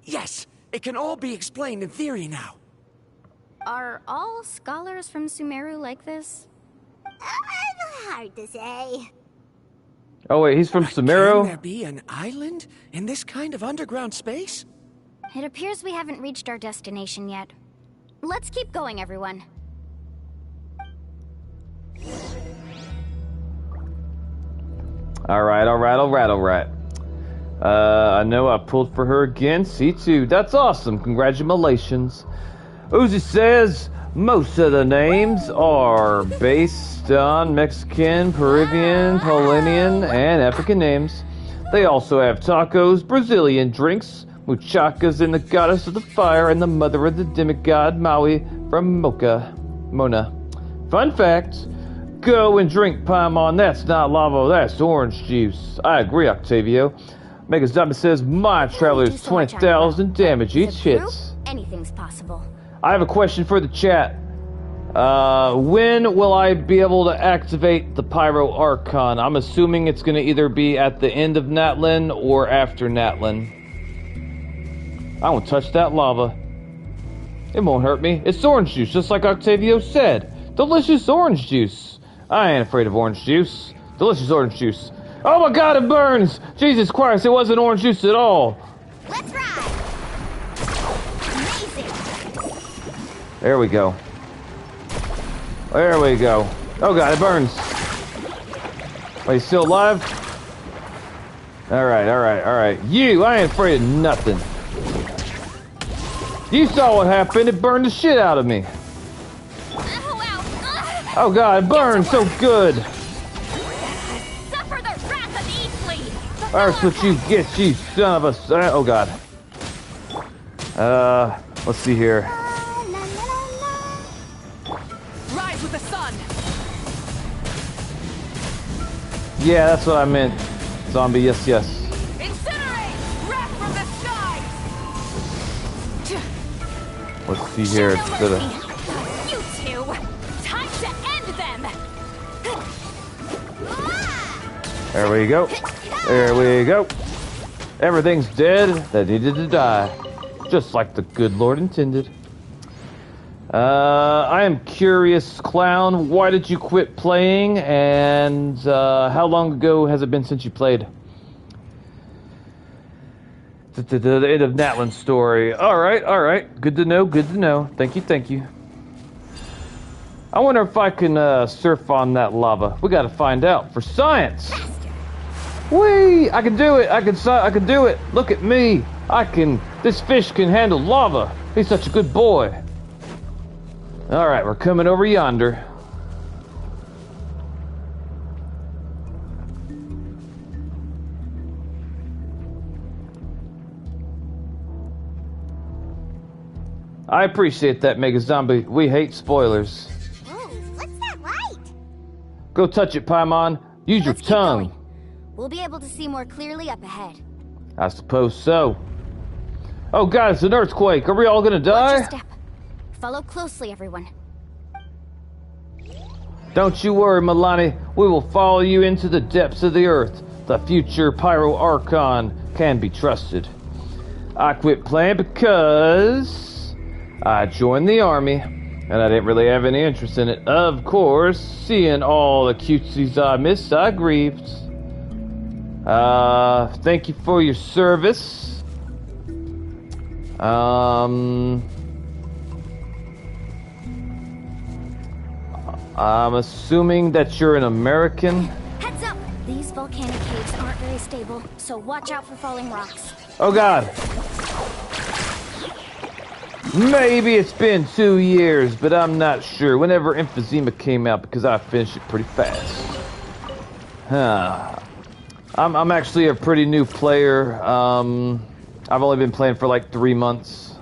Yes, it can all be explained in theory now. Are all scholars from Sumeru like this? Hard to say. Oh wait, he's from Can Sumeru? there be an island in this kind of underground space? It appears we haven't reached our destination yet. Let's keep going, everyone. Alright. I know I pulled for her again. C2. That's awesome. Congratulations. Uzi says most of the names are based on Mexican, Peruvian, Polynesian, and African names. They also have tacos, Brazilian drinks, muchachas in the goddess of the fire, and the mother of the demigod Maui from Mona. Fun fact, go and drink Paimon. That's not lava, that's orange juice. I agree, Octavio. Mega Zombie says, my traveler's 20,000 damage each hit. Anything's possible. I have a question for the chat. When will I be able to activate the Pyro Archon? I'm assuming it's going to either be at the end of Natlan or after Natlan. I won't touch that lava. It won't hurt me. It's orange juice, just like Octavio said. Delicious orange juice. I ain't afraid of orange juice. Delicious orange juice. Oh my god, it burns! Jesus Christ, it wasn't orange juice at all. Let's ride. Amazing. There we go. There we go. Oh god, it burns. Wait, he's still alive? Alright. You, I ain't afraid of nothing. You saw what happened. It burned the shit out of me. Oh god, it burns so good. Suffer the wrath of Eastleigh. That's what you get, you son of a... Oh god. Let's see here. Rise with the sun. Yeah, that's what I meant. Zombie, yes. Incinerate! Wrath from the skies! Let's see here. Instead of... You two, time to end them. There we go. There we go. Everything's dead that needed to die. Just like the good Lord intended. I am curious, Clown. Why did you quit playing? And how long ago has it been since you played? The end of Natlan's story. Alright. Good to know. Thank you. I wonder if I can surf on that lava. We gotta find out. For science! Whee! I can do it! I can do it! Look at me! This fish can handle lava! He's such a good boy! Alright, we're coming over yonder. I appreciate that, Mega Zombie. We hate spoilers. Whoa, what's that light? Go touch it, Paimon. Use your tongue. We'll be able to see more clearly up ahead. I suppose so. Oh god, it's an earthquake. Are we all gonna die? Watch your step. Follow closely, everyone. Don't you worry, Milani. We will follow you into the depths of the earth. The future Pyro Archon can be trusted. I quit playing because I joined the army, and I didn't really have any interest in it. Of course, seeing all the cutesies I missed, I grieved. Thank you for your service. I'm assuming that you're an American. Heads up! These volcanic caves aren't very stable, so watch out for falling rocks. Oh god! Maybe it's been 2 years, but I'm not sure. Whenever Emphysema came out, because I finished it pretty fast. I'm actually a pretty new player. I've only been playing for like 3 months.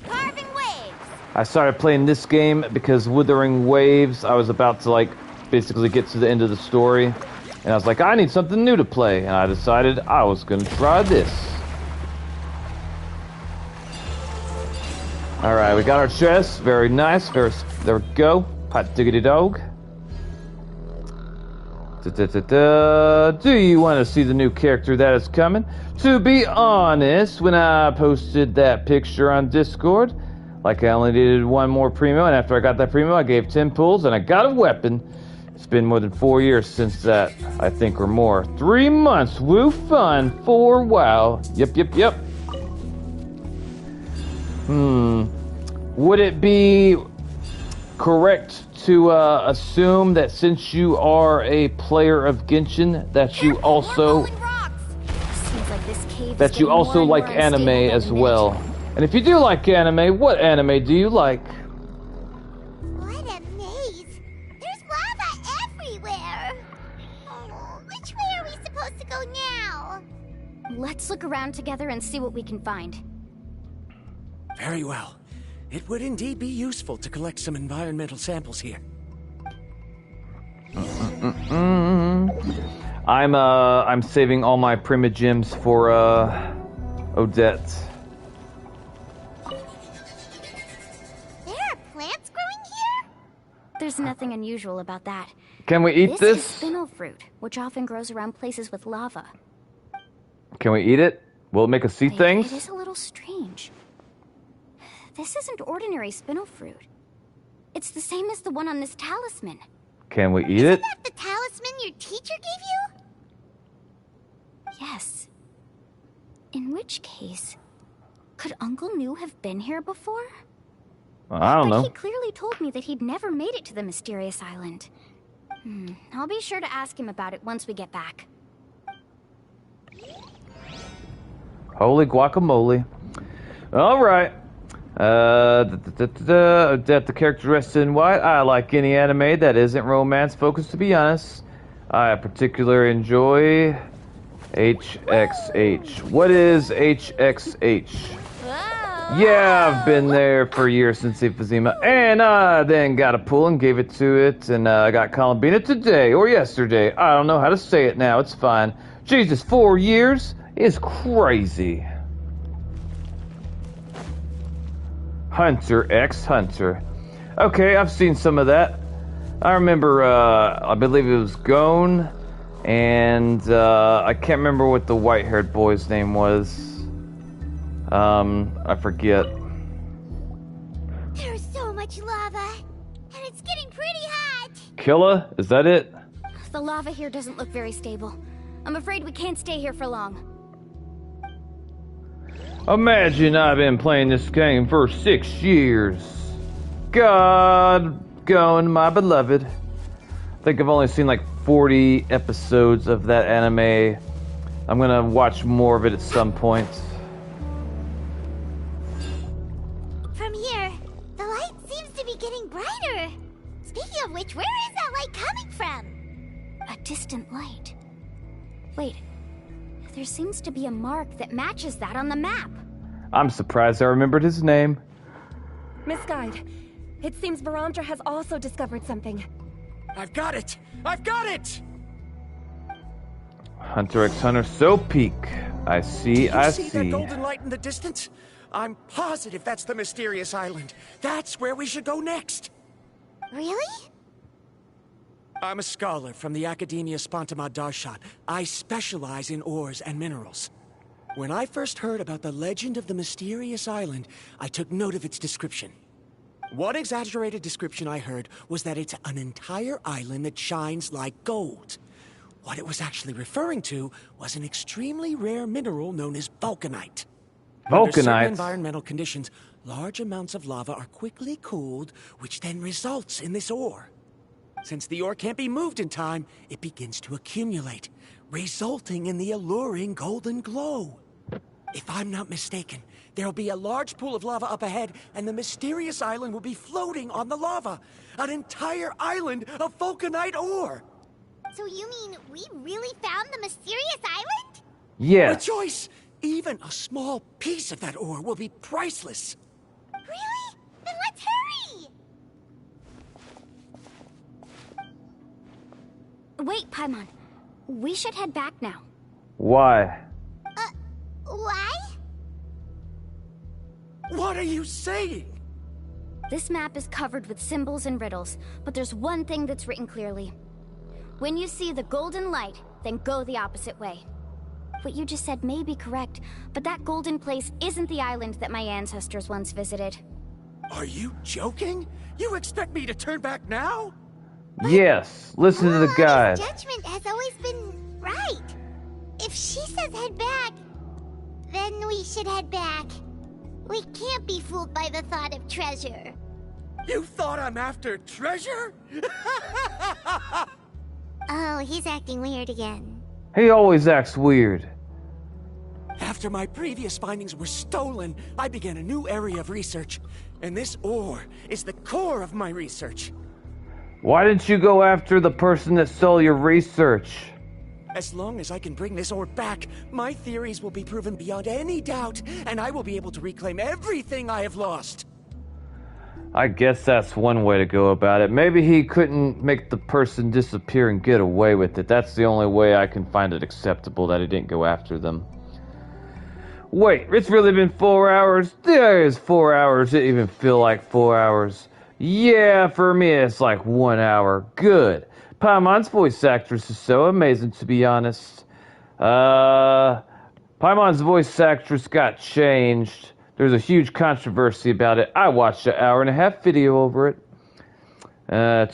Carving waves. I started playing this game because Wuthering Waves, I was about to like basically get to the end of the story, and I was like, I need something new to play, and I decided I was gonna try this. Alright, we got our chest. Very nice. There we go. Hot diggity dog. Do you want to see the new character that is coming? To be honest, when I posted that picture on Discord, like I only needed one more primo, and after I got that primo, I gave 10 pulls, and I got a weapon. It's been more than 4 years since that, I think, or more. 3 months, woo fun, 4 wow. Yep. Would it be correct to assume that since you are a player of Genshin, that you also like anime as well? And if you do like anime, what anime do you like? What a maze! There's lava everywhere! Oh, which way are we supposed to go now? Let's look around together and see what we can find. Very well. It would indeed be useful to collect some environmental samples here. I'm saving all my primogems for Odette. There are plants growing here? There's nothing unusual about that. Can we eat This this? is spinel fruit, which often grows around places with lava. Can we eat it? Will it make us see things? It is a little strange. This isn't ordinary spinel fruit. It's the same as the one on this talisman. Can we eat it? Isn't that the talisman your teacher gave you? Yes. In which case, could Uncle New have been here before? I don't know. But he clearly told me that he'd never made it to the mysterious island. I'll be sure to ask him about it once we get back. Holy guacamole. Alright. That the character dressed in white. I like any anime that isn't romance focused, to be honest. I particularly enjoy HXH. What is HXH? Yeah, I've been there for years since Emphysema, and I then got a pull and gave it to it, and I got Columbina today or yesterday. I don't know how to say it now. It's fine. Jesus, 4 years is crazy. Hunter x Hunter. Okay, I've seen some of that. I remember, I believe it was Gone, and I can't remember what the white-haired boy's name was. I forget. There's so much lava, and it's getting pretty hot. Killa? Is that it? The lava here doesn't look very stable. I'm afraid we can't stay here for long. Imagine I've been playing this game for 6 years. God, Gone, my beloved. I think I've only seen like 40 episodes of that anime. I'm gonna watch more of it at some point. From here, the light seems to be getting brighter. Speaking of which, where is that light coming from? A distant light. Wait, there seems to be a mark that matches that on the map. I'm surprised I remembered his name. Miss Guide, it seems Verandra has also discovered something. I've got it! I've got it! Hunter x Hunter, so peak. I see, I see. That golden light in the distance? I'm positive that's the mysterious island. That's where we should go next. Really? I'm a scholar from the Academia Spontima Darshat. I specialize in ores and minerals. When I first heard about the legend of the mysterious island, I took note of its description. One exaggerated description I heard was that it's an entire island that shines like gold. What it was actually referring to was an extremely rare mineral known as vulcanite. Under certain environmental conditions, large amounts of lava are quickly cooled, which then results in this ore. Since the ore can't be moved in time, it begins to accumulate, resulting in the alluring golden glow. If I'm not mistaken, there'll be a large pool of lava up ahead, and the mysterious island will be floating on the lava. An entire island of vulcanite ore! So you mean we really found the mysterious island? Yes. Rejoice! Even a small piece of that ore will be priceless. Really? Then let's hurry! Wait, Paimon. We should head back now. Why? Why? What are you saying? This map is covered with symbols and riddles, but there's one thing that's written clearly. When you see the golden light, then go the opposite way. What you just said may be correct, but that golden place isn't the island that my ancestors once visited. Are you joking? You expect me to turn back now? Yes. Listen to the guide. Judgment has always been right. If she says head back, then we should head back. We can't be fooled by the thought of treasure. You thought I'm after treasure? Oh, he's acting weird again. He always acts weird. After my previous findings were stolen, I began a new area of research. And this ore is the core of my research. Why didn't you go after the person that stole your research? As long as I can bring this ore back, my theories will be proven beyond any doubt, and I will be able to reclaim everything I have lost. I guess that's one way to go about it. Maybe he couldn't make the person disappear and get away with it. That's the only way I can find it acceptable that he didn't go after them. Wait, it's really been 4 hours? There is 4 hours. It didn't even feel like 4 hours. Yeah, for me it's like 1 hour. Good. Paimon's voice actress is so amazing, to be honest. Paimon's voice actress got changed. There's a huge controversy about it. I watched an 1.5-hour video over it.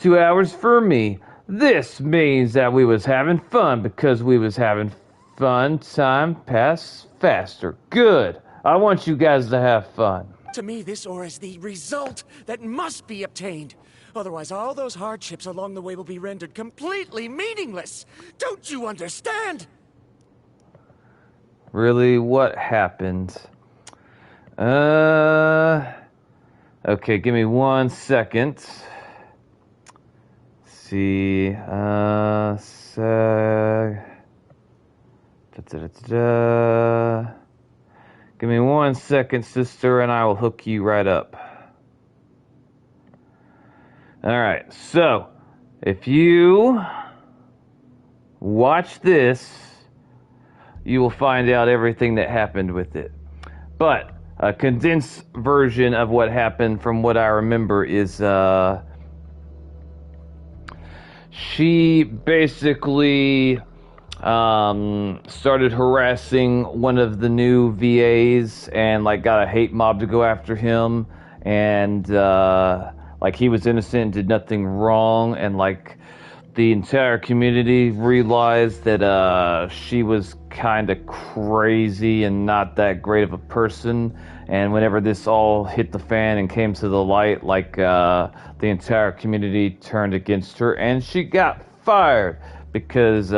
2 hours for me. This means that we was having fun because we was having fun. Time passed faster. Good. I want you guys to have fun. To me, this ore is the result that must be obtained. Otherwise, all those hardships along the way will be rendered completely meaningless. Don't you understand? Really? What happened? Okay, give me 1 second. Let's see, Give me 1 second, sister, and I will hook you right up. Alright, so, if you watch this, you will find out everything that happened with it. But a condensed version of what happened from what I remember is she basically started harassing one of the new VAs and like got a hate mob to go after him, and like he was innocent, did nothing wrong, and like the entire community realized that she was kind of crazy and not that great of a person. And whenever this all hit the fan and came to the light, like the entire community turned against her, and she got fired because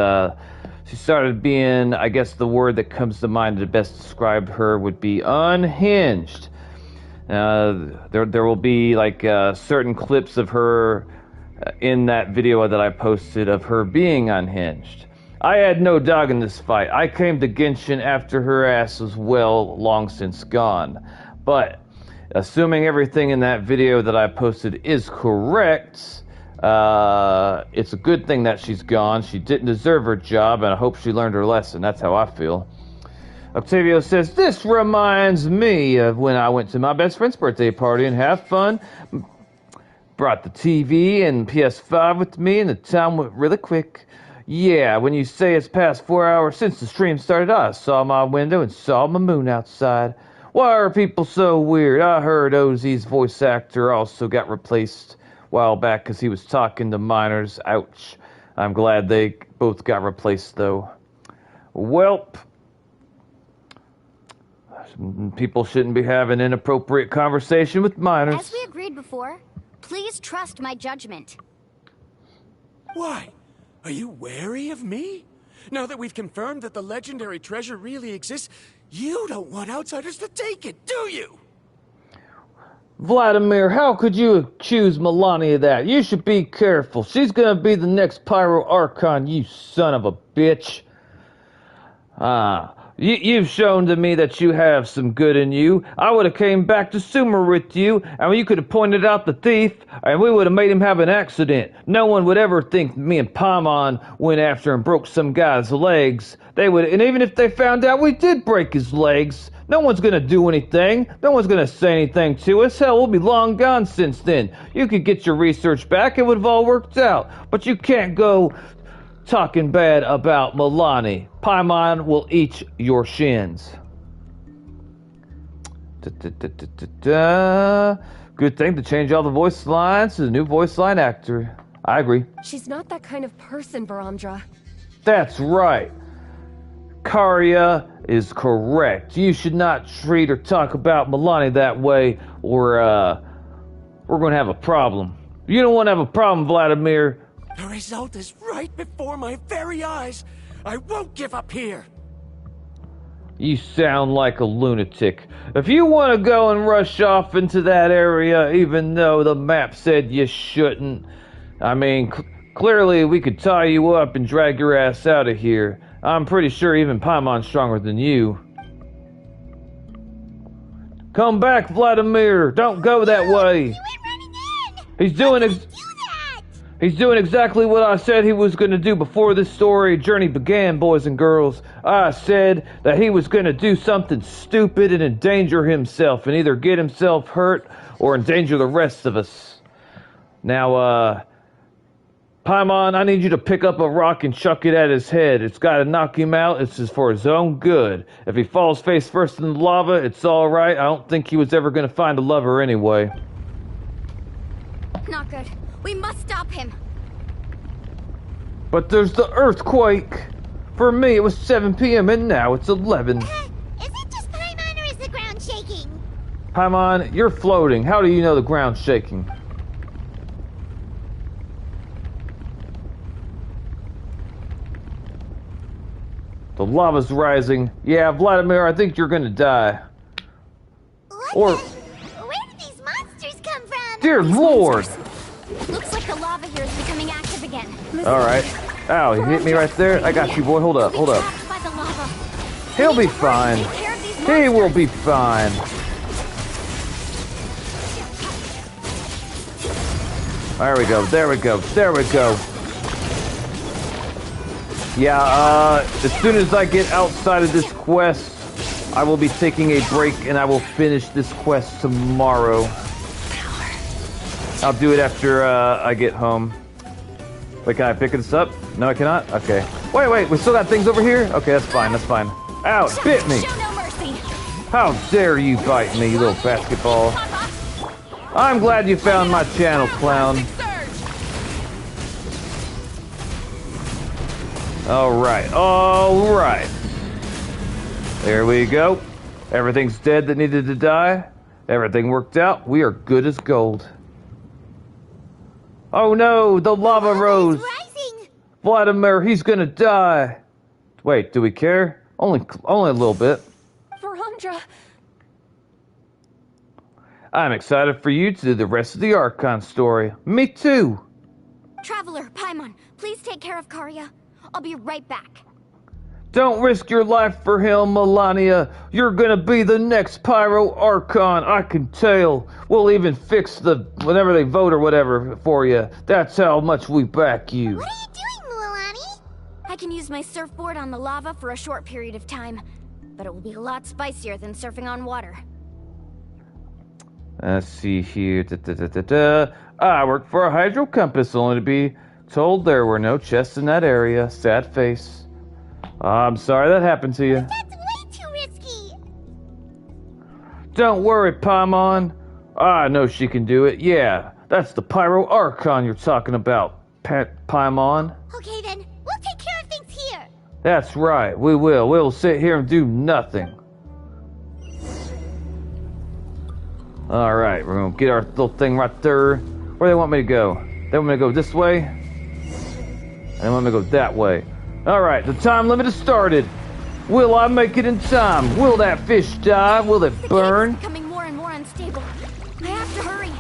she started being, I guess the word that comes to mind to best describe her would be unhinged. There will be like certain clips of her in that video that I posted of her being unhinged. I had no dog in this fight. I came to Genshin after her ass was well long since gone. But assuming everything in that video that I posted is correct, it's a good thing that she's gone. She didn't deserve her job, and I hope she learned her lesson. That's how I feel. Octavio says, this reminds me of when I went to my best friend's birthday party and have fun. Brought the TV and PS5 with me, and the time went really quick. Yeah, when you say it's past 4 hours since the stream started, I saw my window and saw my moon outside. Why are people so weird? I heard Ozzy's voice actor also got replaced a while back because he was talking to minors. Ouch. I'm glad they both got replaced, though. Welp. People shouldn't be having inappropriate conversation with minors. As we agreed before, please trust my judgment. Why? Are you wary of me? Now that we've confirmed that the legendary treasure really exists, You don't want outsiders to take it, do you? Vladimir, how could you accuse Melania of that? You should be careful. She's gonna be the next Pyro Archon, you son of a bitch. You've shown to me that you have some good in you. I would have came back to Sumer with you, and you could have pointed out the thief, and we would have made him have an accident. No one would ever think me and Paimon went after and broke some guy's legs. They would, and even if they found out we did break his legs, no one's gonna do anything. No one's gonna say anything to us. Hell, we'll be long gone since then. You could get your research back, it would have all worked out. But you can't go talking bad about Milani. Paimon will eat your shins. Good thing to change all the voice lines to the new voice line actor. I agree. She's not that kind of person, Varamdra. That's right. Karya is correct. You should not treat or talk about Milani that way, or we're gonna have a problem. You don't want to have a problem, Vladimir. The result is right before my very eyes. I won't give up here. You sound like a lunatic. If you want to go and rush off into that area, even though the map said you shouldn't, I mean, clearly we could tie you up and drag your ass out of here. I'm pretty sure even Paimon's stronger than you. Come back, Vladimir. Don't go that way. He's doing exactly what I said he was going to do before this story journey began, boys and girls. I said that he was going to do something stupid and endanger himself and either get himself hurt or endanger the rest of us. Now, Paimon, I need you to pick up a rock and chuck it at his head. It's got to knock him out. It's just for his own good. If he falls face first in the lava, it's all right. I don't think he was ever going to find a lover anyway. Not good. We must stop him. But there's the earthquake. For me, it was 7 p.m. and now it's 11. Is it just Paimon or is the ground shaking? Paimon, you're floating. How do you know the ground's shaking? The lava's rising. Yeah, Vladimir, I think you're gonna die. Where did these monsters come from? Dear Lord! Looks like the lava here is becoming active again. Alright. Ow, he hit me right there. I got you, boy. Hold up, hold up. By the lava. He'll be fine. He will be fine. There we go, there we go, there we go. Yeah, as soon as I get outside of this quest, I will be taking a break and I will finish this quest tomorrow. I'll do it after I get home. Wait, can I pick this up? No, I cannot? Okay. Wait, we still got things over here? Okay, that's fine, that's fine. Ow, it bit me! How dare you bite me, you little basketball. I'm glad you found my channel, clown. Alright, alright. There we go. Everything's dead that needed to die. Everything worked out. We are good as gold. Oh no, the lava rose. Vladimir, he's gonna die. Wait, do we care? Only a little bit. Varamdra. I'm excited for you to do the rest of the Archon story. Me too. Traveler, Paimon, please take care of Karya. I'll be right back. Don't risk your life for him, Melania. You're gonna be the next Pyro Archon, I can tell. We'll even fix the whenever they vote or whatever for you. That's how much we back you. What are you doing, Mualani? I can use my surfboard on the lava for a short period of time, but it will be a lot spicier than surfing on water. Let's see here. I work for a hydro compass, only to be told there were no chests in that area. Sad face. I'm sorry that happened to you. That's way too risky. Don't worry, Paimon. I know she can do it. Yeah, that's the Pyro Archon you're talking about, Paimon. Okay then, we'll take care of things here. That's right, we will. We'll sit here and do nothing. Alright, we're gonna get our little thing right there. Where do they want me to go? They want me to go this way? They want me to go that way. Alright, the time limit has started. Will I make it in time? Will that fish die? Will it burn? It's becoming more and more unstable. I have to hurry.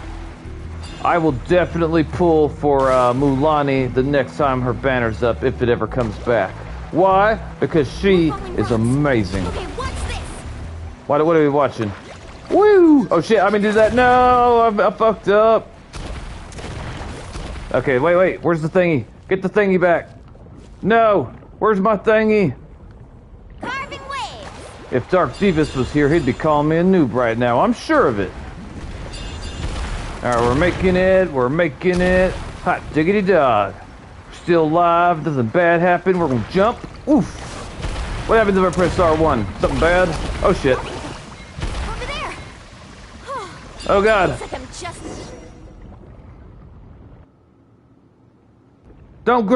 I will definitely pull for Mulani the next time her banner's up, if it ever comes back. Why? Because she is amazing. Okay, what's this? What are we watching? Woo! Oh shit, I mean do that. No, I fucked up. Okay, wait. Where's the thingy? Get the thingy back. No! Where's my thingy? Carving waves. If Dark Divas was here, he'd be calling me a noob right now. I'm sure of it. Alright, we're making it. Hot diggity dog. Still alive, nothing bad happened. We're gonna jump. Oof. What happens if I press R1? Something bad? Oh shit. Over there. Oh god. Looks like I'm just... Don't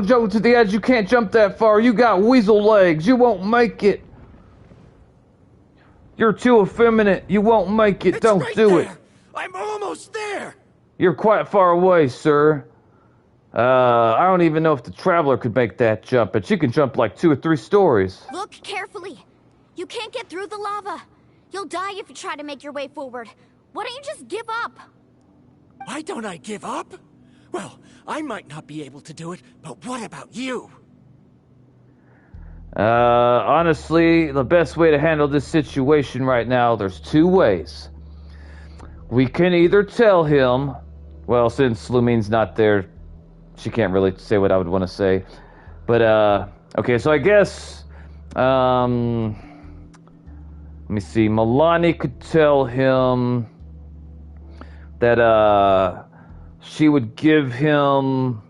jump to the edge. You can't jump that far. You got weasel legs. You won't make it. You're too effeminate. You won't make it. Don't do it. I'm almost there. You're quite far away, sir. I don't even know if the Traveler could make that jump, but she can jump like 2 or 3 stories. Look carefully. You can't get through the lava. You'll die if you try to make your way forward. Why don't you just give up? Why don't I give up? Well, I might not be able to do it, but what about you? Honestly, the best way to handle this situation right now, there's 2 ways. We can either tell him, well, since Lumine's not there, she can't really say what I would want to say. But, okay, so I guess, let me see, Milani could tell him that, she would give him,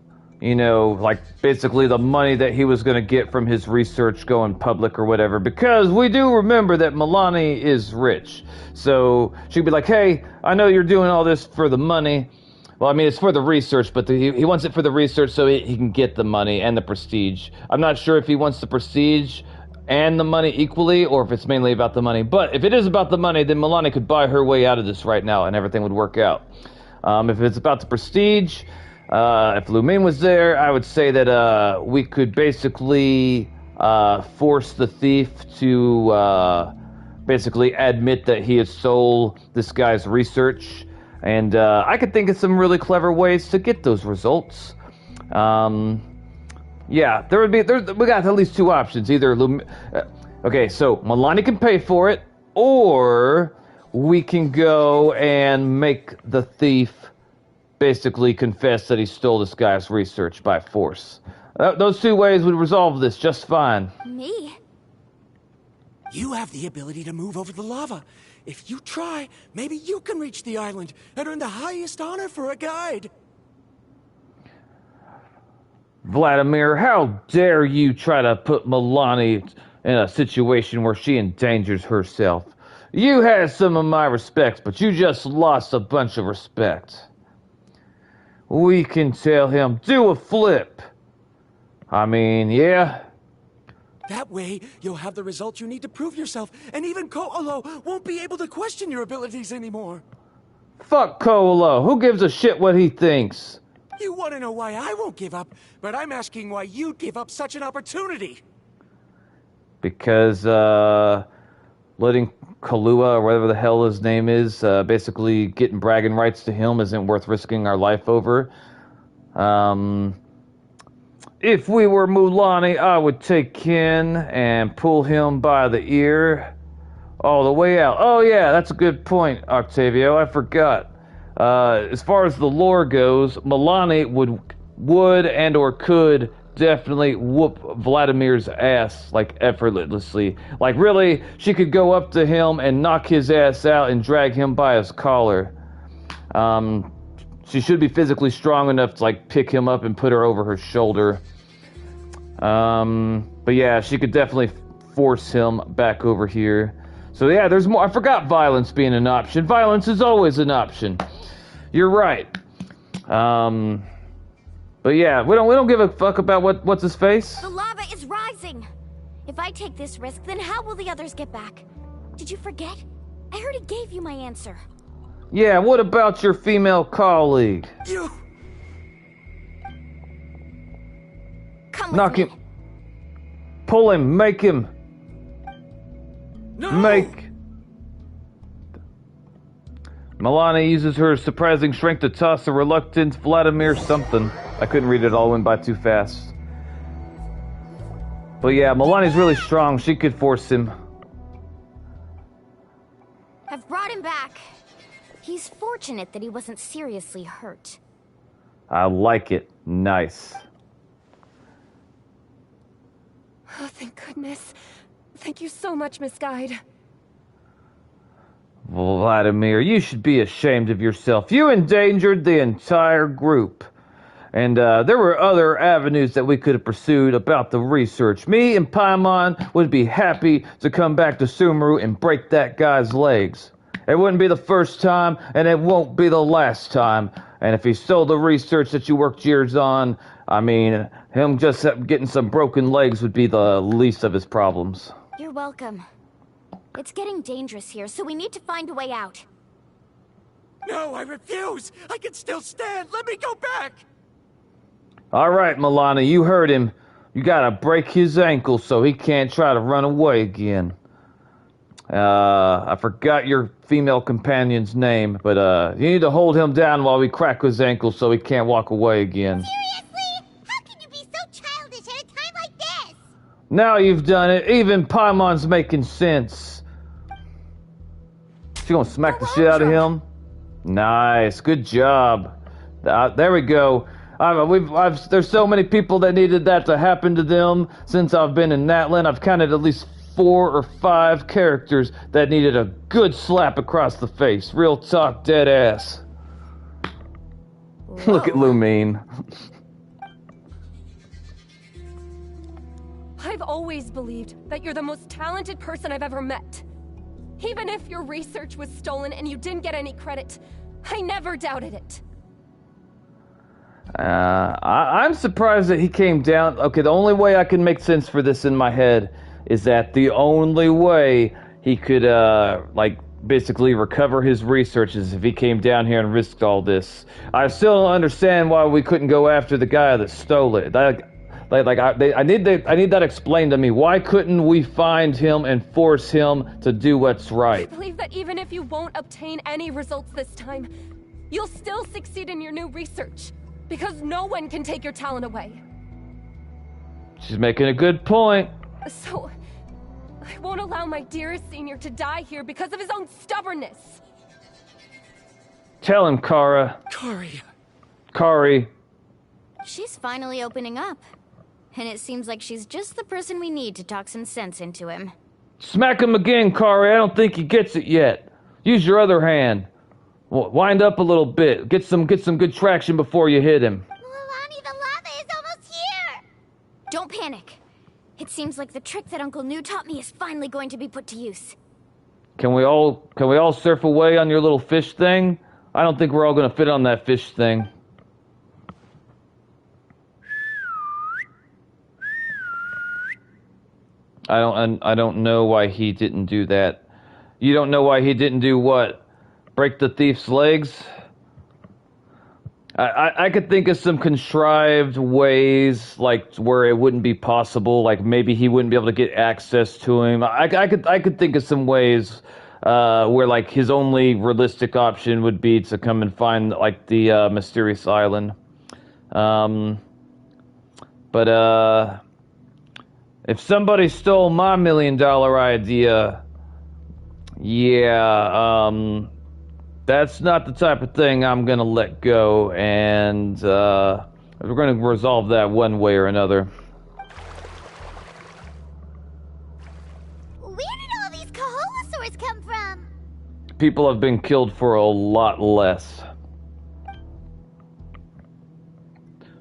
you know, like basically the money that he was going to get from his research going public or whatever, because we do remember that Milani is rich. So she'd be like, hey, I know you're doing all this for the money. Well, I mean, it's for the research, but he wants it for the research so he can get the money and the prestige. I'm not sure if he wants the prestige and the money equally, or if it's mainly about the money. But if it is about the money, then Milani could buy her way out of this right now and everything would work out. If it's about the prestige, if Lumine was there, I would say that we could basically force the thief to basically admit that he has stole this guy's research. And I could think of some really clever ways to get those results. Yeah, we got at least 2 options. Either okay, so Milani can pay for it, or we can go and make the thief basically confess that he stole this guy's research by force. Those 2 ways would resolve this just fine. Me? You have the ability to move over the lava. If you try, maybe you can reach the island and earn the highest honor for a guide. Vladimir, how dare you try to put Milani in a situation where she endangers herself? You had some of my respect, but you just lost a bunch of respect. We can tell him, do a flip. I mean, yeah. That way, you'll have the results you need to prove yourself, and even Ko'olo won't be able to question your abilities anymore. Fuck Ko'olo. Who gives a shit what he thinks? You want to know why I won't give up, but I'm asking why you'd give up such an opportunity. Because, letting Kalua, or whatever the hell his name is, basically getting bragging rights to him isn't worth risking our life over. If we were Mulani, I would take Ken and pull him by the ear all the way out. Oh yeah, that's a good point, Octavio. I forgot. As far as the lore goes, Milani would and or could definitely whoop Vladimir's ass, like, effortlessly. Like, really, she could go up to him and knock his ass out and drag him by his collar. She should be physically strong enough to, like, pick him up and put her over her shoulder. But yeah, she could definitely force him back over here. So yeah, there's more. I forgot violence being an option. Violence is always an option. You're right. But yeah, we don't give a fuck about what's his face. The lava is rising. If I take this risk, then how will the others get back? Did you forget? I already gave you my answer. Yeah, what about your female colleague? You... Come with Knock me. him. Pull him, make him. make... Milani uses her surprising strength to toss the reluctant Vladimir something. I couldn't read it all, went by too fast. But yeah, Milani's really strong. She could force him. I've brought him back. He's fortunate that he wasn't seriously hurt. I like it. Nice. Oh, thank goodness. Thank you so much, Miss Guide. Vladimir, you should be ashamed of yourself. You endangered the entire group. And there were other avenues that we could have pursued about the research. Me and Paimon would be happy to come back to Sumeru and break that guy's legs. It wouldn't be the first time, and it won't be the last time. And if he stole the research that you worked years on, I mean, him just getting some broken legs would be the least of his problems. You're welcome. It's getting dangerous here, so we need to find a way out. No, I refuse! I can still stand! Let me go back! All right, Milana, you heard him. You gotta break his ankle so he can't try to run away again. I forgot your female companion's name, but you need to hold him down while we crack his ankle so he can't walk away again. Seriously? How can you be so childish at a time like this? Now you've done it. Even Paimon's making sense. She gonna smack the shit out of him? Nice, good job. There we go. There's so many people that needed that to happen to them since I've been in Natlan. I've counted at least 4 or 5 characters that needed a good slap across the face. Real talk, dead ass. Look at Lumine. I've always believed that you're the most talented person I've ever met. Even if your research was stolen and you didn't get any credit, I never doubted it. I'm surprised that he came down. Okay, the only way I can make sense for this in my head is that the only way he could, like, basically recover his research is if he came down here and risked all this. I still don't understand why we couldn't go after the guy that stole it. I need that explained to me. Why couldn't we find him and force him to do what's right? I believe that even if you won't obtain any results this time, you'll still succeed in your new research. Because no one can take your talent away. She's making a good point. So, I won't allow my dearest senior to die here because of his own stubbornness. Tell him, Kara. Kari. She's finally opening up. And it seems like she's just the person we need to talk some sense into him. Smack him again, Kari. I don't think he gets it yet. Use your other hand. Wind up a little bit. Get some good traction before you hit him. Milani, the lava is almost here! Don't panic. It seems like the trick that Uncle New taught me is finally going to be put to use. Can we all surf away on your little fish thing? I don't think we're all gonna fit on that fish thing. I don't know why he didn't do that. You don't know why he didn't do what? Break the thief's legs? I could think of some contrived ways, like, where it wouldn't be possible. Like, maybe he wouldn't be able to get access to him. I could think of some ways where, like, his only realistic option would be to come and find, like, the mysterious island. But if somebody stole my $1 million idea, yeah, that's not the type of thing I'm gonna let go, and we're gonna resolve that one way or another. Where did all these Kaholosaurs come from? People have been killed for a lot less.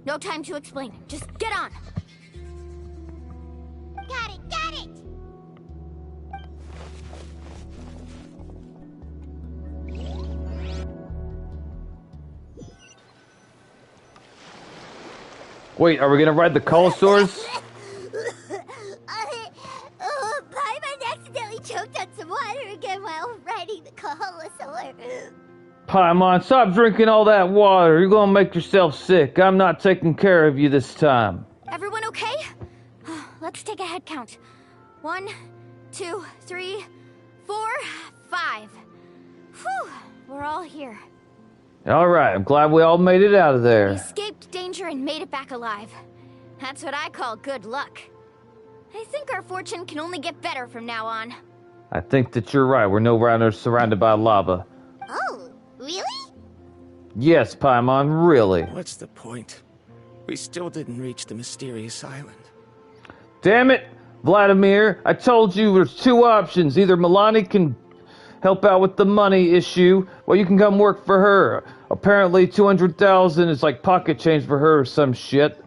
No time to explain. Just get on. Got it, got it! Wait, are we gonna ride the Kaholosaurs? Paimon accidentally choked on some water again while riding the Kaholosaur. Paimon, stop drinking all that water. You're gonna make yourself sick. I'm not taking care of you this time. Everyone okay? Let's take a head count. 1, 2, 3, 4, 5. Whew, we're all here. All right, I'm glad we all made it out of We there. escaped danger and made it back alive. That's what I call good luck. I think our fortune can only get better from now on. I think that you're right. We're no longer surrounded by lava. Oh, really? Yes, Paimon, really. What's the point? We still didn't reach the mysterious island. Damn it, Vladimir. I told you there's two options. Either Milani can help out with the money issue, or you can come work for her. Apparently 200,000 is like pocket change for her or some shit.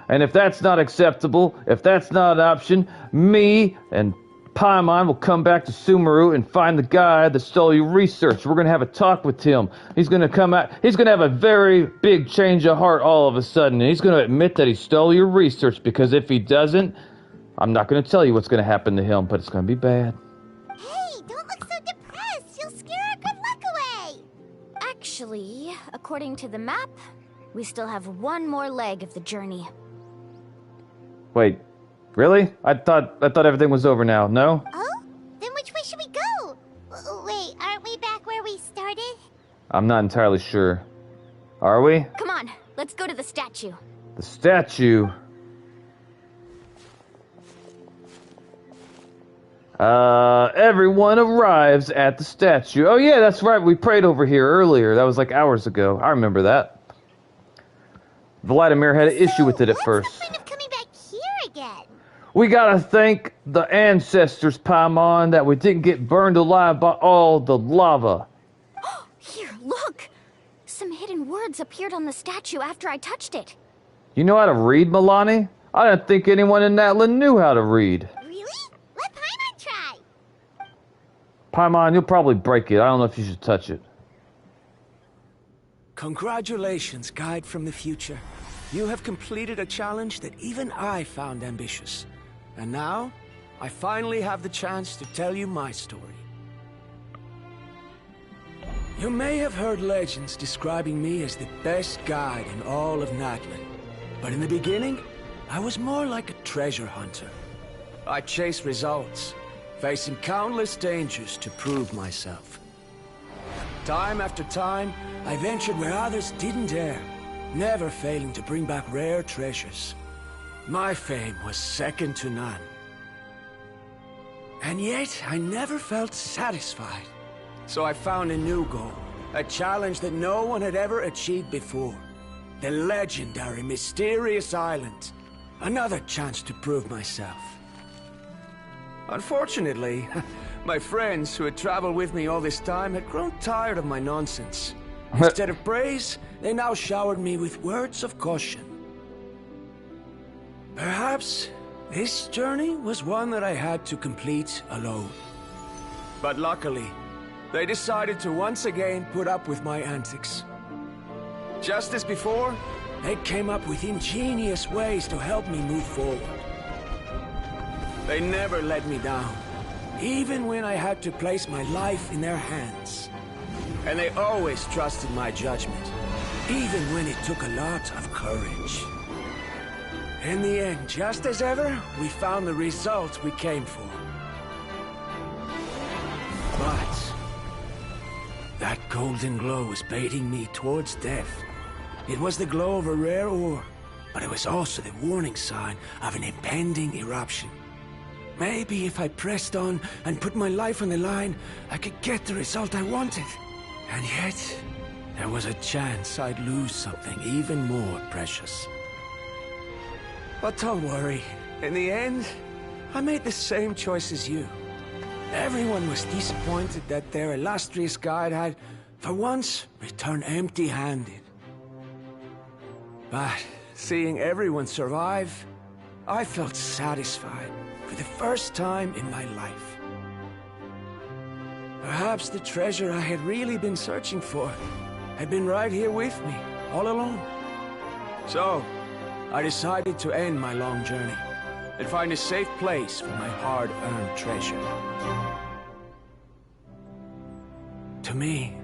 And if that's not acceptable, if that's not an option, me and Paimon will come back to Sumeru and find the guy that stole your research. We're going to have a talk with him. He's going to come out. He's going to have a very big change of heart all of a sudden. And he's going to admit that he stole your research, because if he doesn't, I'm not going to tell you what's going to happen to him, but it's going to be bad. Hey, don't look so depressed. You'll scare our good luck away. Actually, according to the map, we still have one more leg of the journey. Wait, really? I thought everything was over now. No? Oh? Then which way should we go? Wait, aren't we back where we started? I'm not entirely sure. Are we? Come on, let's go to the statue. The statue. Everyone arrives at the statue. Oh yeah, that's right. We prayed over here earlier. That was like hours ago. I remember that. Vladimir had an issue with it at first. What's the point of coming back here again? We gotta thank the ancestors, Paimon, that we didn't get burned alive by all the lava. Here, look! Some hidden words appeared on the statue after I touched it. You know how to read, Milani? I didn't think anyone in Natlan knew how to read. Really? Let Paimon try. Paimon, you'll probably break it. I don't know if you should touch it. Congratulations, guide from the future. You have completed a challenge that even I found ambitious. And now, I finally have the chance to tell you my story. You may have heard legends describing me as the best guide in all of Natlan. But in the beginning, I was more like a treasure hunter. I chased results, facing countless dangers to prove myself. Time after time, I ventured where others didn't dare, never failing to bring back rare treasures. My fame was second to none. And yet, I never felt satisfied. So I found a new goal, a challenge that no one had ever achieved before. The legendary Mysterious Island. Another chance to prove myself. Unfortunately, my friends who had traveled with me all this time had grown tired of my nonsense. Instead of praise, they now showered me with words of caution. Perhaps this journey was one that I had to complete alone. But luckily, they decided to once again put up with my antics. Just as before, they came up with ingenious ways to help me move forward. They never let me down, even when I had to place my life in their hands. And they always trusted my judgment, even when it took a lot of courage. In the end, just as ever, we found the result we came for. But that golden glow was baiting me towards death. It was the glow of a rare ore, but it was also the warning sign of an impending eruption. Maybe if I pressed on and put my life on the line, I could get the result I wanted. And yet, there was a chance I'd lose something even more precious. But don't worry. In the end, I made the same choice as you. Everyone was disappointed that their illustrious guide had, for once, returned empty-handed. But seeing everyone survive, I felt satisfied for the first time in my life. Perhaps the treasure I had really been searching for had been right here with me, all along. So, I decided to end my long journey and find a safe place for my hard-earned treasure. To me,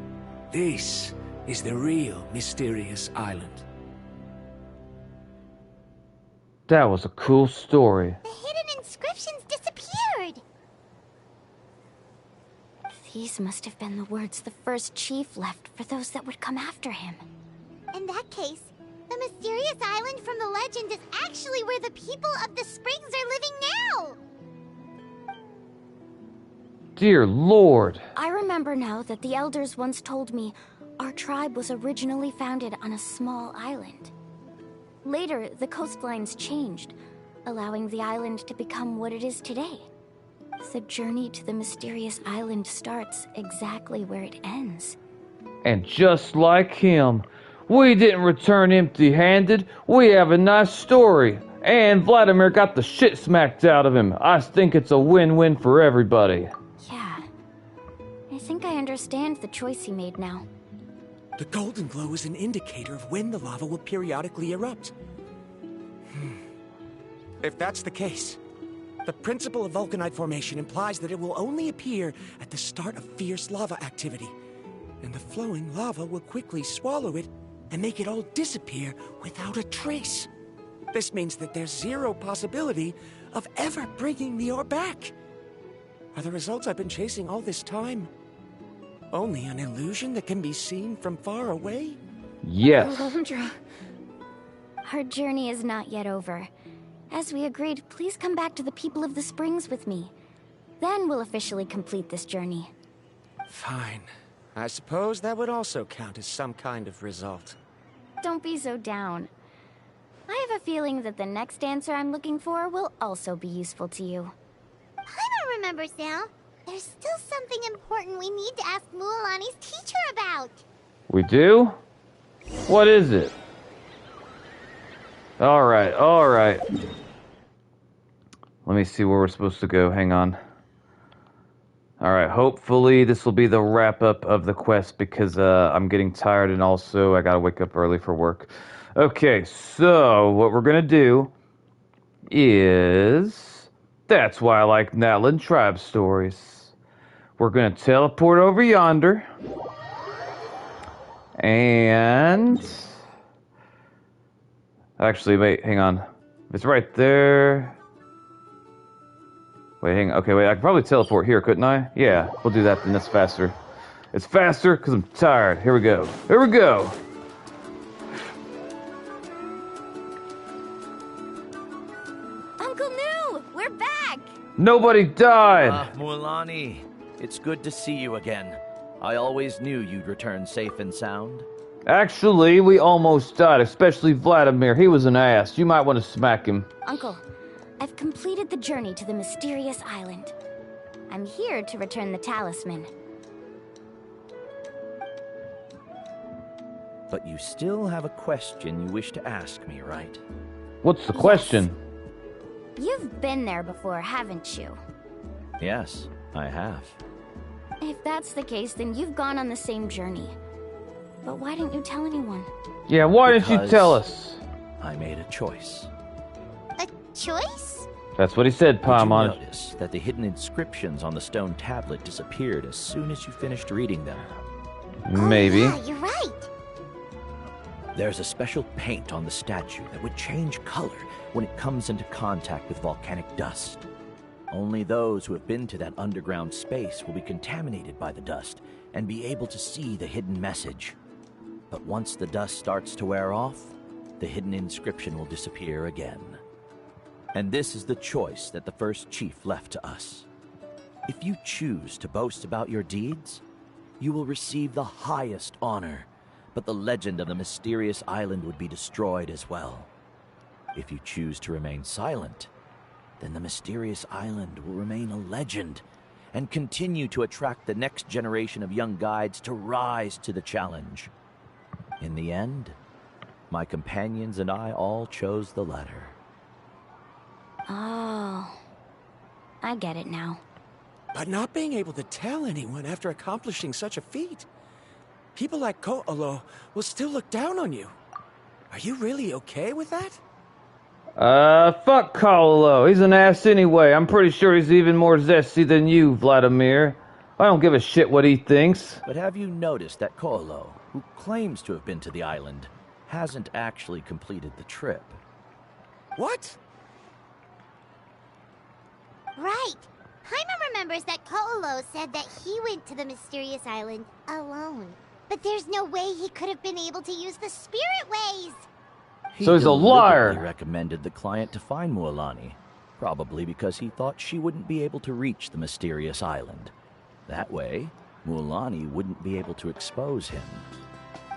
this is the real Mysterious Island. That was a cool story. The hidden inscriptions disappeared. These must have been the words the first chief left for those that would come after him. In that case, the mysterious island from the legend is actually where the people of the springs are living now! Dear Lord. I remember now that the elders once told me our tribe was originally founded on a small island. Later, the coastlines changed, allowing the island to become what it is today. The journey to the mysterious island starts exactly where it ends. And just like him, we didn't return empty-handed. We have a nice story. And Vladimir got the shit smacked out of him. I think it's a win-win for everybody. Yeah. I think I understand the choice he made now. The golden glow is an indicator of when the lava will periodically erupt. If that's the case, the principle of vulcanite formation implies that it will only appear at the start of fierce lava activity, and the flowing lava will quickly swallow it and make it all disappear without a trace. This means that there's zero possibility of ever bringing the ore back. Are the results I've been chasing all this time only an illusion that can be seen from far away? Yes. Alondra. Our journey is not yet over. As we agreed, please come back to the people of the springs with me. Then we'll officially complete this journey. Fine. I suppose that would also count as some kind of result. Don't be so down. I have a feeling that the next answer I'm looking for will also be useful to you. Paimon remembers now. There's still something important we need to ask Mualani's teacher about. We do? What is it? Alright, alright. Let me see where we're supposed to go. Hang on. Alright, hopefully this will be the wrap-up of the quest because I'm getting tired and also I gotta wake up early for work. Okay, so what we're gonna do is... That's why I like Natlan tribe stories. We're gonna teleport over yonder. And... Actually, wait, hang on. It's right there. Wait, hang on. Okay, wait, I could probably teleport here, couldn't I? Yeah, we'll do that then, that's faster. It's faster because I'm tired. Here we go. Here we go! Uncle New! We're back! Nobody died! Mualani, it's good to see you again. I always knew you'd return safe and sound. Actually, we almost died, especially Vladimir. He was an ass. You might want to smack him. Uncle, I've completed the journey to the mysterious island. I'm here to return the talisman. But you still have a question you wish to ask me, right? What's the question? You've been there before, haven't you? Yes, I have. If that's the case, then you've gone on the same journey. But why didn't you tell anyone? Yeah, why didn't you tell us? I made a choice. A choice? That's what he said, Paimon. Did you notice that the hidden inscriptions on the stone tablet disappeared as soon as you finished reading them? Maybe. Oh, yeah, you're right. There's a special paint on the statue that would change color when it comes into contact with volcanic dust. Only those who have been to that underground space will be contaminated by the dust and be able to see the hidden message. But once the dust starts to wear off, the hidden inscription will disappear again. And this is the choice that the first chief left to us. If you choose to boast about your deeds, you will receive the highest honor, but the legend of the mysterious island would be destroyed as well. If you choose to remain silent, then the mysterious island will remain a legend and continue to attract the next generation of young guides to rise to the challenge. In the end, my companions and I all chose the latter. Oh, I get it now. But not being able to tell anyone after accomplishing such a feat, people like Ko'olo will still look down on you. Are you really okay with that? Fuck Kaolo. He's an ass anyway. I'm pretty sure he's even more zesty than you, Vladimir. I don't give a shit what he thinks. But have you noticed that Ko'olo, who claims to have been to the island, hasn't actually completed the trip? What? Right. Paimon remembers that Koolo said that he went to the mysterious island alone. But there's no way he could have been able to use the spirit ways. So he's a deliberately liar. recommended the client to find Mualani, probably because he thought she wouldn't be able to reach the mysterious island. That way, Mualani wouldn't be able to expose him.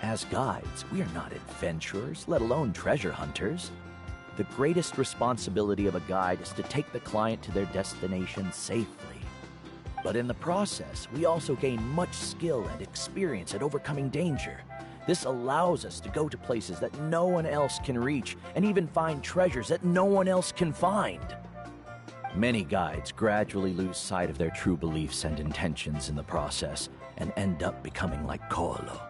As guides, we are not adventurers, let alone treasure hunters. The greatest responsibility of a guide is to take the client to their destination safely. But in the process, we also gain much skill and experience at overcoming danger. This allows us to go to places that no one else can reach, and even find treasures that no one else can find. Many guides gradually lose sight of their true beliefs and intentions in the process, and end up becoming like Koolo.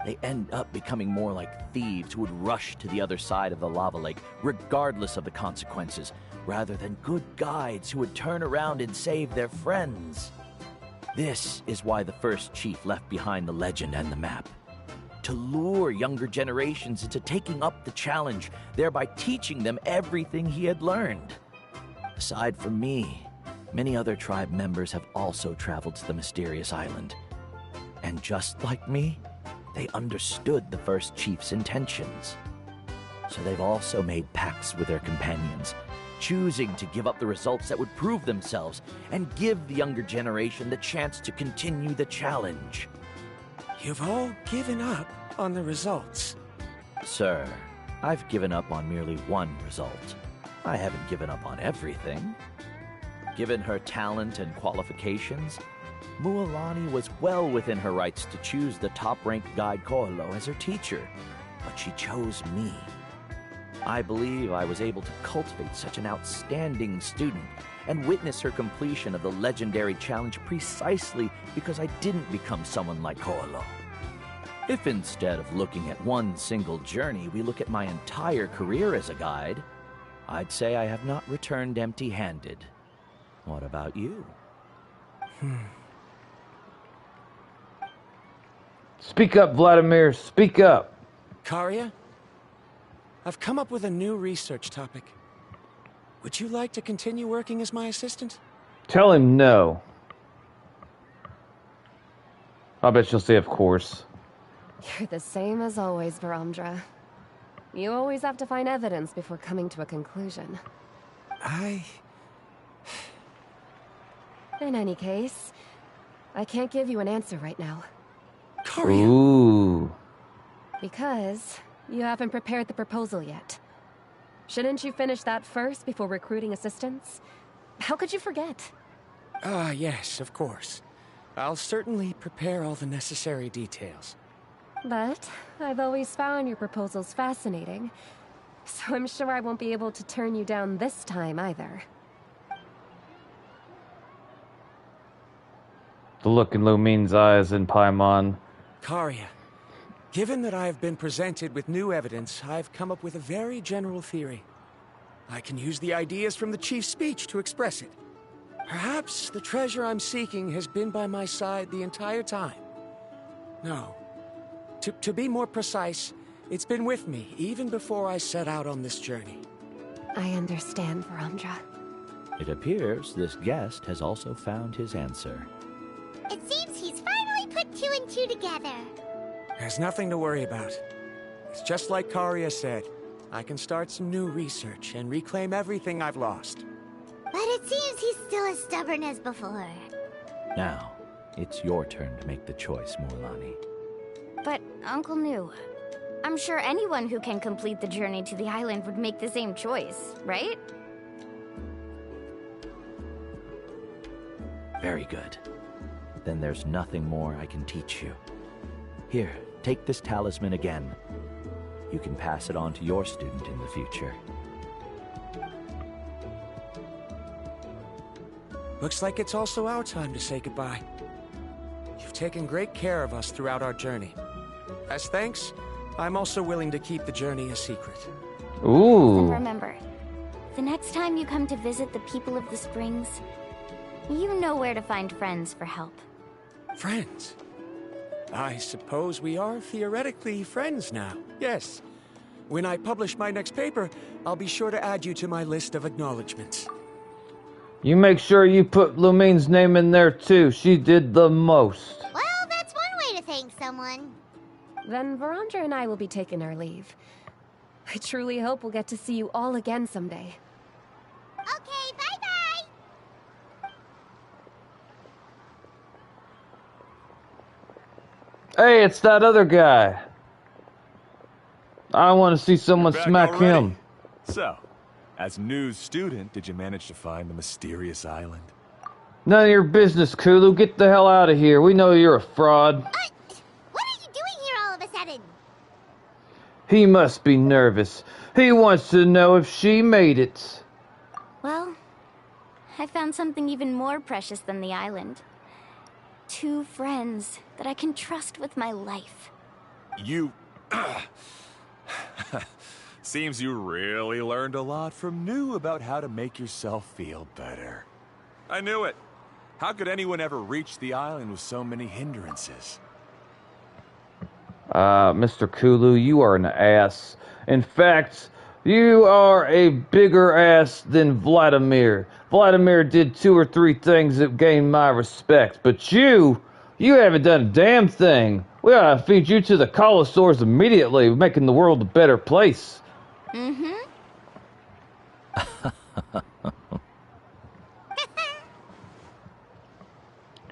They end up becoming more like thieves who would rush to the other side of the lava lake, regardless of the consequences, rather than good guides who would turn around and save their friends. This is why the first chief left behind the legend and the map. To lure younger generations into taking up the challenge, thereby teaching them everything he had learned. Aside from me, many other tribe members have also traveled to the mysterious island. And just like me, they understood the first chief's intentions. So they've also made pacts with their companions, choosing to give up the results that would prove themselves and give the younger generation the chance to continue the challenge. You've all given up on the results. Sir, I've given up on merely one result. I haven't given up on everything. Given her talent and qualifications, Mualani was well within her rights to choose the top-ranked guide Koolo as her teacher, but she chose me. I believe I was able to cultivate such an outstanding student and witness her completion of the legendary challenge precisely because I didn't become someone like Koolo. If instead of looking at one single journey, we look at my entire career as a guide, I'd say I have not returned empty-handed. What about you? Speak up, Vladimir. Speak up. Karya? I've come up with a new research topic. Would you like to continue working as my assistant? Tell him no. I bet she'll say of course. You're the same as always, Varamdra. You always have to find evidence before coming to a conclusion. In any case, I can't give you an answer right now. Karya! Ooh. Because you haven't prepared the proposal yet. Shouldn't you finish that first before recruiting assistants? How could you forget? Yes, of course. I'll certainly prepare all the necessary details. But I've always found your proposals fascinating, so I'm sure I won't be able to turn you down this time either. The look in Lumine's eyes and Paimon. Karya, given that I have been presented with new evidence, I've come up with a very general theory. I can use the ideas from the chief's speech to express it. Perhaps the treasure I'm seeking has been by my side the entire time. No. To be more precise, it's been with me even before I set out on this journey. I understand, Varamdra. It appears this guest has also found his answer. It seems he's finally put two and two together. There's nothing to worry about. It's just like Karya said. I can start some new research and reclaim everything I've lost. But it seems he's still as stubborn as before. Now, it's your turn to make the choice, Mualani. But, Uncle New, I'm sure anyone who can complete the journey to the island would make the same choice, right? Very good. Then there's nothing more I can teach you. Here, take this talisman again. You can pass it on to your student in the future. Looks like it's also our time to say goodbye. You've taken great care of us throughout our journey. As thanks, I'm also willing to keep the journey a secret. Ooh. And remember, the next time you come to visit the people of the Springs, you know where to find friends for help. Friends? I suppose we are theoretically friends now, yes. When I publish my next paper, I'll be sure to add you to my list of acknowledgements. You make sure you put Lumine's name in there too. She did the most. Well, that's one way to thank someone. Then Verandra and I will be taking our leave. I truly hope we'll get to see you all again someday. Okay, bye-bye! Hey, it's that other guy. I want to see someone You're back smack already? him. So, as news student, did you manage to find the mysterious island? None of your business, Kulu. Get the hell out of here. We know you're a fraud. What are you doing here all of a sudden? He must be nervous. He wants to know if she made it. Well, I found something even more precious than the island. 2 friends that I can trust with my life. You... Seems you really learned a lot from New about how to make yourself feel better. I knew it. How could anyone ever reach the island with so many hindrances? Mr. Kulu, you are an ass. In fact, you are a bigger ass than Vladimir. Vladimir did 2 or 3 things that gained my respect, but you haven't done a damn thing. We gotta feed you to the Colosaurs immediately, making the world a better place. Mm-hmm.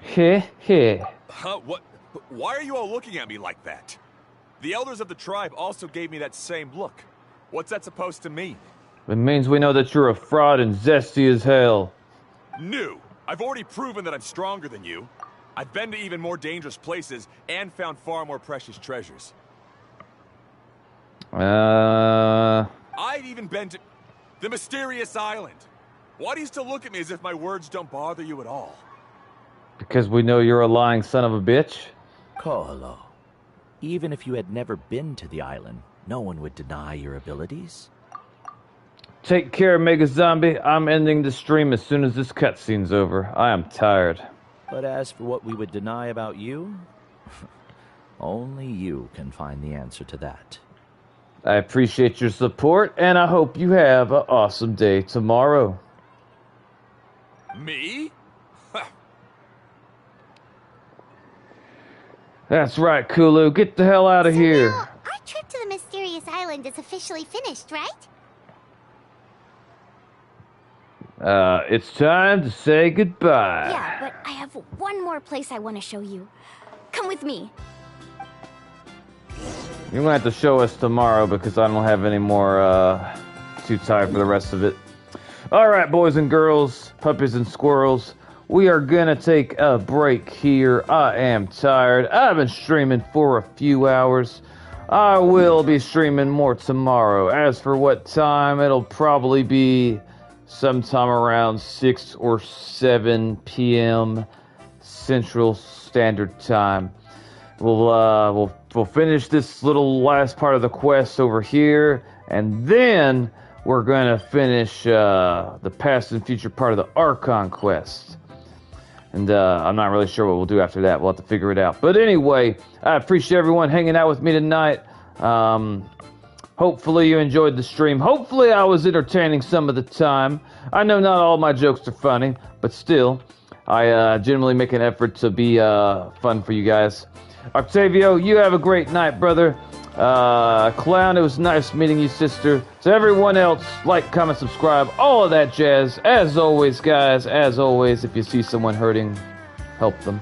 Heh heh. Huh? What? Why are you all looking at me like that? The elders of the tribe also gave me that same look. What's that supposed to mean? It means we know that you're a fraud and zesty as hell. New! I've already proven that I'm stronger than you. I've been to even more dangerous places and found far more precious treasures. I've even been to the mysterious island. Why do you still look at me as if my words don't bother you at all? Because we know you're a lying son of a bitch? Kolo, even if you had never been to the island, no one would deny your abilities. Take care, Mega Zombie. I'm ending the stream as soon as this cutscene's over. I am tired. But as for what we would deny about you, only you can find the answer to that. I appreciate your support, and I hope you have an awesome day tomorrow. Me? That's right, Kulu. Get the hell out of here. Now, our trip to the mysterious island is officially finished, right? It's time to say goodbye. Yeah, but I have one more place I want to show you. Come with me. You're gonna have to show us tomorrow because I don't have any more, too tired for the rest of it. Alright, boys and girls, puppies and squirrels, we are gonna take a break here. I am tired. I've been streaming for a few hours. I will be streaming more tomorrow. As for what time, it'll probably be sometime around 6 or 7 p.m. Central Standard Time. We'll finish this little last part of the quest over here, and then we're gonna finish the past and future part of the Archon quest. And I'm not really sure what we'll do after that. We'll have to figure it out. But anyway, I appreciate everyone hanging out with me tonight. Hopefully you enjoyed the stream. Hopefully I was entertaining some of the time. I know not all my jokes are funny, but still, I generally make an effort to be fun for you guys. Octavio, you have a great night, brother. Clown, it was nice meeting you, sister. To everyone else, like, comment, subscribe, all of that jazz. As always, guys, as always, if you see someone hurting, help them.